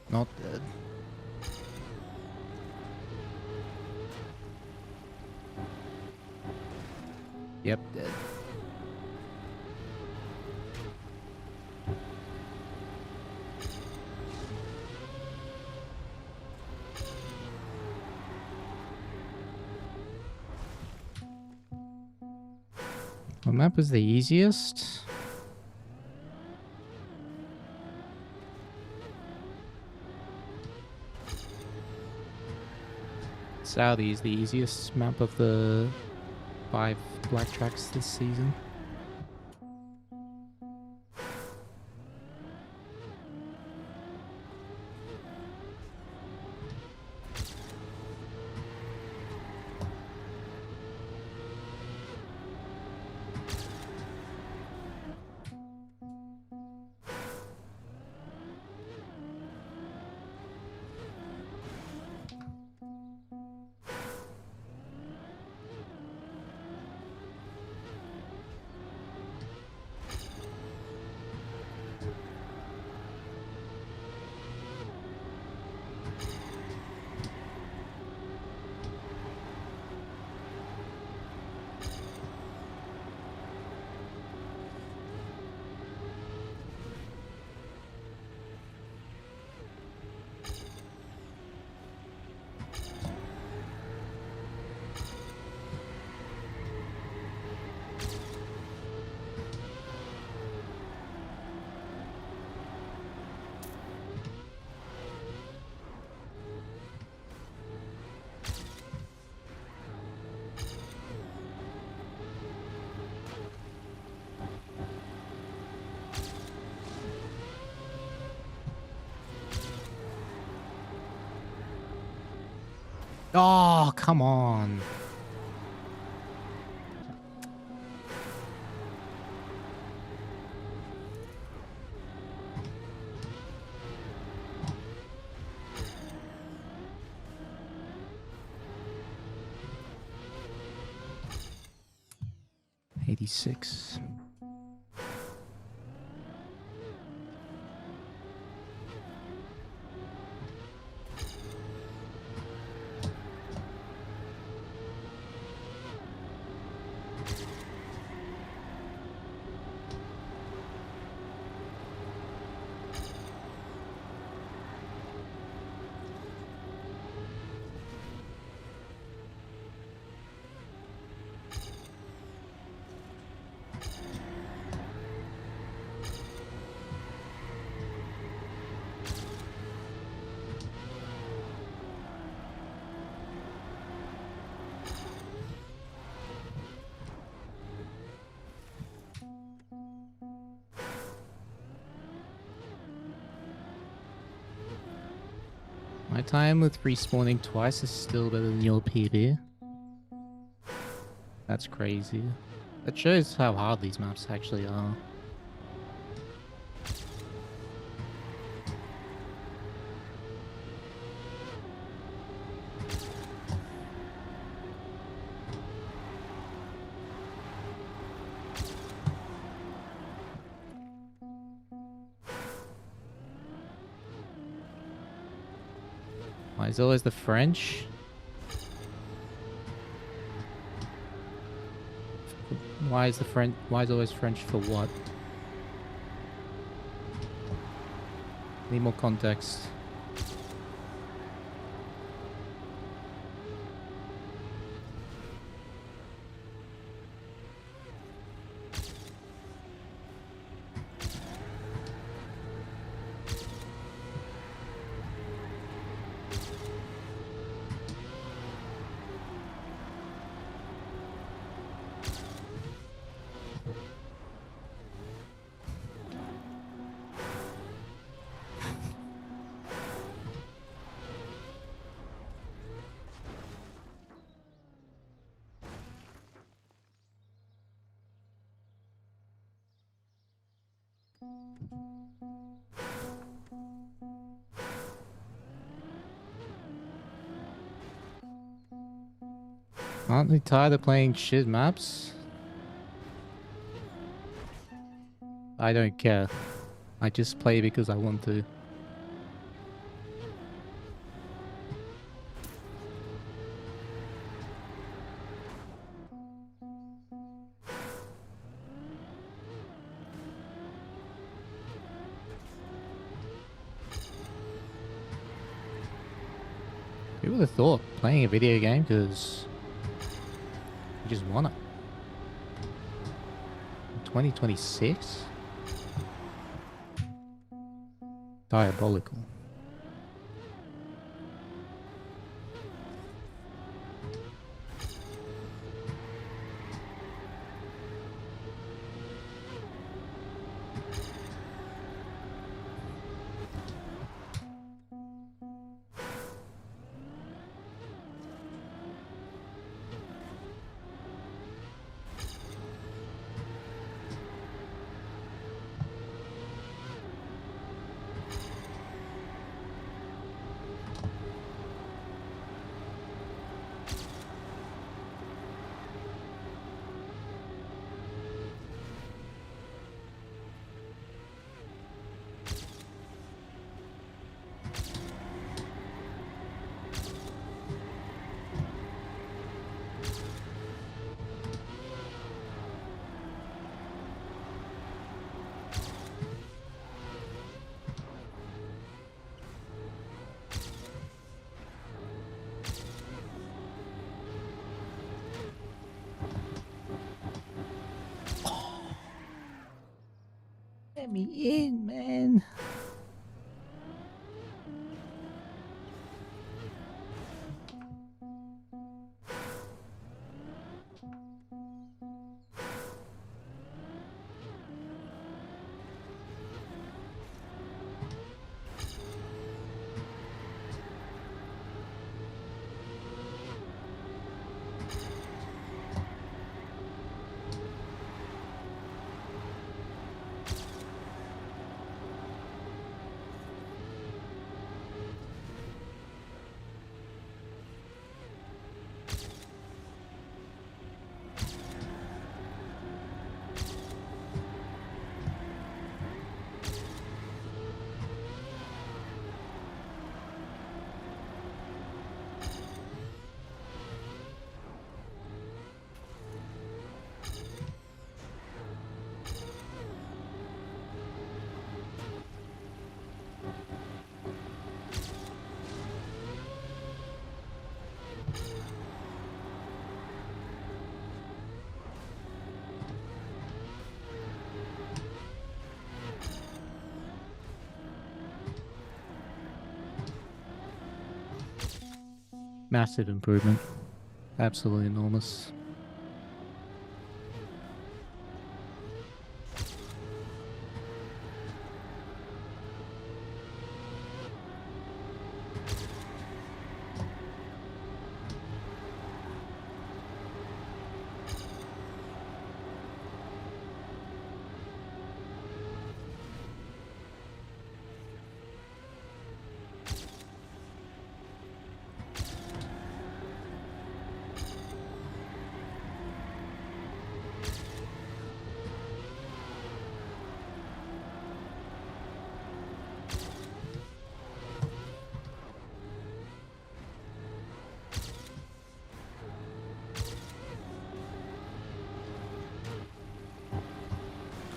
Not dead. Yep, dead. What map was the easiest? Saudi is the easiest map of the 5 black tracks this season. Oh, come on. '86. My time with respawning twice is still better than your PB. That's crazy. That shows how hard these maps actually are. Why is always the French? Why is always French for what? Need more context. Aren't they tired of playing shit maps? I don't care. I just play because I want to. Who would have thought playing a video game because you just want it? 2026? Diabolical. Let me in, man. Massive improvement. Absolutely enormous.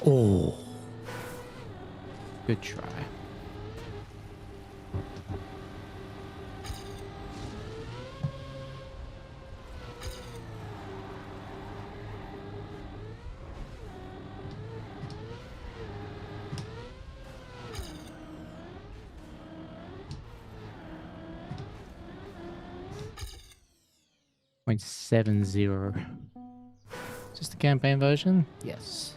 Oh, good try. .70. Just the campaign version? Yes.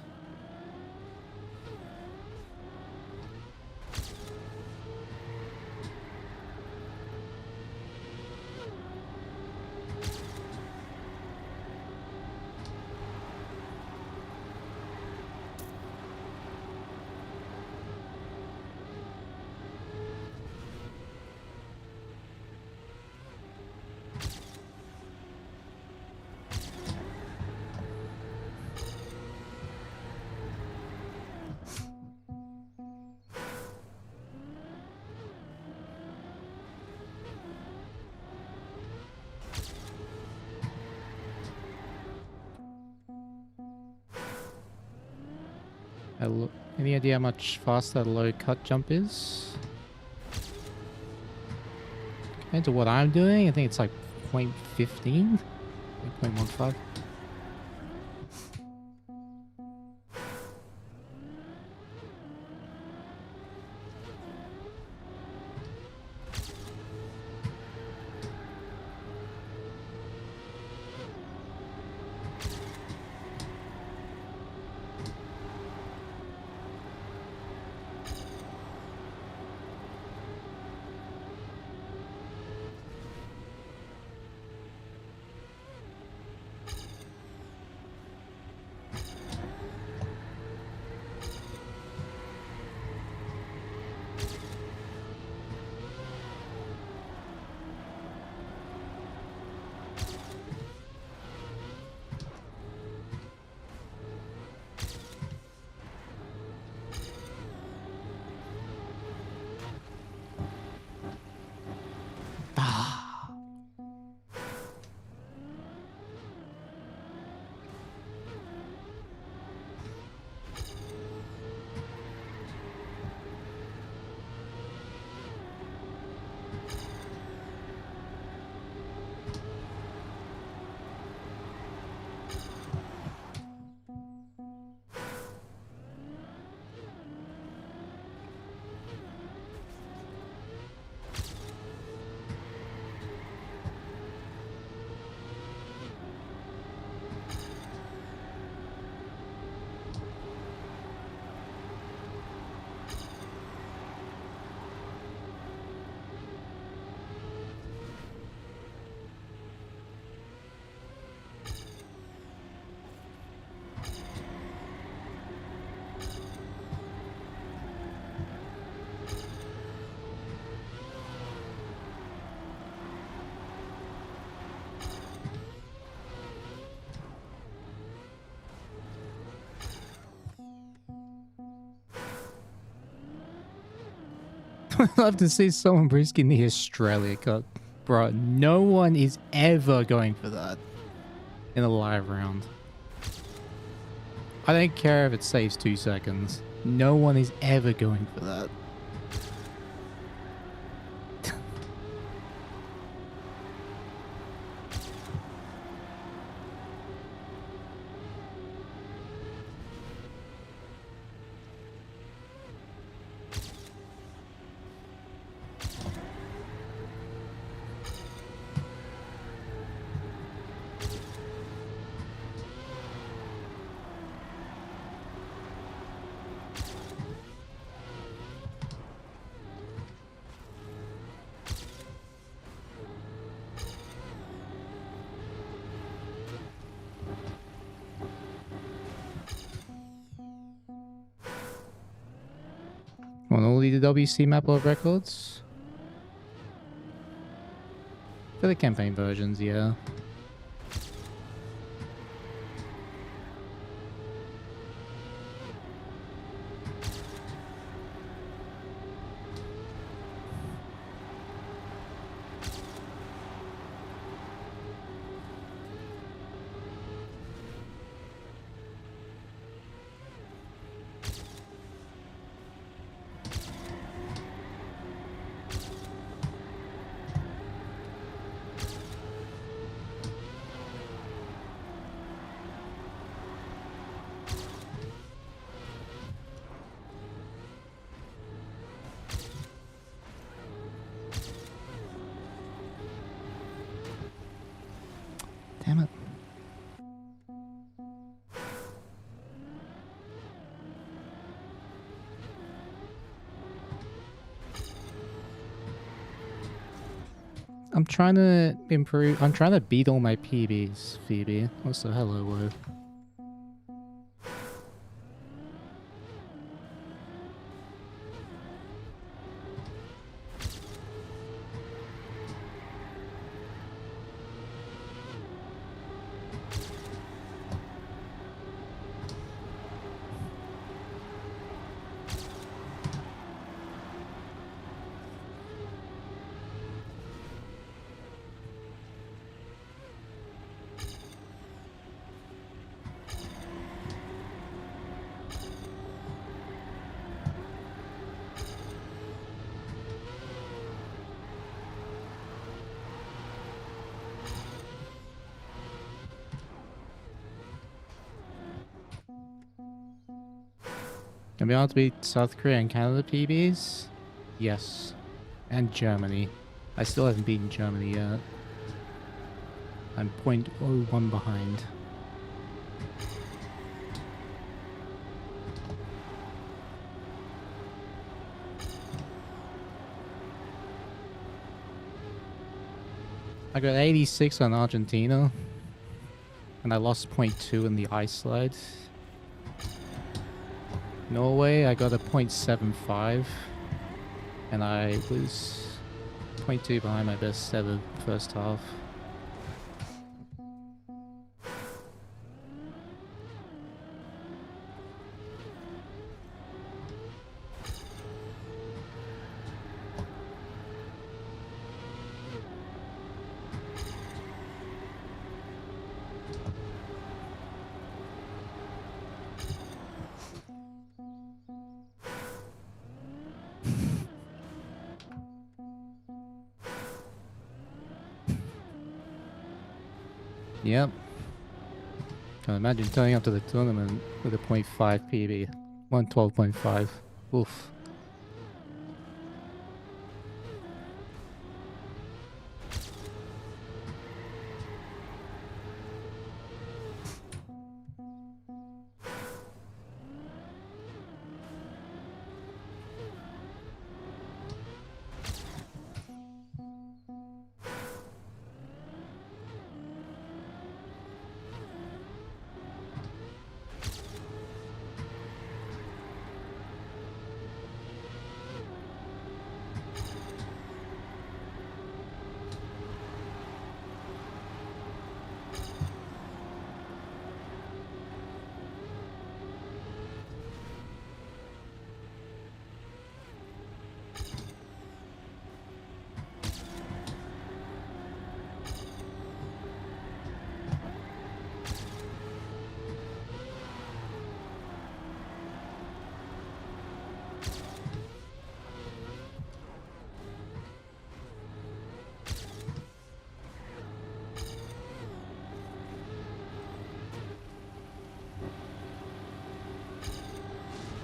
Any idea how much faster a low cut jump is? Compared to what I'm doing, I think it's like 0.15? 0.15? I'd love to see someone risking the Australia Cup. Bro, no one is ever going for that in a live round. I don't care if it saves 2 seconds. No one is ever going for that. On all the EWC map of records? For the campaign versions, yeah. Damn it. I'm trying to improve. I'm trying to beat all my PBs, Phoebe. Also, hello, Woe. Can we all beat South Korea and Canada PBs? Yes. And Germany. I still haven't beaten Germany yet. I'm 0.01 behind. I got 86 on Argentina. And I lost 0.2 in the ice slide. Norway, I got a 0.75. And I was 0.2 behind my best ever first half. Yep. Can imagine turning up to the tournament with a 0.5 PB. 112.5. Oof.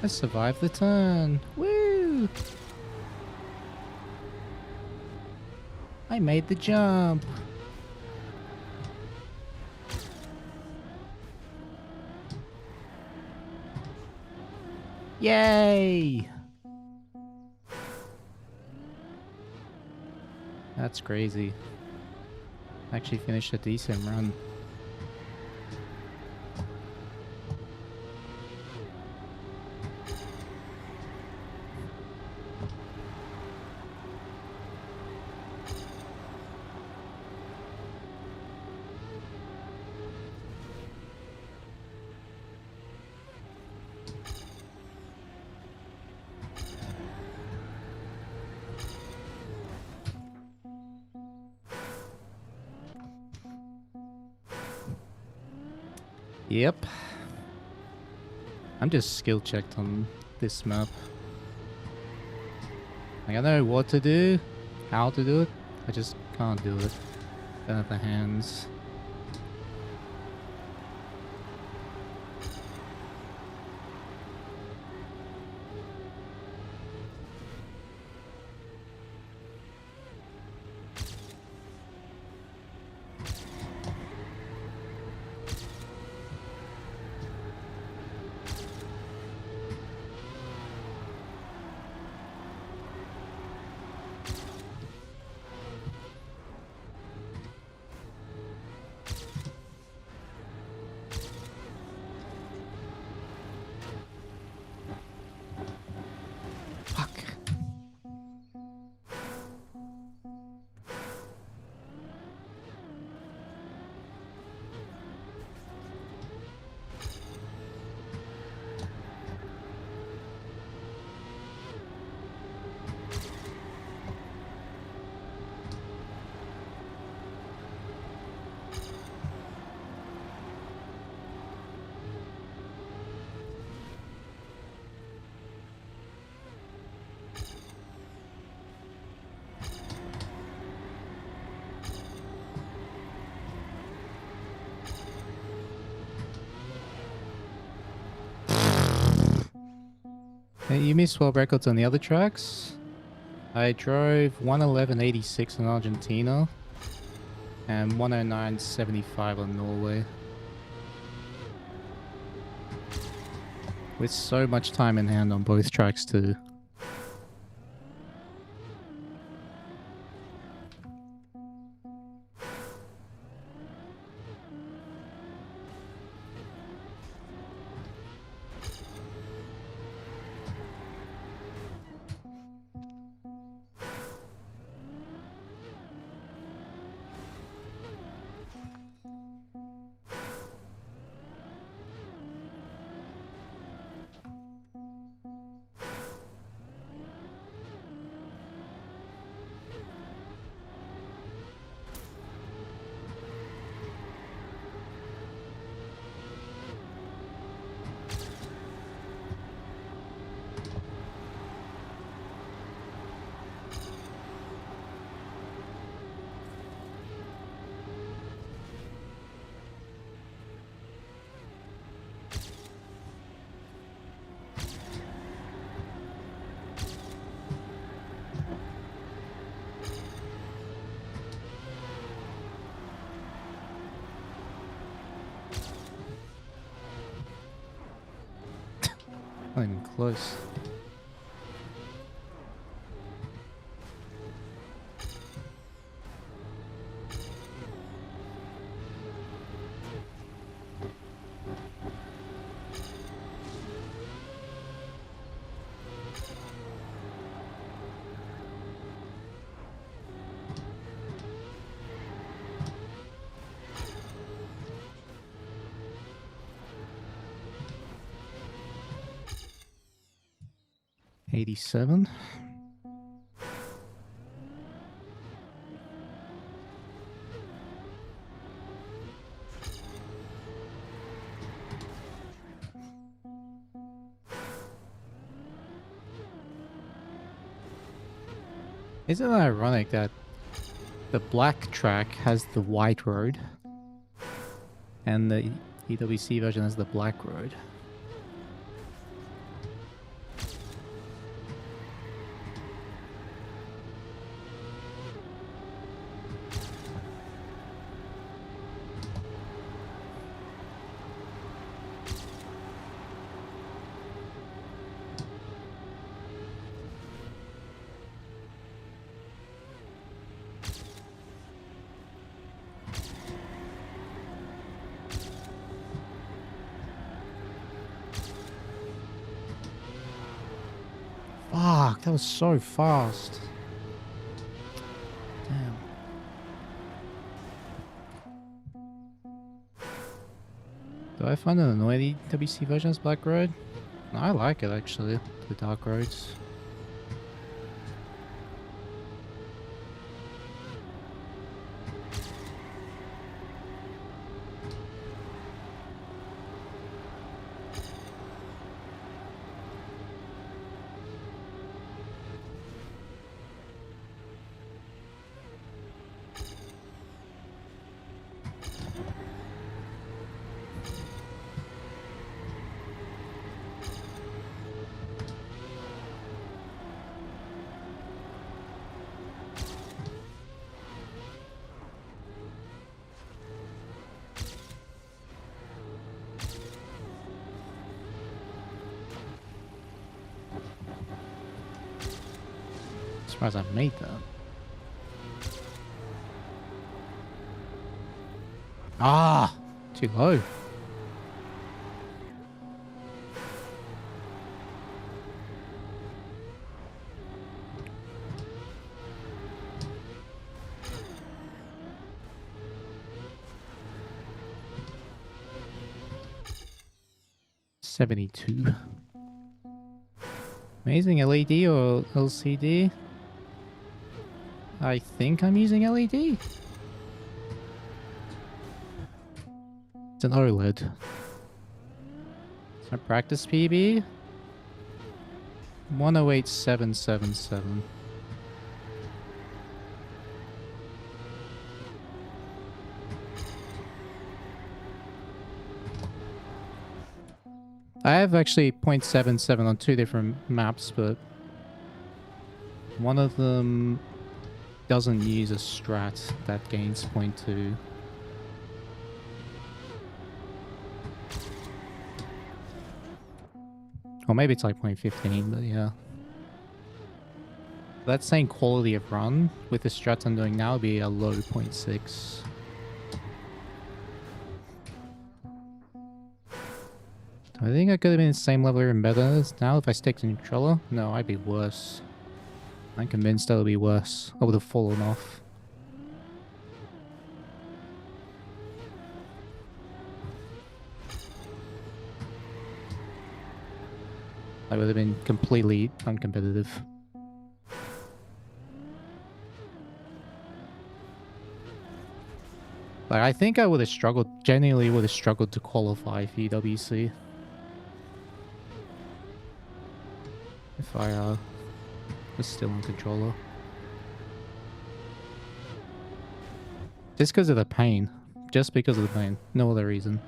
I survived the turn. Woo! I made the jump. Yay! That's crazy. Actually finished a decent run. Yep. I'm just skill checked on this map. Like, I know what to do, how to do it, I just can't do it. Don't have the hands. Fuck. Hey, you missed world records on the other tracks. I drove 111.86 in Argentina and 109.75 on Norway. With so much time in hand on both tracks too. Not even close. $87. Isn't it ironic that the black track has the white road and the EWC version has the black road? Fuck, that was so fast. Damn. Do I find it annoying the WC version has black road? No, I like it actually, the dark roads. surprised I made that. Ah! Too low. $72. Amazing LED or LCD? I think I'm using LED. It's an OLED. My practice PB? 108777. I have actually 0.77 on 2 different maps, but one of them doesn't use a strat that gains 0.2. Or maybe it's like 0.15, but yeah. That same quality of run with the strats I'm doing now would be a low 0.6. I think I could have been the same level in Mudda now if I stick to controller. No, I'd be worse. I'm convinced I would be worse. I would have fallen off. I would have been completely uncompetitive. Like, I think I would have struggled, genuinely would have struggled to qualify for EWC. If I was still on controller. Just because of the pain. Just because of the pain. No other reason.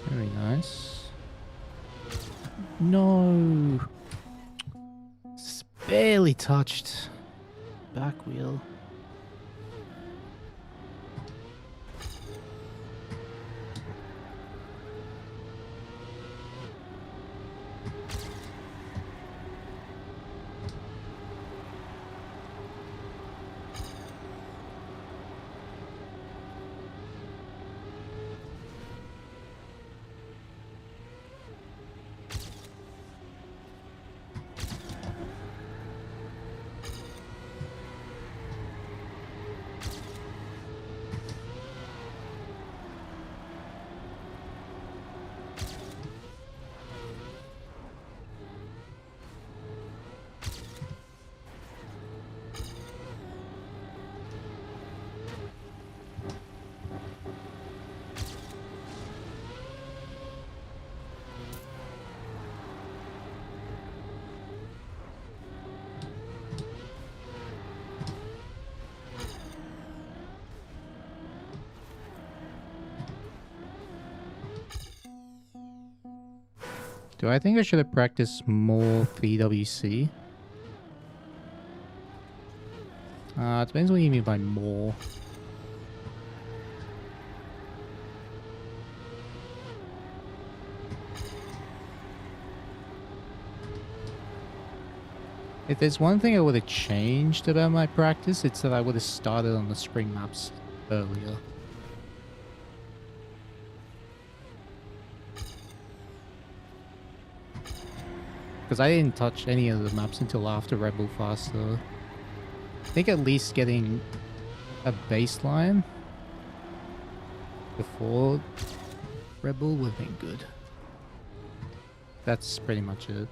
Very nice. No! It's barely touched. Back wheel. Do I think I should have practiced more for EWC? It depends what you mean by more. If there's one thing I would have changed about my practice, it's that I would have started on the spring maps earlier. Because I didn't touch any of the maps until after Red Bull Faster. I think at least getting a baseline before Red Bull would have been good. That's pretty much it.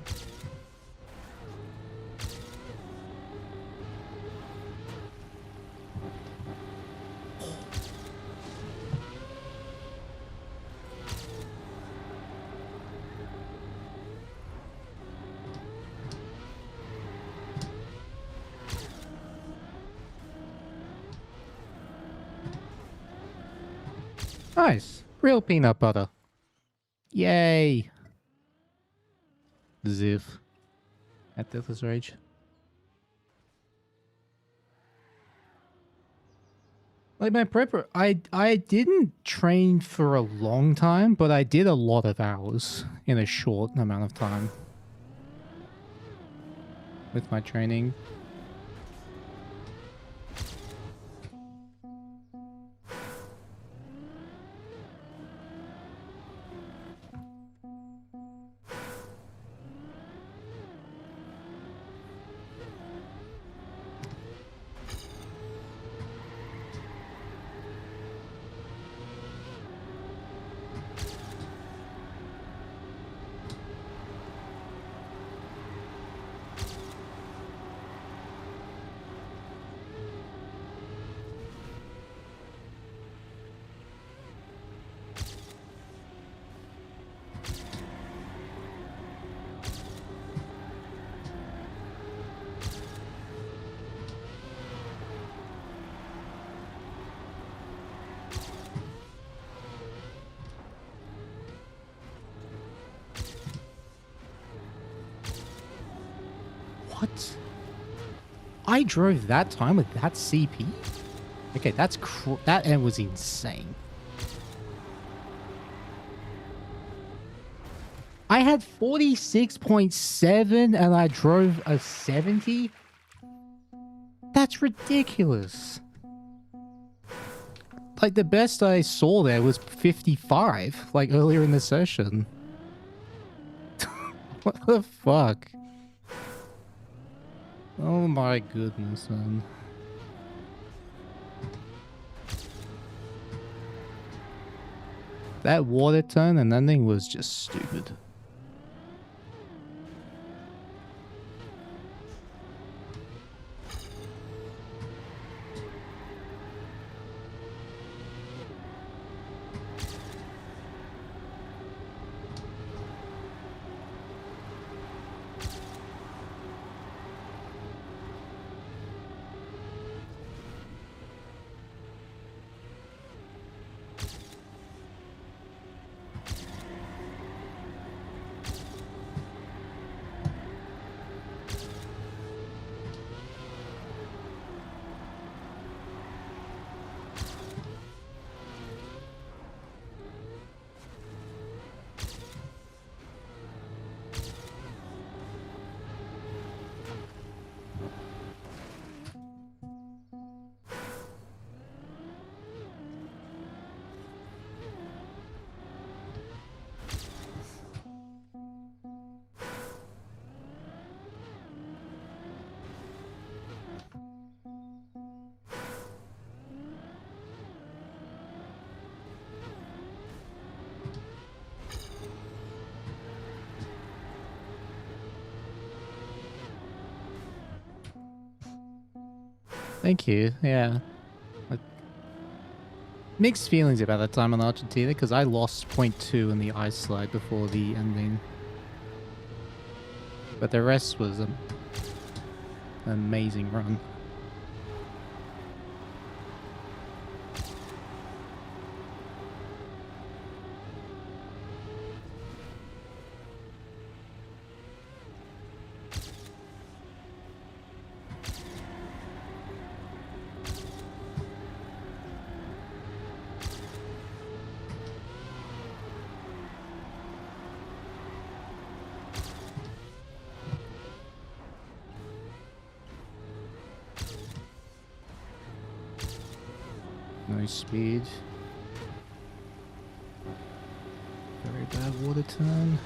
Nice. Real peanut butter. Yay. Ziv. At Deathless Rage. Like my prepper, I didn't train for a long time, but I did a lot of hours in a short amount of time with my training. What? I drove that time with that CP? Okay, that end was insane. I had 46.7 and I drove a 70? That's ridiculous. Like, the best I saw there was 55, like, earlier in the session. What the fuck? Oh my goodness, man. That water turn and ending was just stupid. Thank you, yeah. Mixed feelings about that time in Argentina, because I lost 0.2 in the ice slide before the ending. But the rest was an amazing run. No speed. Very bad water turn.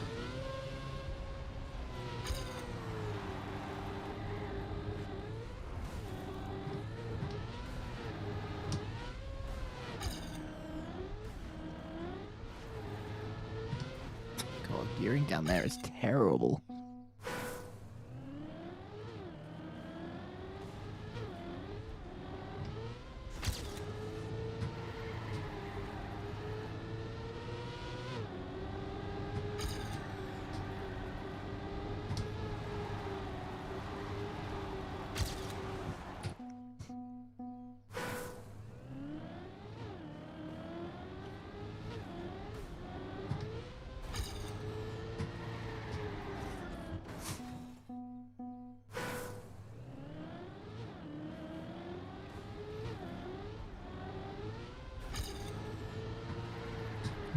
God, Oh, gearing down there is terrible.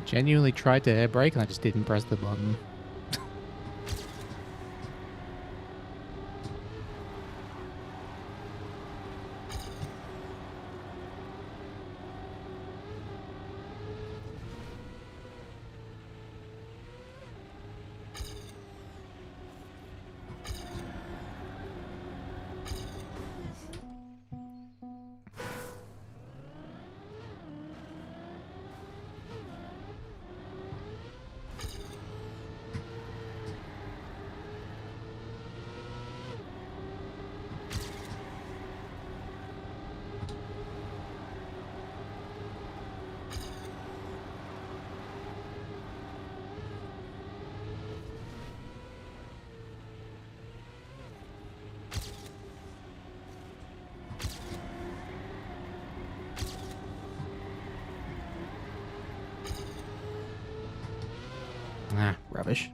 Genuinely tried to air brake and I just didn't press the button. Ah, rubbish.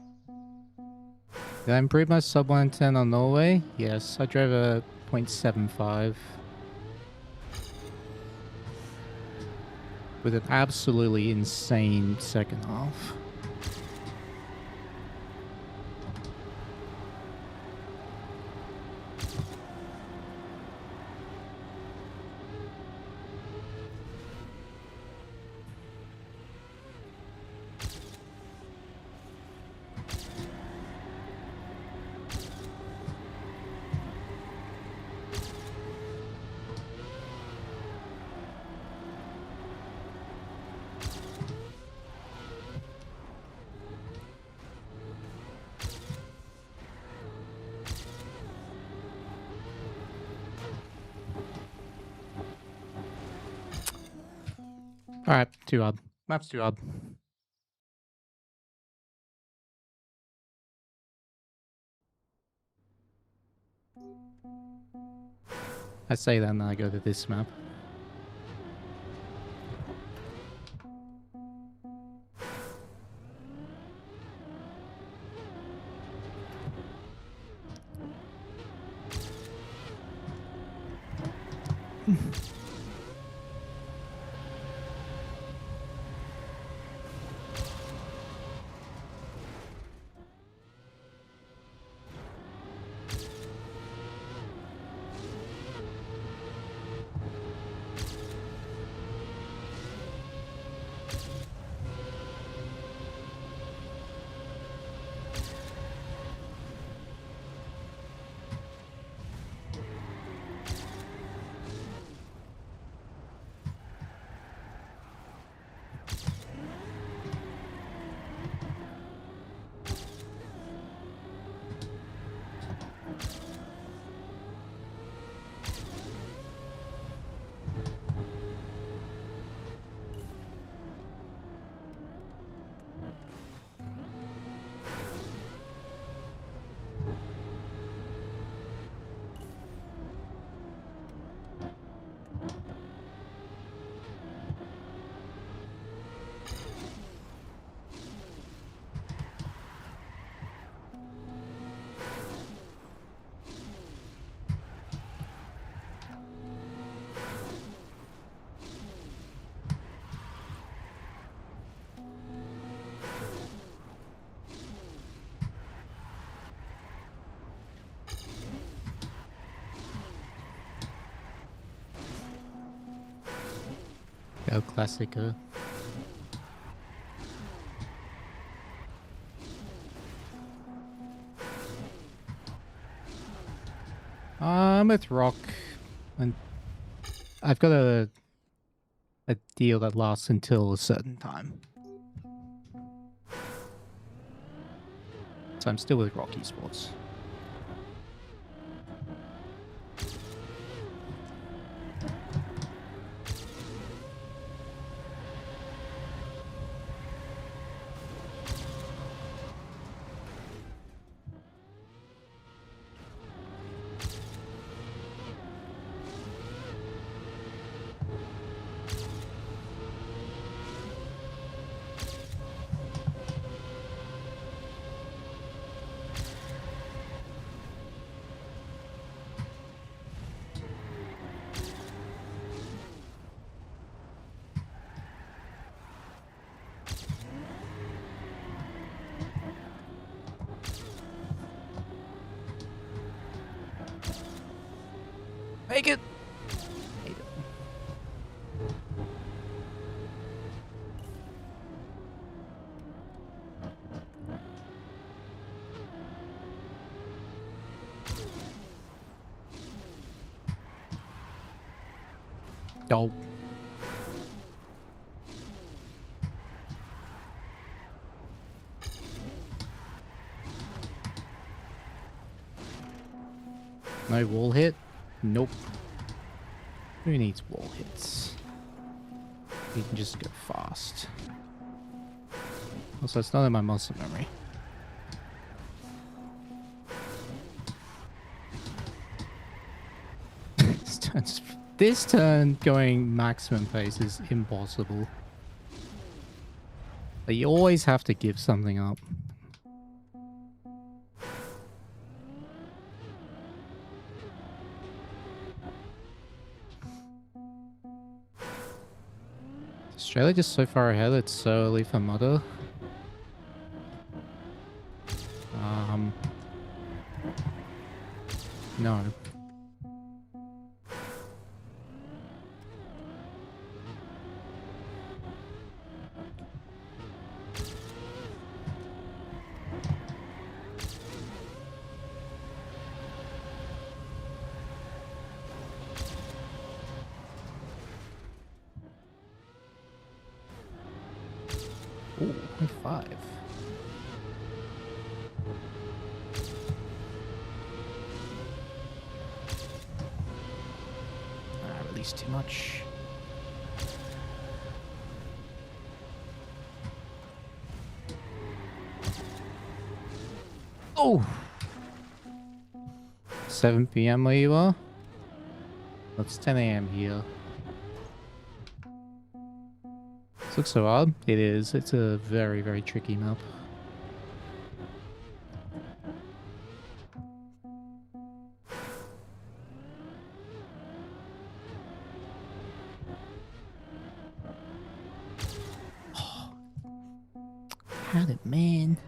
Did I improve my sub 110 on Norway? Yes, I drove a 0.75 with an absolutely insane second half. Alright, too hard. Map's too hard. I say that and then I go to this map. Go Classico. I'm with Rock, and I've got a deal that lasts until a certain time. So I'm still with Rock Esports. Make it! Made it. Oh. No wall hit? Nope. Who needs wall hits? You can just go fast. Also, it's not in my muscle memory. This turn going maximum pace is impossible. But you always have to give something up. Australia just so far ahead, it's so early for Mudda. No. Ooh, high five. I released too much. Oh! 7 PM where you are? That's 10 AM here. This looks so odd. It is. It's a very, very tricky map. Oh. Had it, man.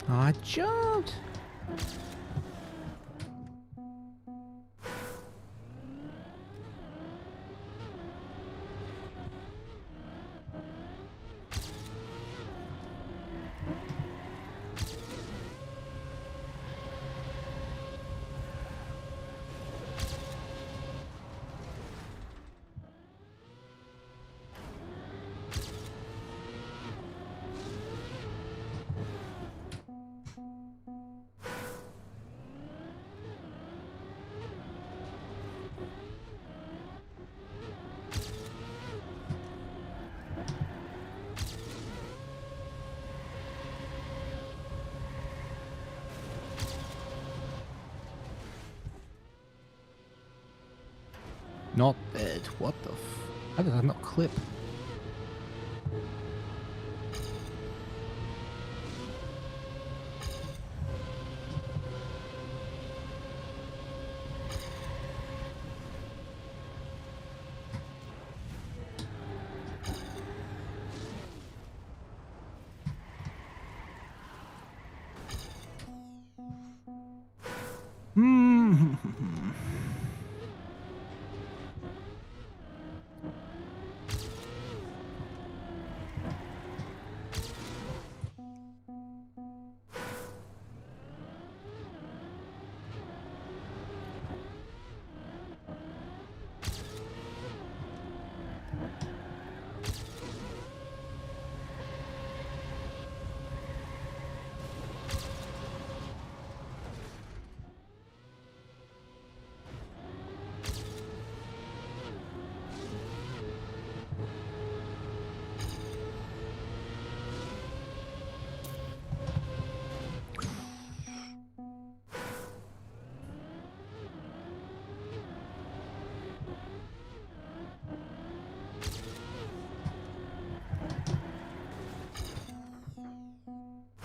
I jumped. Not dead. What the How did I not clip?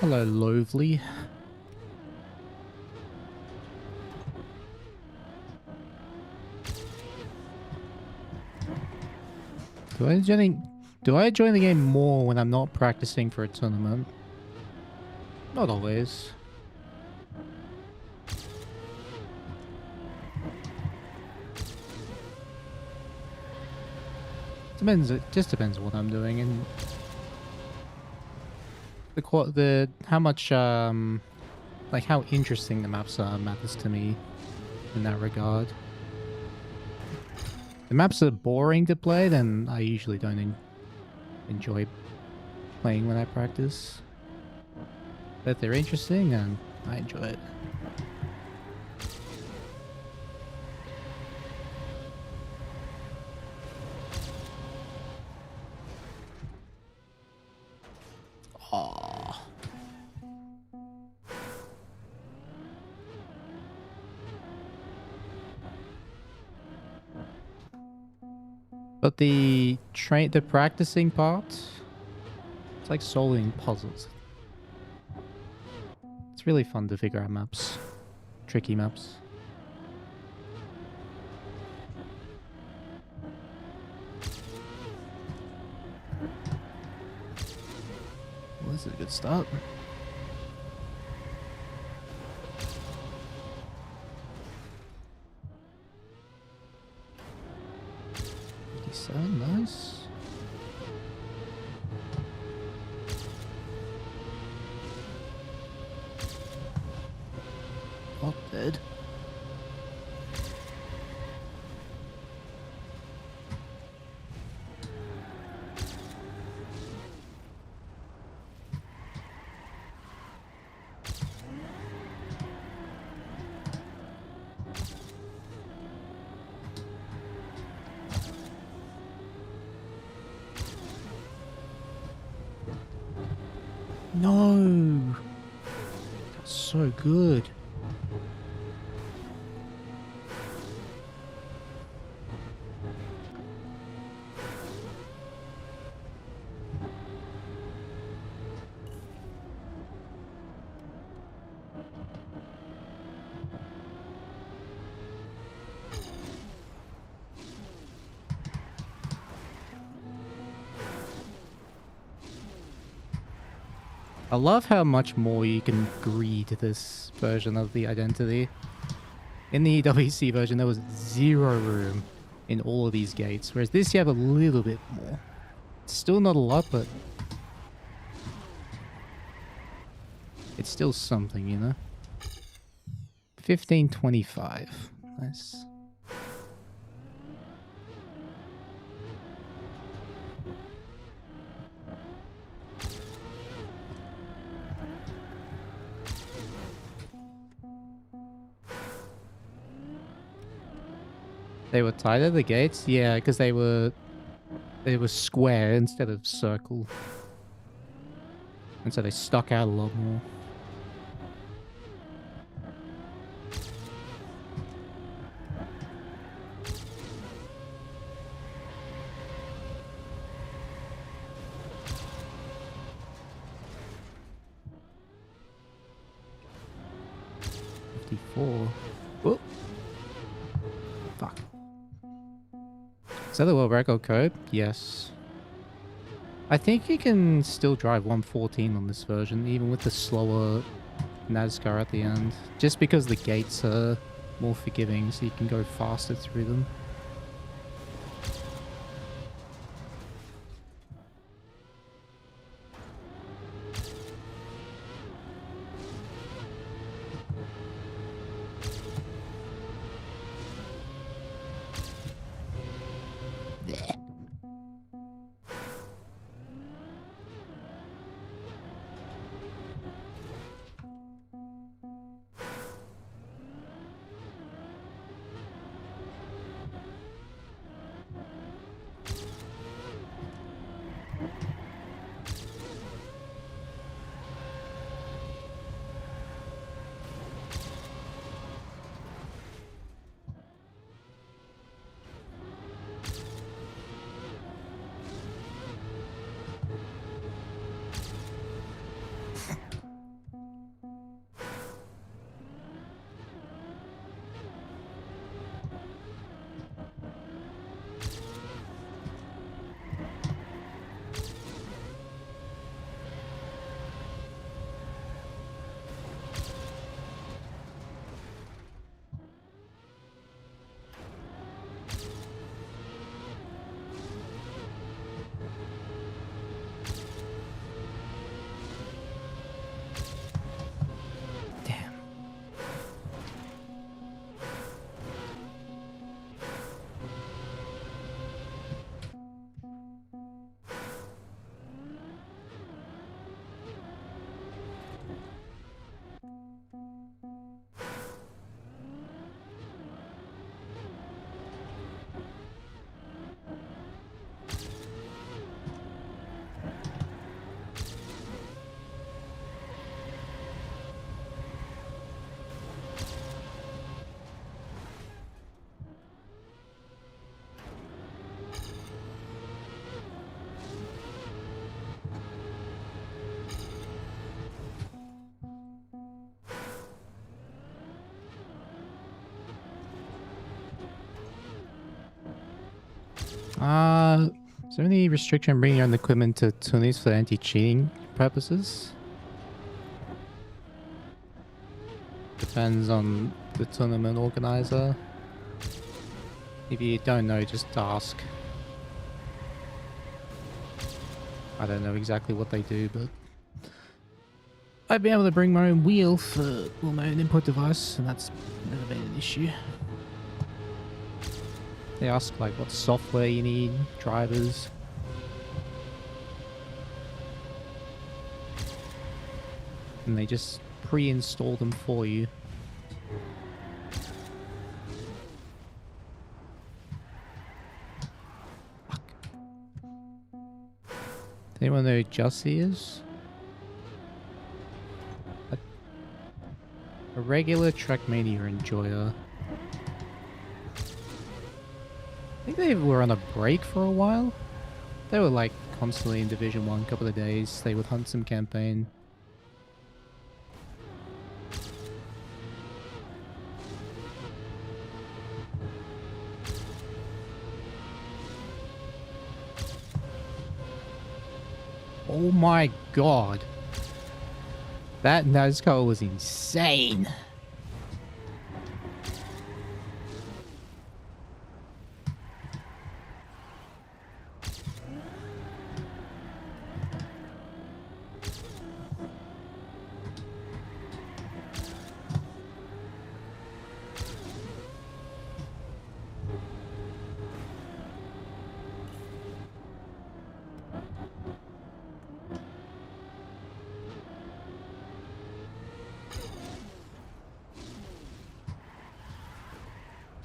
Hello, Lovely. Do I join the game more when I'm not practicing for a tournament? Not always. Depends. It just depends what I'm doing and how much like how interesting the maps are matters to me in that regard. The maps are boring to play, then I usually don't enjoy playing when I practice. But if they're interesting, then I enjoy it. Aww. But the practicing part, it's like solving puzzles. It's really fun to figure out maps, tricky maps. Well, this is a good start. So nice. Not dead. No! That's so good. I love how much more you can greed this version of the identity. In the EWC version, there was 0 room in all of these gates, whereas this you have a little bit more. It's still not a lot, but it's still something, you know? 1525. Nice. They were tied at the gates? Yeah, because they were square instead of circle. And so they stuck out a lot more. 54. Oh, fuck. Is that the world record code? Yes. I think you can still drive 114 on this version, even with the slower NASCAR at the end. Just because the gates are more forgiving, so you can go faster through them. Is there any restriction on bringing your own equipment to tourneys for anti-cheating purposes? Depends on the tournament organizer. If you don't know, just ask. I don't know exactly what they do, but I'd be able to bring my own wheel for my own input device, and that's never been an issue. They ask like what software you need, drivers. And they just pre-install them for you. Fuck. Does anyone know who Jussie is? A regular trackmania enjoyer. I think they were on a break for a while. They were like constantly in Division 1 a couple of days. They would hunt some campaign. Oh my god. That NASCAR was insane.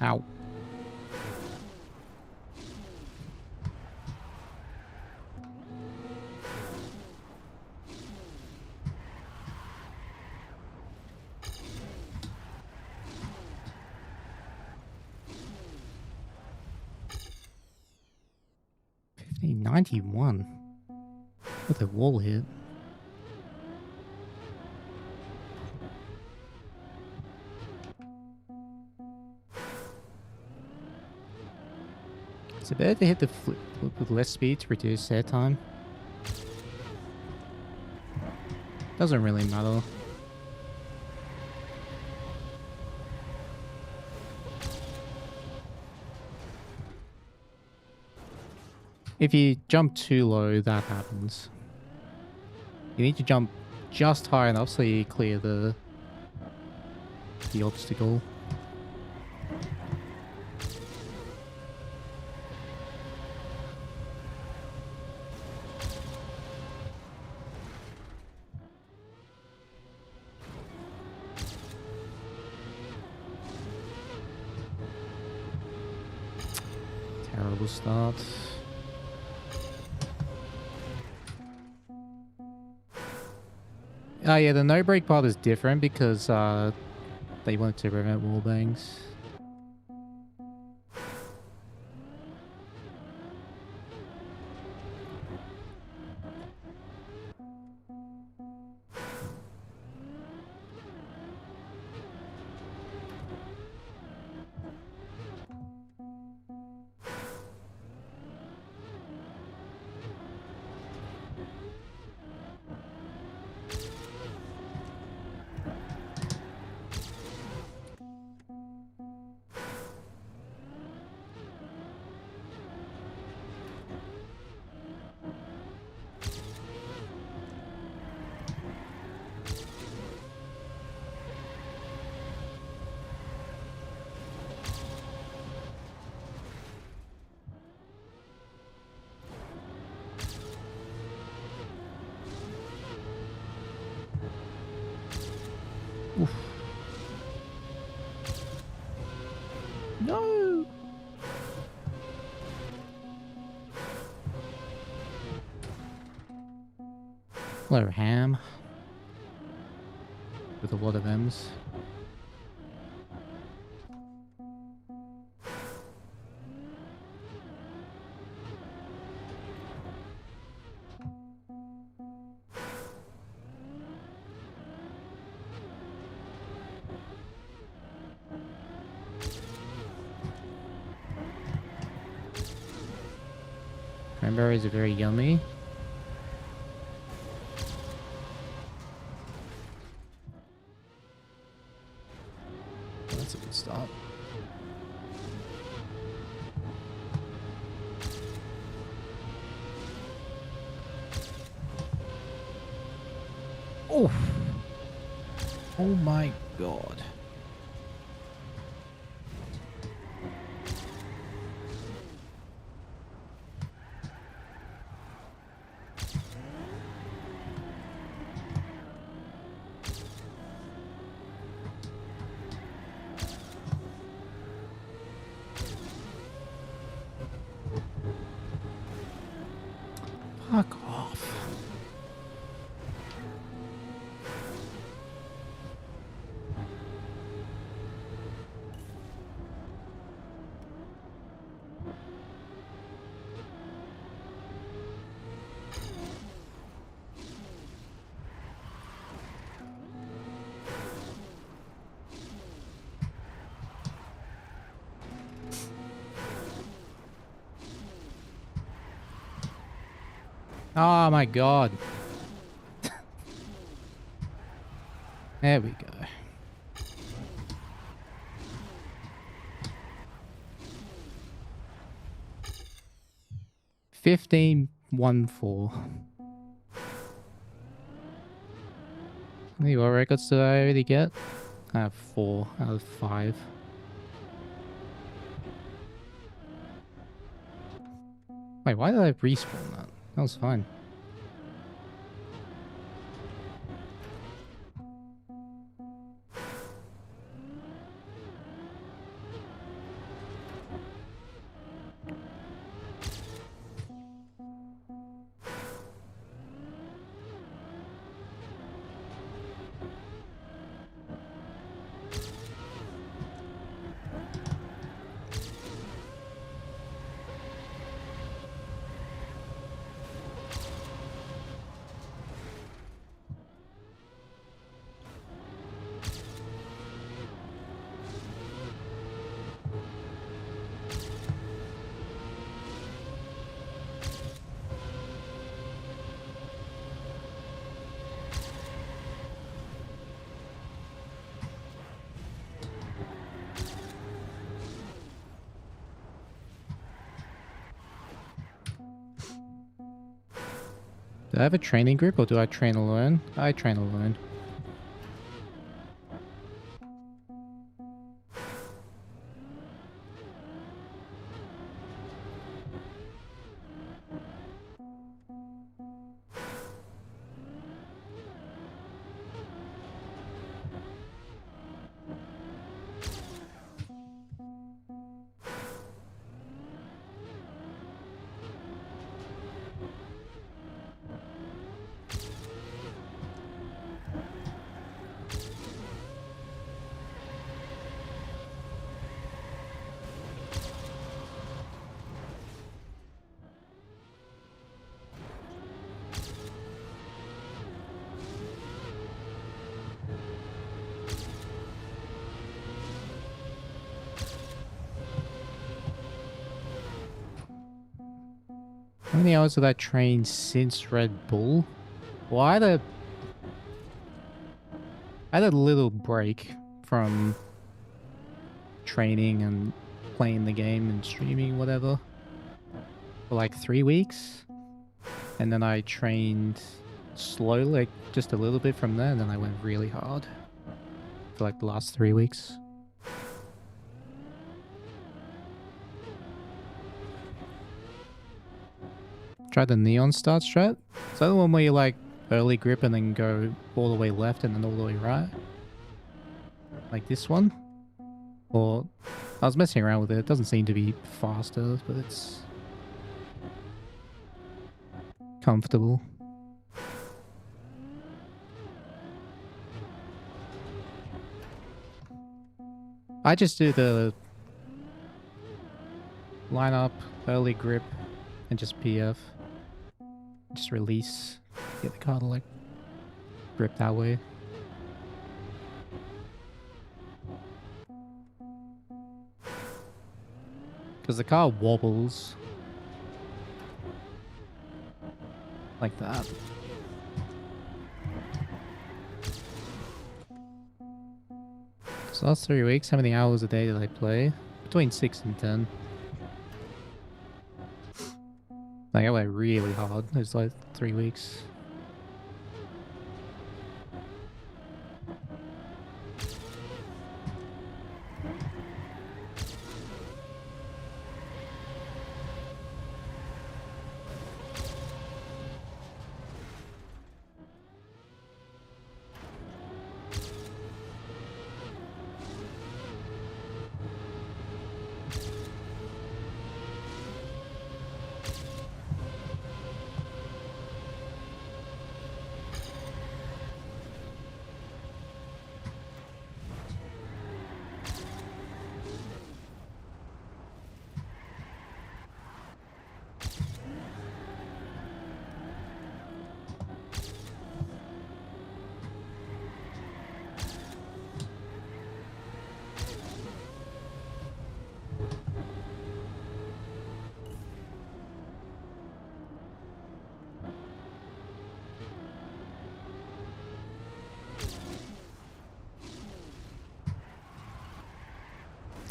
Ow. $15.91 with a wall hit. Is it better to hit the flip with less speed to reduce air time? Doesn't really matter. If you jump too low, that happens. You need to jump just high enough so you clear the obstacle. Terrible start. Oh yeah, the no break part is different because they wanted to prevent wallbangs. Oof. No! Hello, Ham. With a lot of M's. Cranberries are very yummy. That's a good start. Oh! Oh my god. Fuck off. Oh my god. There we go. $15.14. How many world records did I already get? I have 4 out of 5. Wait, why did I respawn that? That was fine. Do I have a training group or do I train alone? I train alone. How many hours did I train since Red Bull? Well, I had a little break from training and playing the game and streaming, whatever, for like 3 weeks. And then I trained slowly, like just a little bit from there, and then I went really hard for like the last 3 weeks. Try the neon start strat. Is that the one where you like early grip and then go all the way left and then all the way right? Like this one? Or I was messing around with it. It doesn't seem to be faster, but it's comfortable. I just do the line up, early grip, and just PF. Just release. Get the car to like grip that way. Because the car wobbles. Like that. So last 3 weeks, how many hours a day did I play? Between 6 and 10. Like I went really hard. It was like 3 weeks.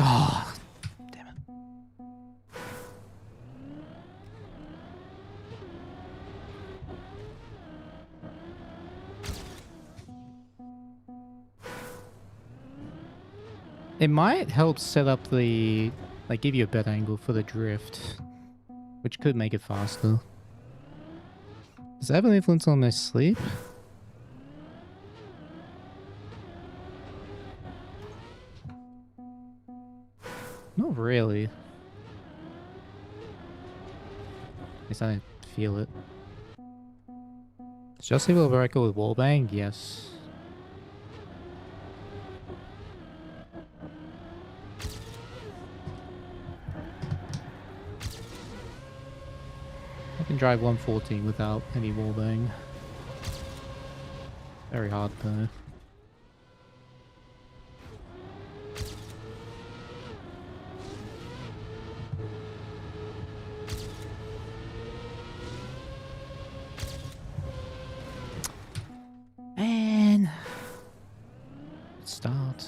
Oh, damn it. It might help set up the, like give you a better angle for the drift, which could make it faster. Does that have an influence on my sleep? Not really. At least I didn't feel it. Does Just able to record with wallbang? Yes. I can drive 114 without any wallbang. Very hard though. Man. Let's start.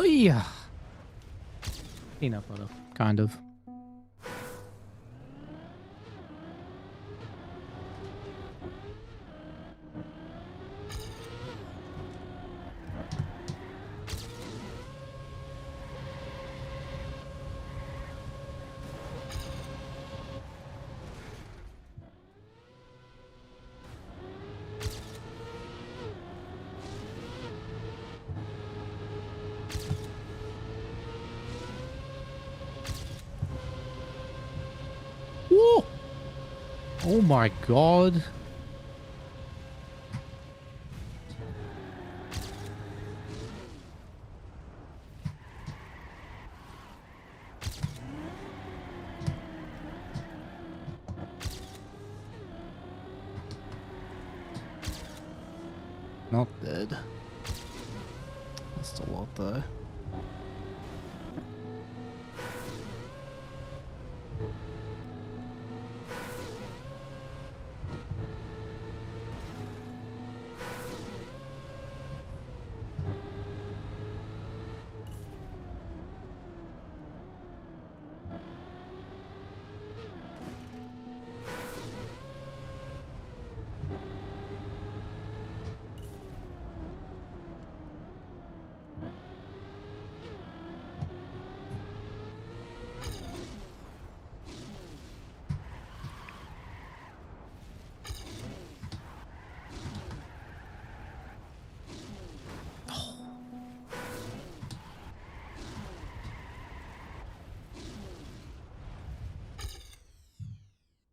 Oh yeah. Peanut butter, kind of. Whoa! Oh my god. Not dead. That's a lot though.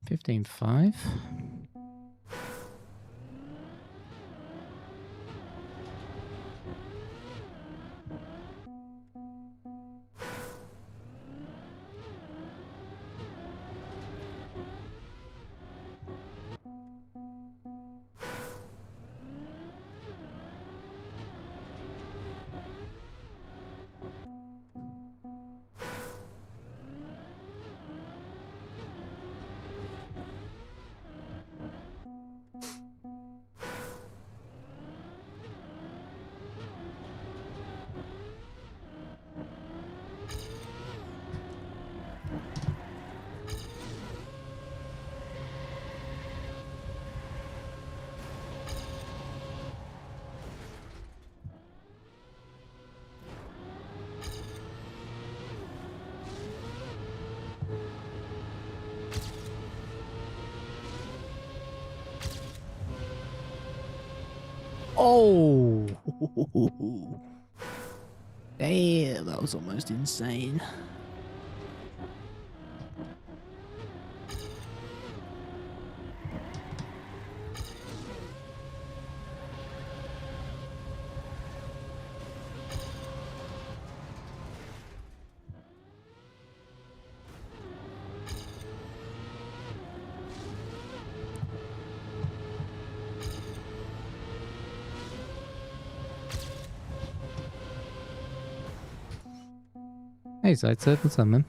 $15.5. Oh! Damn, that was almost insane. Hey, Zaitsev, what's up, man?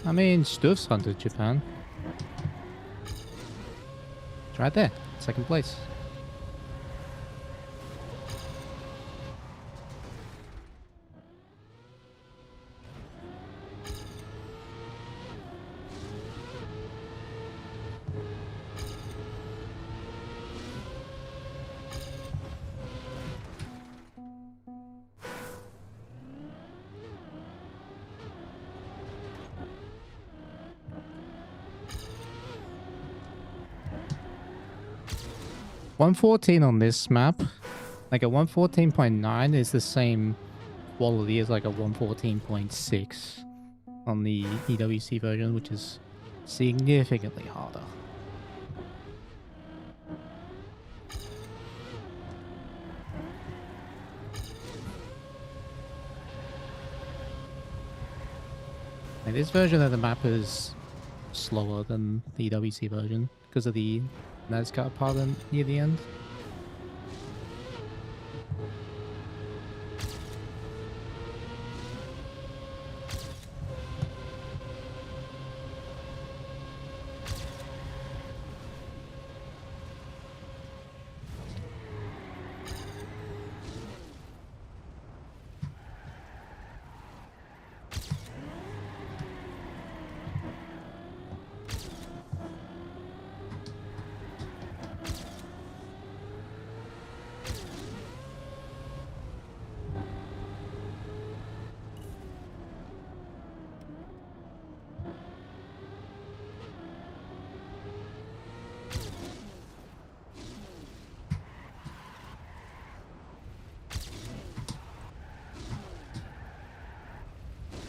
I mean, Stuff's hunted Japan. It's right there, second place. $114 on this map. Like a 114.9 is the same quality as like a 114.6 on the EWC version, which is significantly harder. Like, this version of the map is slower than the EWC version because of the NASCAR part near the end.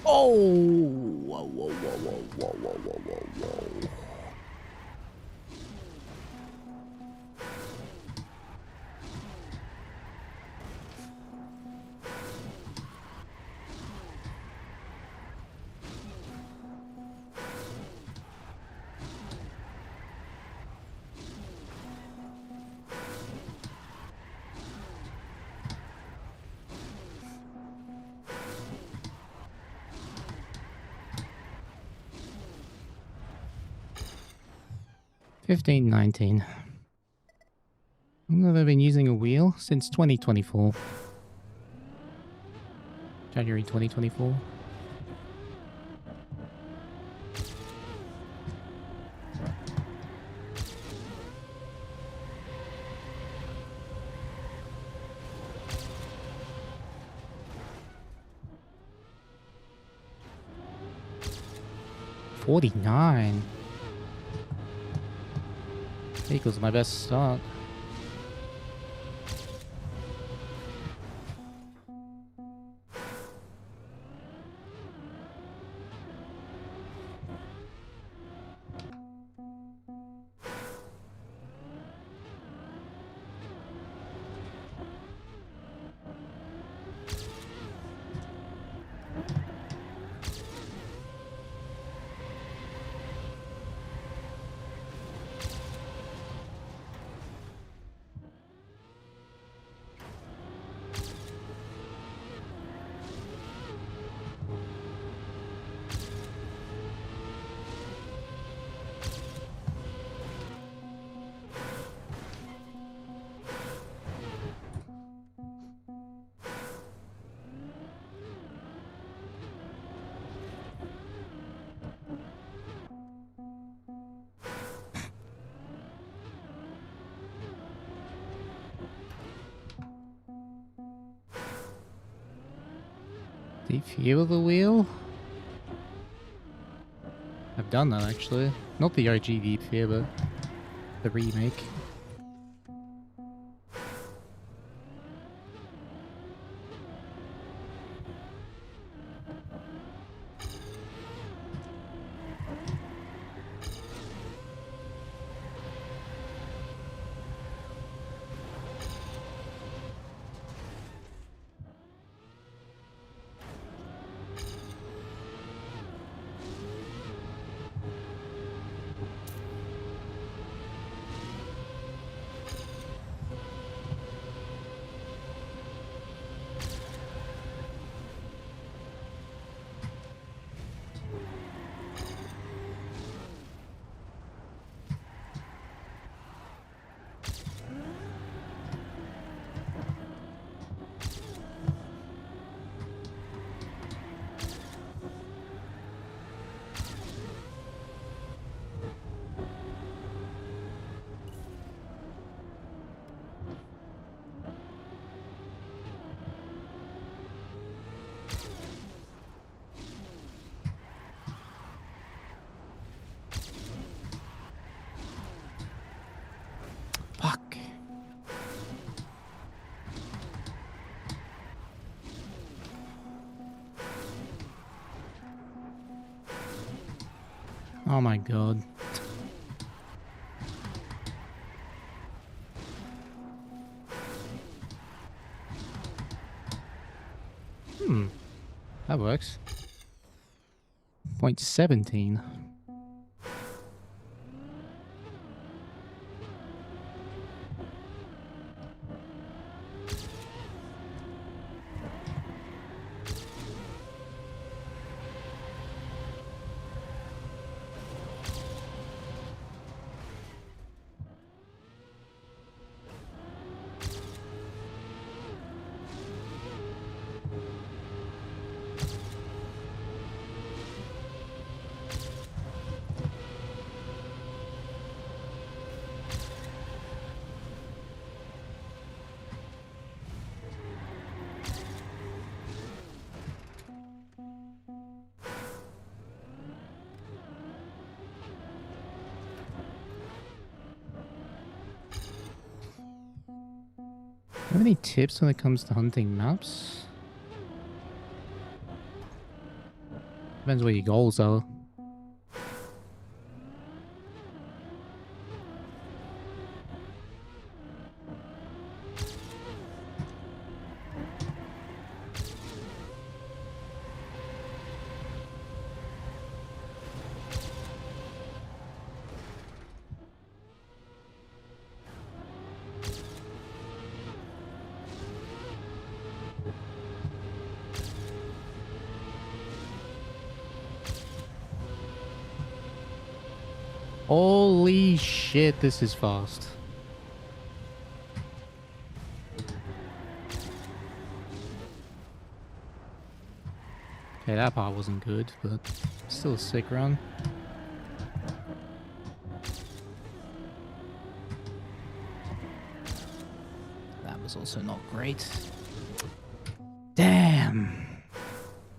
Oh! Whoa, whoa, whoa, whoa, whoa, whoa, whoa, whoa, whoa. $15.19. I've been using a wheel since 2024. January 2024. $49. Equals my best start. Defuel the wheel? I've done that actually. Not the OG Defuel, but the remake. Fuck. Oh my god. That works. 0.17. Have any tips when it comes to hunting maps? Depends what your goals are. Holy shit, this is fast. Okay, that part wasn't good, but still a sick run. That was also not great. Damn.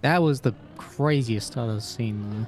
That was the craziest start I've seen though.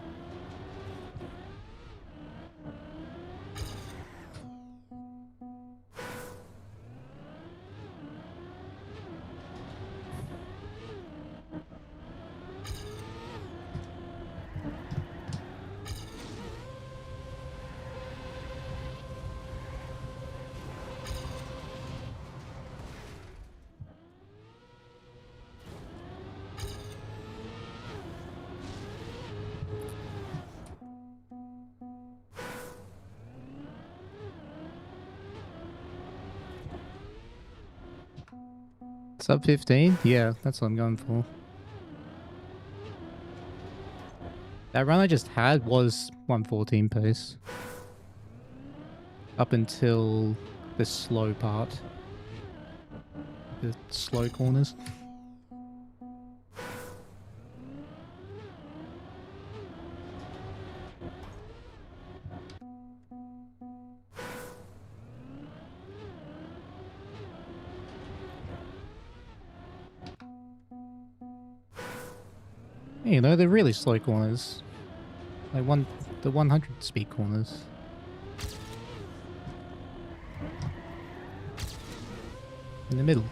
Sub 15? Yeah, that's what I'm going for. That run I just had was 114 pace. Up until the slow part. The slow corners. You know, the really slow corners. Like the 100 speed corners. In the middle.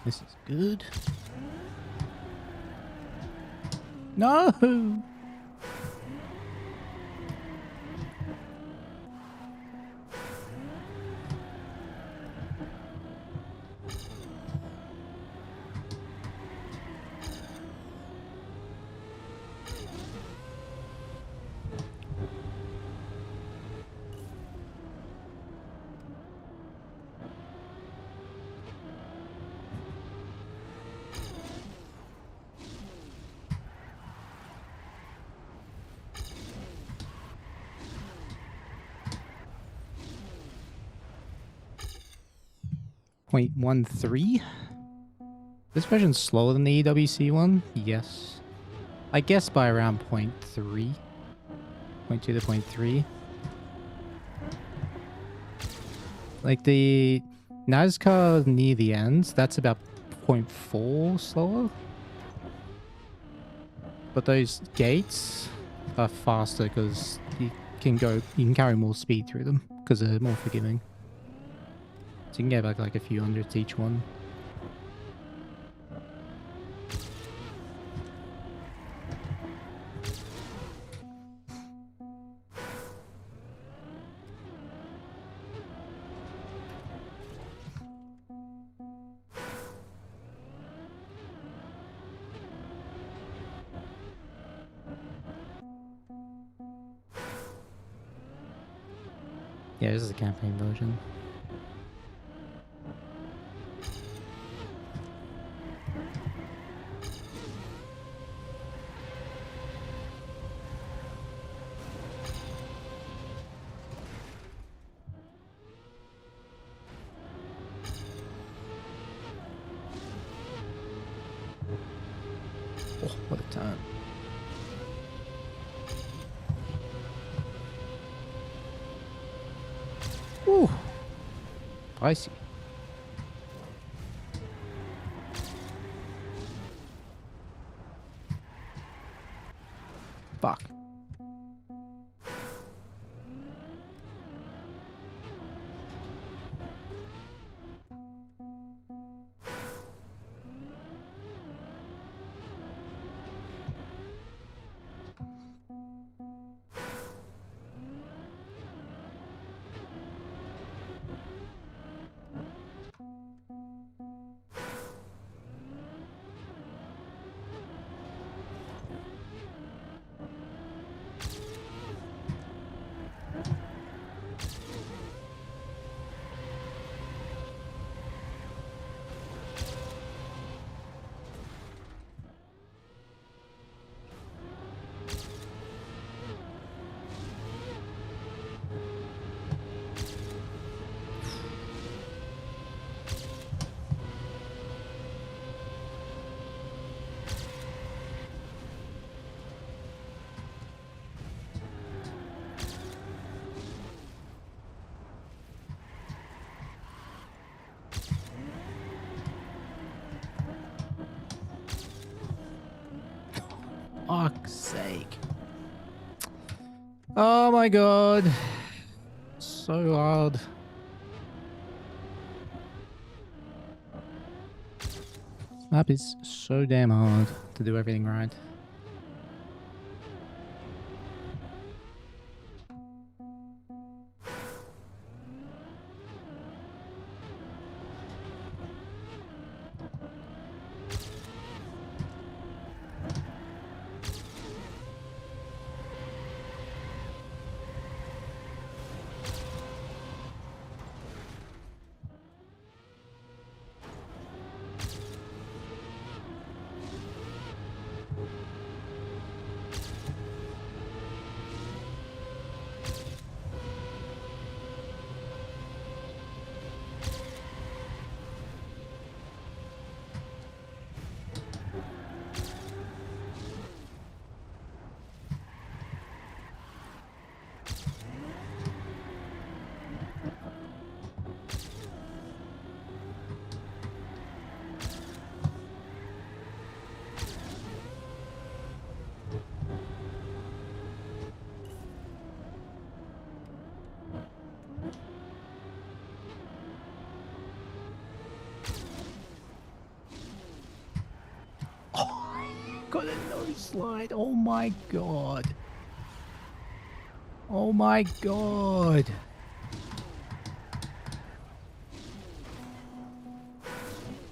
This is good. No! .13? This version's slower than the EWC one? Yes. I guess by around 0.3. 0.2 to 0.3. Like the NASCAR near the end, that's about 0.4 slower. But those gates are faster because you can carry more speed through them because they're more forgiving. So you can get back like a few hundreds each one. Yeah, this is a campaign version. Oh, what a turn. Ooh. Spicy. Fuck. Fuck's sake. Oh my god. So hard. This map is so damn hard to do everything right. Got a nose slide. Oh my god. Oh my god.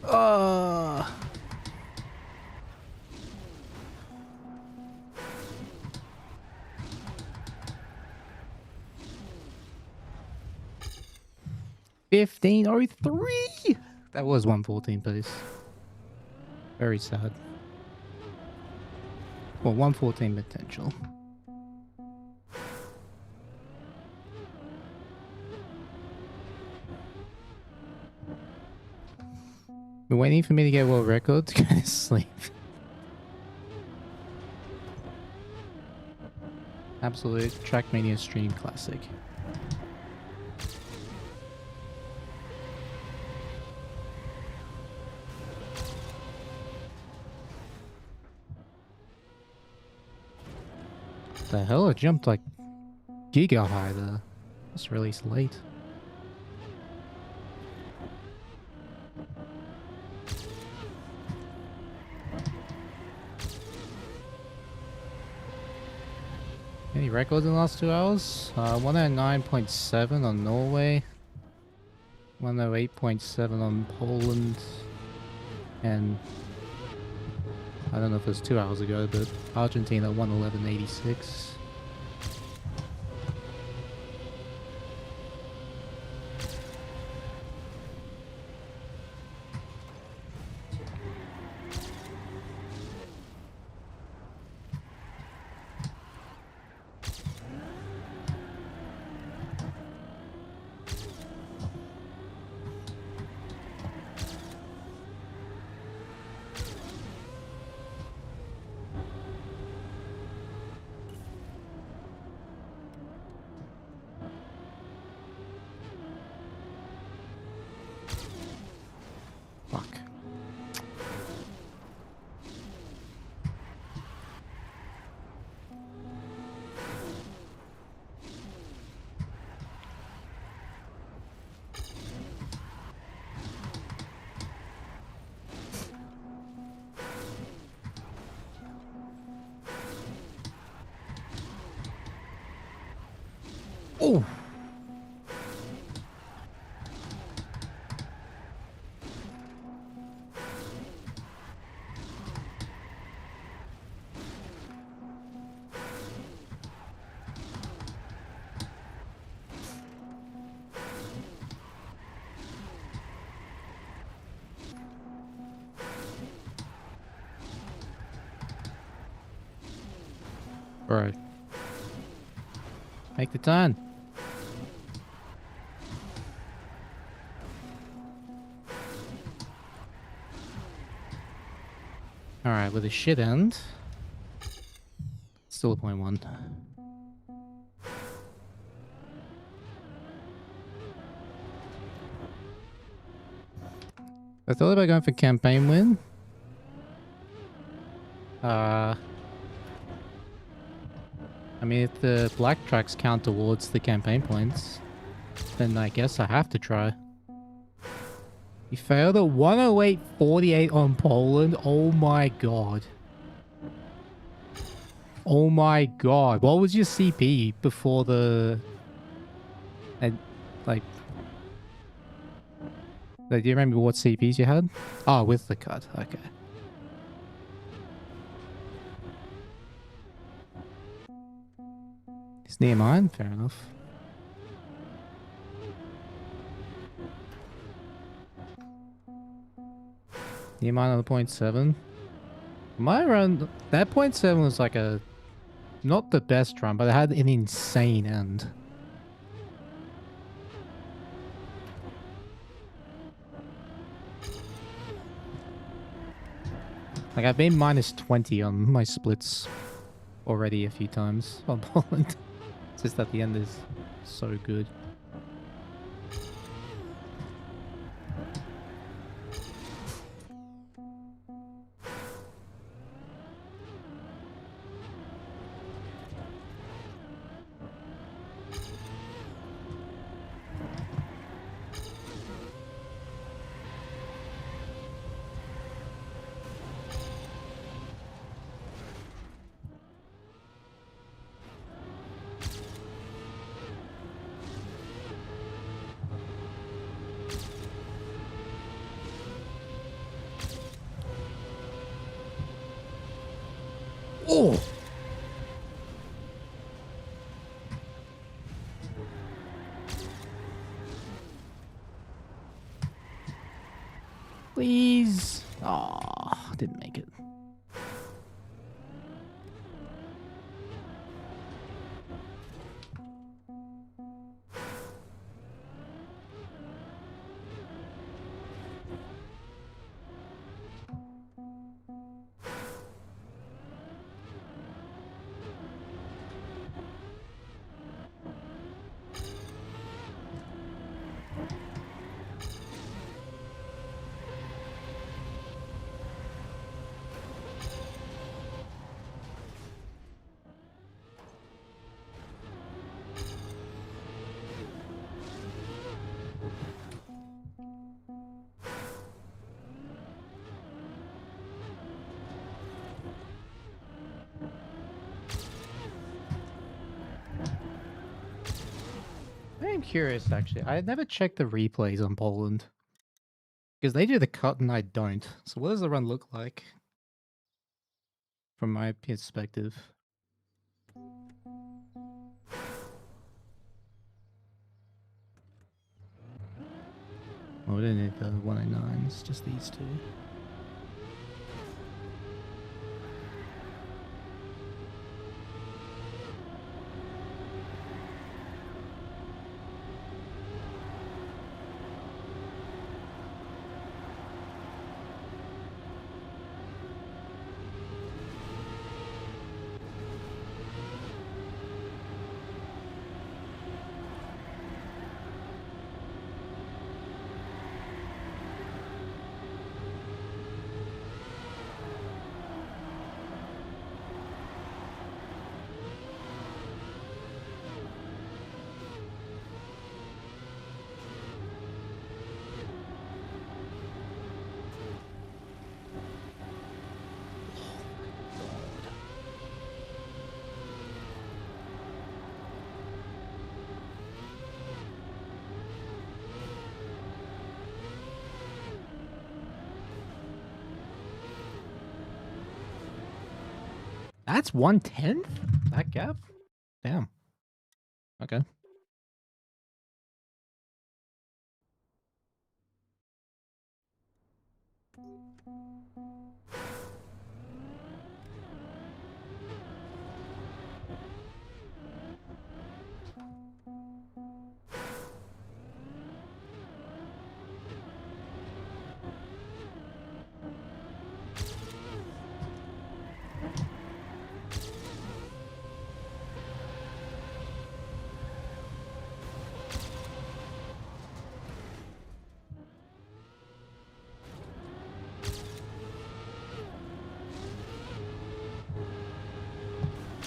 Ah. $15.03. That was 114 pace. Very sad. Well, 114 potential. We're waiting for me to get a world record to go to sleep. Absolute Trackmania stream classic. The hell? It jumped like giga high there. It's released late. Any records in the last 2 hours? 109.7 on Norway, 108.7 on Poland, and I don't know if it was 2 hours ago, but Argentina 111.86. Fuck. Oh! Bro. Make the turn. Alright, with a shit end. Still a 0.1. I thought about going for campaign win. I mean, if the black tracks count towards the campaign points, then I guess I have to try. You failed at 108.48 on Poland? Oh my god. Oh my god. What was your CP before the... And, like... Do you remember what CPs you had? Oh, with the cut. Okay. It's near mine? Fair enough. Near mine on the 0.7. My run... That 0.7 was like a... Not the best run, but it had an insane end. Like, I've been minus 20 on my splits already a few times on Poland. It's just that the end is so good. Oh! Please. Oh, didn't make it. I'm curious, actually. I never checked the replays on Poland. Because they do the cut and I don't. So what does the run look like? From my perspective. Oh, we didn't need the 109s, just these two. That's 1/10? That gap? Damn. Okay.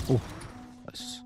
Oh, nice.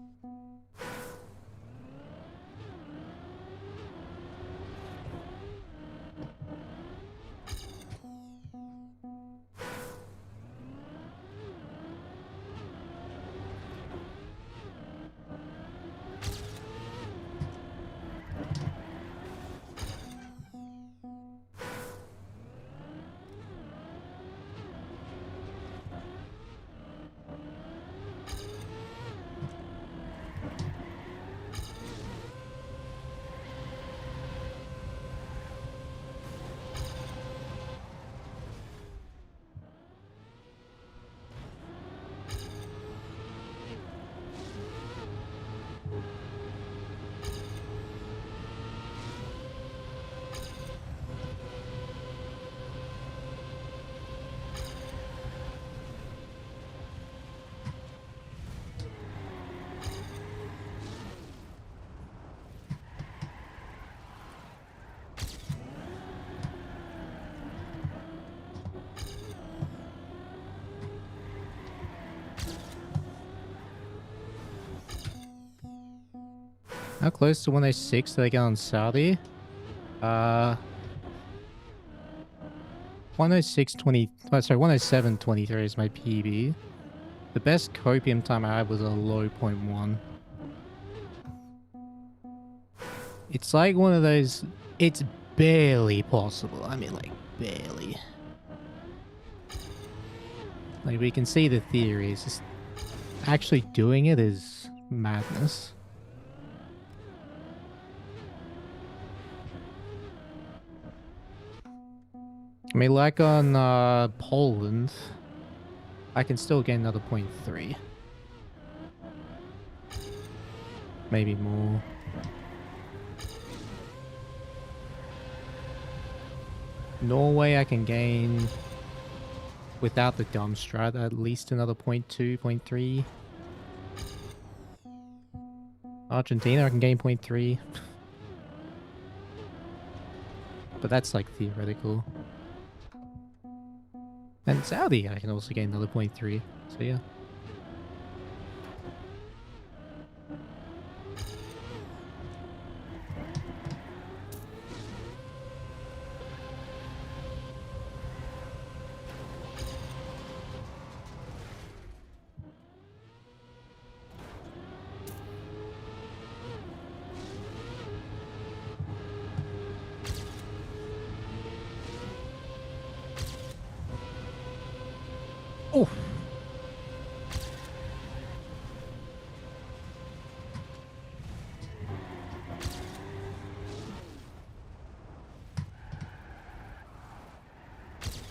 How close to 106 do they get on Saudi? 106.20. Oh, sorry, 107.23 is my PB. The best copium time I had was a low 0.1. It's like one of those. It's barely possible. I mean, like, barely. Like, we can see the theory. It's just actually doing it is madness. I mean, like on Poland, I can still get another 0.3. Maybe more. Norway, I can gain, without the dumb strat, at least another 0.2, 0.3. Argentina, I can gain 0.3. But that's like theoretical. And Saudi, I can also gain another 0.3. So yeah.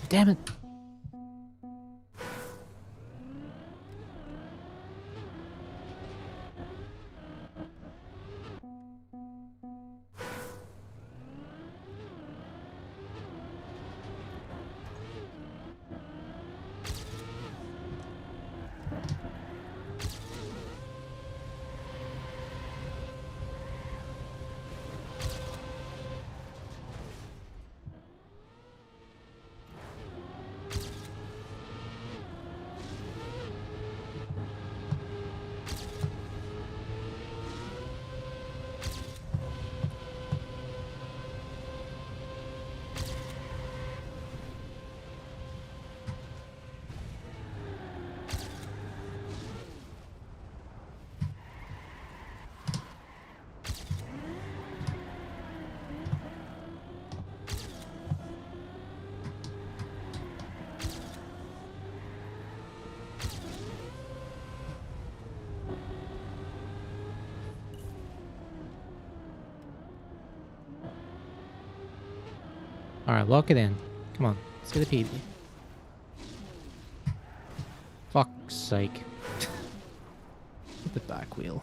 Damn it. Alright, lock it in. Come on, let's get a PB. Fuck's sake. Hit the back wheel.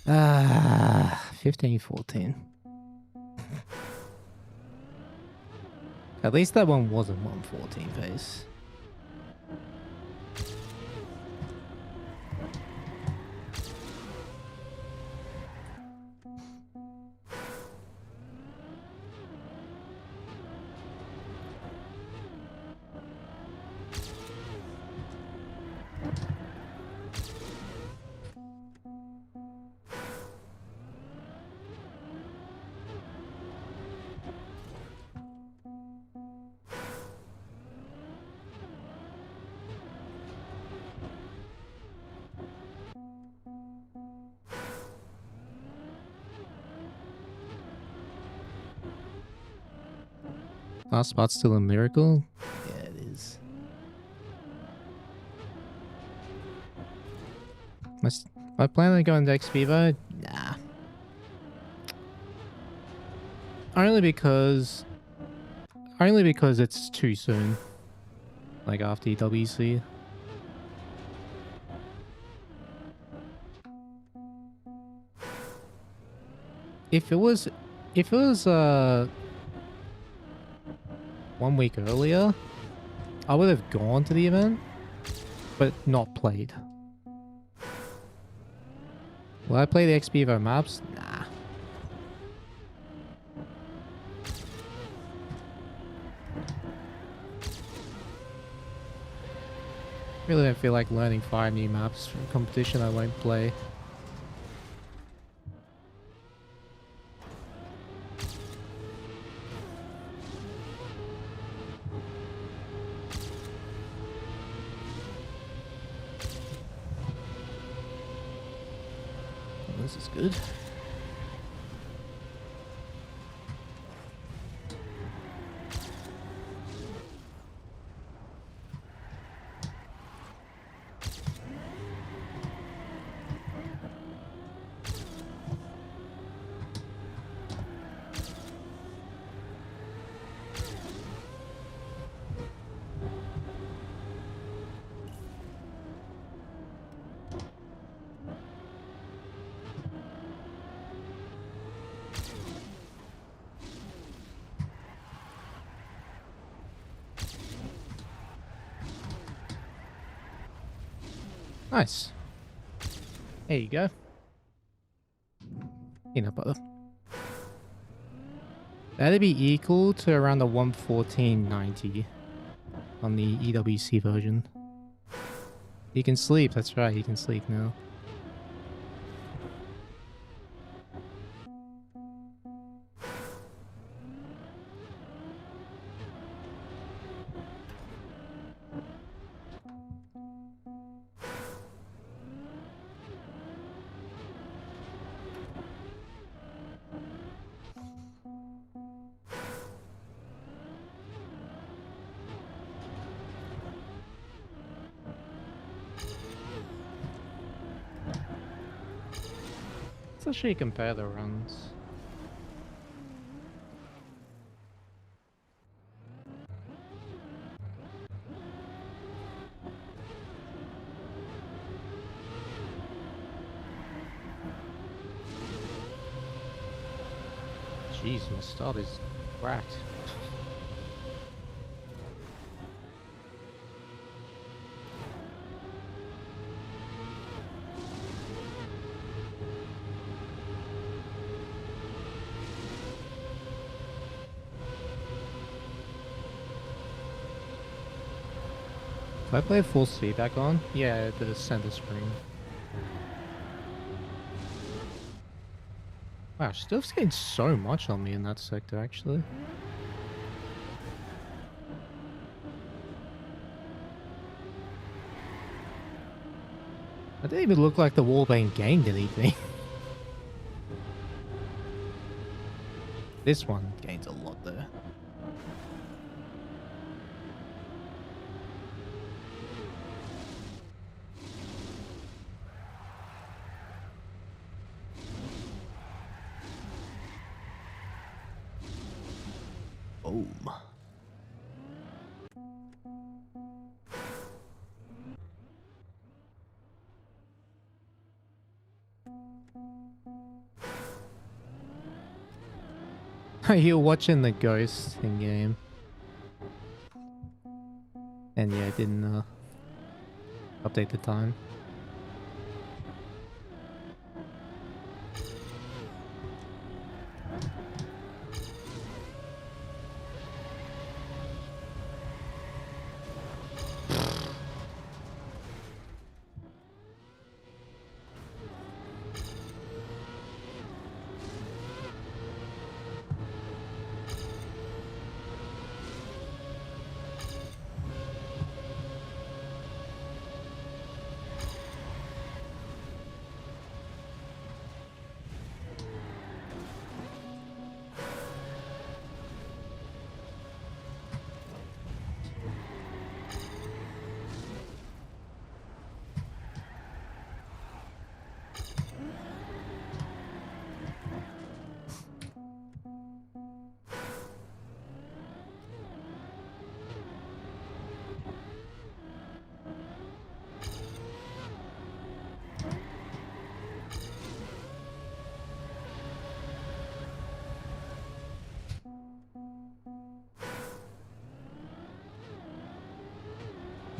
Ah, 15-14. At least that one wasn't 114 pace. Last spot's still a miracle? Yeah, it is. Am I planning on going to XP? Nah. Only because it's too soon. Like after EWC. If it was 1 week earlier, I would have gone to the event, but not played. Will I play the XP Evo maps? Nah. Really don't feel like learning 5 new maps for a competition I won't play. This is good. Nice. There you go. Peanut butter. That'd be equal to around the 114.90 on the EWC version. You can sleep, that's right, you can sleep now. actually compare the runs. Jeez, my start is whacked. If I play full speed back on, yeah, the center screen. Wow, Stuff's gained so much on me in that sector, actually. I didn't even look like the wallbang gained anything. This one gains a lot, though. Boom. You're watching the ghost in game. And yeah, I didn't update the time.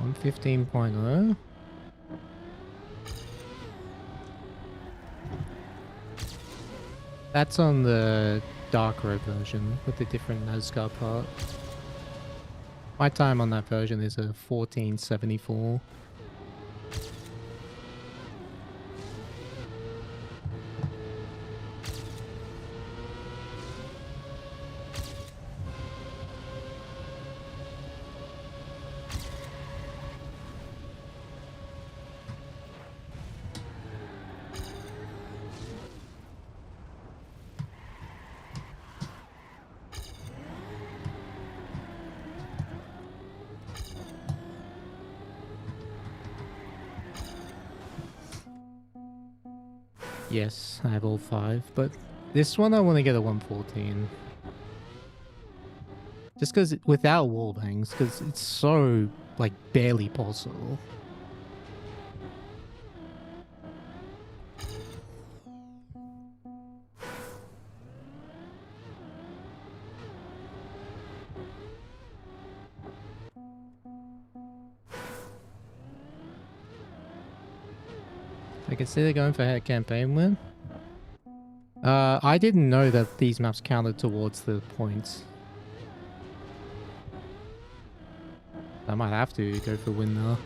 I'm 15.0. That's on the dark road version with the different NASCAR part. My time on that version is a 1474. Yes, I have all 5, but this one I want to get a 114. Just because without wallbangs, because it's so, like, barely possible. I consider going for a campaign win. I didn't know that these maps counted towards the points. I might have to go for win now.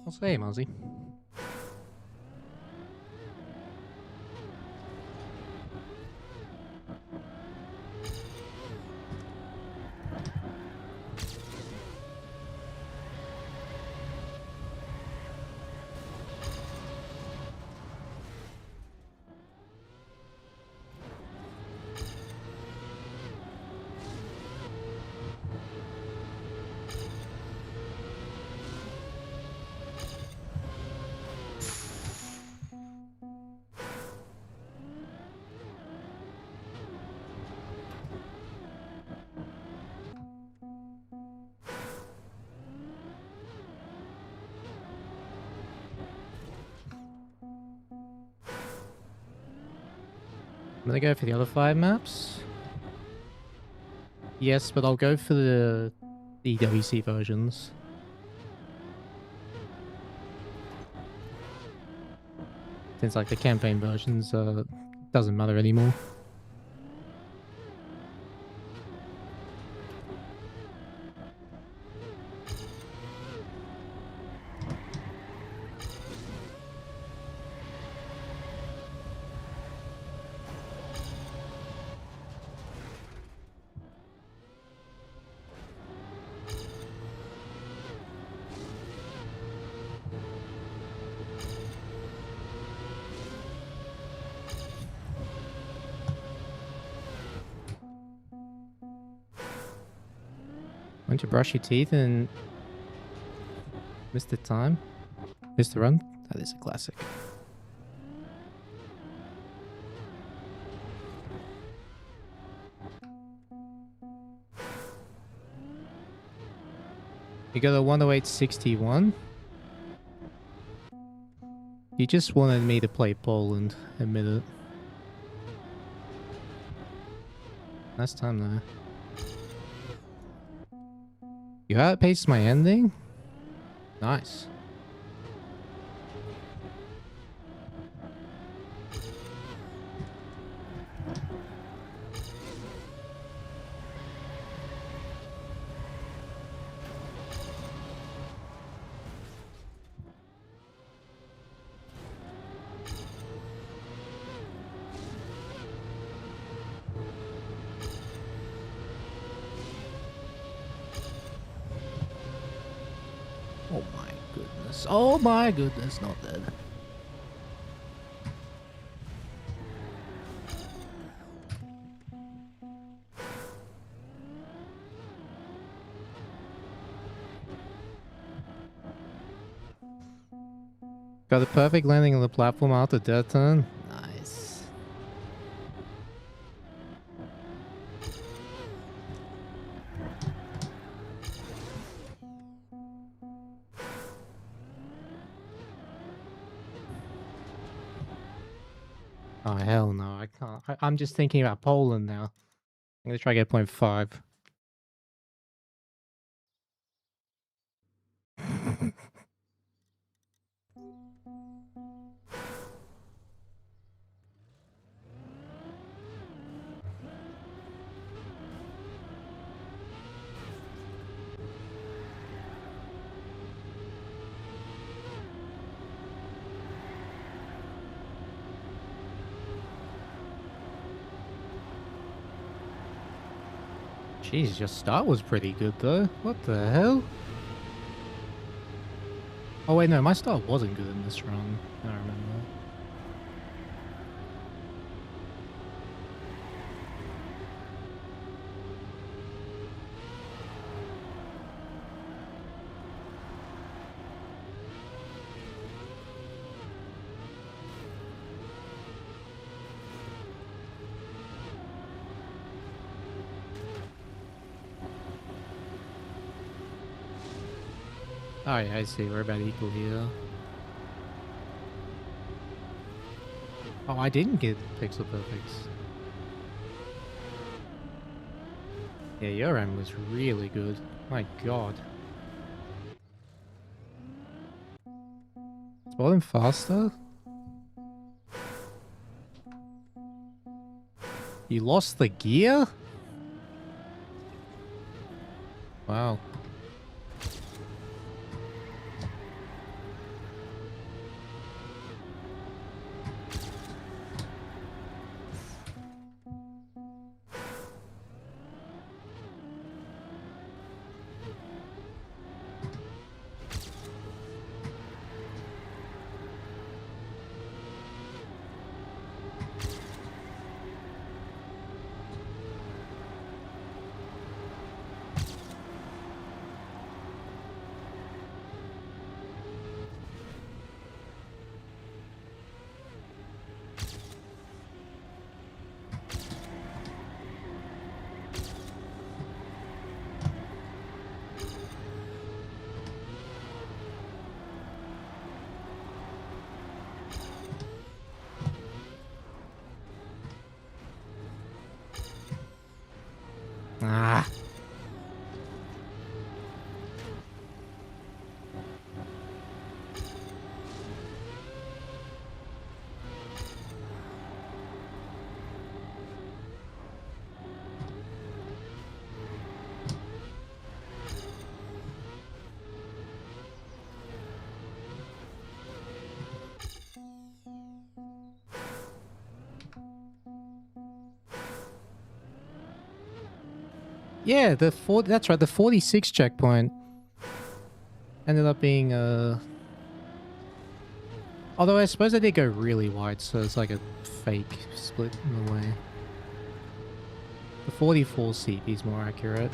I'll say, Muzzy. I'm gonna go for the other 5 maps. Yes, but I'll go for the EWC versions. Since like the campaign versions doesn't matter anymore. Went to brush your teeth and missed the time. Missed the run. That is a classic. You got a 108.61. You just wanted me to play Poland, admit it. Nice time though. You outpaced my ending? Nice. Oh my goodness. Oh my goodness, not dead. Got a perfect landing on the platform after death turn. Nice. Oh, hell no, I can't. I'm just thinking about Poland now. I'm gonna try to get 0.5. Jeez, your start was pretty good though. What the hell? Oh wait, no, my start wasn't good in this run. I remember. Oh yeah, I see. We're about equal here. Oh, I didn't get pixel perfects. Yeah, your end was really good. My god. Spotting faster? You lost the gear? Wow. Yeah, that's right, the 46 checkpoint ended up being although I suppose I did go really wide, so it's like a fake split in a way. The 44 CP is more accurate.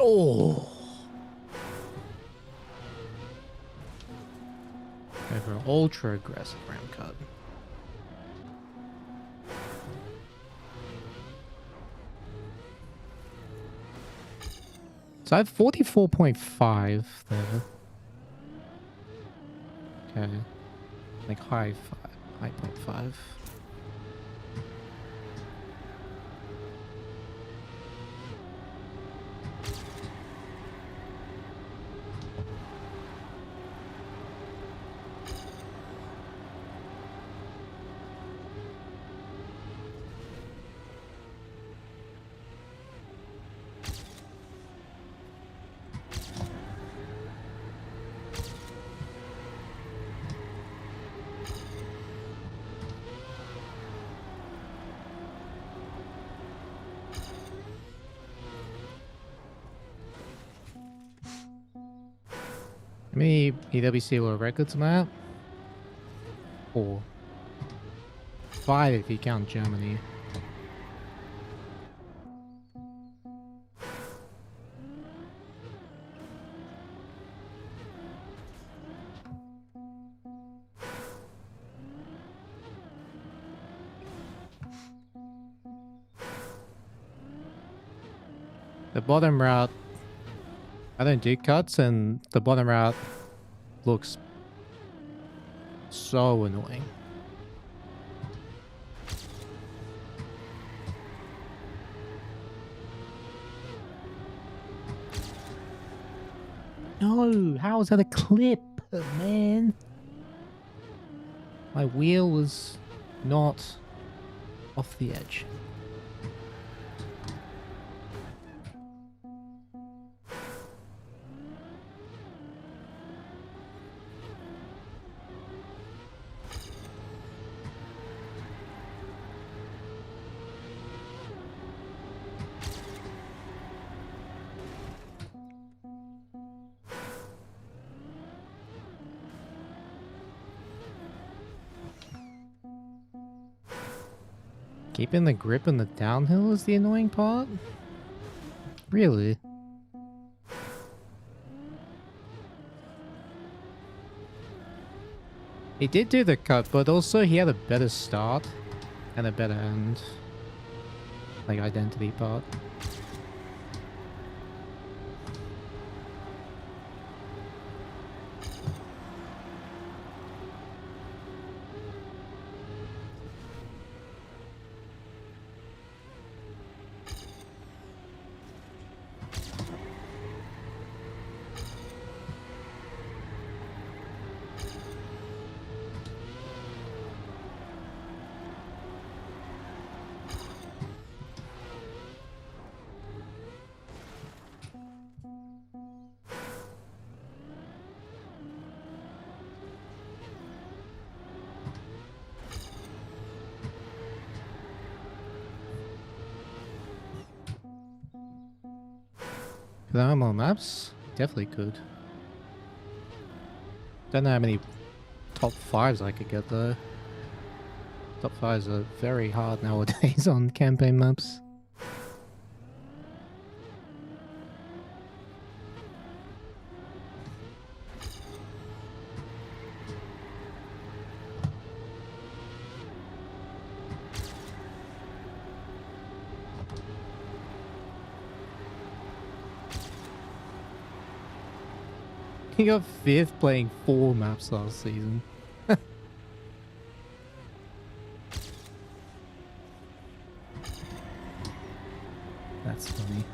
Oh! Over an ultra aggressive round cut. So I have 44.5 there. Okay. Like high 0.5. How many EWC World Records on that? 4. 5 if you count Germany. The bottom route, I don't do cuts, and the bottom route looks so annoying. No, how is that a clip, man? My wheel was not off the edge. Keeping the grip in the downhill is the annoying part? Really? He did do the cut, but also he had a better start and a better end. Like, identity part. Could I have more maps? Definitely could. Don't know how many top 5s I could get though. Top 5s are very hard nowadays on campaign maps. He got 5th playing 4 maps last season. That's funny.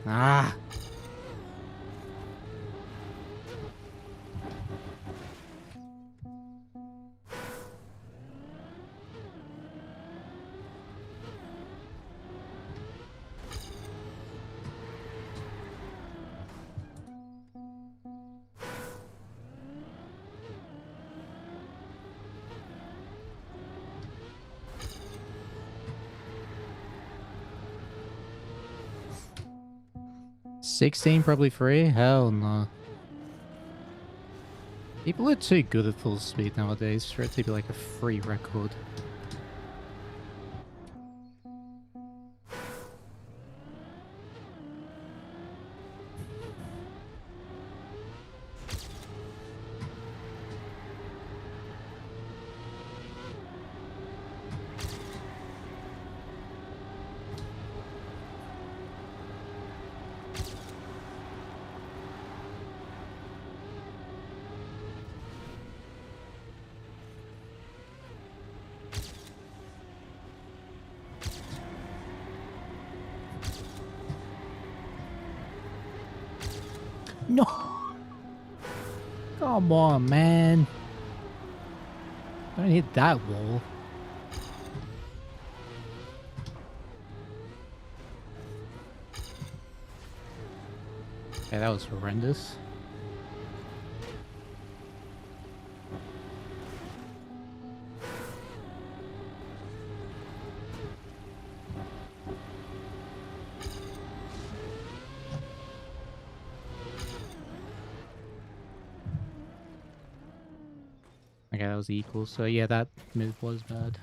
Ah! $16 probably free? Hell no. People are too good at full speed nowadays for it to be like a free record. No! Come on, man. Don't hit that wall. Okay, that was horrendous. Okay, that was equal. So yeah, that move was bad.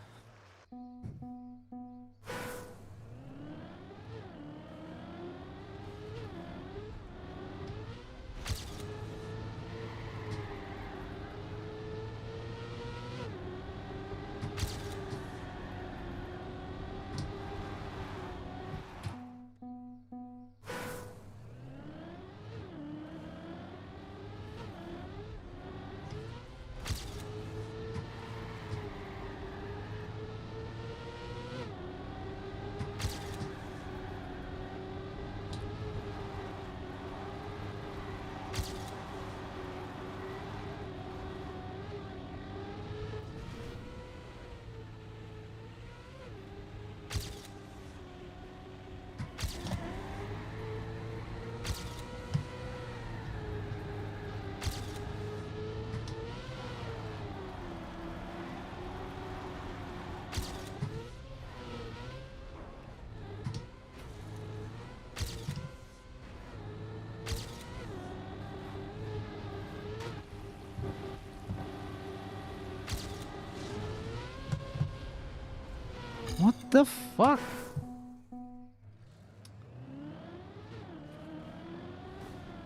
What the fuck?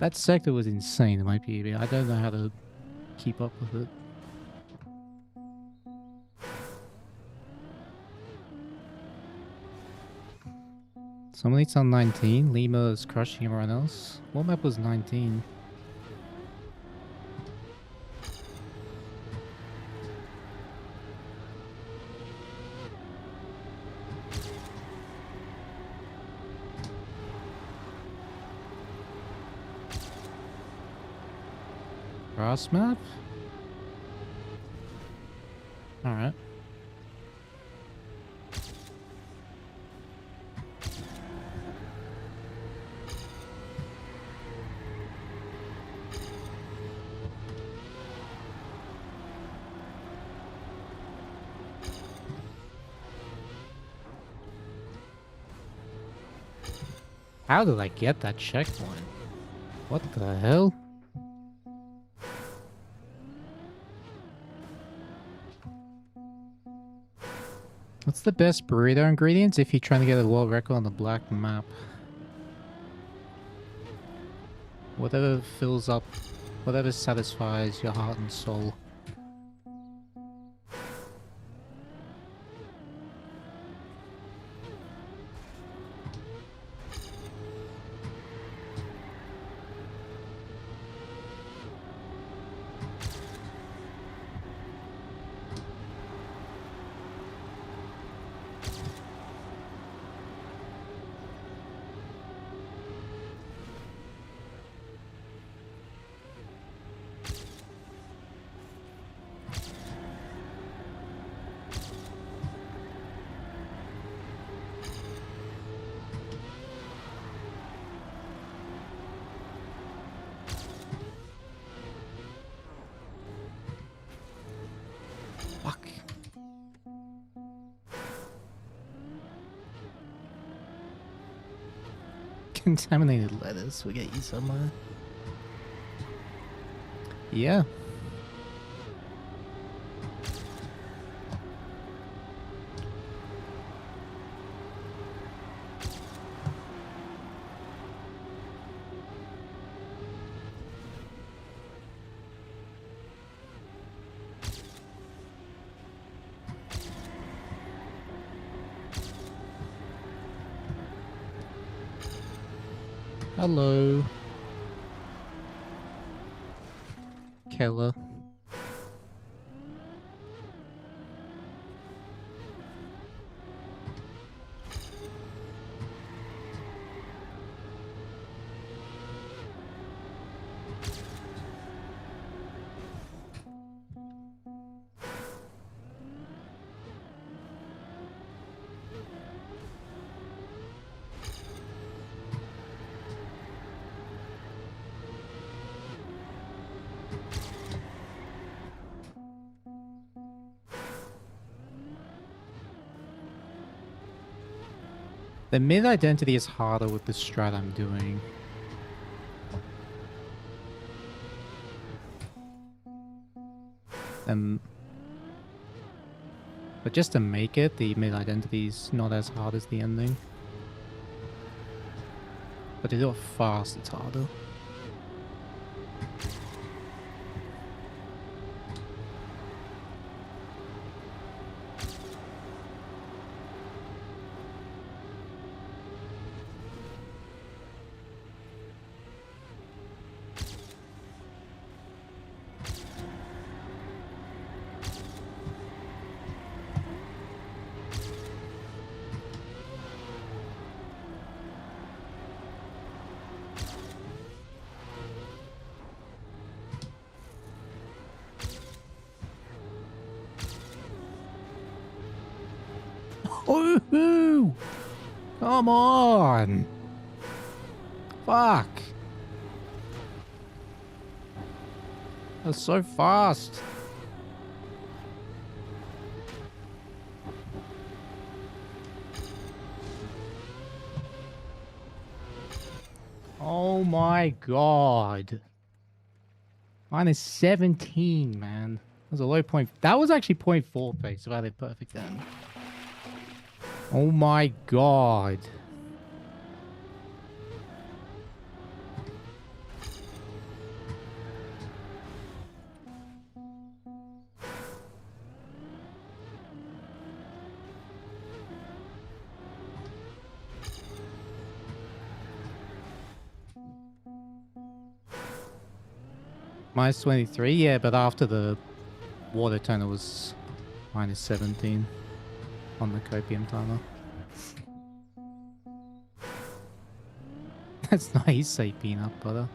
That sector was insane in my PB. I don't know how to keep up with it. Somebody's on 19. Lima is crushing everyone else. What map was 19? Grass map? Alright. How did I get that checkpoint? What the hell? What's the best burrito ingredients if you're trying to get a world record on the black map? Whatever fills up, whatever satisfies your heart and soul. Fuck. Contaminated lettuce will get you somewhere. Yeah. Hello. Keller. The mid-identity is harder with the strat I'm doing. But just to make it, the mid-identity is not as hard as the ending. But to do it fast, it's harder. Woohoo! Come on! Fuck! That's so fast! Oh my god! Minus 17, man. That was a low point. That was actually 0.4 pace if I did perfect then. Oh my god. Minus 23, yeah, but after the water toner was minus 17 on the copium timer. That's nice, say peanut butter.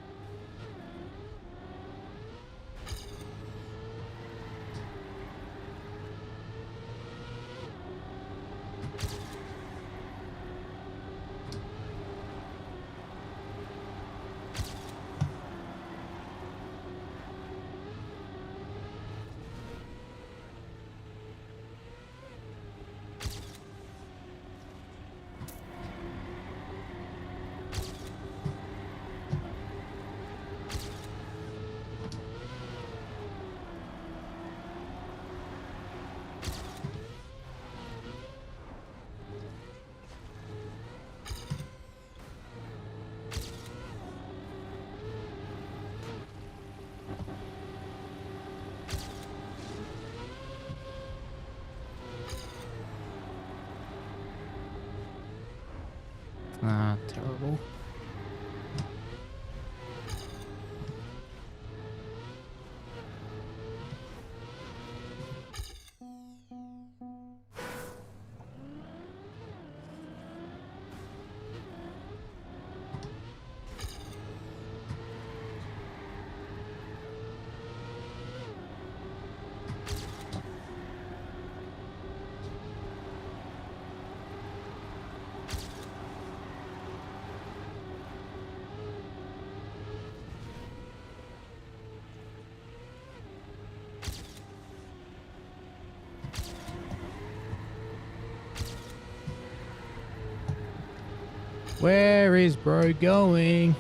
Where is bro going?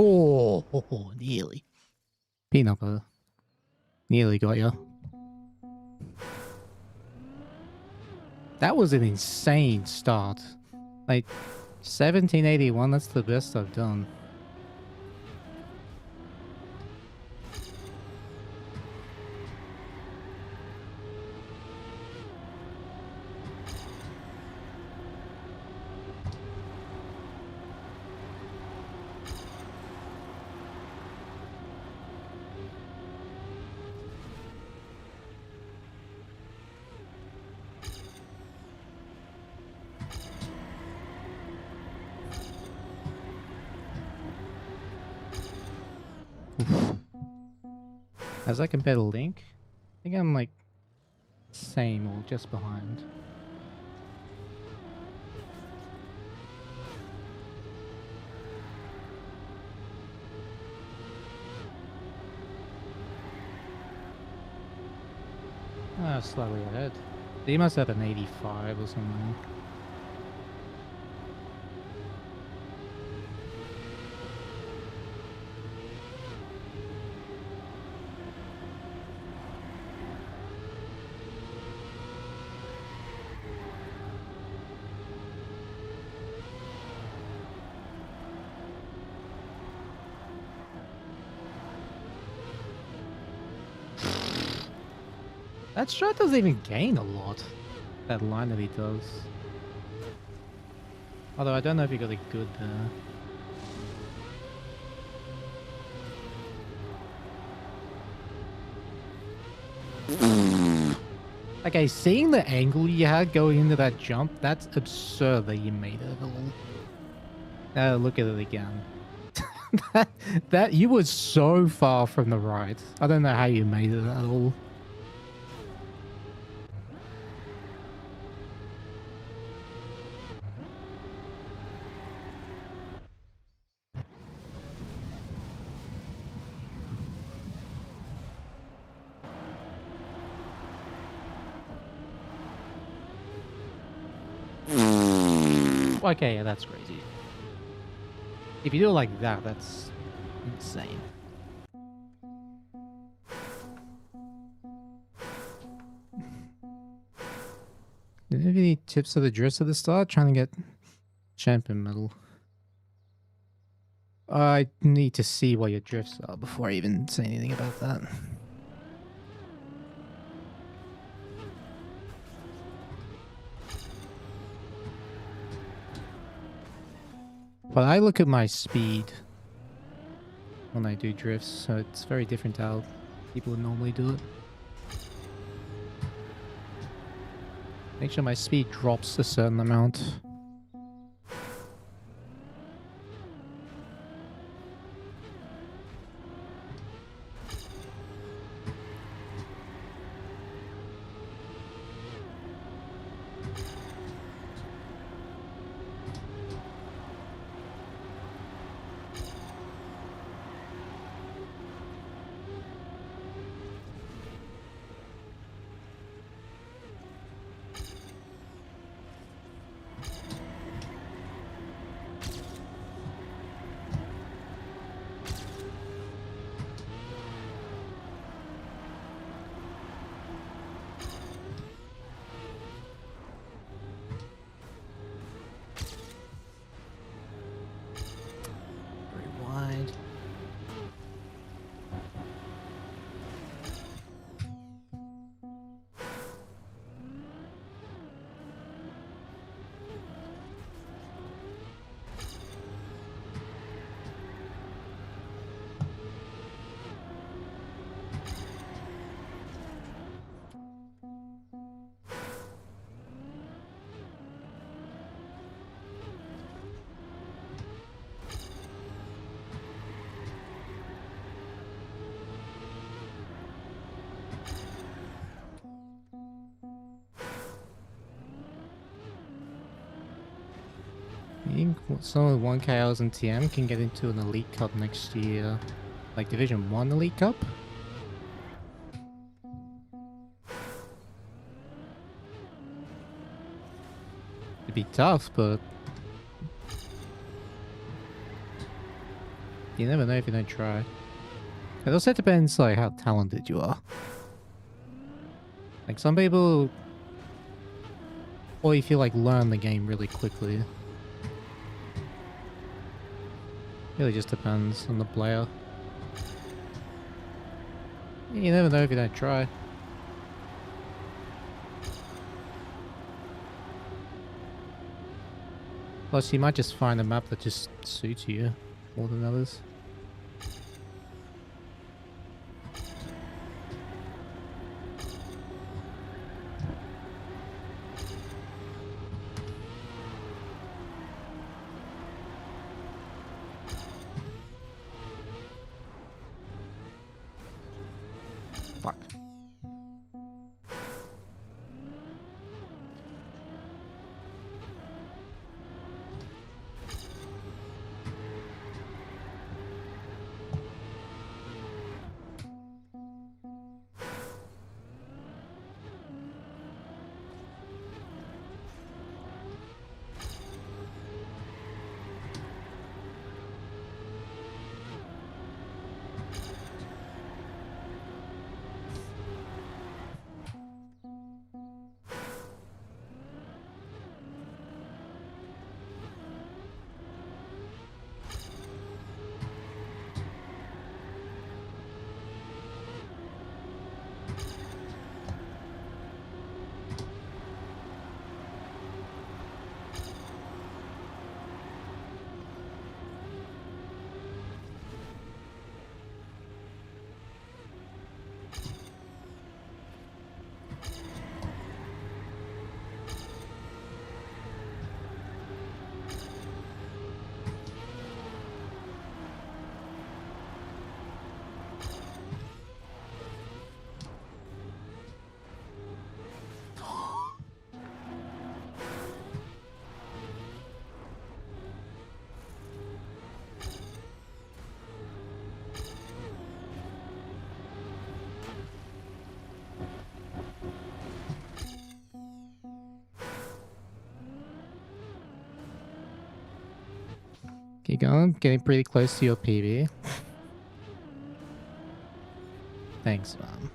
Oh, nearly. Peanut butter. Nearly got you. That was an insane start. Like, 1781, that's the best I've done. As I compare to Link, I think I'm like same or just behind. Slightly ahead. He must have an 85 or something. That strat doesn't even gain a lot. That line that he does. Although I don't know if he got a good Okay, seeing the angle you had going into that jump, that's absurd that you made it at all. Look at it again. that you were so far from the right. I don't know how you made it at all. Okay, yeah, that's crazy. If you do it like that, that's insane. Do you have any tips for the drifts at the start? Trying to get champion medal. I need to see what your drifts are before I even say anything about that. But I look at my speed when I do drifts, so it's very different to how people would normally do it. Make sure my speed drops a certain amount. I think some of the 1KLs and TM can get into an Elite Cup next year. Like Division 1 Elite Cup? It'd be tough, but you never know if you don't try. It also depends like how talented you are. Like some people, or if you like learn the game really quickly. Really just depends on the player. You never know if you don't try. Plus, you might just find a map that just suits you more than others. Fuck. Keep going, getting pretty close to your PB. Thanks, man.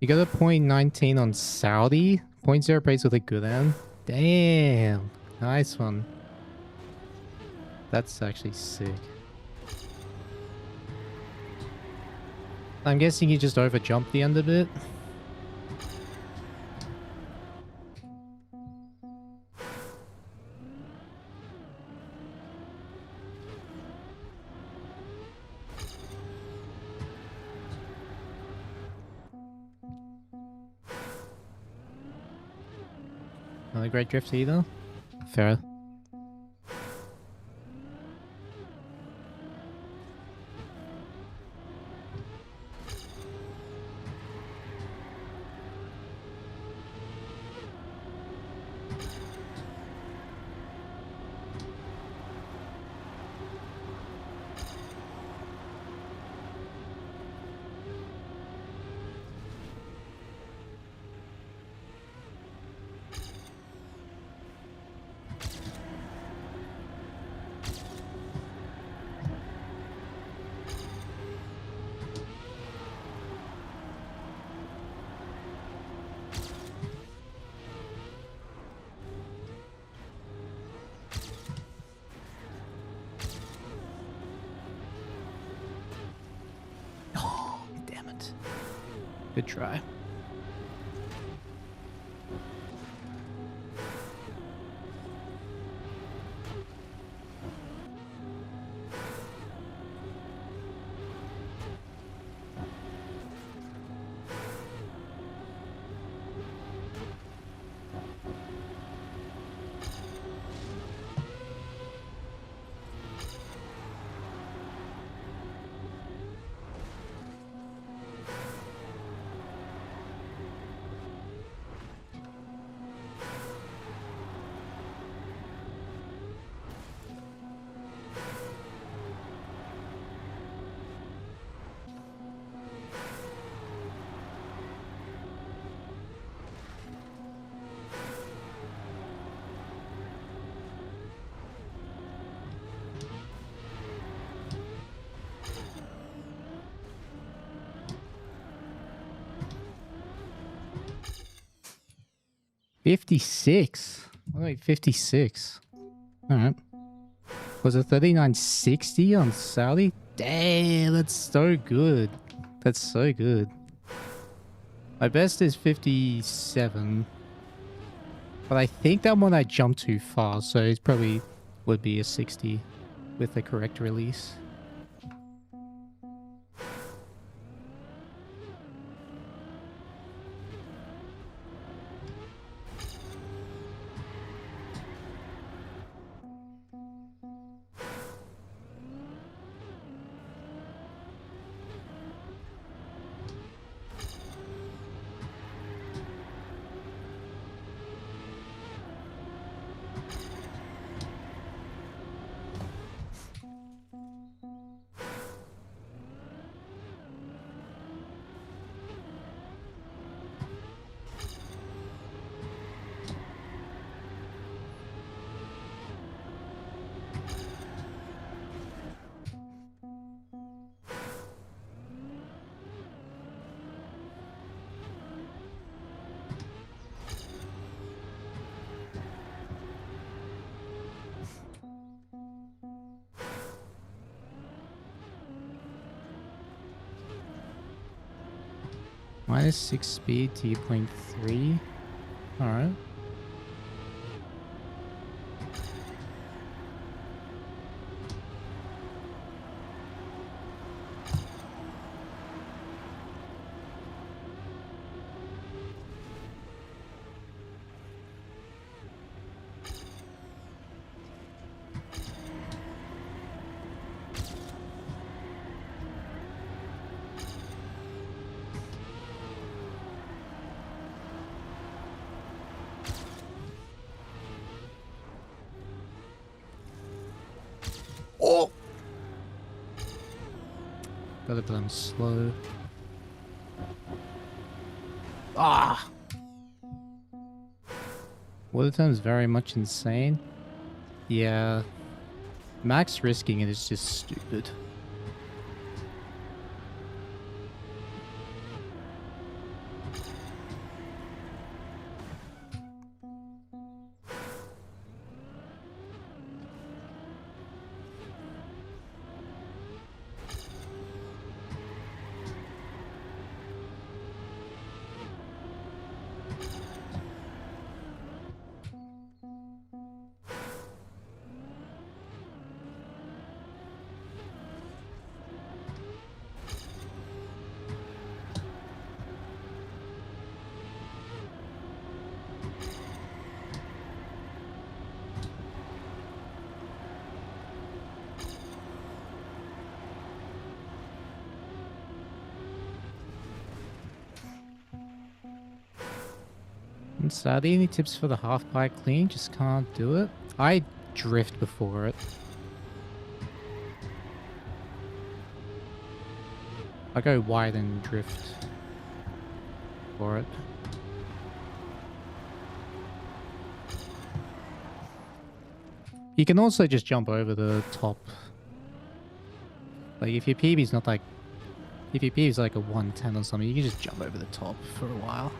You got a .19 on Saudi? .0 praise with a good end? Damn! Nice one. That's actually sick. I'm guessing you just over jumped the end a bit. Not a great drift either. Fair. Good try. $56. Wait, 56. Alright. Was it 39.60 on Saudi? Damn, that's so good. That's so good. My best is 57. But I think that one I jumped too far, so it probably would be a 60 with the correct release. Minus 6 speed, T.3. Alright. Oh! Gotta put him slow. Ah! Water time's very much insane. Yeah. Max risking it is just stupid. Sadly, any tips for the half-pipe clean? Just can't do it. I drift before it. I go wide and drift for it. You can also just jump over the top. Like if your PB's not like... If your PB's like a 110 or something, you can just jump over the top for a while.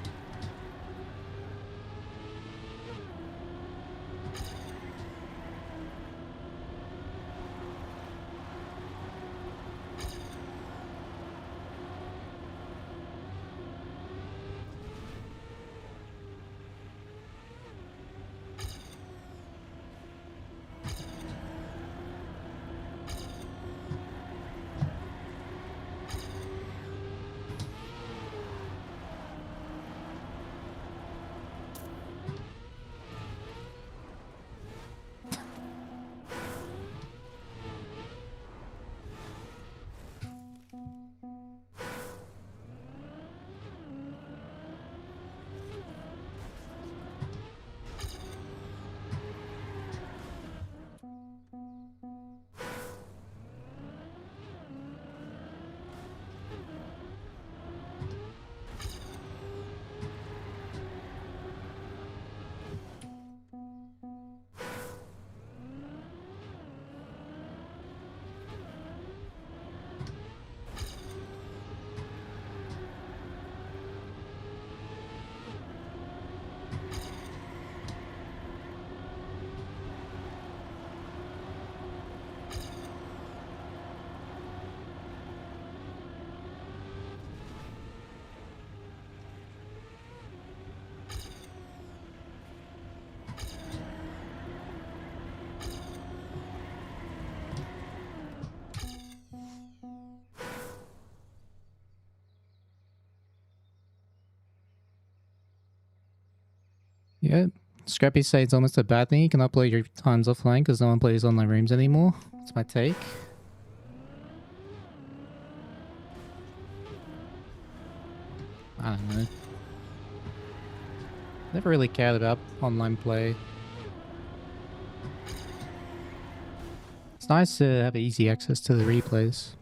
Yeah, Scrappy say it's almost a bad thing. You can upload your times offline because no one plays online rooms anymore. That's my take. I don't know. Never really cared about online play. It's nice to have easy access to the replays.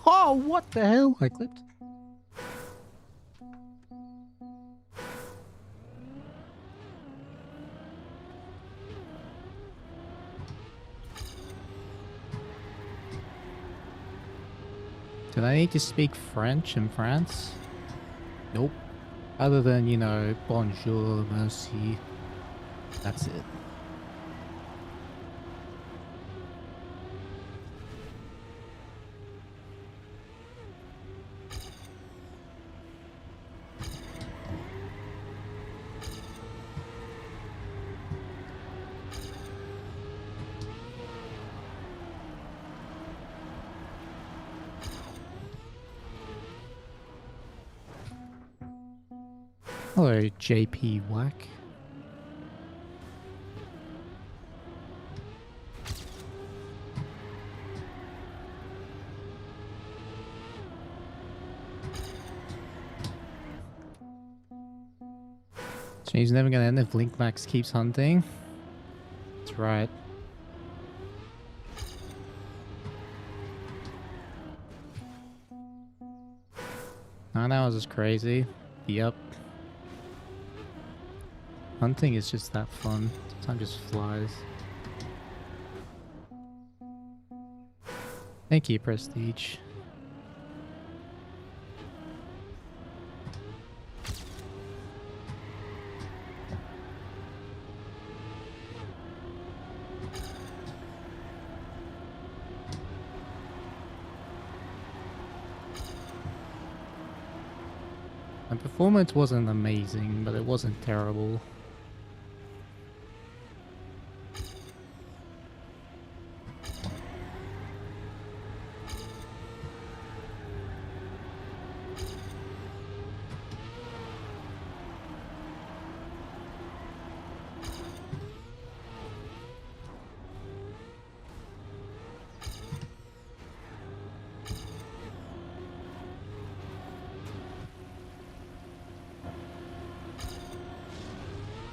Oh, what the hell? I clipped. Did I need to speak French in France? Nope. Other than, you know, bonjour, merci. That's it. Hello, JP Whack. She's never gonna end if Link Max keeps hunting. That's right. Nine hours is crazy. Yep. Hunting is just that fun. Time just flies. Thank you, Prestige. My performance wasn't amazing, but it wasn't terrible.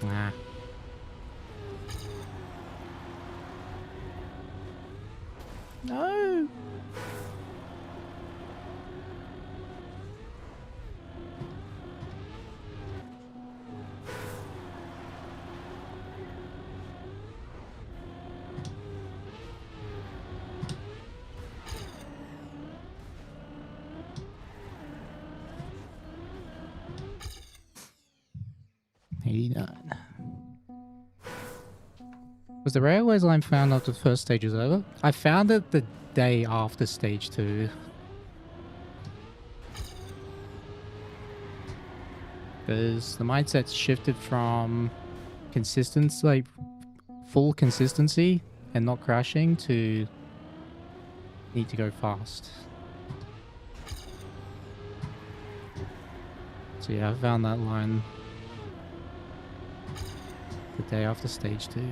Nah. No. Was the railways line found after the first stage was over? I found it the day after stage 2. Because the mindset's shifted from consistency, like full consistency and not crashing, to need to go fast. So yeah, I found that line the day after stage 2.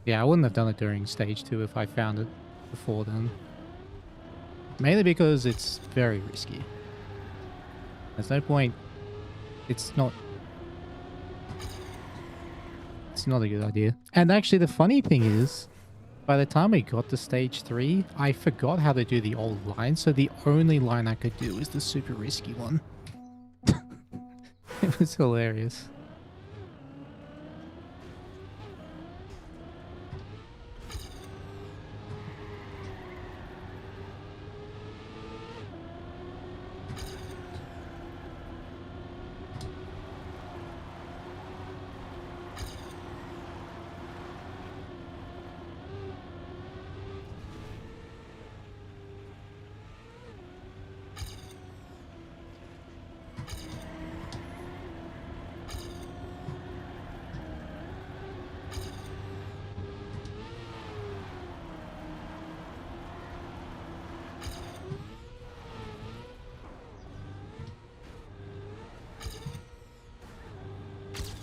Yeah, I wouldn't have done it during stage 2 if I found it before then. Mainly because it's very risky. There's no point. It's not a good idea. And actually the funny thing is, by the time we got to stage 3, I forgot how to do the old line, so the only line I could do was the super risky one. It was hilarious.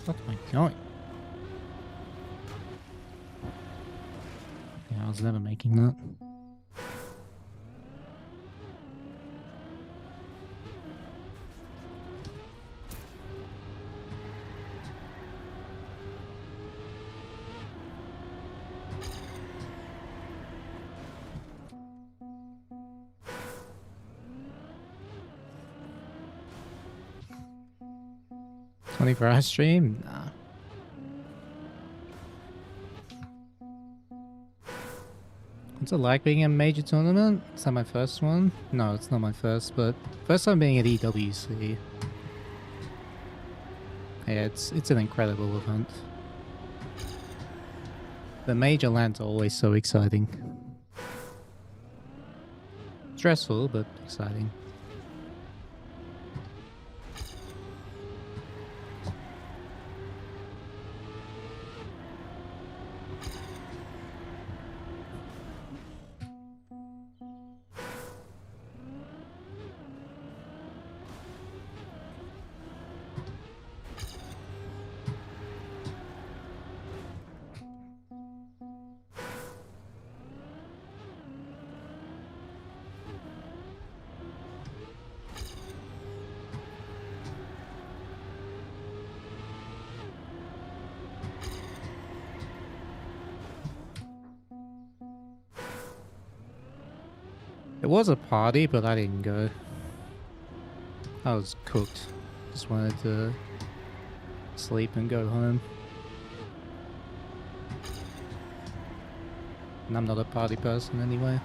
What am I going? Yeah, I was never making that. $24-hour stream? Nah. What's it like being in a major tournament? Is that my first one? No, it's not my first, but first time being at EWC. Yeah, it's an incredible event. The major lands are always so exciting. Stressful, but exciting. It was a party, but I didn't go. I was cooked. Just wanted to sleep and go home. And I'm not a party person anyway.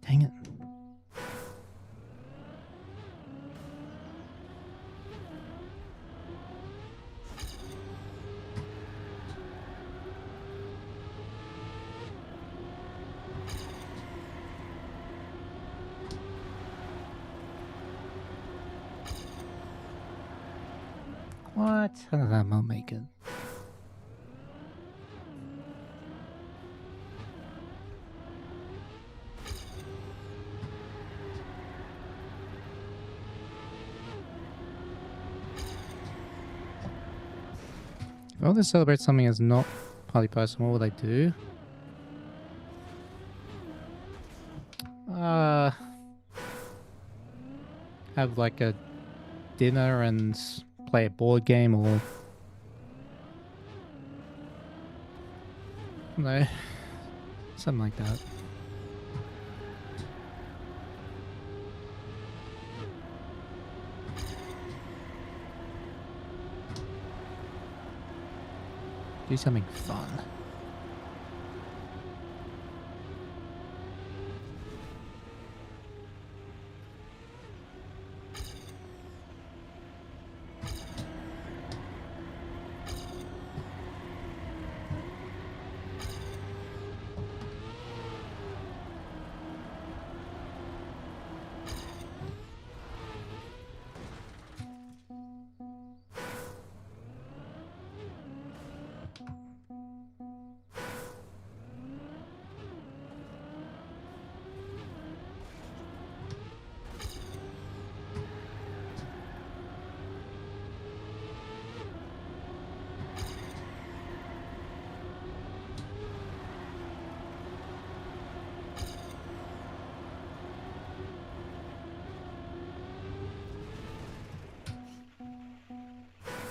Dang it. What? How did that not make it? If I want to celebrate something as not party person, what would I do? Have like a dinner and play a board game or... No. Something like that. Do something fun.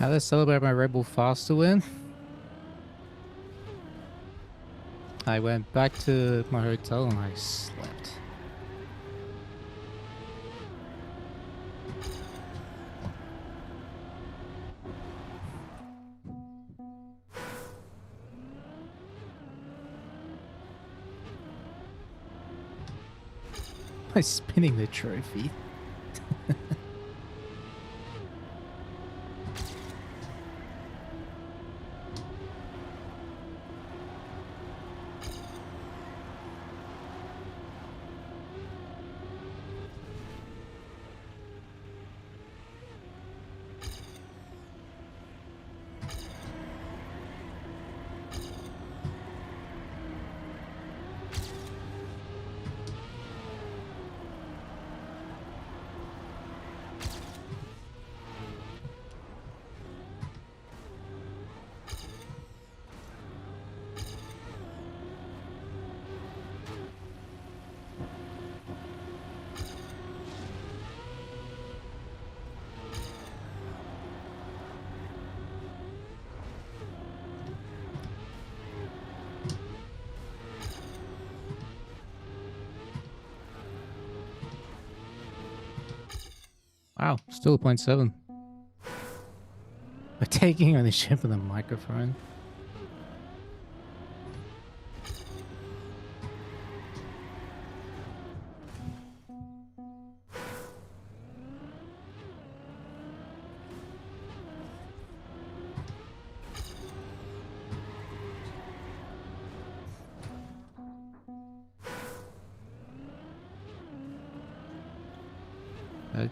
How did I celebrate my Red Bull Faster win? I went back to my hotel and I slept. By spinning the trophy. Wow, still a 0.7. By taking ownership of the microphone.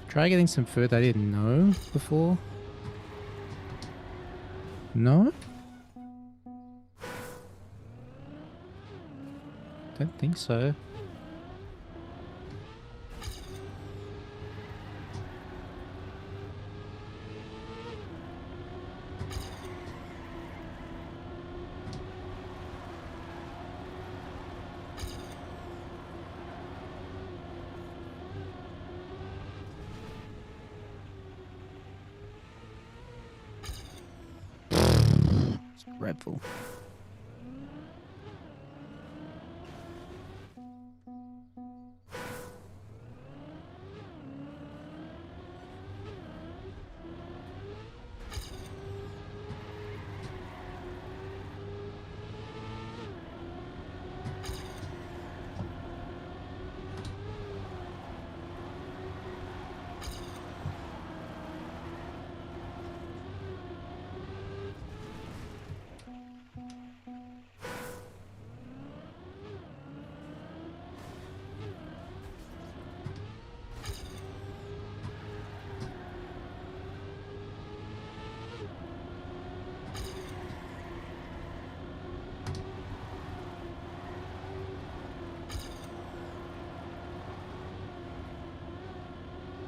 Try getting some food I didn't know before. No? Don't think so. Dreadful.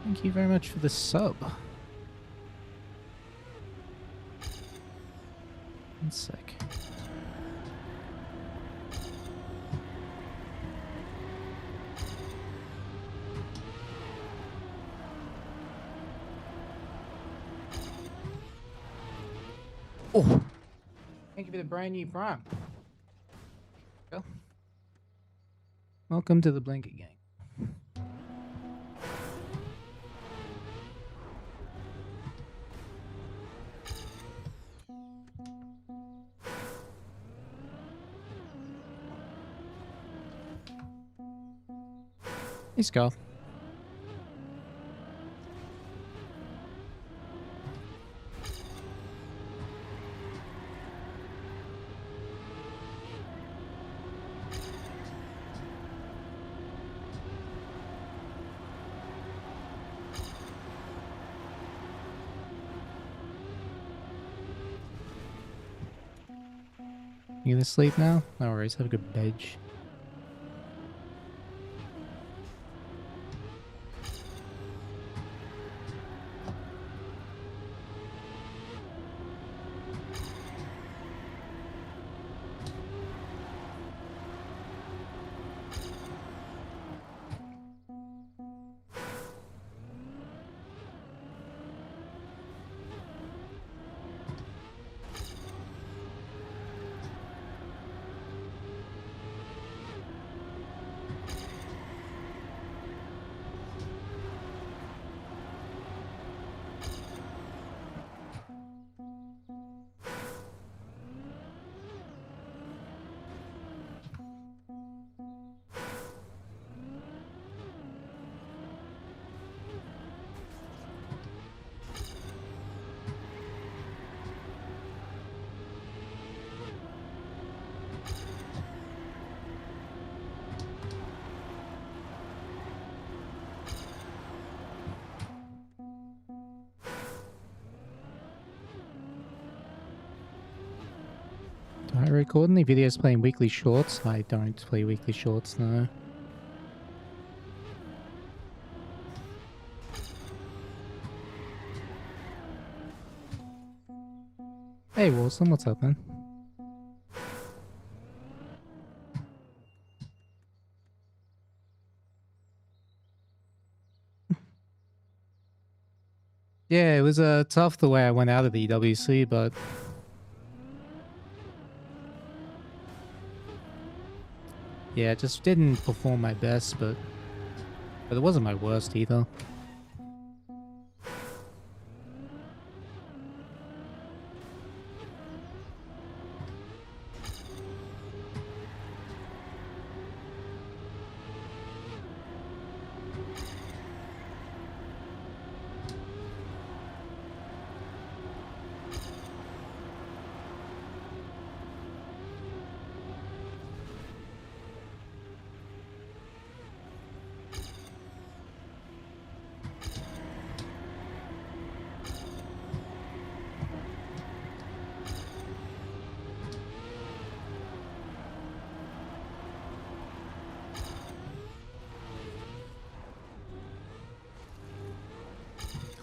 Thank you very much for the sub. 1 sec. Oh! Thank you for the brand new prime. Go. Welcome to the Blanket Gang. Let's go. You gonna sleep now? No worries, have a good bed. Do I record any videos playing weekly shorts? I don't play weekly shorts, no. Hey Wilson, what's up, man? Yeah, it was tough the way I went out of the EWC, but yeah, it just didn't perform my best, but it wasn't my worst either.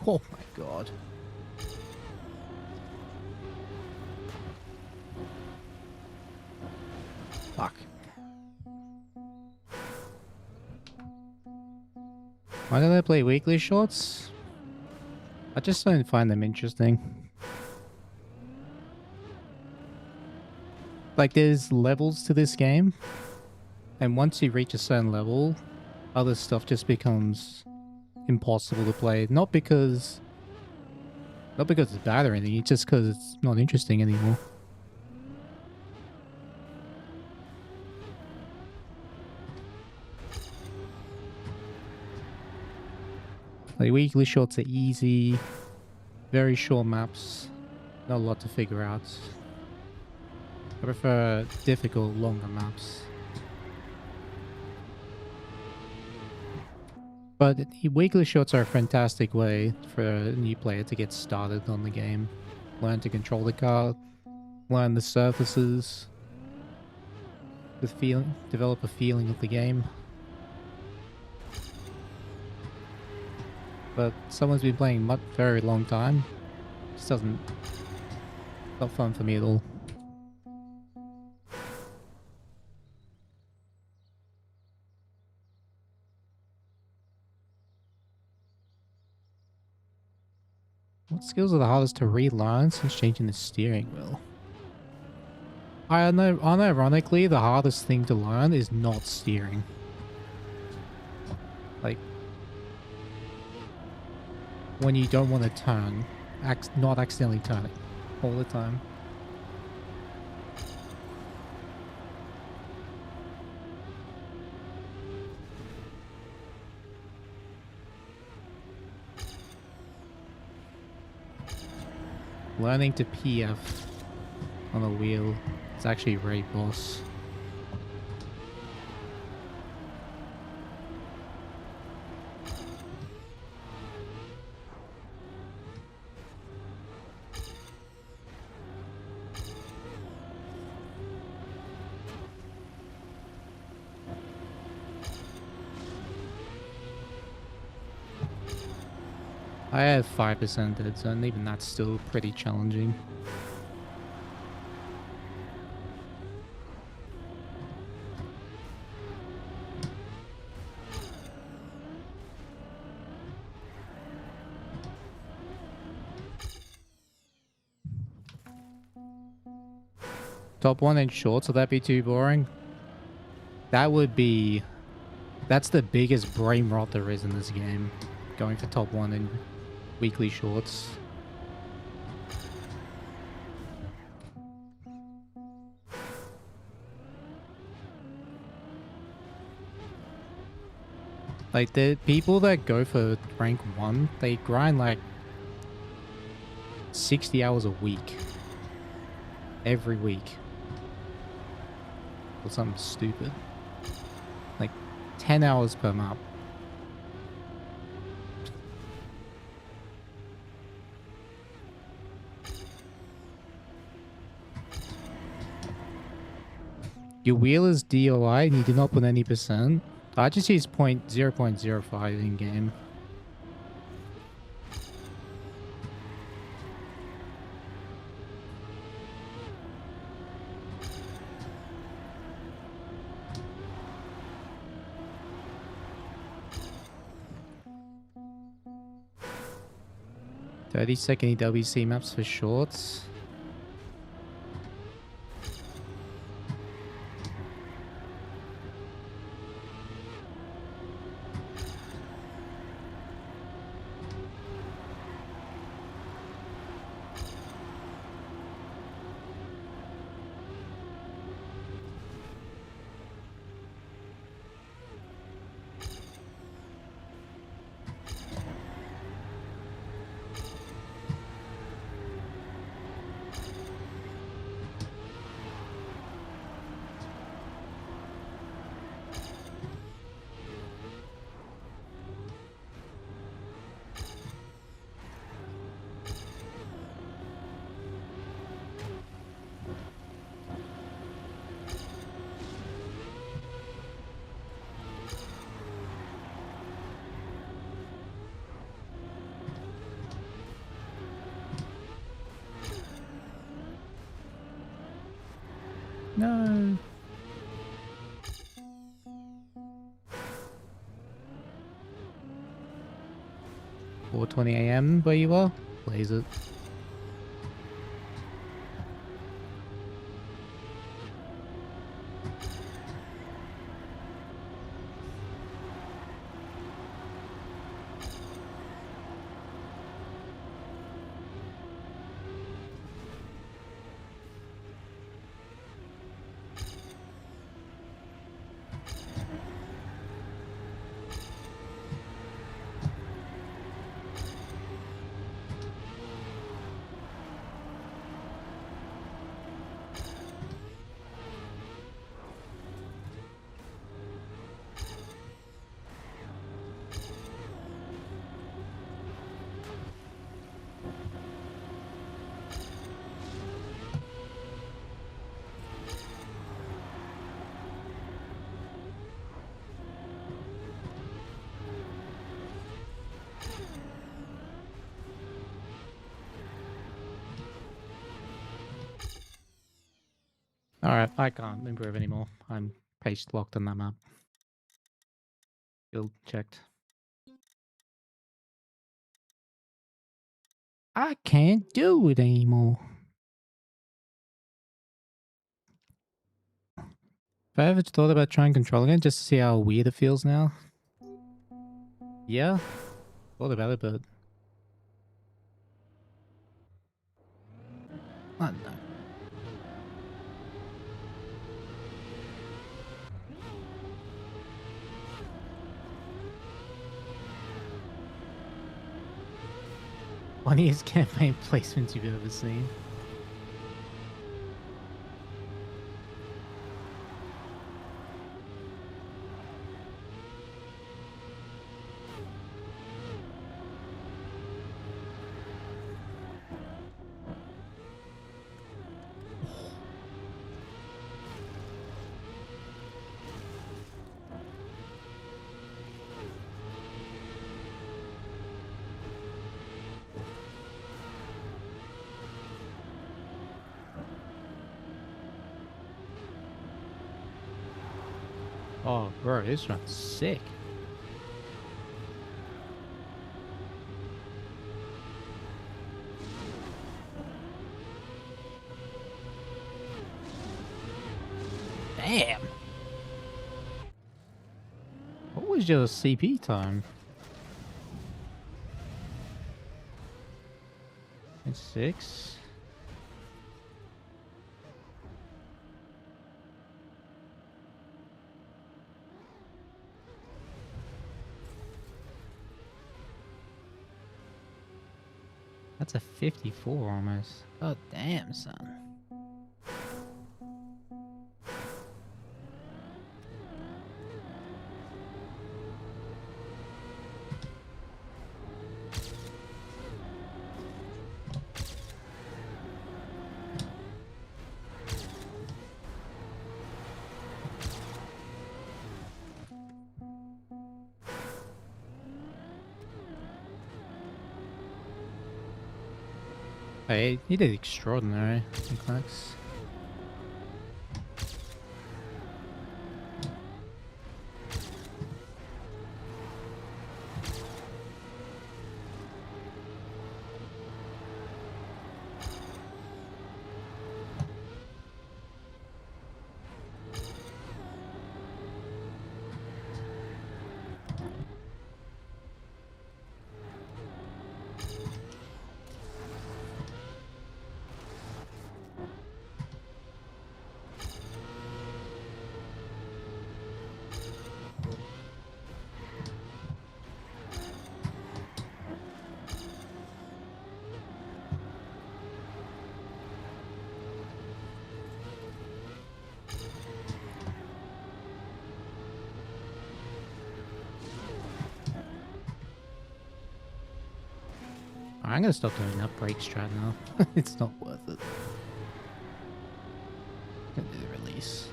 Oh my god. Fuck. Why do they play weekly shorts? I just don't find them interesting. Like, there's levels to this game, and once you reach a certain level, other stuff just becomes impossible to play. Not because it's bad or anything, it's just because it's not interesting anymore. Like, weekly shorts are easy, very short maps, not a lot to figure out. I prefer difficult, longer maps. But weekly shorts are a fantastic way for a new player to get started on the game. Learn to control the car, learn the surfaces, develop a feeling of the game. But someone's been playing Mud for a very long time. Just doesn't... not fun for me at all. What skills are the hardest to relearn since changing the steering wheel? I know, unironically, the hardest thing to learn is not steering. Like, when you don't want to turn, not accidentally turning all the time. Learning to PF on a wheel is actually very boss. I have 5% dead zone, even that's still pretty challenging. Top 1 and short, so that'd be too boring? That would be... that's the biggest brain rot there is in this game. Going for top 1 and weekly shorts. Like, the people that go for rank 1, they grind like 60 hours a week. Every week. Or something stupid. Like 10 hours per map. Your wheel is DOI and you do not put any percent. I just use 0.05 in game. "30-second EWC maps for shorts." No. 4:20 AM where you are? Blaze it. Alright, I can't improve anymore. I'm paste locked on that map. Build checked. I can't do it anymore. Have I ever thought about trying control again just to see how weird it feels now? Yeah, thought about it, but I don't know. Funniest campaign placements you've ever seen. Oh, bro, this run's sick. Damn. What was your CP time? It's 6. That's a 54 almost. Oh, damn, son. Hey, he did extraordinary. Thanks. I'm gonna stop doing that break strat now. It's not worth it. Gonna do the release.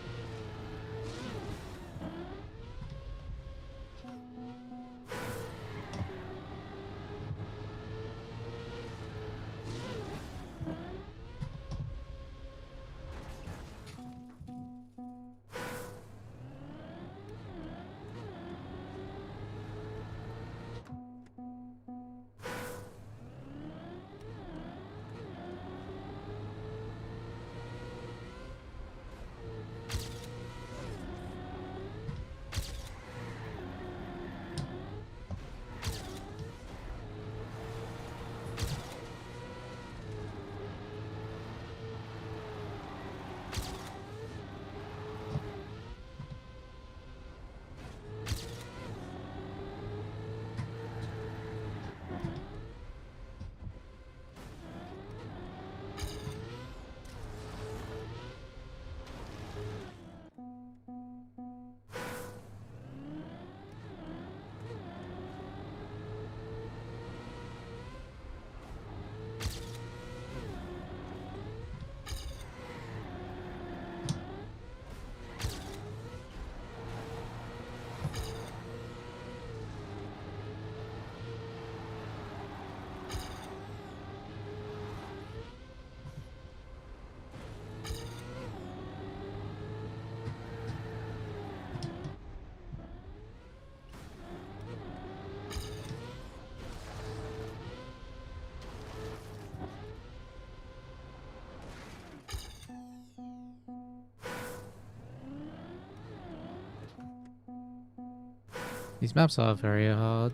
These maps are very hard.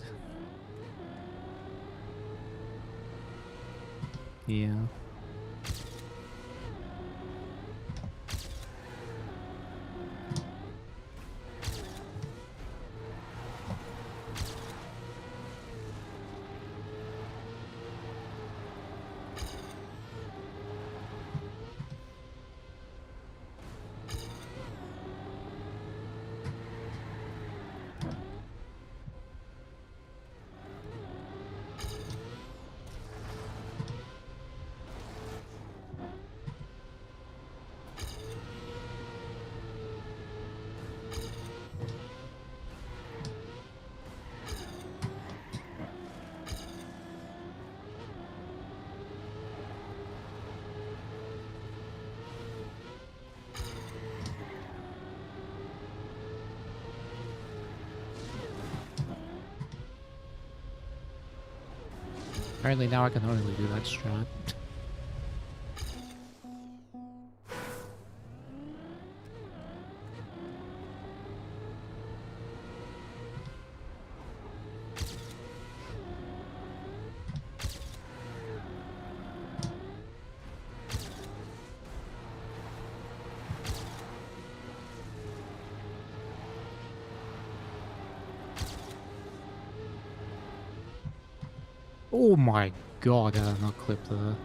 Yeah. Apparently now I can only do that strat. Oh my god, I did not clip there.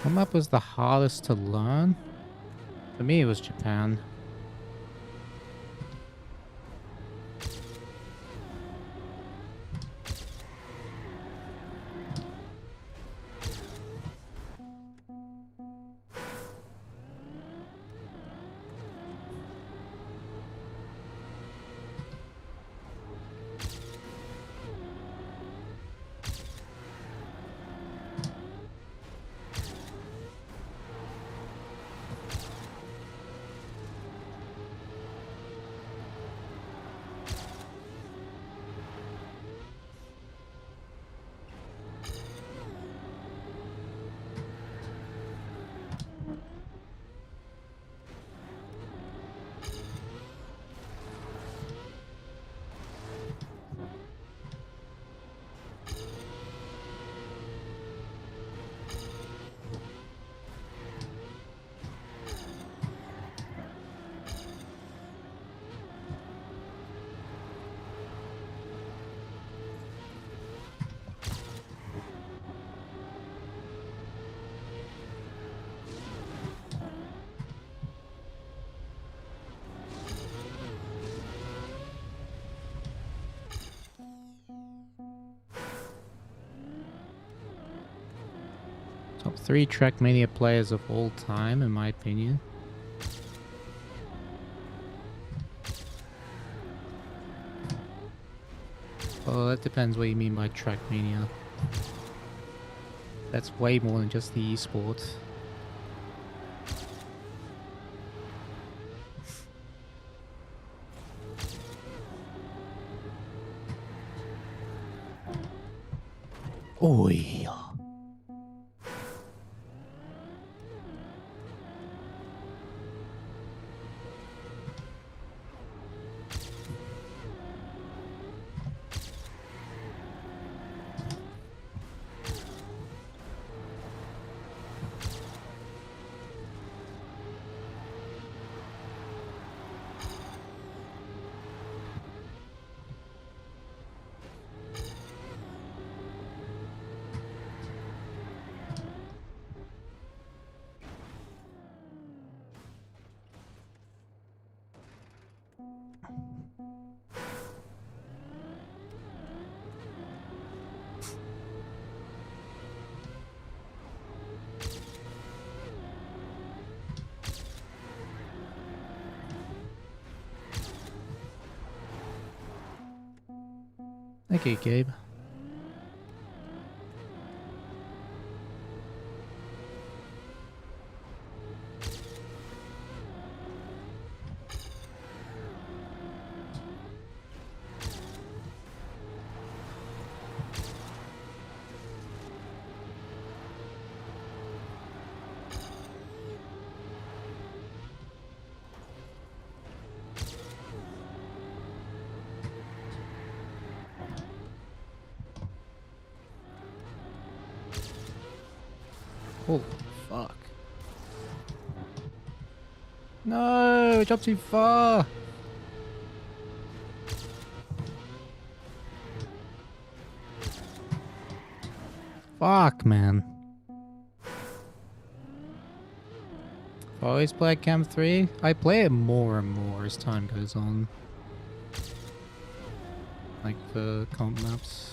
What map was the hardest to learn? For me, it was Japan. Top 3 Trackmania players of all time, in my opinion. Well, that depends what you mean by Trackmania. That's way more than just the esports. Oi. Thank you, Gabe. Oh, fuck. No, I jumped too far. Fuck, man. I've always played Cam 3. I play it more and more as time goes on. Like the comp maps.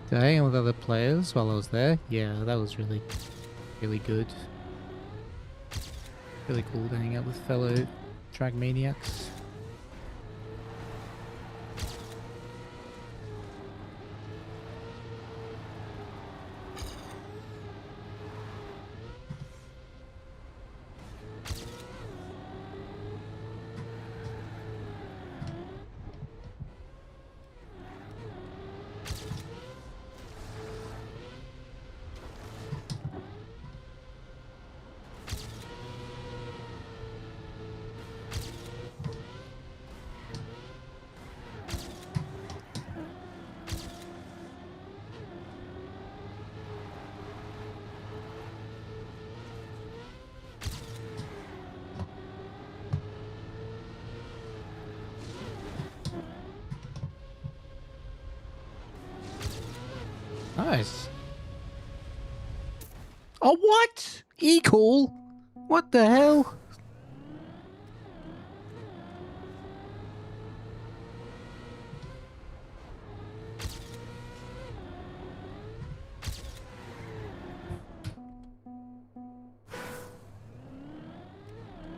Did I hang out with other players while I was there? Yeah, that was really good. Really cool to hang out with fellow trackmaniacs. Nice. Oh, what? Equal? What the hell?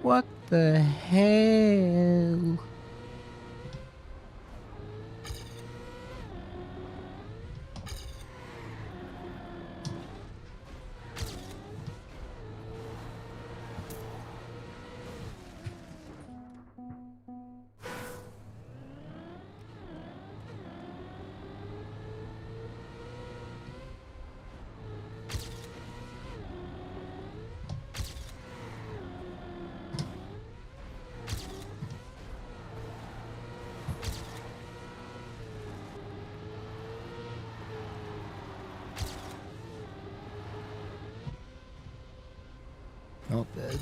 What the hell? Not bad.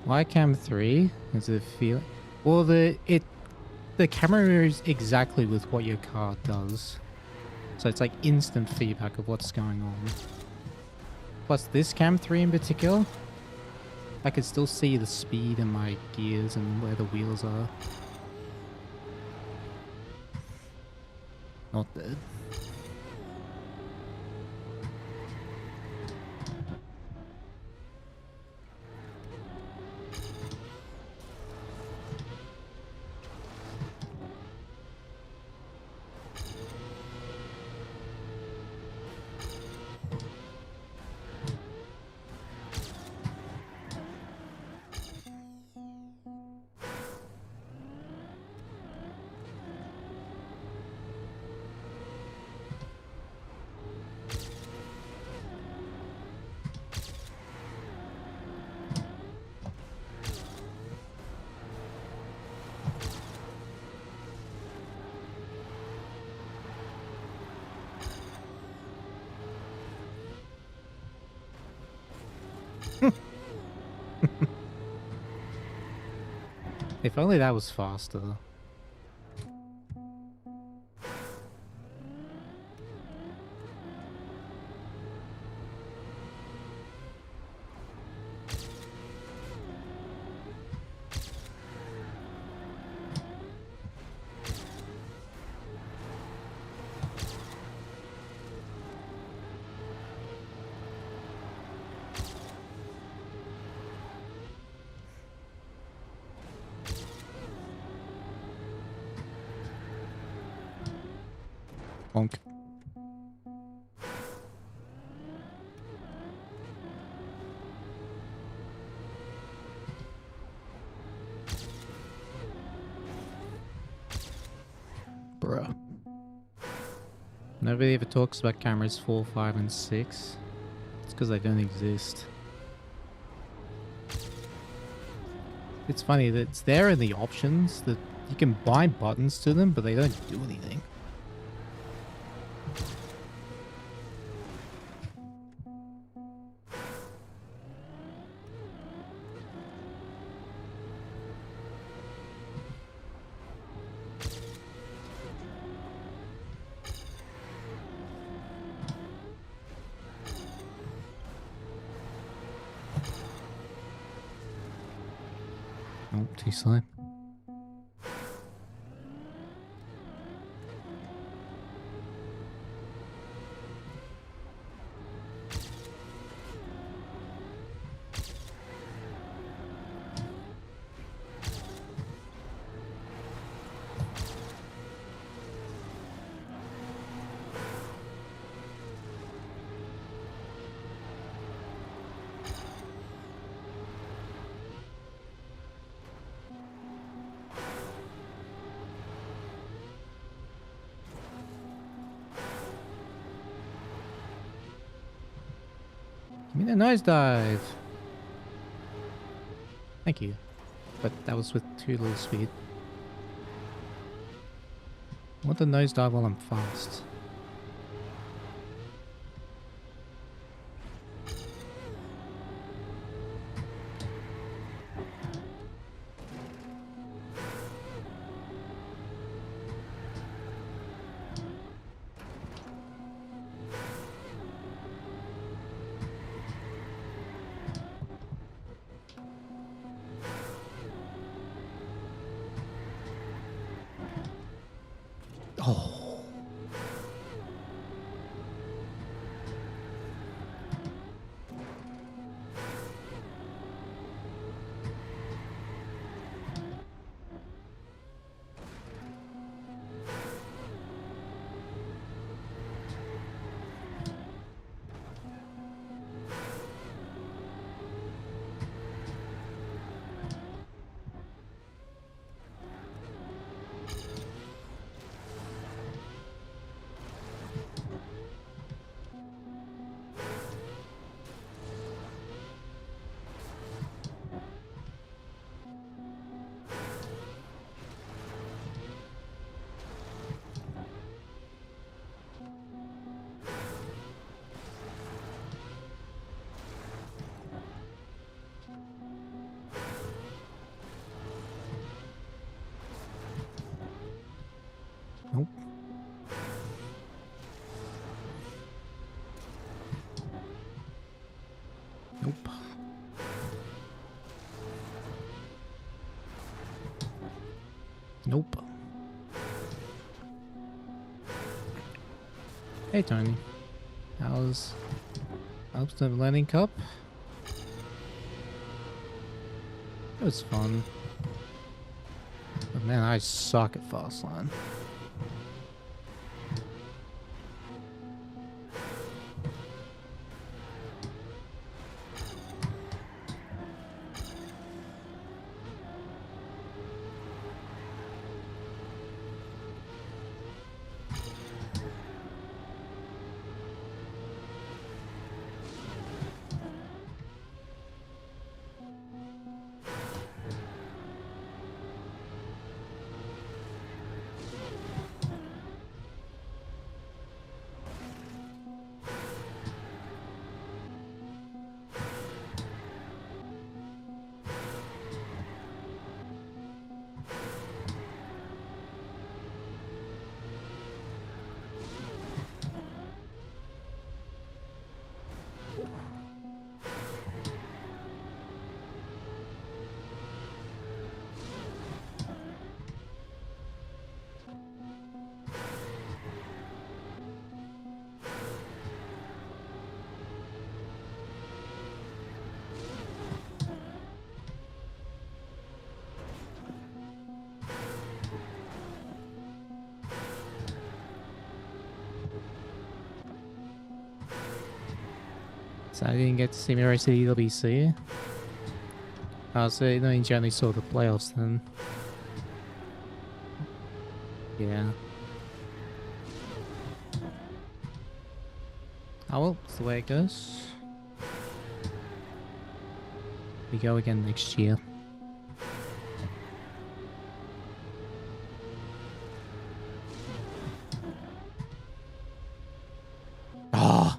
Why Cam 3? Is it feel? Well, the camera is exactly with what your car does, so it's like instant feedback of what's going on. Plus, this Cam 3 in particular, I could still see the speed in my gears and where the wheels are. Not bad. If only that was faster. Bonk. Bruh. Nobody ever talks about cameras 4, 5, and 6. It's because they don't exist. It's funny that it's there in the options that you can bind buttons to them, but they don't do anything. Oh, too slow. Give me the nosedive. Thank you. But that was with too little speed. I want the nosedive while I'm fast. Oh. Nope. Nope. Nope. Hey Tony. How's the landing cup? It was fun. But man, I suck at Fastline. So I didn't get to see the rest of the EWC. So it means you only saw the playoffs then. Yeah. Oh well, that's the way it goes. We go again next year. Ah!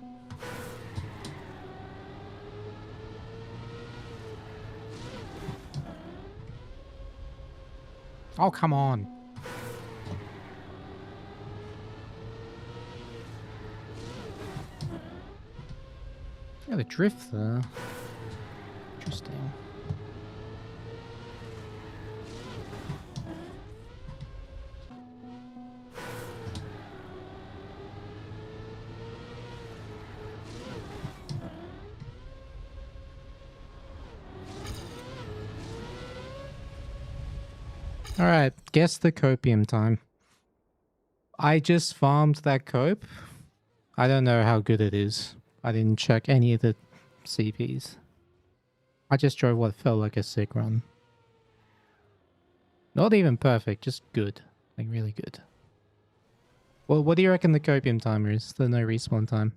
Oh, come on. Yeah, the drift there. Interesting. Alright, guess the copium time. I just farmed that cope. I don't know how good it is. I didn't check any of the CPs. I just drove what felt like a sick run. Not even perfect, just good. Like, really good. Well, what do you reckon the copium timer is? The no respawn time.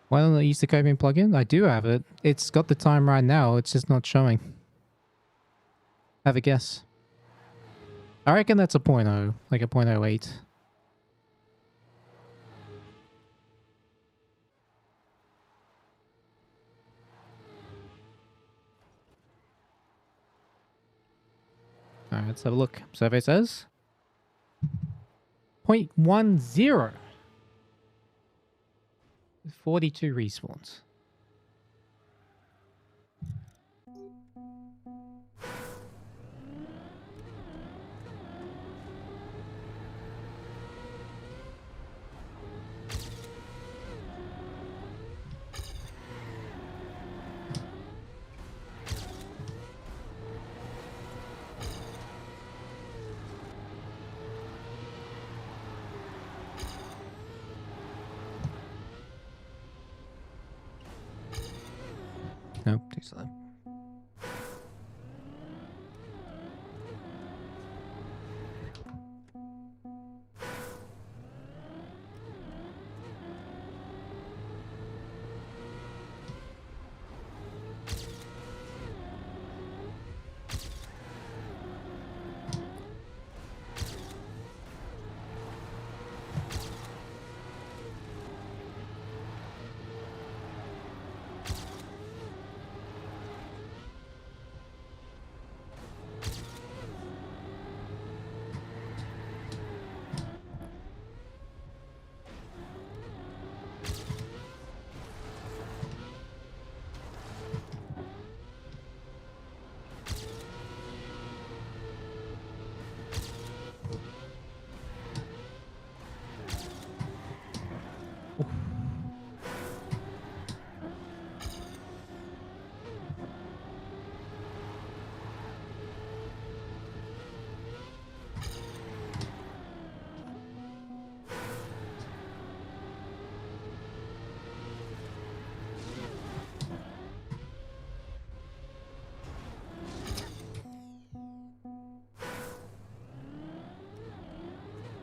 Why don't I use the copium plugin? I do have it. It's got the time right now, it's just not showing. Have a guess. I reckon that's a 0.0, like a 0.08. Alright, let's have a look. Survey says 0.10. 42 respawns. Nope, too slow.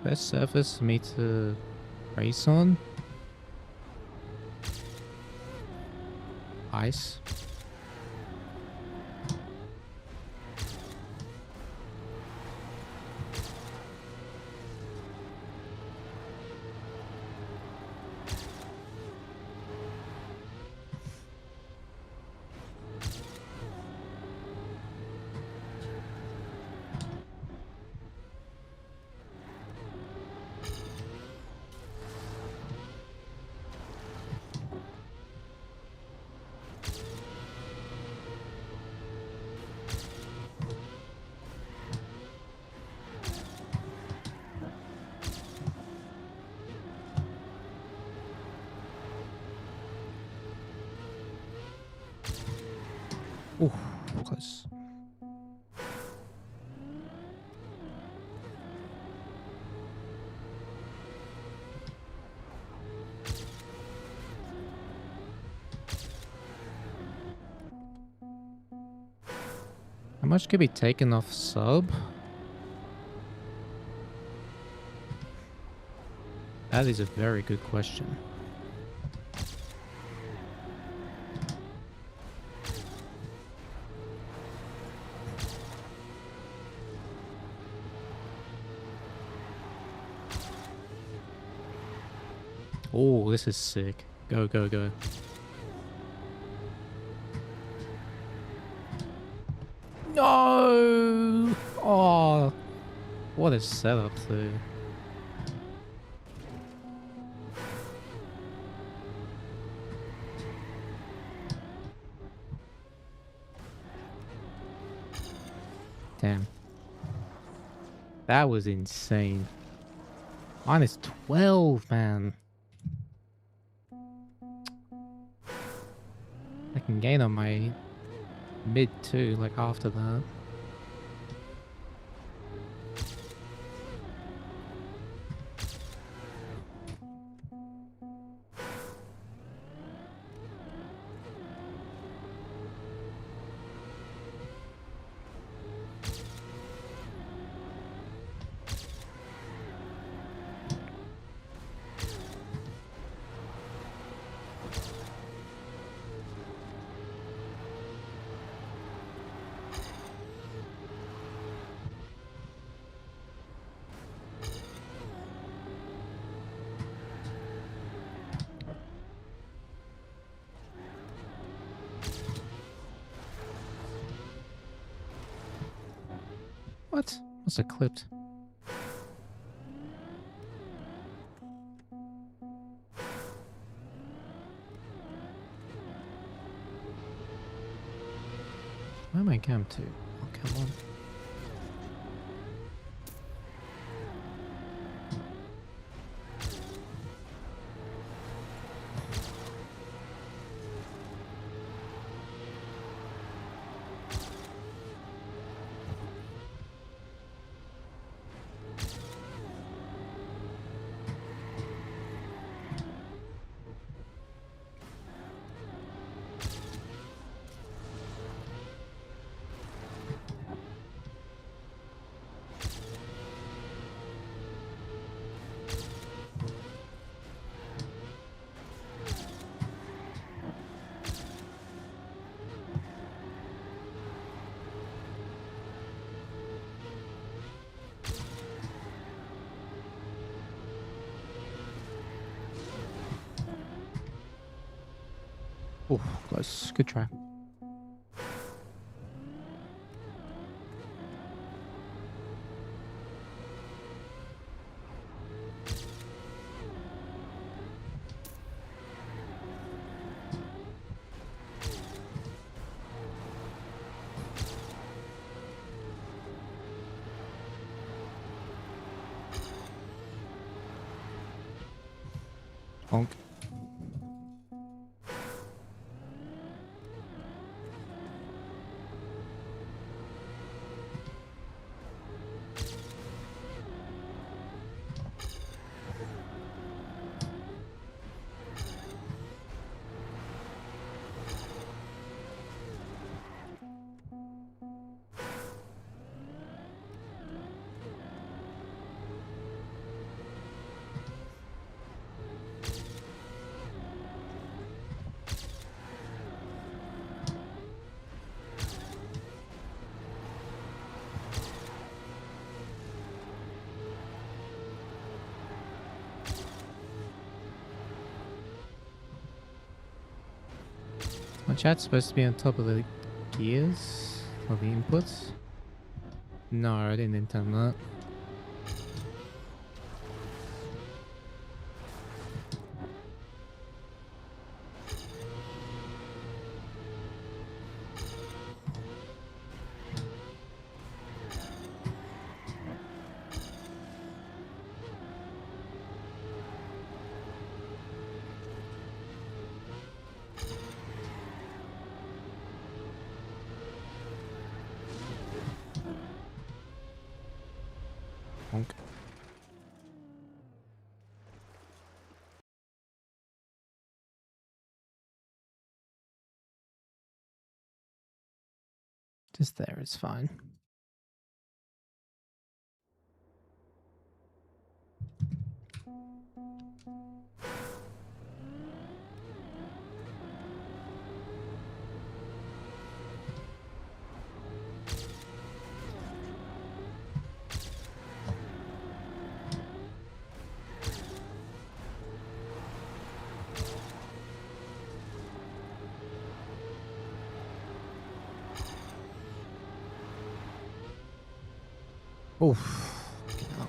Best surface for me to race on? Ice. Ooh, close. much could be taken off sub? That is a very good question. Oh, this is sick. Go, go, go. No! Oh, what a setup there. Damn. That was insane. Minus 12, man. I can gain on my mid too, like after that. What? What's it clipped? Where am I cam to? Oh, come on. Oh, close. Good try. Bonk. My chat's supposed to be on top of the gears or the inputs. No, I didn't intend that. Bonk. Just there is fine. Oof. Oh.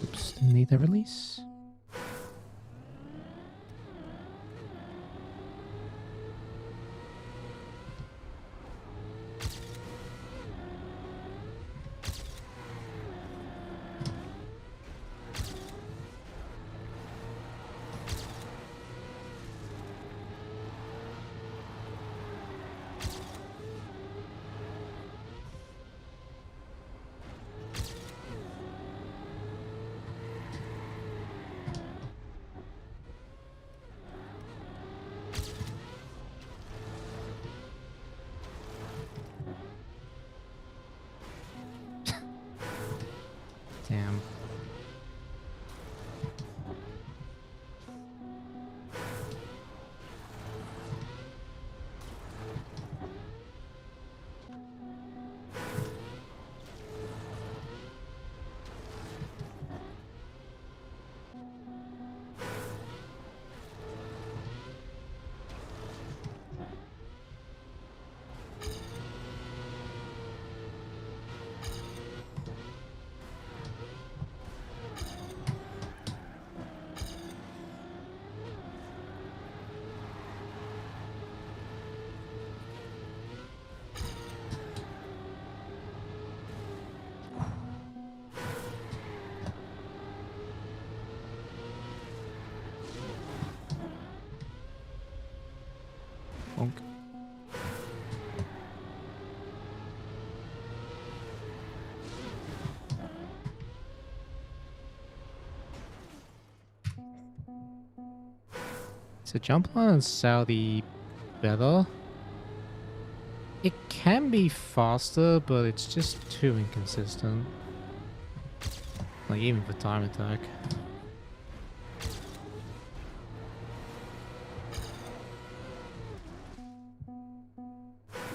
Oops, didn't need a release. Damn. Bonk. So jump line on Saudi better. It can be faster, but it's just too inconsistent. Like even for time attack.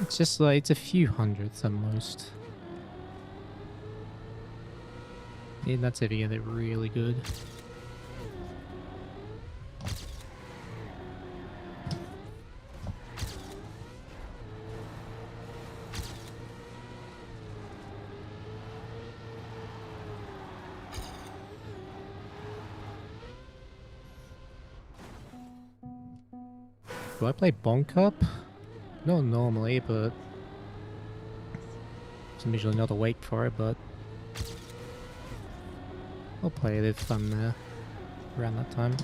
It's just like, it's a few hundredths at most. Yeah, that's if you get it really good. Do I play Bonk Up? Not normally, but I'm usually not awake for it, but I'll play it if I'm around that time.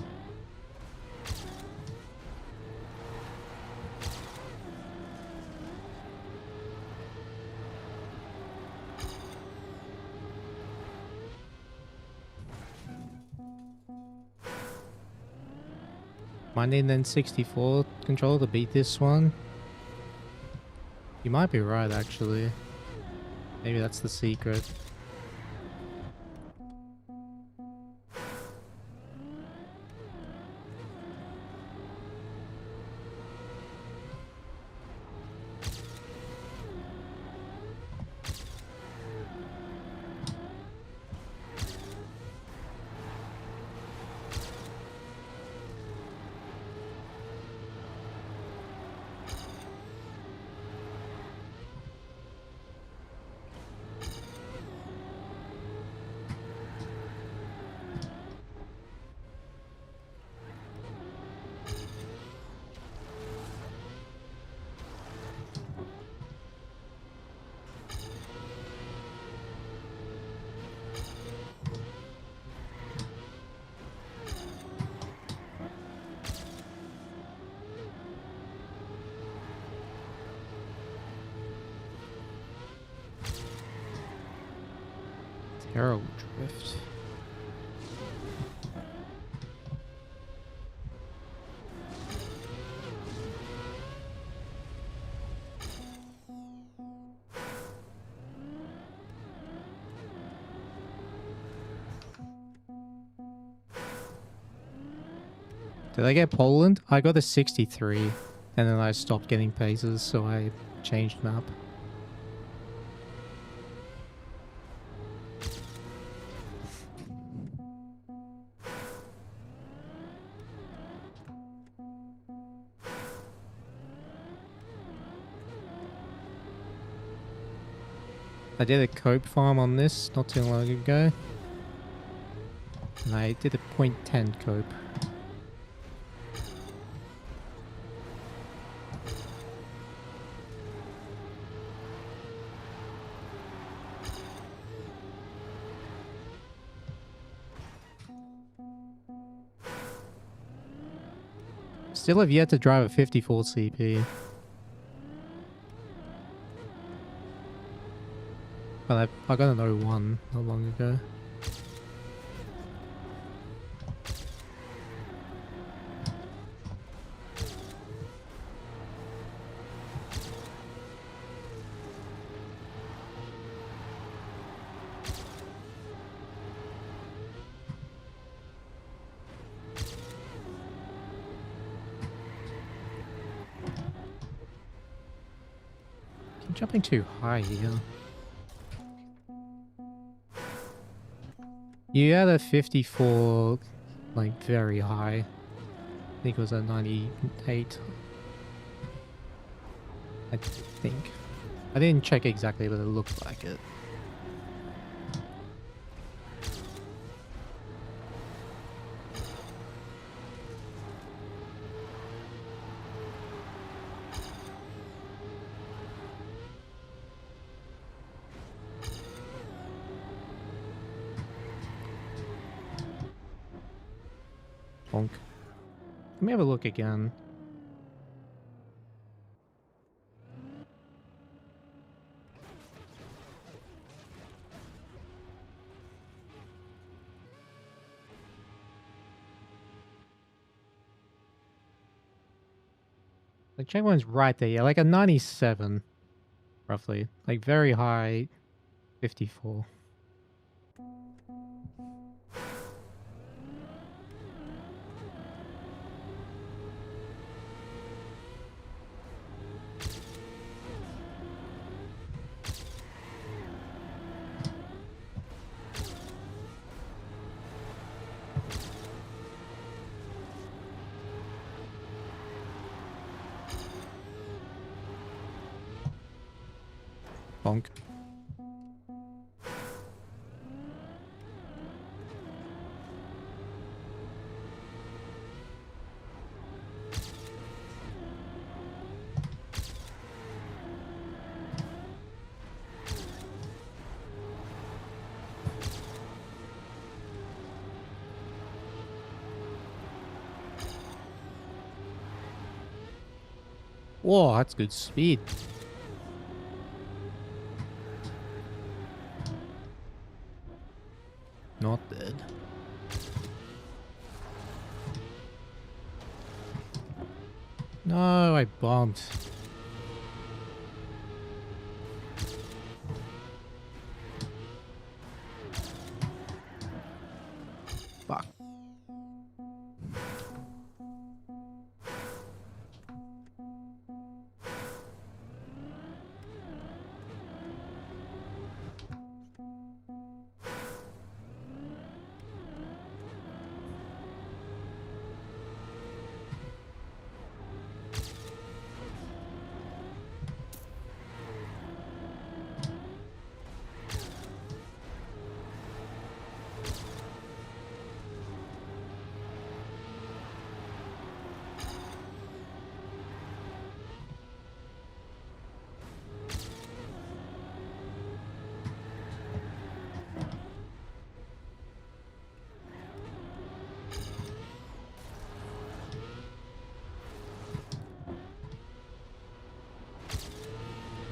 Might need an N64 controller to beat this one. You might be right, actually. Maybe that's the secret. Arrow drift. Did I get Poland? I got a 63, and then I stopped getting paces, so I changed map. I did a cope farm on this not too long ago, and I did a .10 cope. Still have yet to drive a 54 CP. But I got an 01 not long ago. I'm jumping too high here. You had a 54, like, very high. I think it was a 98. I think. I didn't check exactly, but it looked like it. Bonk. Let me have a look again. The checkpoint's right there, yeah, like a 97, roughly. Like very high 54. Bonk. Whoa, that's good speed. Not dead. No, I bombed. Fuck.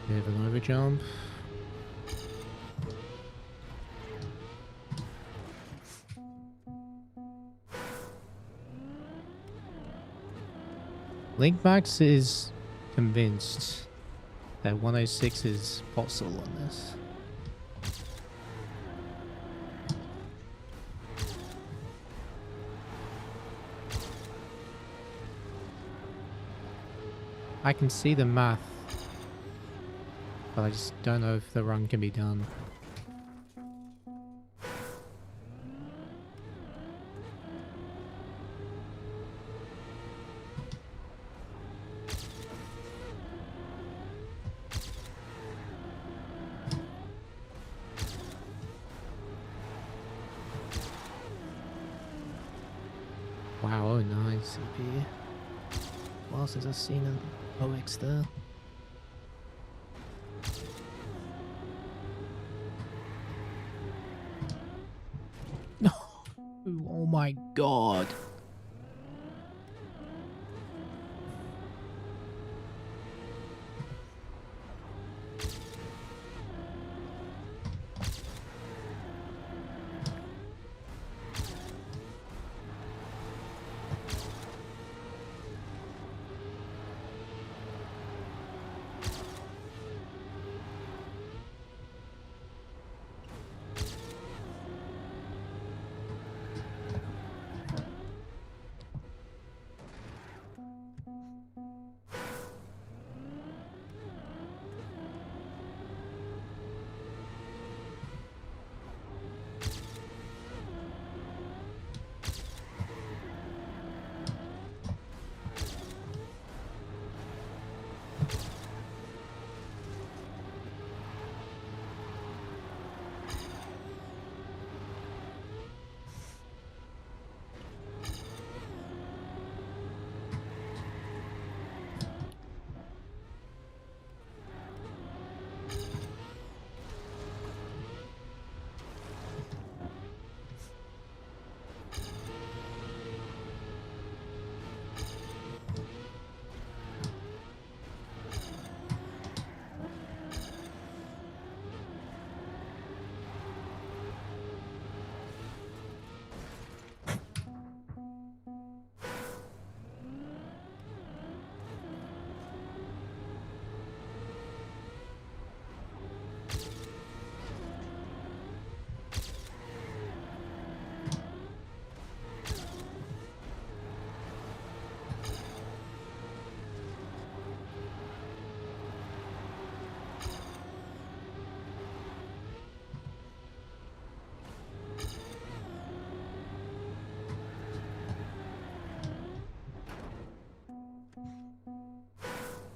Bit of an overjump. Linkmax is convinced that 106 is possible on this. I can see the math, but I just don't know if the run can be done. Wow, oh nice CP. Well, since I've seen an OX there. No! Oh my god!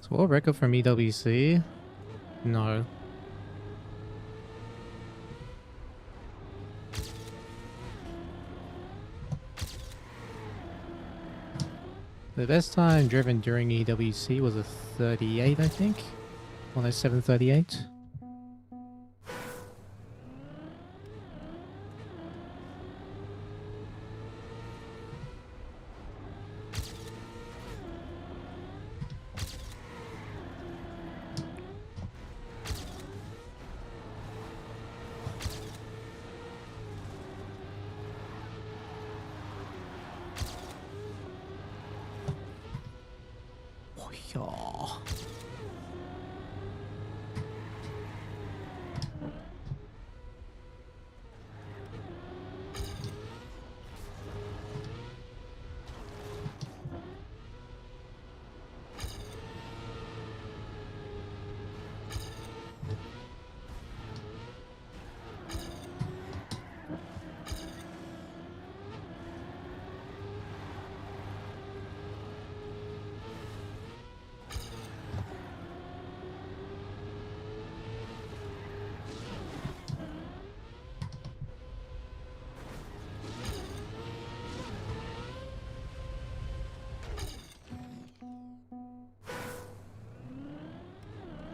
So world record from EWC? No. The best time driven during EWC was a 38, I think. 107.38. Oh,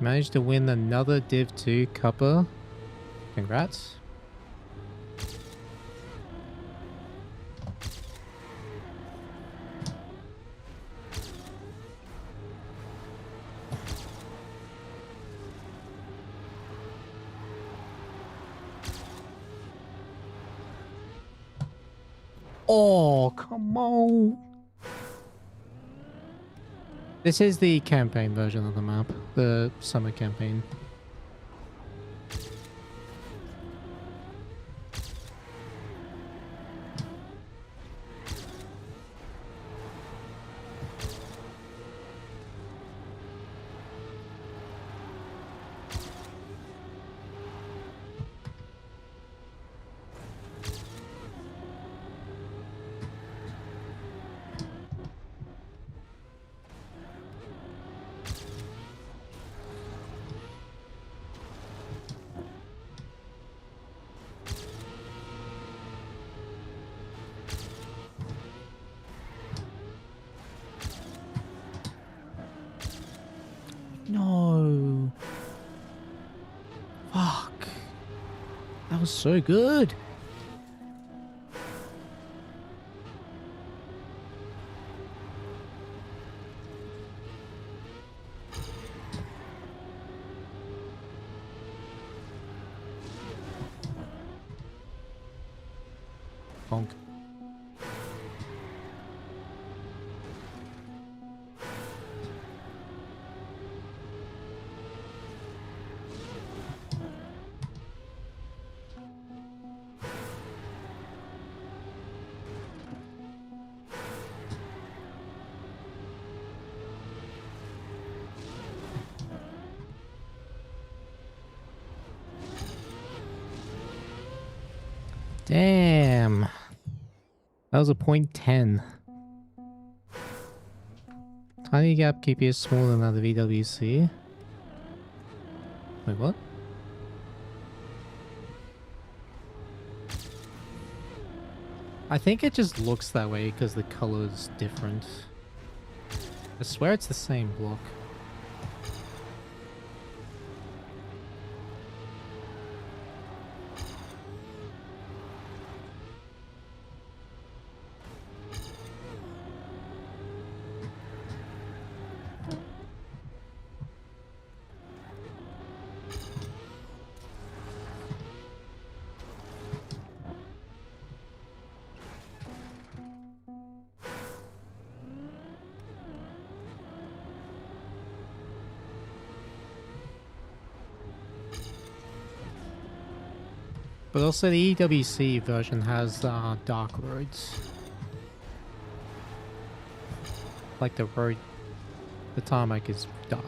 managed to win another Div 2 cuppa. Congrats. Oh, come on. This is the campaign version of the map, the summer campaign. No. Fuck. That was so good. Bonk. Damn. That was a .10. Tiny gap KP is smaller than that of EWC. Wait, what? I think it just looks that way because the color is different. I swear it's the same block. But also the EWC version has dark roads. Like the road, the tarmac is dark.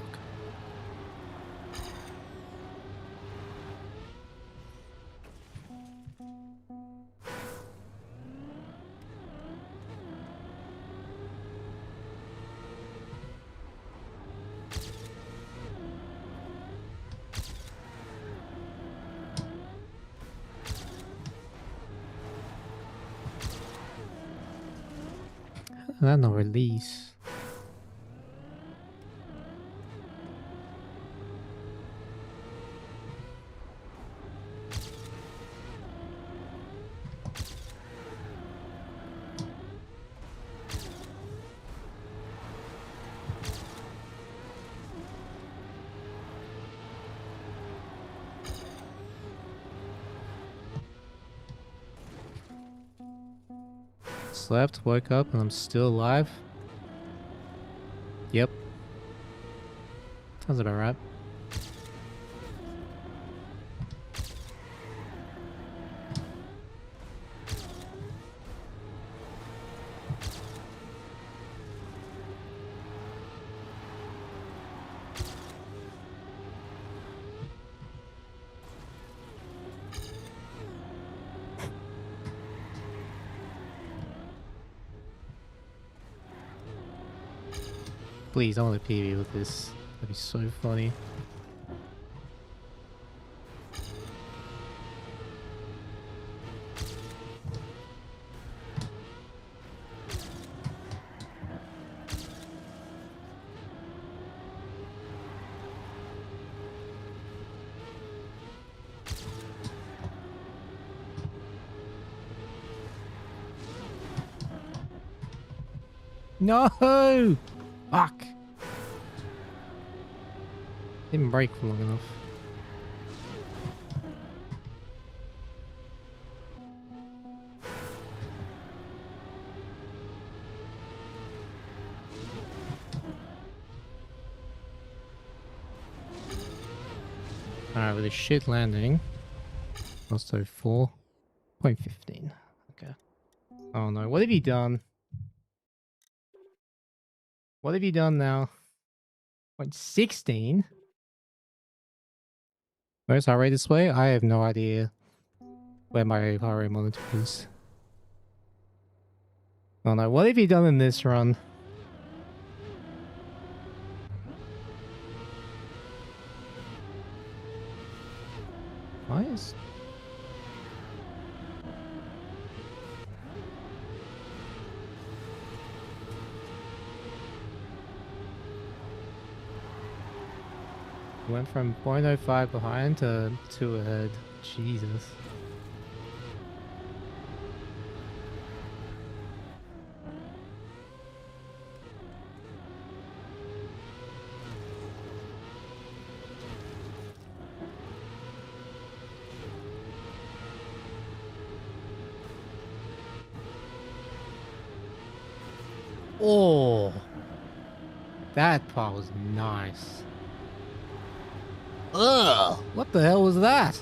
That no release. Slept, woke up, and I'm still alive. Yep. Sounds about right. Please, I want to PV with this. That'd be so funny. No! Fuck! Didn't brake for long enough. Alright, with a shit landing. Also 4.15. Okay. Oh no, what have you done? What have you done now? 0.16? Where's heart rate display? I have no idea where my heart rate monitor is. Oh no, what have you done in this run? Why is... Went from 0.05 behind to 2 ahead. Jesus. Oh, that part was nice. Ugh, what the hell was that?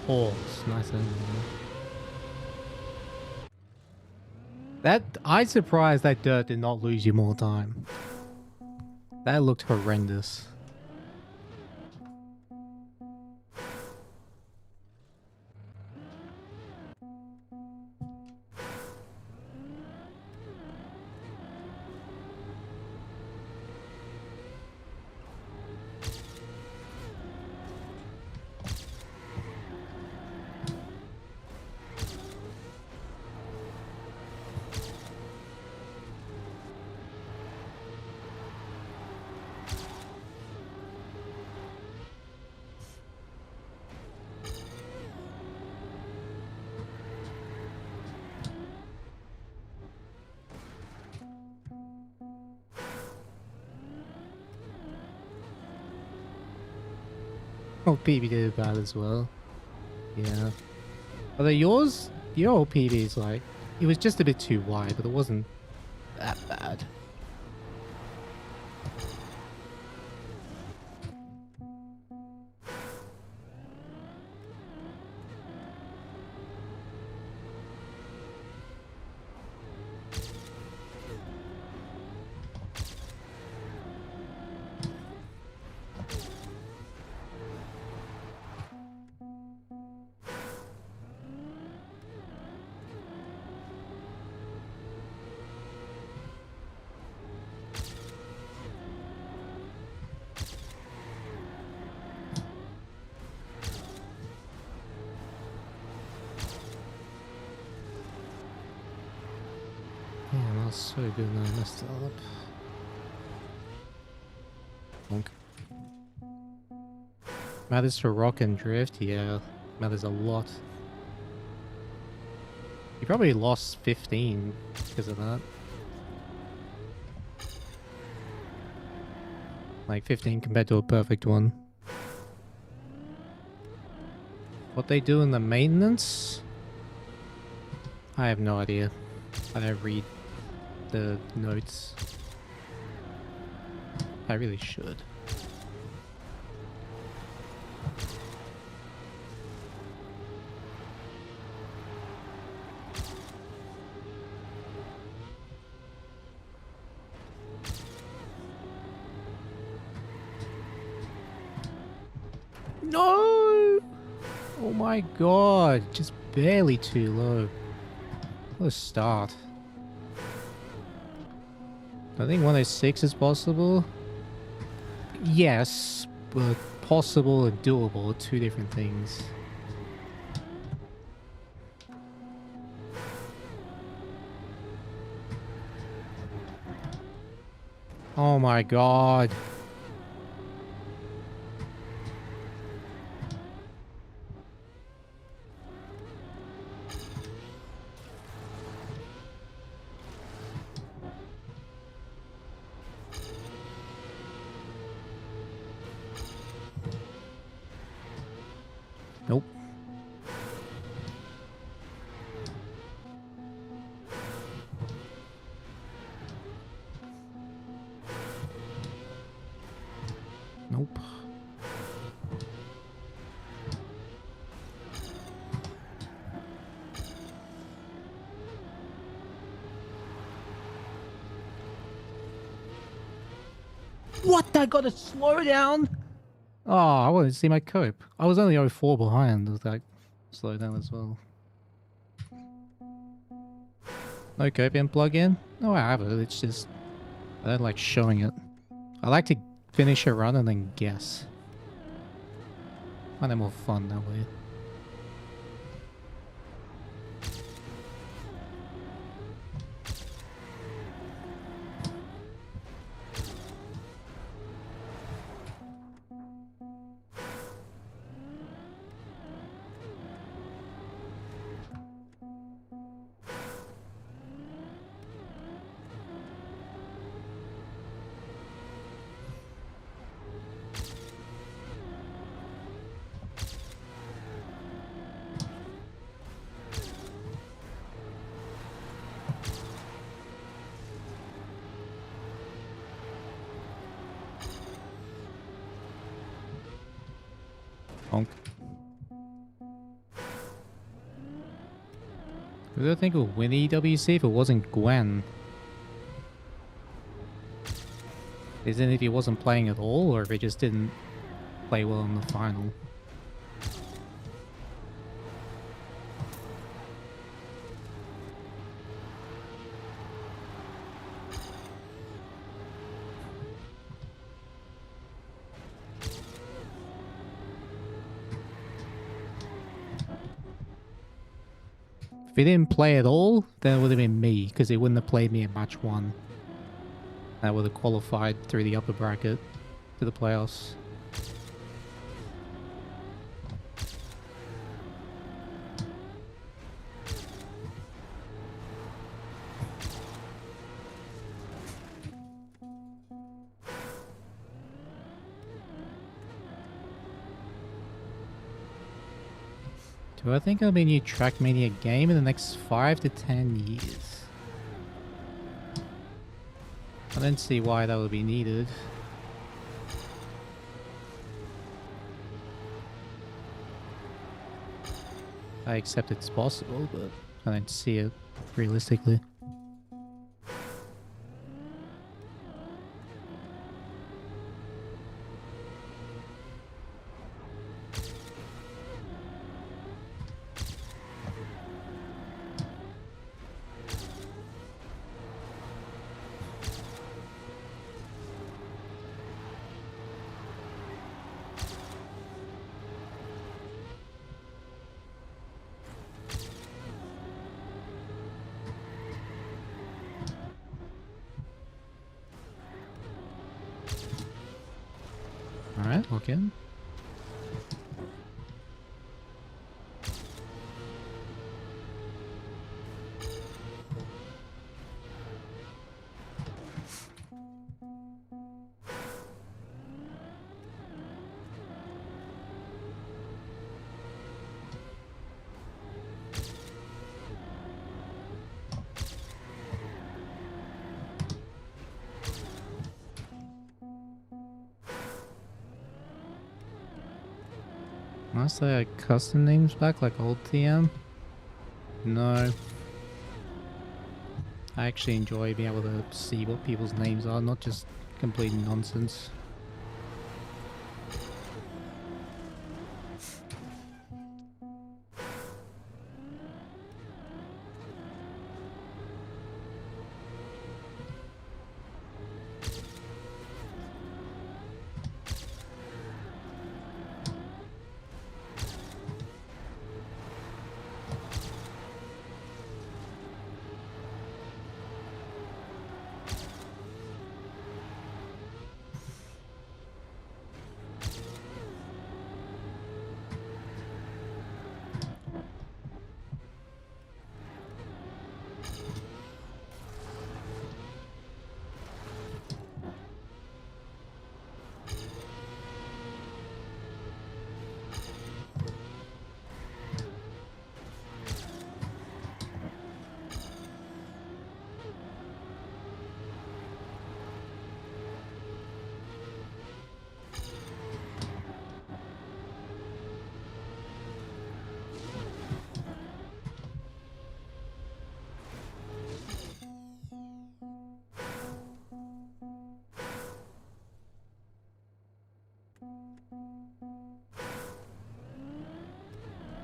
Oh, it's nice. That, I'm surprised that dirt did not lose you more time. That looked horrendous. Oh, PB did bad as well. Yeah. Although yours, your old PB is like, it was just a bit too wide, but it wasn't that bad. Damn, that was so good and I messed it up. Bonk. Matters for rock and drift, yeah. Matters a lot. You probably lost 15 because of that. Like 15 compared to a perfect one. What they do in the maintenance? I have no idea. I don't read the notes. I really should. No! Oh my god, just barely too low. What a start. I think 106 is possible. Yes, but possible and doable are two different things. Oh my god. Nope. What? I got a slowdown? Oh, I wanted to see my cope. I was only 0.4 behind with that slowdown as well. No cope in plug-in? No, I have it. It's just... I don't like showing it. I like to finish a run and then guess. I find it more fun that way. Honk. Who do I think will win EWC if it wasn't Gwen? Isn't it if he wasn't playing at all, or if he just didn't play well in the final? If he didn't play at all, then it would have been me, because he wouldn't have played me at match 1. I would have qualified through the upper bracket to the playoffs. Do I think there'll be a new Trackmania game in the next 5 to 10 years? I don't see why that would be needed. I accept it's possible, but I don't see it realistically. Alright, lock in. Unless they had custom names back like old TM? No. I actually enjoy being able to see what people's names are, not just complete nonsense.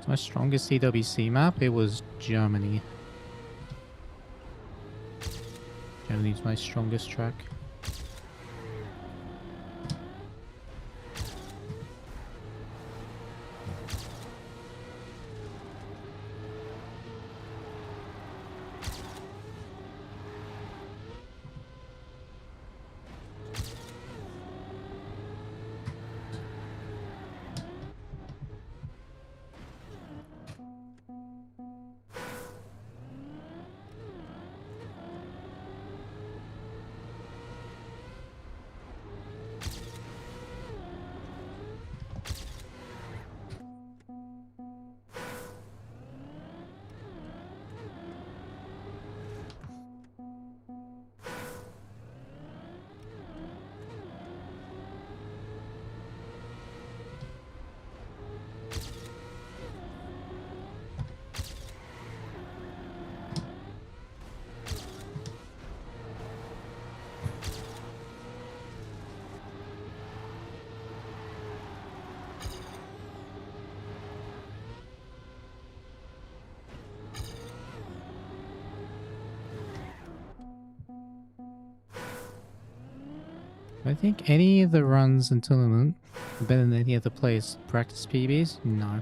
It's my strongest EWC map. It was Germany. Germany's my strongest track. I think any of the runs in tournament are better than any other players. Practice PBs? No.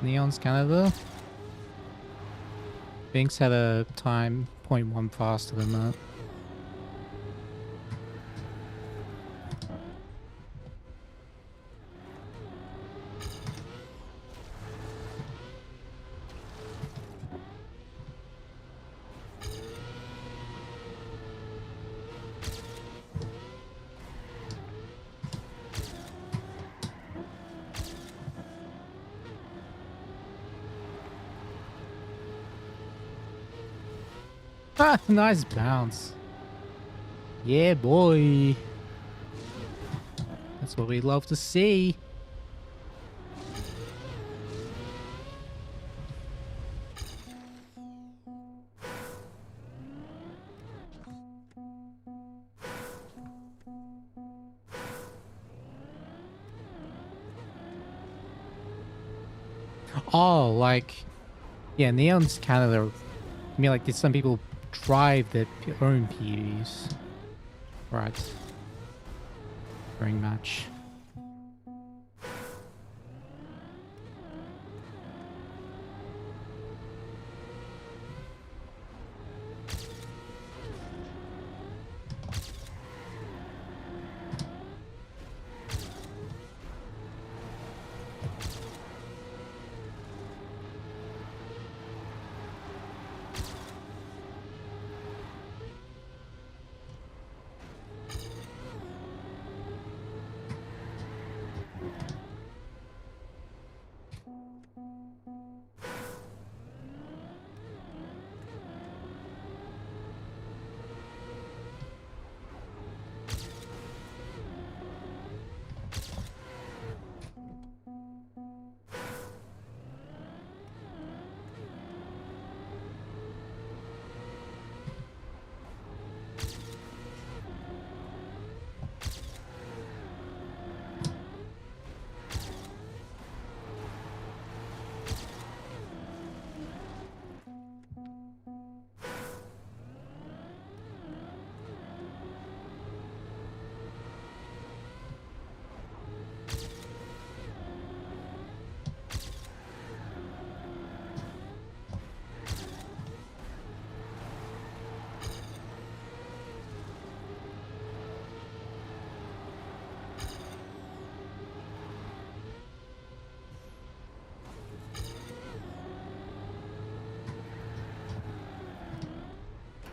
Neon's Canada. Binks had a time 0.1 faster than that. Ah, nice bounce. Yeah, boy. That's what we love to see. Oh, like, yeah, Neon's Canada. I mean, like, did some people drive their own PUs? Right. Ring match.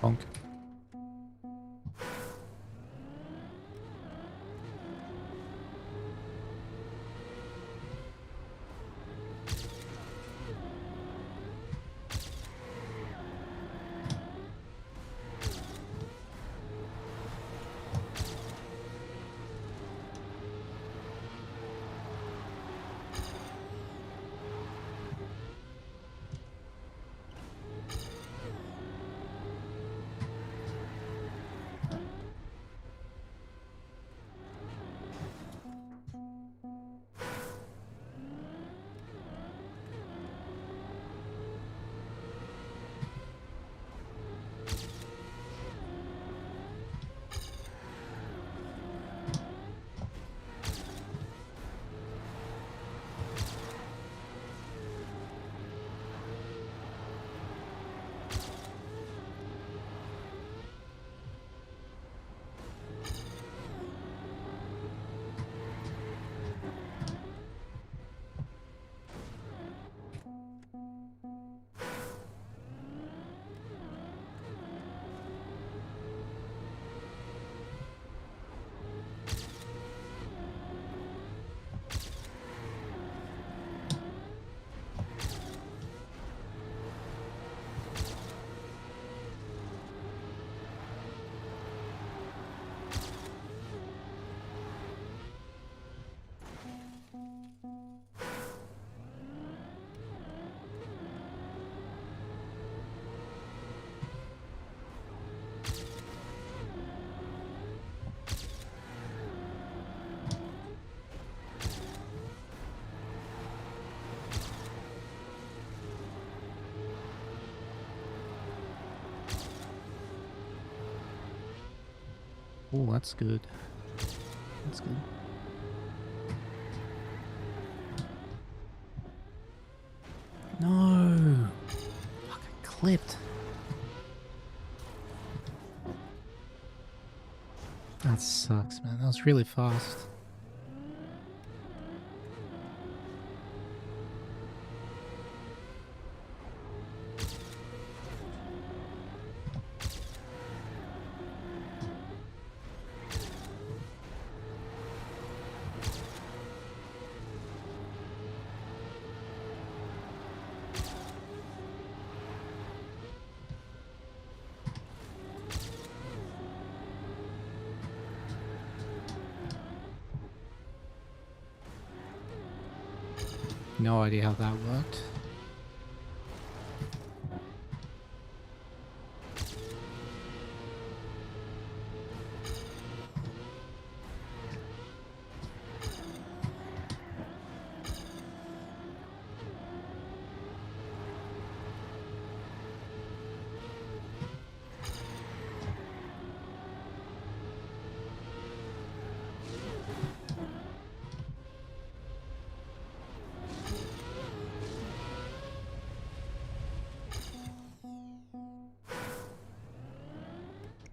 Bonk. Oh, that's good. That's good. No! Fuck, I clipped. That sucks, man. That was really fast. No idea how that worked.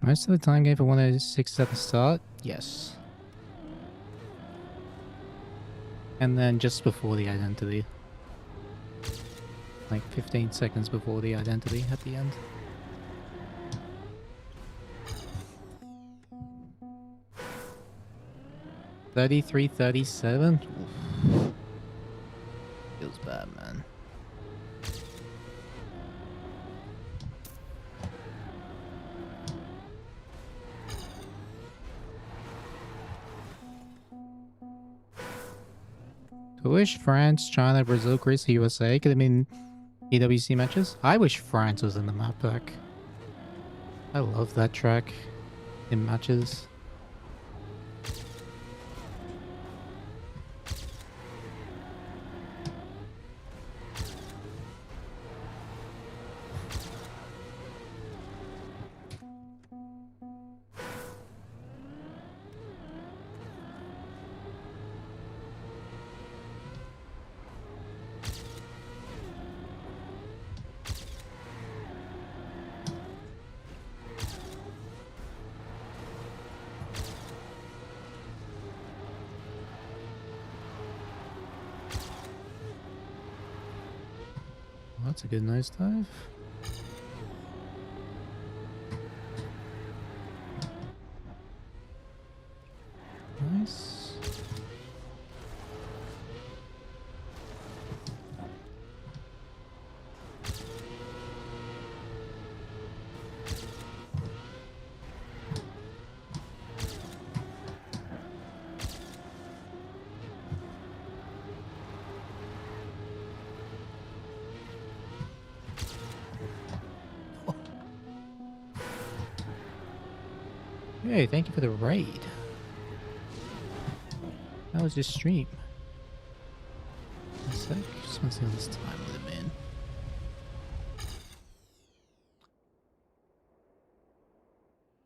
Most of the time game for 106 at the start? Yes. And then just before the identity. Like 15 seconds before the identity at the end. $33.37? Feels bad, man. I wish France, China, Brazil, Greece, USA could have been EWC matches. I wish France was in the map pack. I love that track in matches. Well, that's a good nosedive. Nice. Hey, thank you for the raid. How was your stream? One sec. Just want to see how this time with it,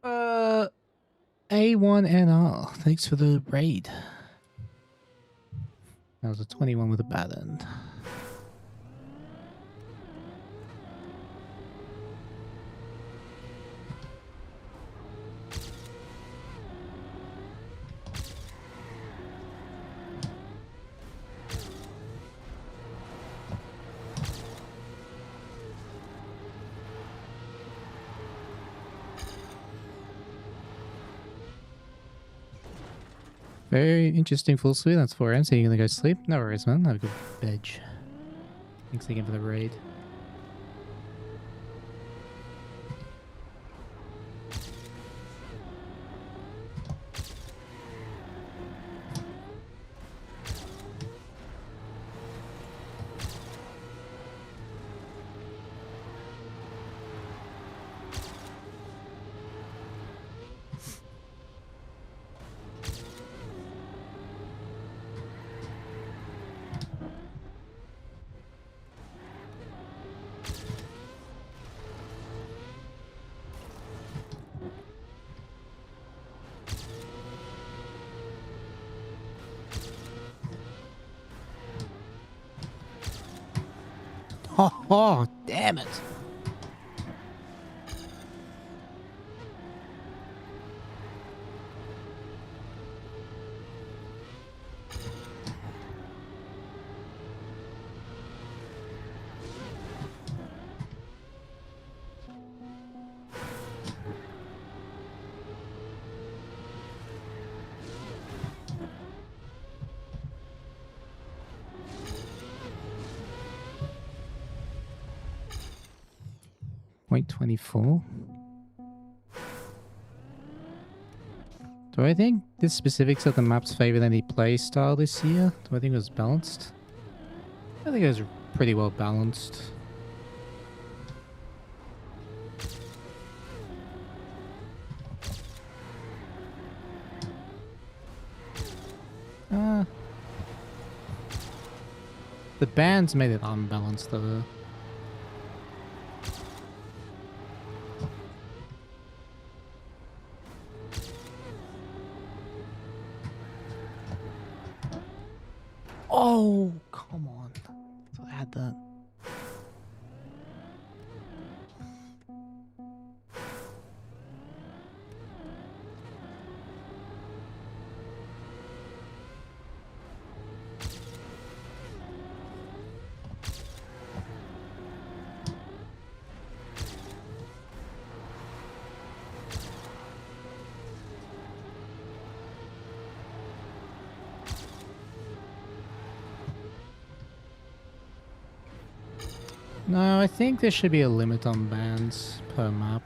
man. A1NR. Thanks for the raid. That was a 21 with a bad end. Very interesting full sleep. That's 4 AM, so you're gonna go sleep? No worries, man. Have a good veg. Thanks again for the raid. Oh, damn it. .24. Do I think the specifics of the maps favored any play style this year? Do I think it was balanced? I think it was pretty well balanced. The bands made it unbalanced though. Oh, come on. I had that. No, I think there should be a limit on bans per map.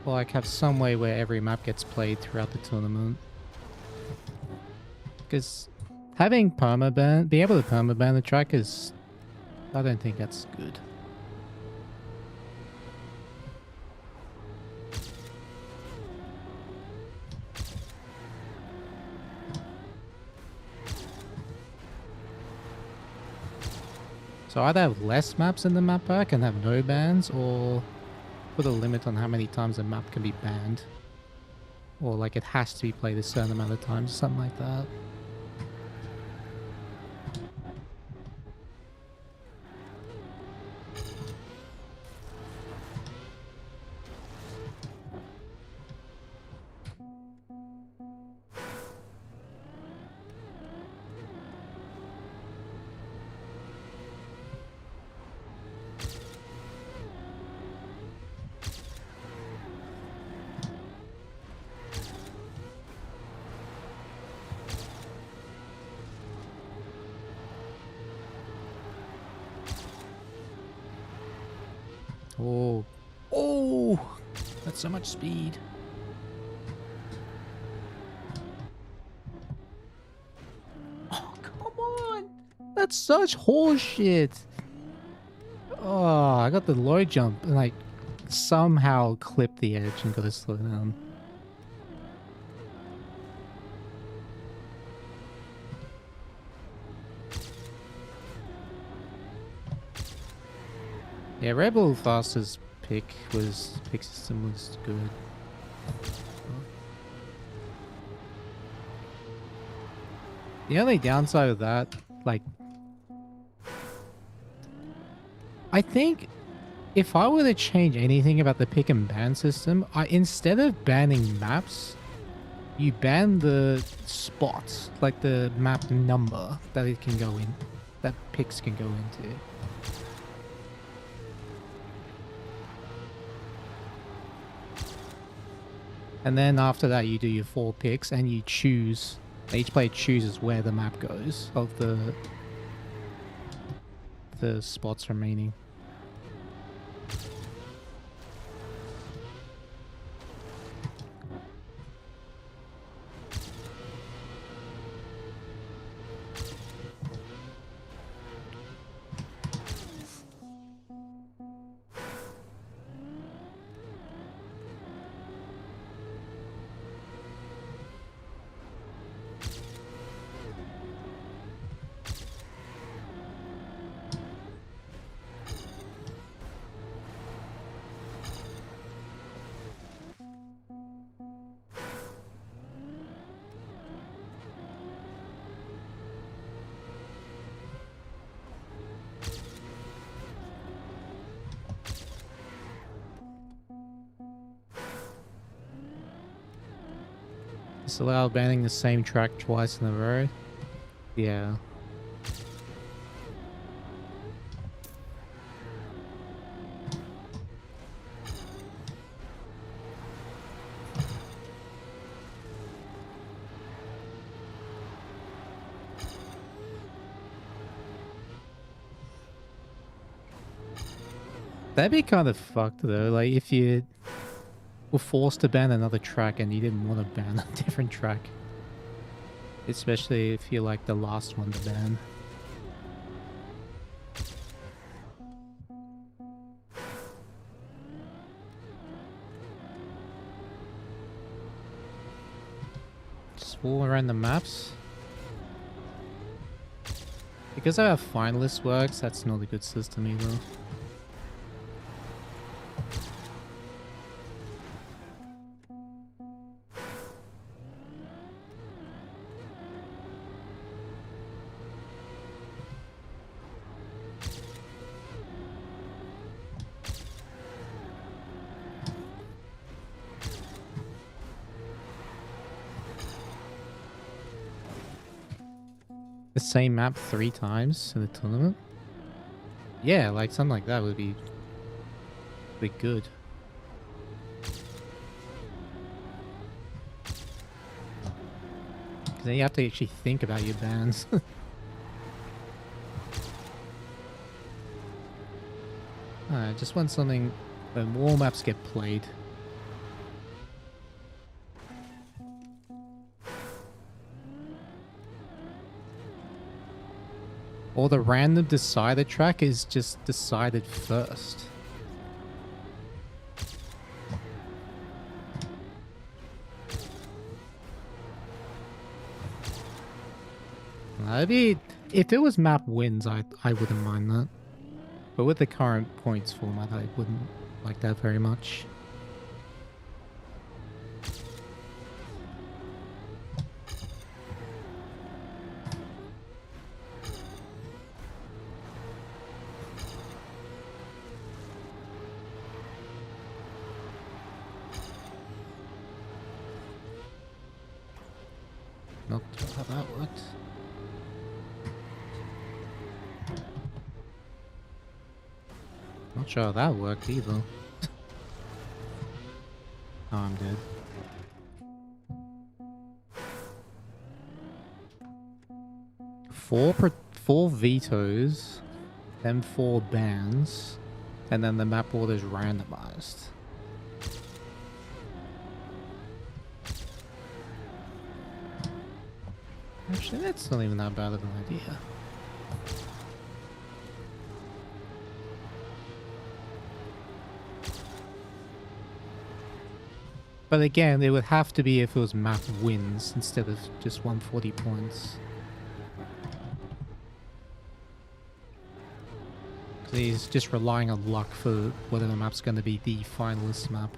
Or like have some way where every map gets played throughout the tournament. Because having permaban, being able to permaban the track is, I don't think that's good. So either have less maps in the map pack and have no bans, or put a limit on how many times a map can be banned. Or like it has to be played a certain amount of times, something like that. Oh, oh, that's so much speed. Oh, come on. That's such horseshit. Oh, I got the low jump and I somehow clipped the edge and got to slow down. Yeah, Rebel fastest pick system was good. The only downside of that, like, I think if I were to change anything about the pick and ban system, instead of banning maps, you ban the spots, like the map number that it can go in, that picks can go into. And then after that, you do your 4 picks and you choose. Each player chooses where the map goes of the spots remaining. Disallow banning the same track twice in a row. Yeah. That'd be kind of fucked though, like if you were forced to ban another track and you didn't want to ban a different track. Especially if you're like the last one to ban. Just walk around the maps. Because how finalist works, that's not a good system either. The same map 3 times in the tournament? Yeah, like something like that would be good. Because then you have to actually think about your bans. I just want something when more maps get played. Or the random decider track is just decided first. That'd be, if it was map wins, I wouldn't mind that. But with the current points format, I wouldn't like that very much. Not sure how that worked. Not sure how that worked either. Oh, I'm dead. Four vetoes, then 4 bans, and then the map order is randomized. Actually, that's not even that bad of an idea. But again, it would have to be if it was map wins instead of just 140 points. Because he's just relying on luck for whatever map's going to be the finalist map.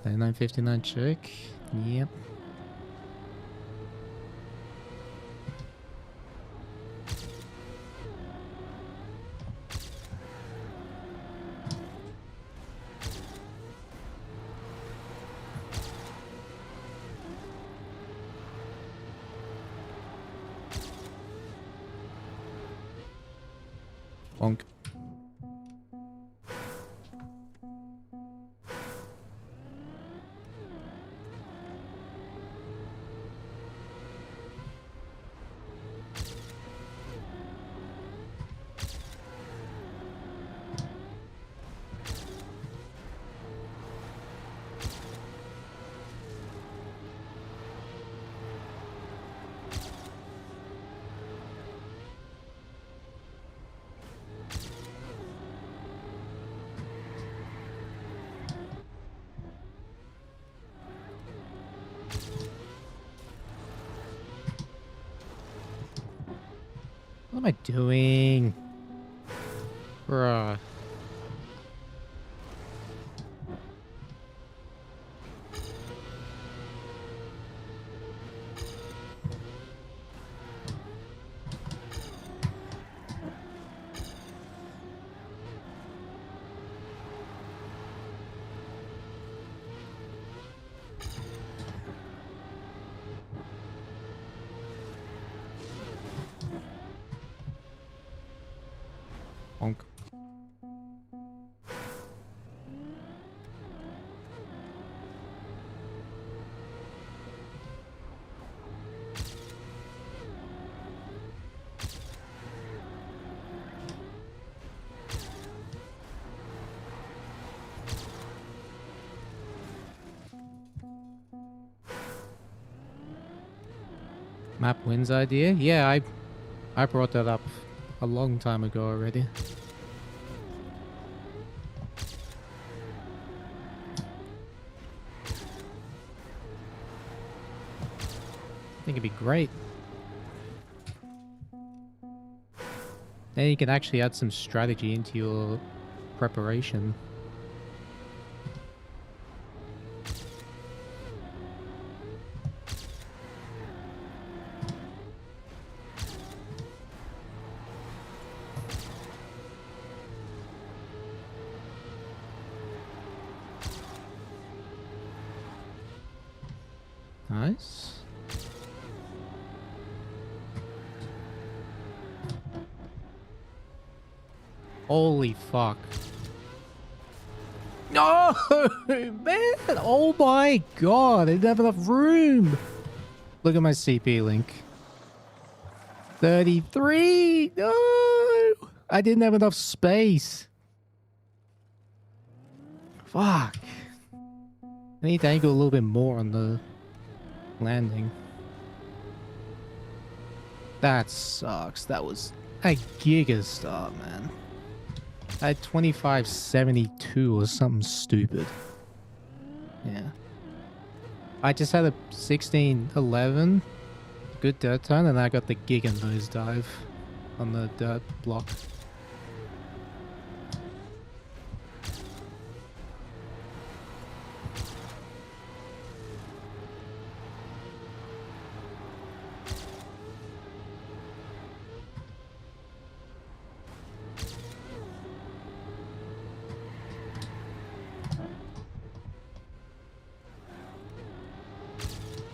$9.59 check. Yep. Bonk. What am I doing? Bruh. Bonk. Map wins idea? Yeah, I brought that up a long time ago already. I think it'd be great. Then you can actually add some strategy into your preparation. Nice. Holy fuck. No, man! Oh my god, I didn't have enough room! Look at my CP link. 33! No! I didn't have enough space. Fuck. I need to angle a little bit more on the landing. That sucks. That was a giga start, man. I had 2572 or something stupid. Yeah. I just had a 1611 good dirt turn and I got the giga nosedive on the dirt block.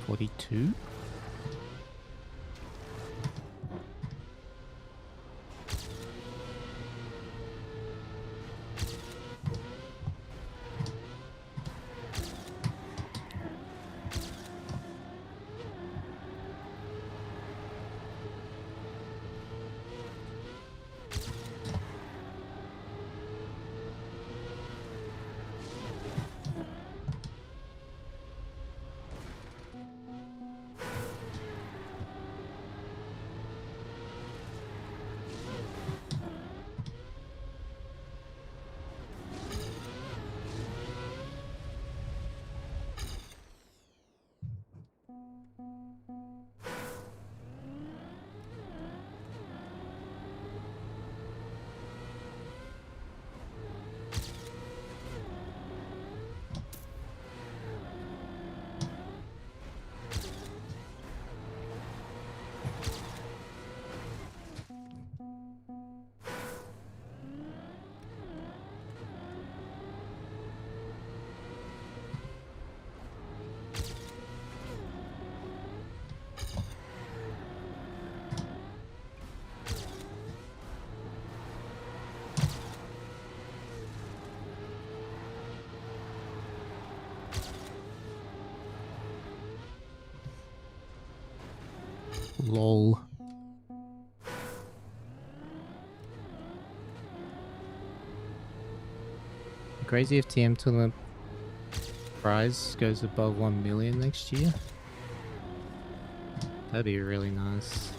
$42. Lol. Crazy if TM tournament prize goes above 1 million next year. That'd be really nice.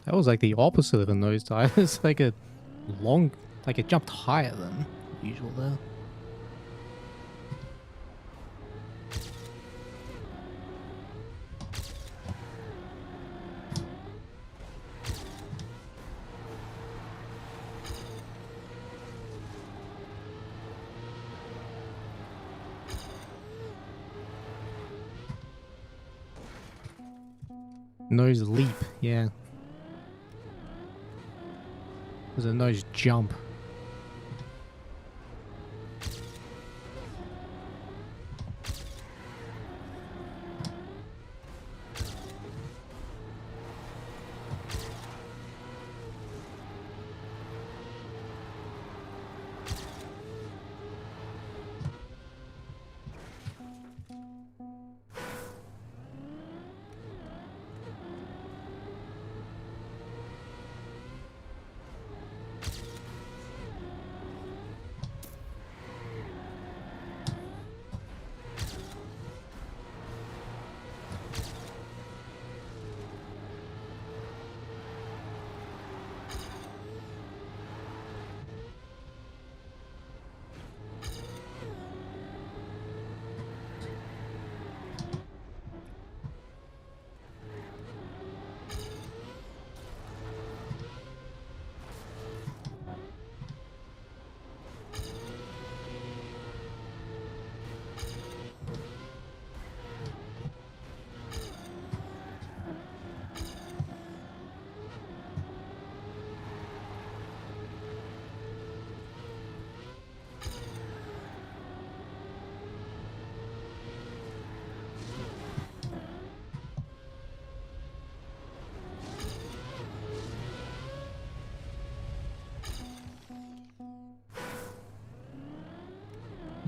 That was like the opposite of a nosedive. It's like a long, like it jumped higher than usual there. Nose leap, yeah. There's a nose jump.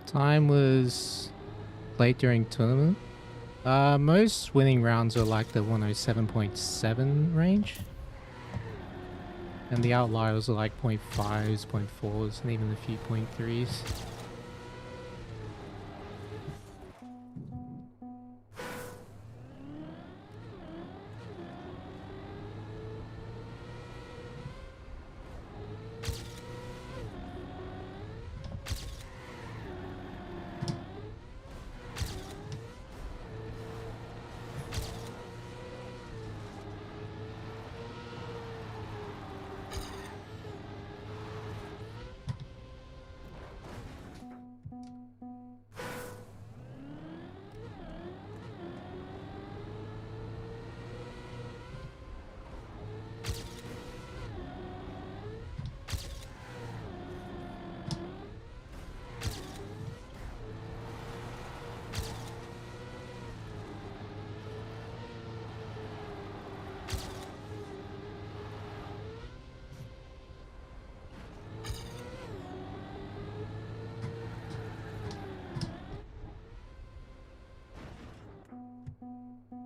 Time was late during tournament. Most winning rounds are like the 107.7 range. And the outliers are like 0.5s, 0.4s, and even a few 0.3s.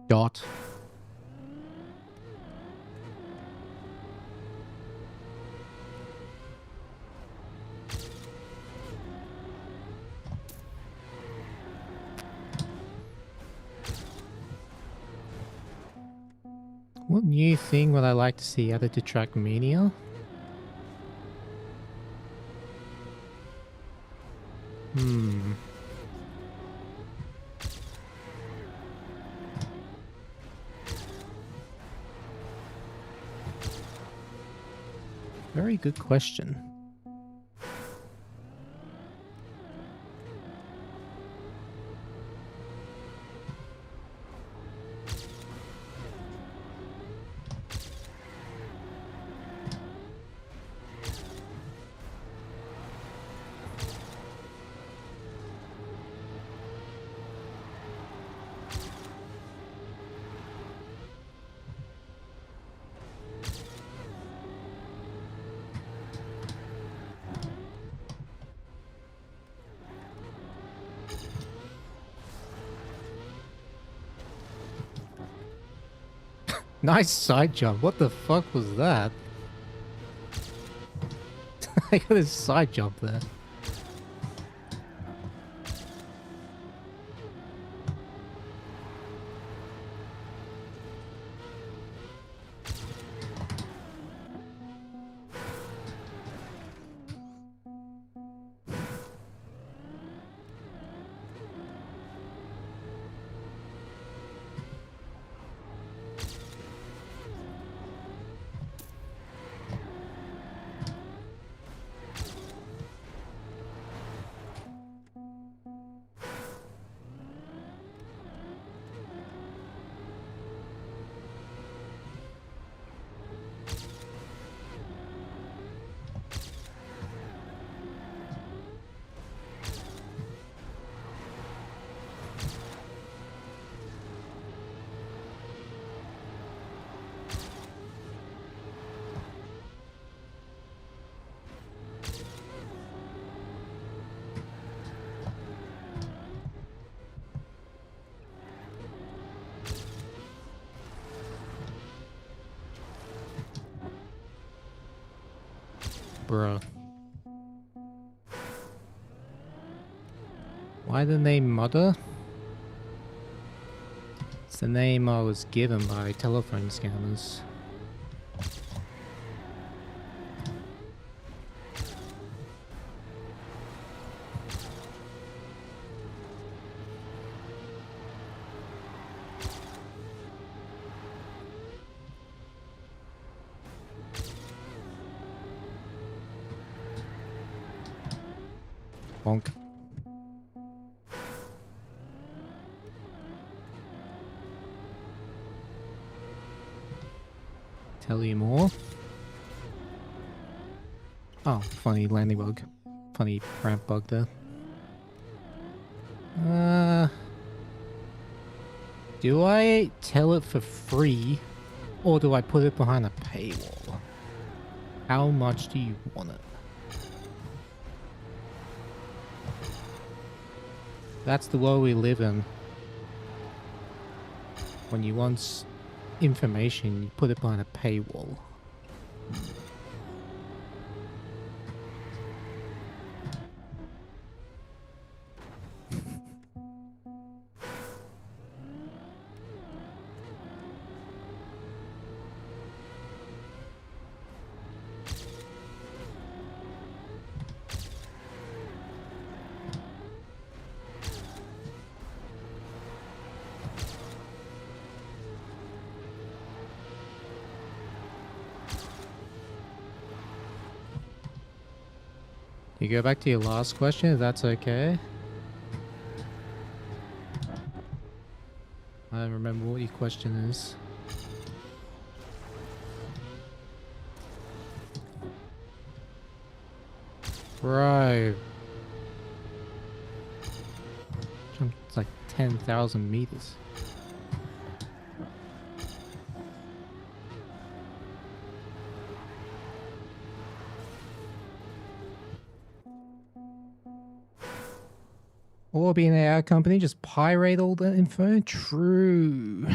Dot. What new thing would I like to see added to Trackmania? Very good question. Nice side jump. What the fuck was that? I got a side jump there. Bruh. Why the name Mudda? It's the name I was given by telephone scammers. Bonk. Tell you more. Oh, funny landing bug. Funny ramp bug there. Do I tell it for free or do I put it behind a paywall? How much do you want it? That's the world we live in. When you want information, you put it behind a paywall. You go back to your last question, if that's okay. I don't remember what your question is. Bro. It's like 10,000 meters. Or being an AI company, just pirate all the info? True.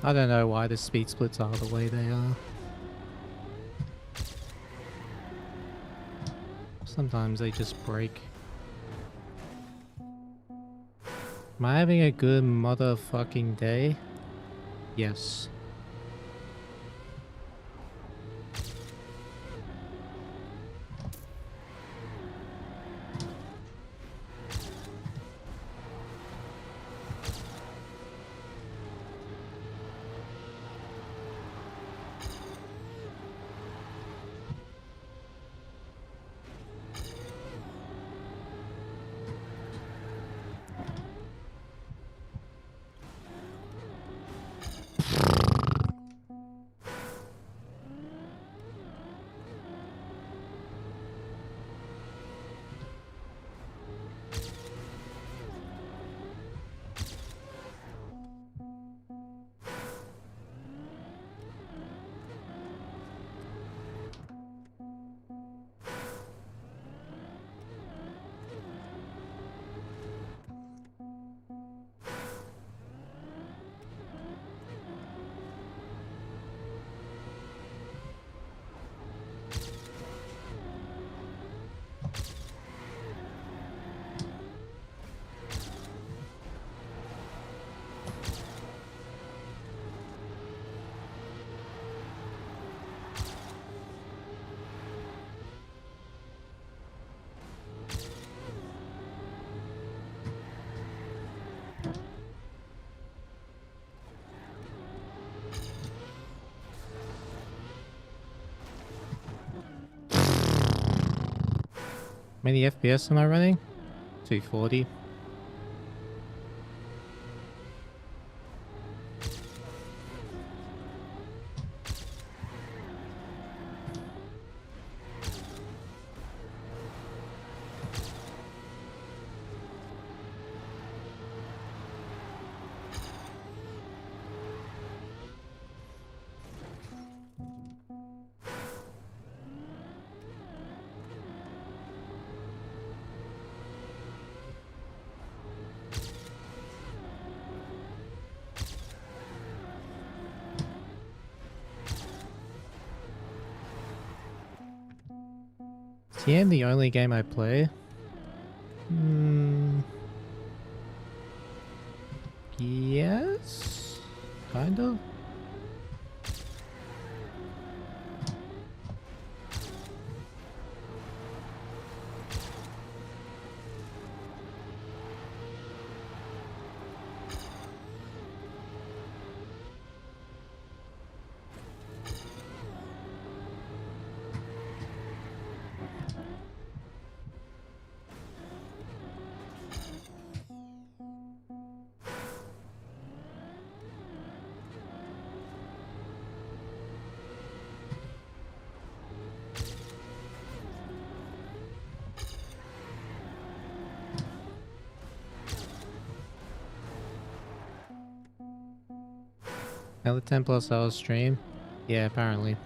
I don't know why the speed splits are the way they are. Sometimes they just break. Am I having a good motherfucking day? Yes. many FPS am I running? 240. TM the only game I play? Yes? Kind of? Another 10+ hour stream? Yeah, apparently.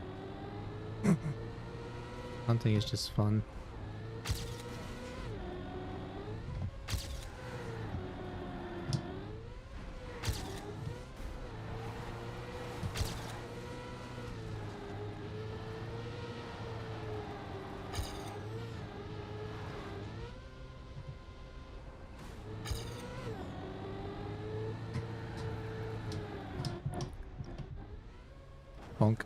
Hunting is just fun. Bonk.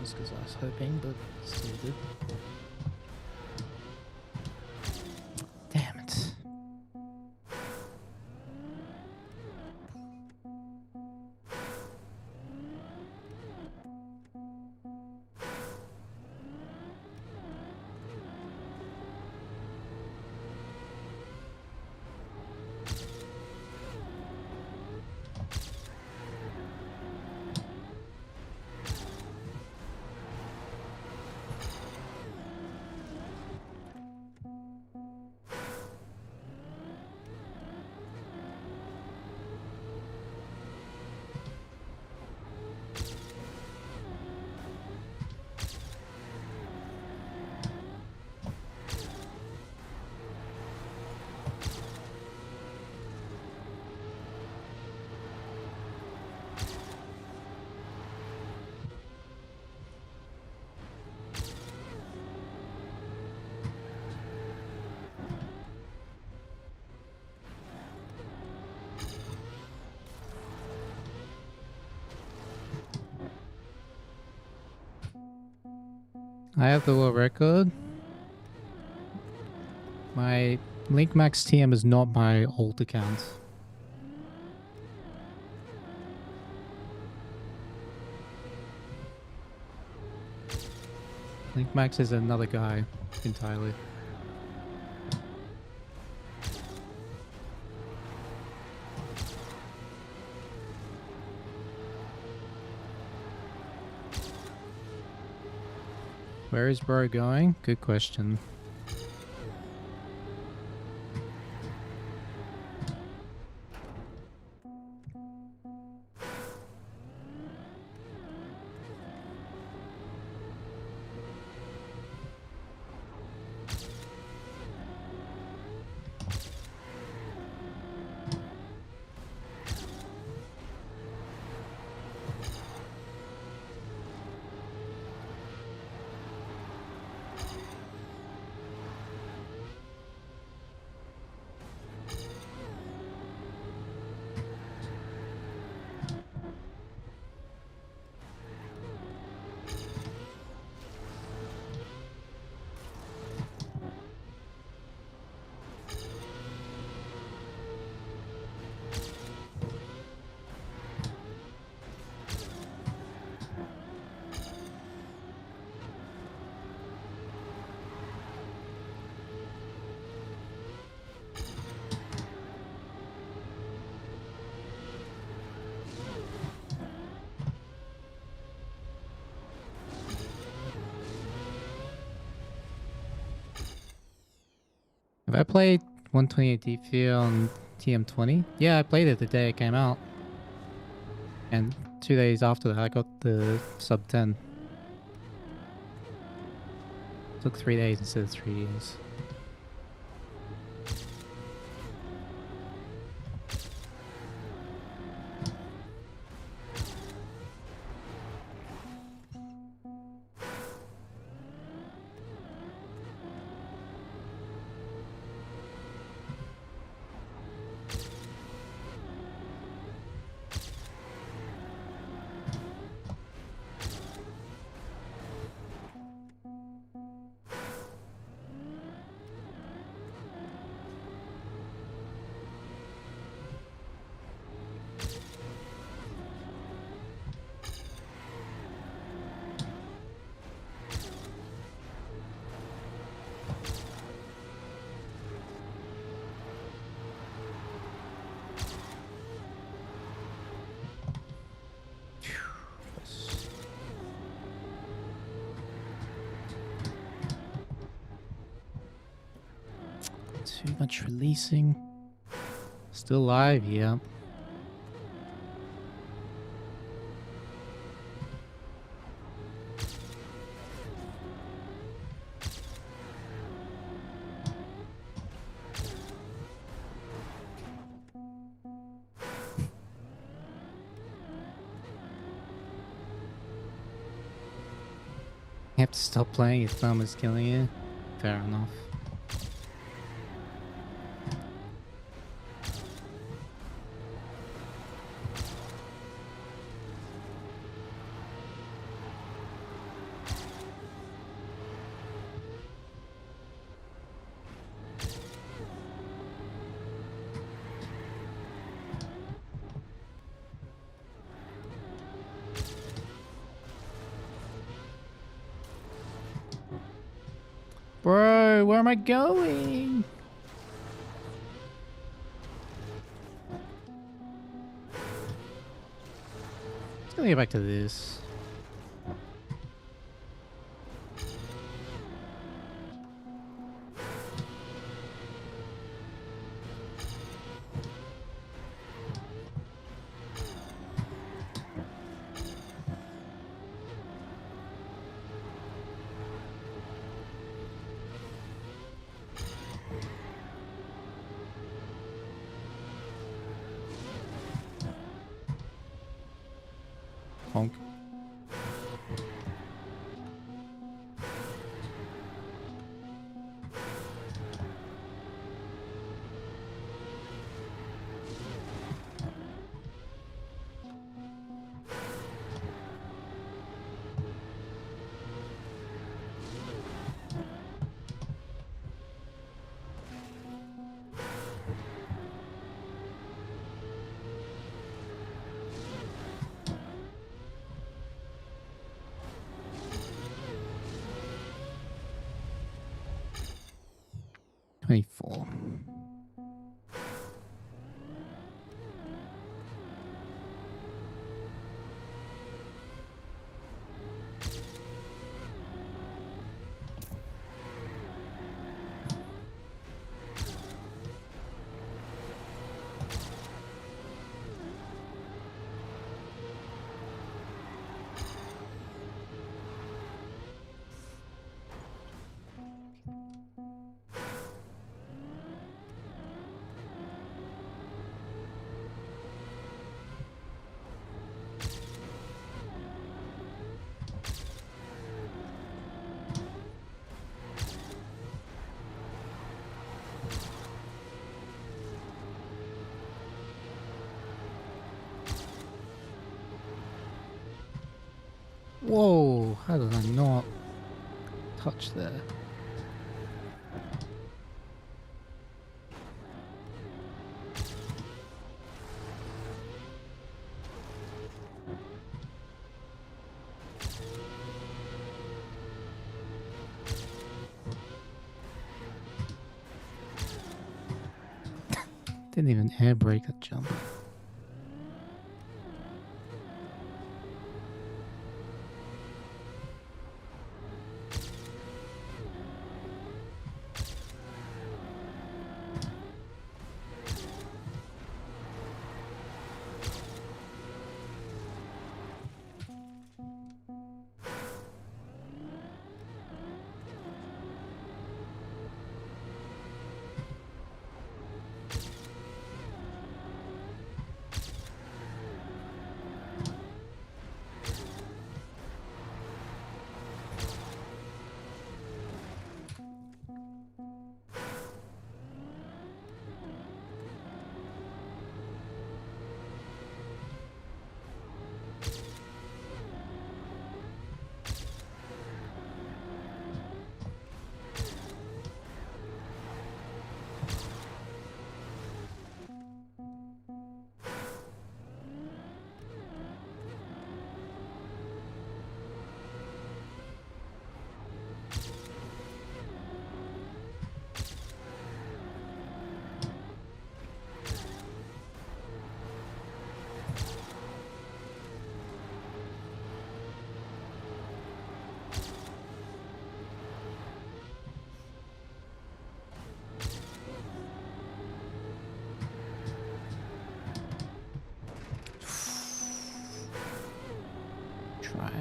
Because I was hoping, but still good. Damn it. I have the world record. My Link Max TM is not my old account. Link Max is another guy entirely. Where is bro going? Good question. Have I played 128 DP on TM20? Yeah, I played it the day it came out. And 2 days after that, I got the sub 10. Took 3 days instead of 3 years. Too much releasing. Still live, yeah. You have to stop playing, your thumb is killing you. Fair enough. Bro, where am I going? Let's go get back to this. Honk. $24. Whoa, how did I not touch there? Didn't even air brake that jump. try.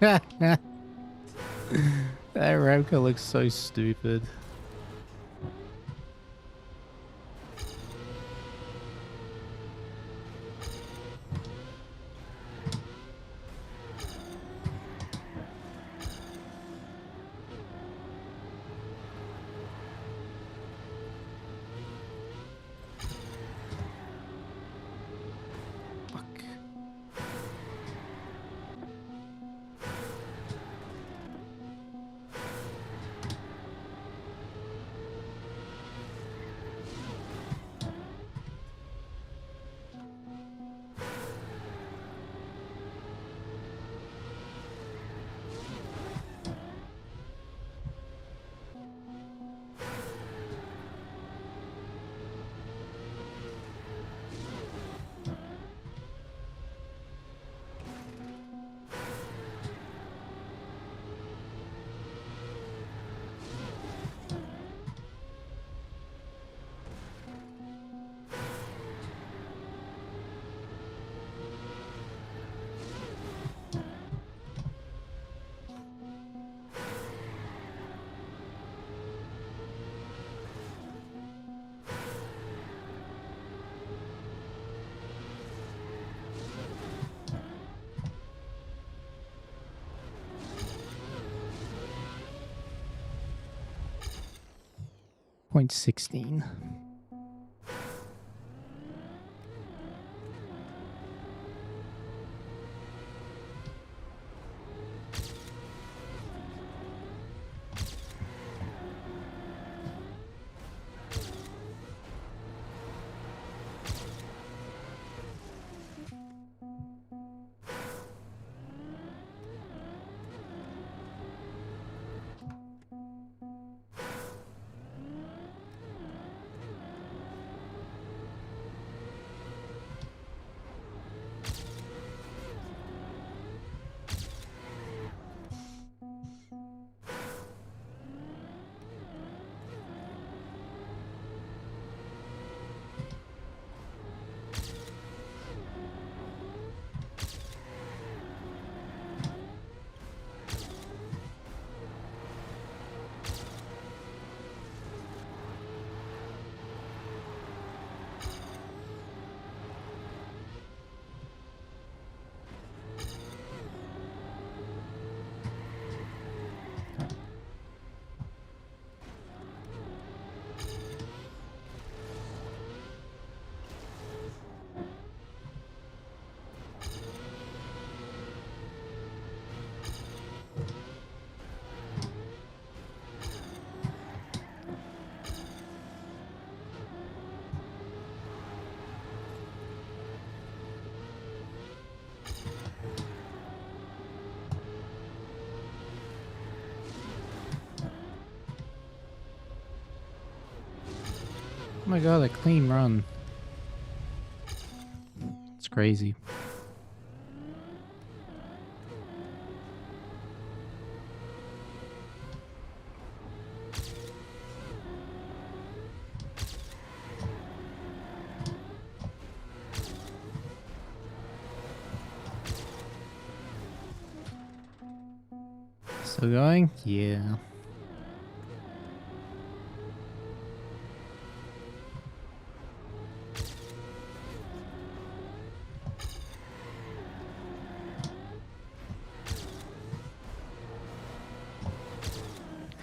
That Ramco looks so stupid. Fuck. 0.16. Oh my god, a clean run. It's crazy. Still going? Yeah.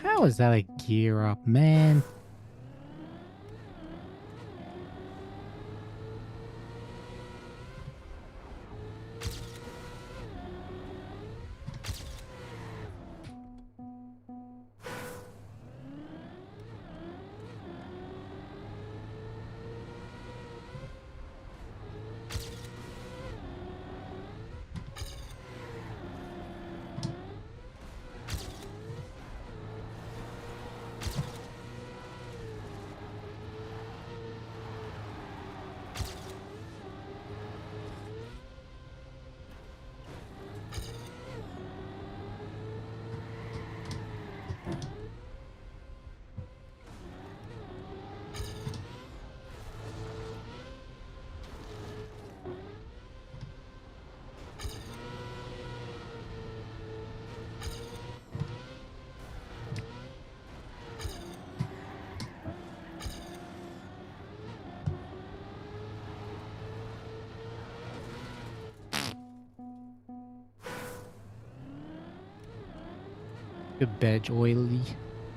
How is that a gear up, man? Good badge, oily.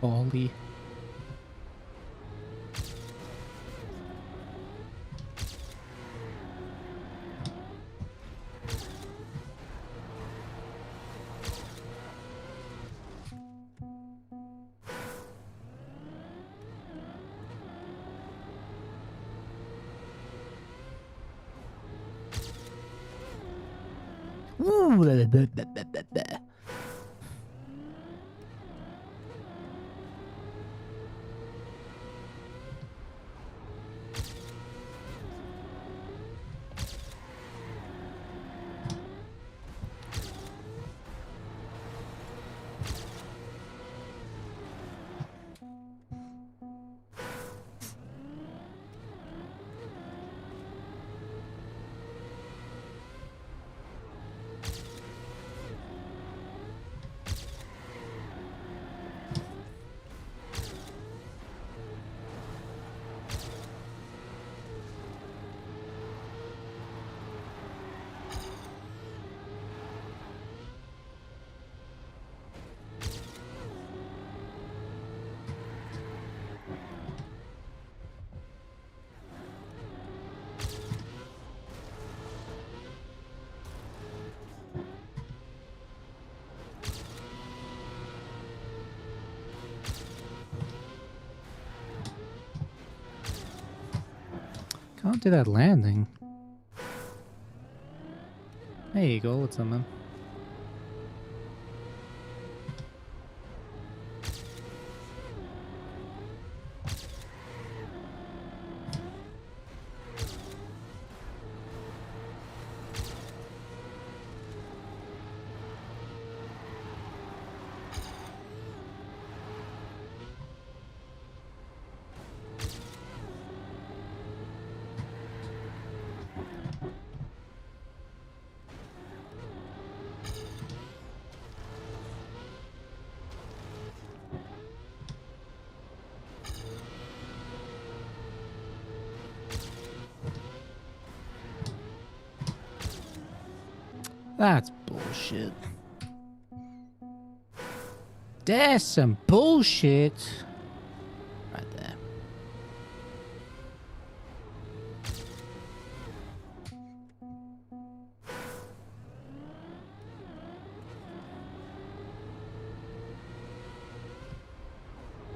Ollie. Can't do that landing. There you go, what's up, man? That's bullshit. There's some bullshit. Right there.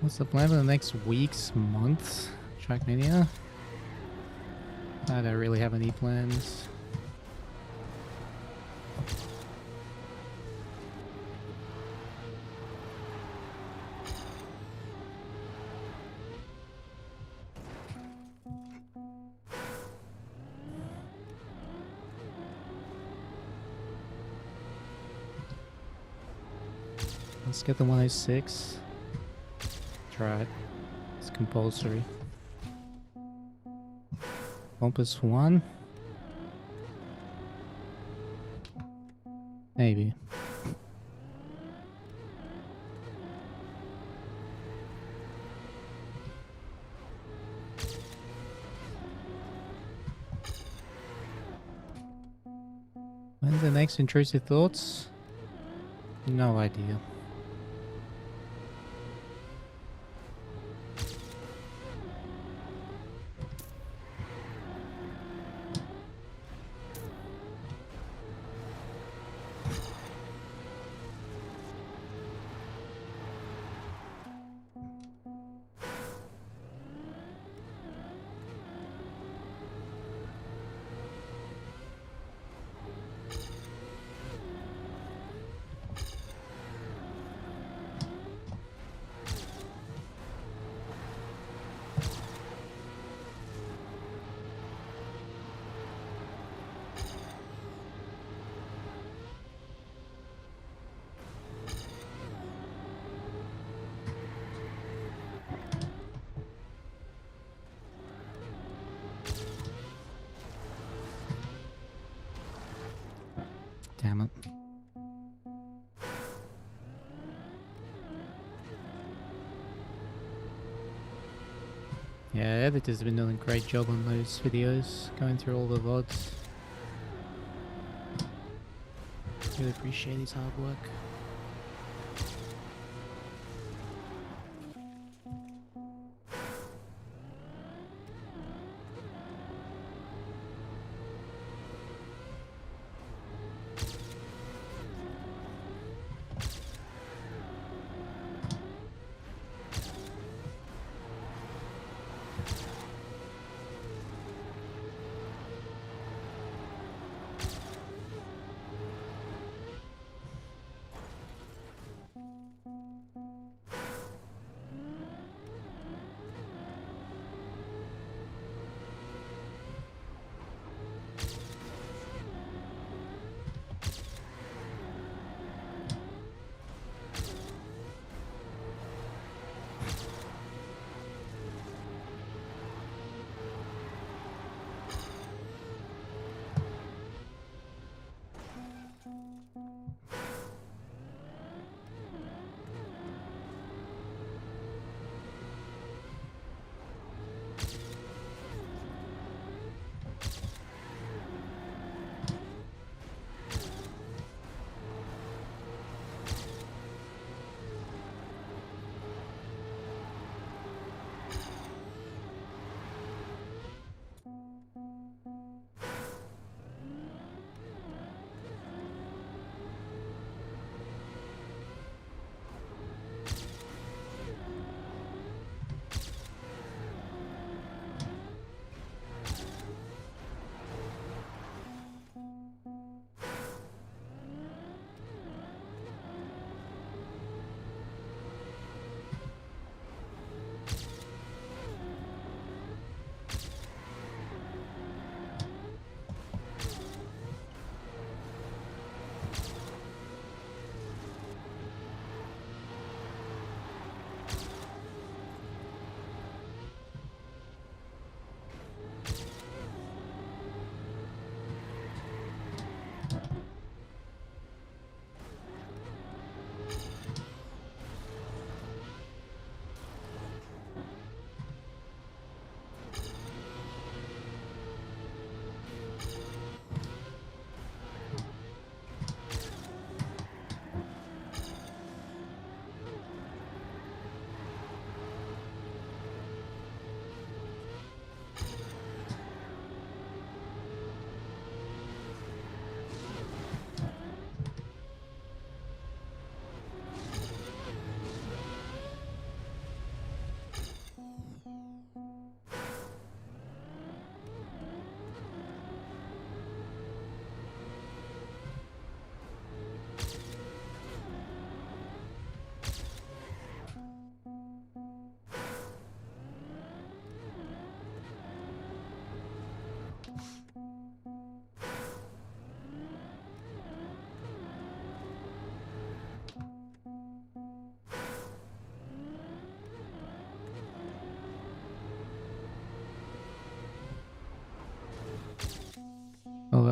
What's the plan for the next weeks, months? Trackmania? I don't really have any plans. Let's get the 106. Try it. It's compulsory. Compass 1? Maybe. When's the next intrusive thoughts? No idea. Damn it. Yeah, editor's been doing a great job on those videos, going through all the VODs. Really appreciate his hard work.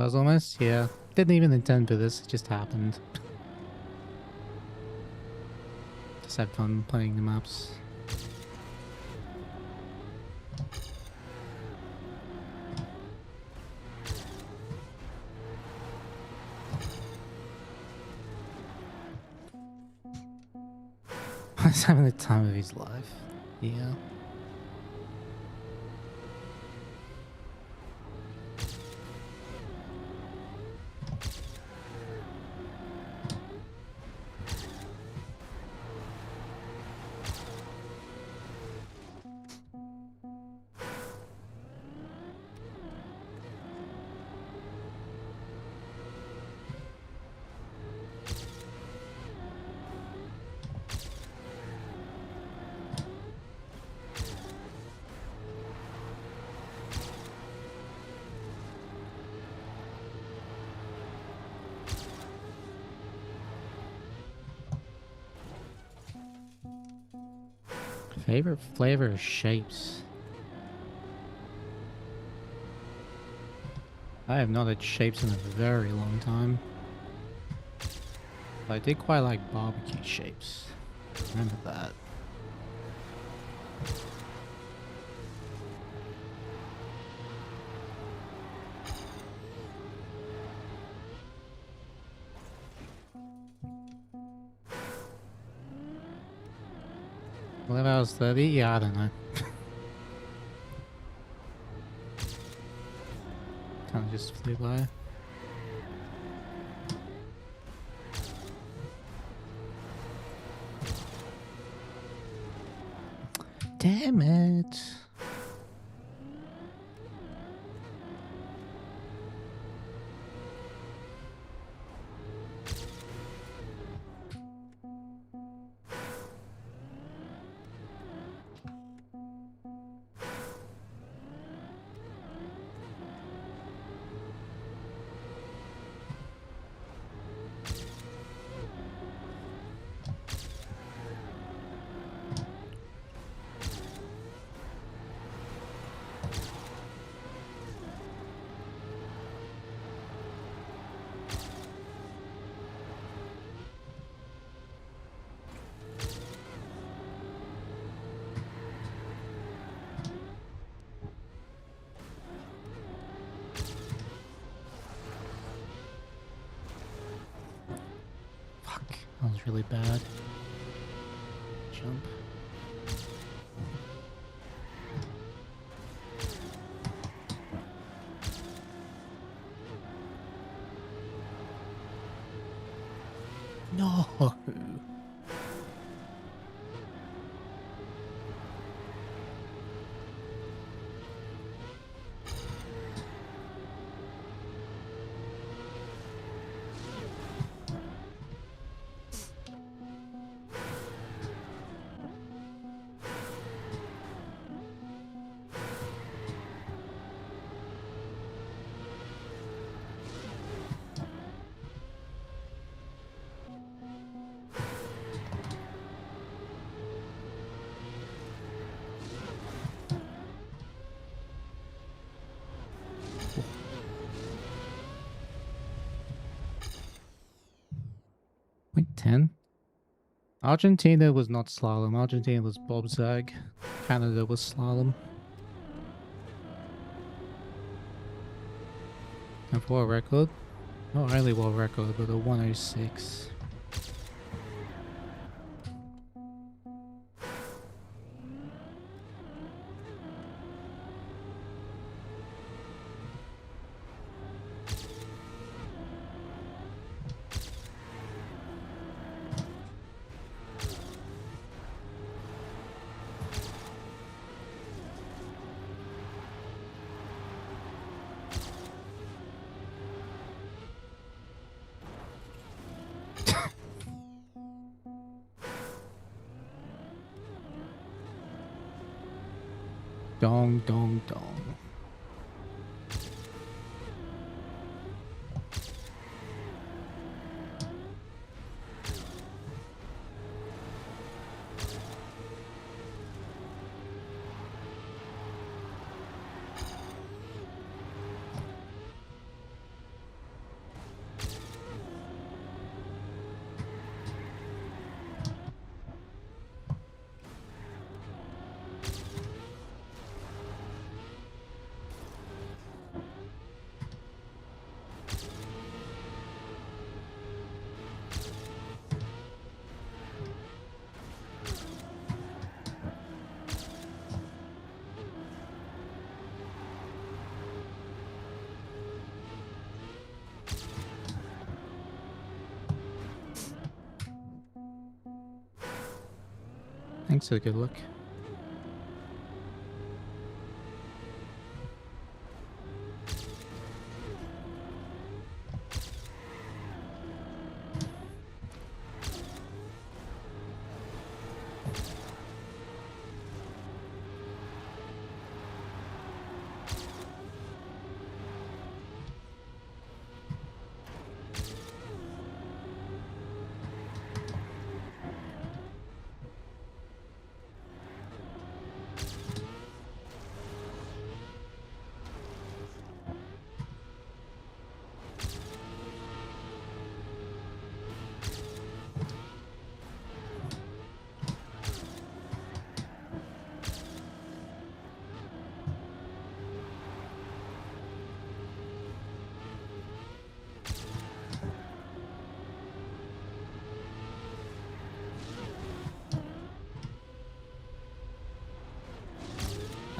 was almost, yeah. Didn't even intend for this, it just happened. Just had fun playing the maps. He's having the time of his life. Yeah. Favorite flavor of shapes? I have not had shapes in a very long time. But I did quite like barbecue shapes. Remember that. Well, if I was 30, yeah, I don't know. Kind of just flew by. Damn it. That was really bad. Jump. No. Point 10. Argentina was not slalom. Argentina was bobsleigh. Canada was slalom. And for a record, not only world record, but a 106. Dong, dong, dong. Thanks for the good luck.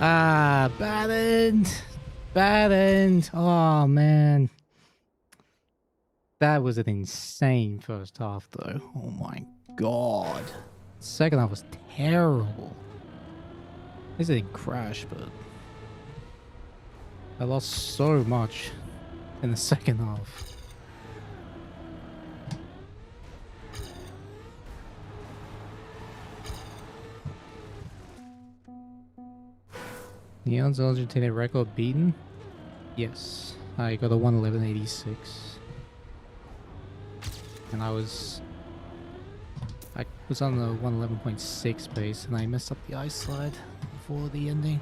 Ah, bad end. Bad end. Oh, man. That was an insane first half, though. Oh, my God. Second half was terrible. At least it didn't crash, but I lost so much in the second half. Neon's Argentina record beaten? Yes. I got a 1:11.86. And I was on the 1:11.6 pace and I messed up the ice slide before the ending.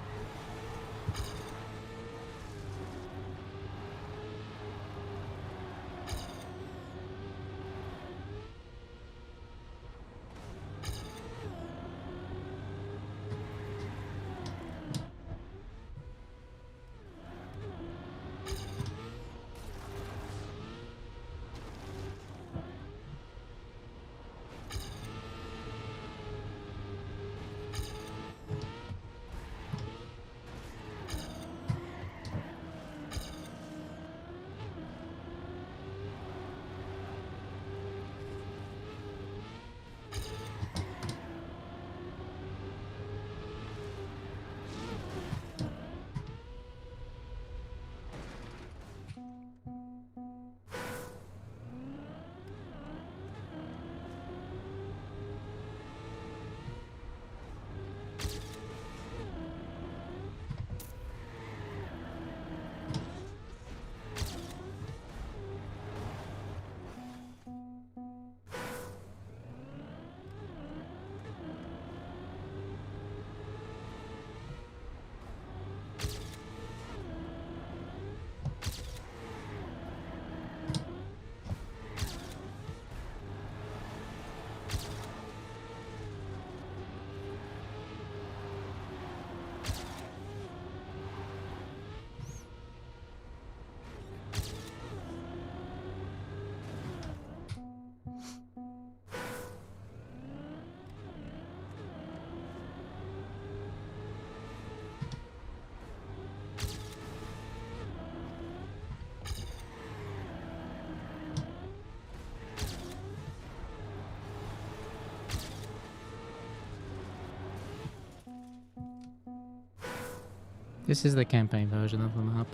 This is the campaign version of the map.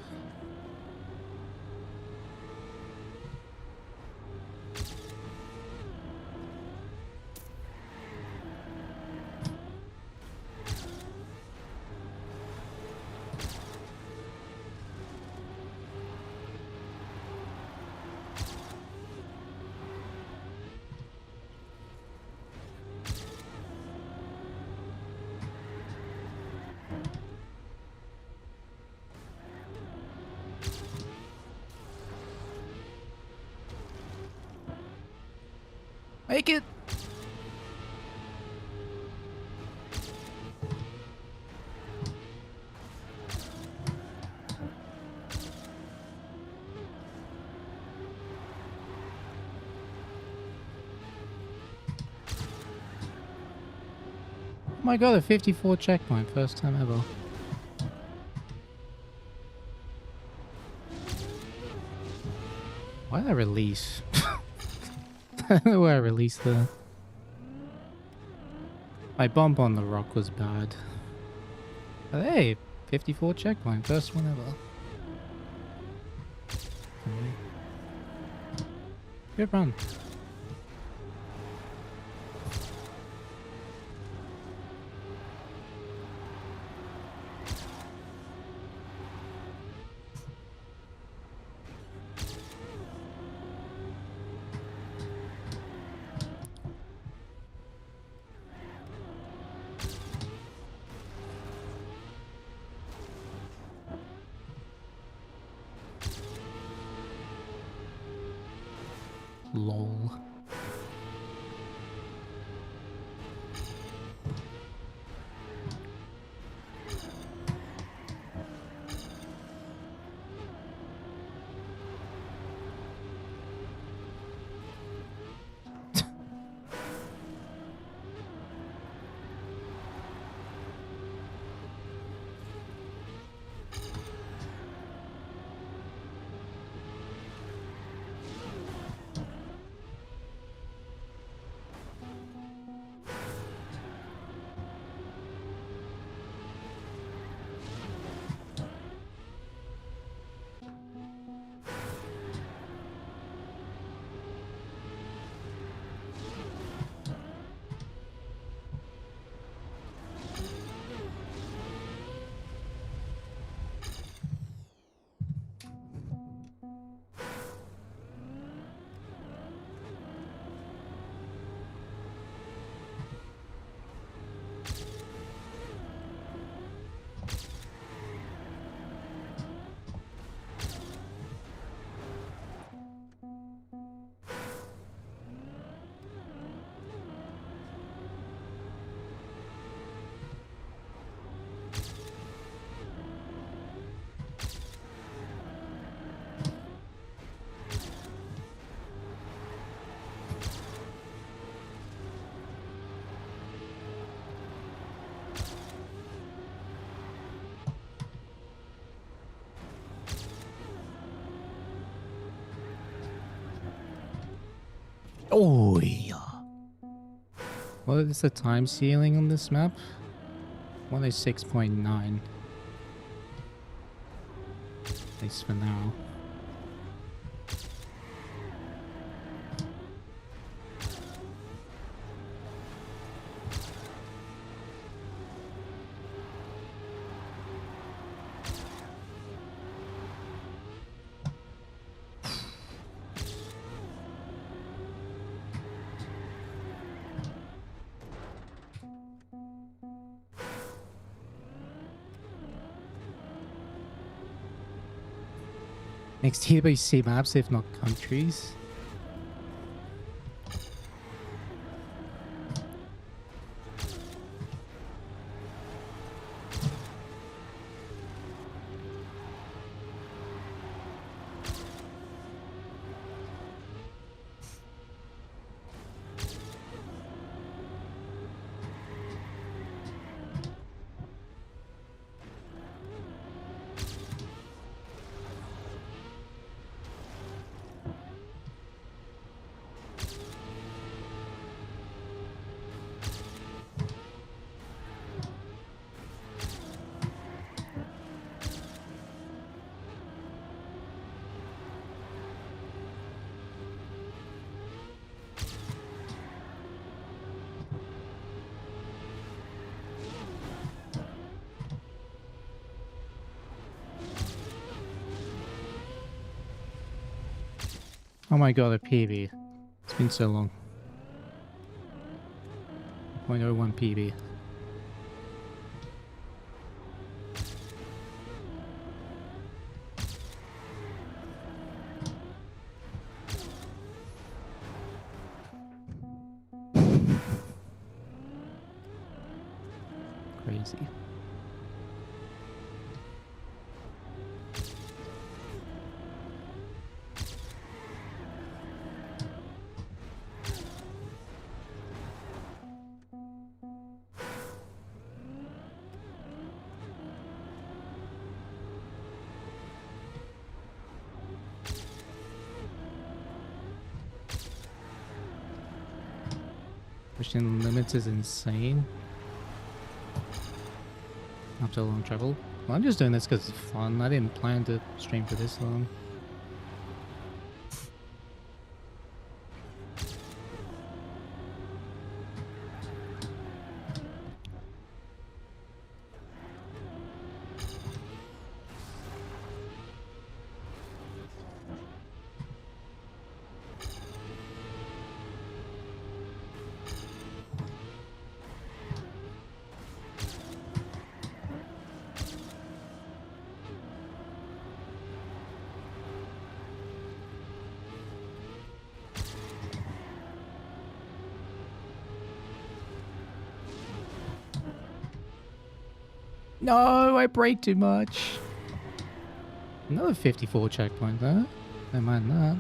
Make it! Oh my god, a 54 checkpoint, first time ever. Why did I release? I don't know why I released that. My bump on the rock was bad. But hey, 54 checkpoint, first one ever. Good run. Lol. Oh yeah. What is the time ceiling on this map? 106.9. At least for now. Next EWC maps, if not countries. Oh my god, a PB. It's been so long. 0.01 PB. Crazy. Pushing limits is insane. After a long travel. Well, I'm just doing this because it's fun. I didn't plan to stream for this long. No, I brake too much. Another 54 checkpoint there. Don't mind that.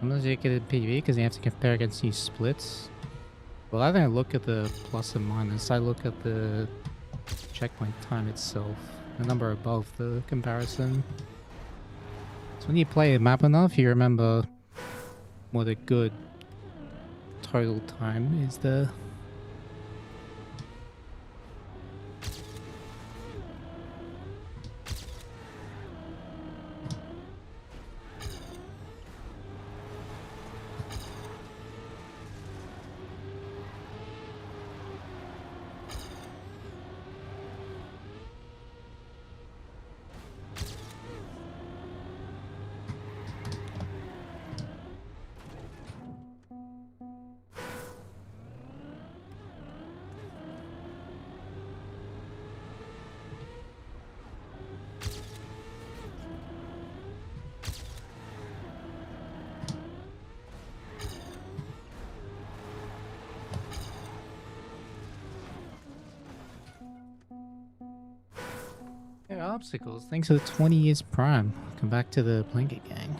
Unless you get a PV because you have to compare against these splits. Well, I don't look at the plus and minus. I look at the checkpoint time itself. The number above the comparison. So when you play a map enough, you remember what a good total time is there. Yeah, obstacles. Thanks for the 20 years prime. Come back to the blanket gang.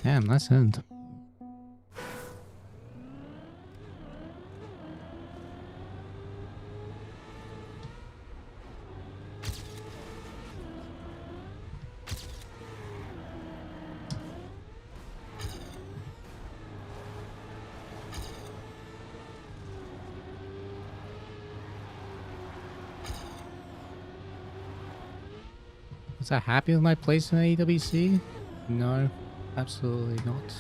Damn, nice end. Was I happy with my place in EWC? No, absolutely not.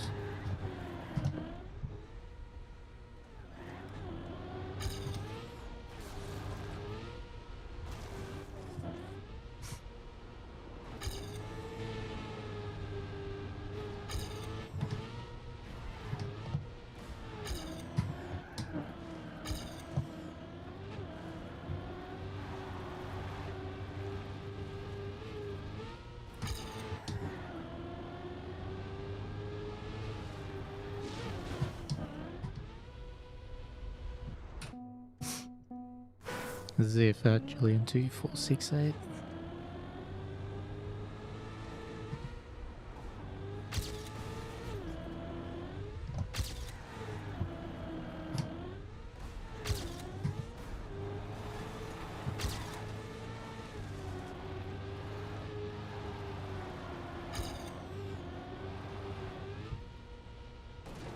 Ziff at Julian 2468.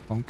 Bonk.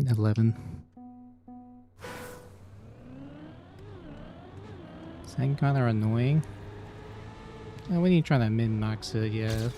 0.11. Is that kind of annoying? And when you're trying to min-max it, yeah,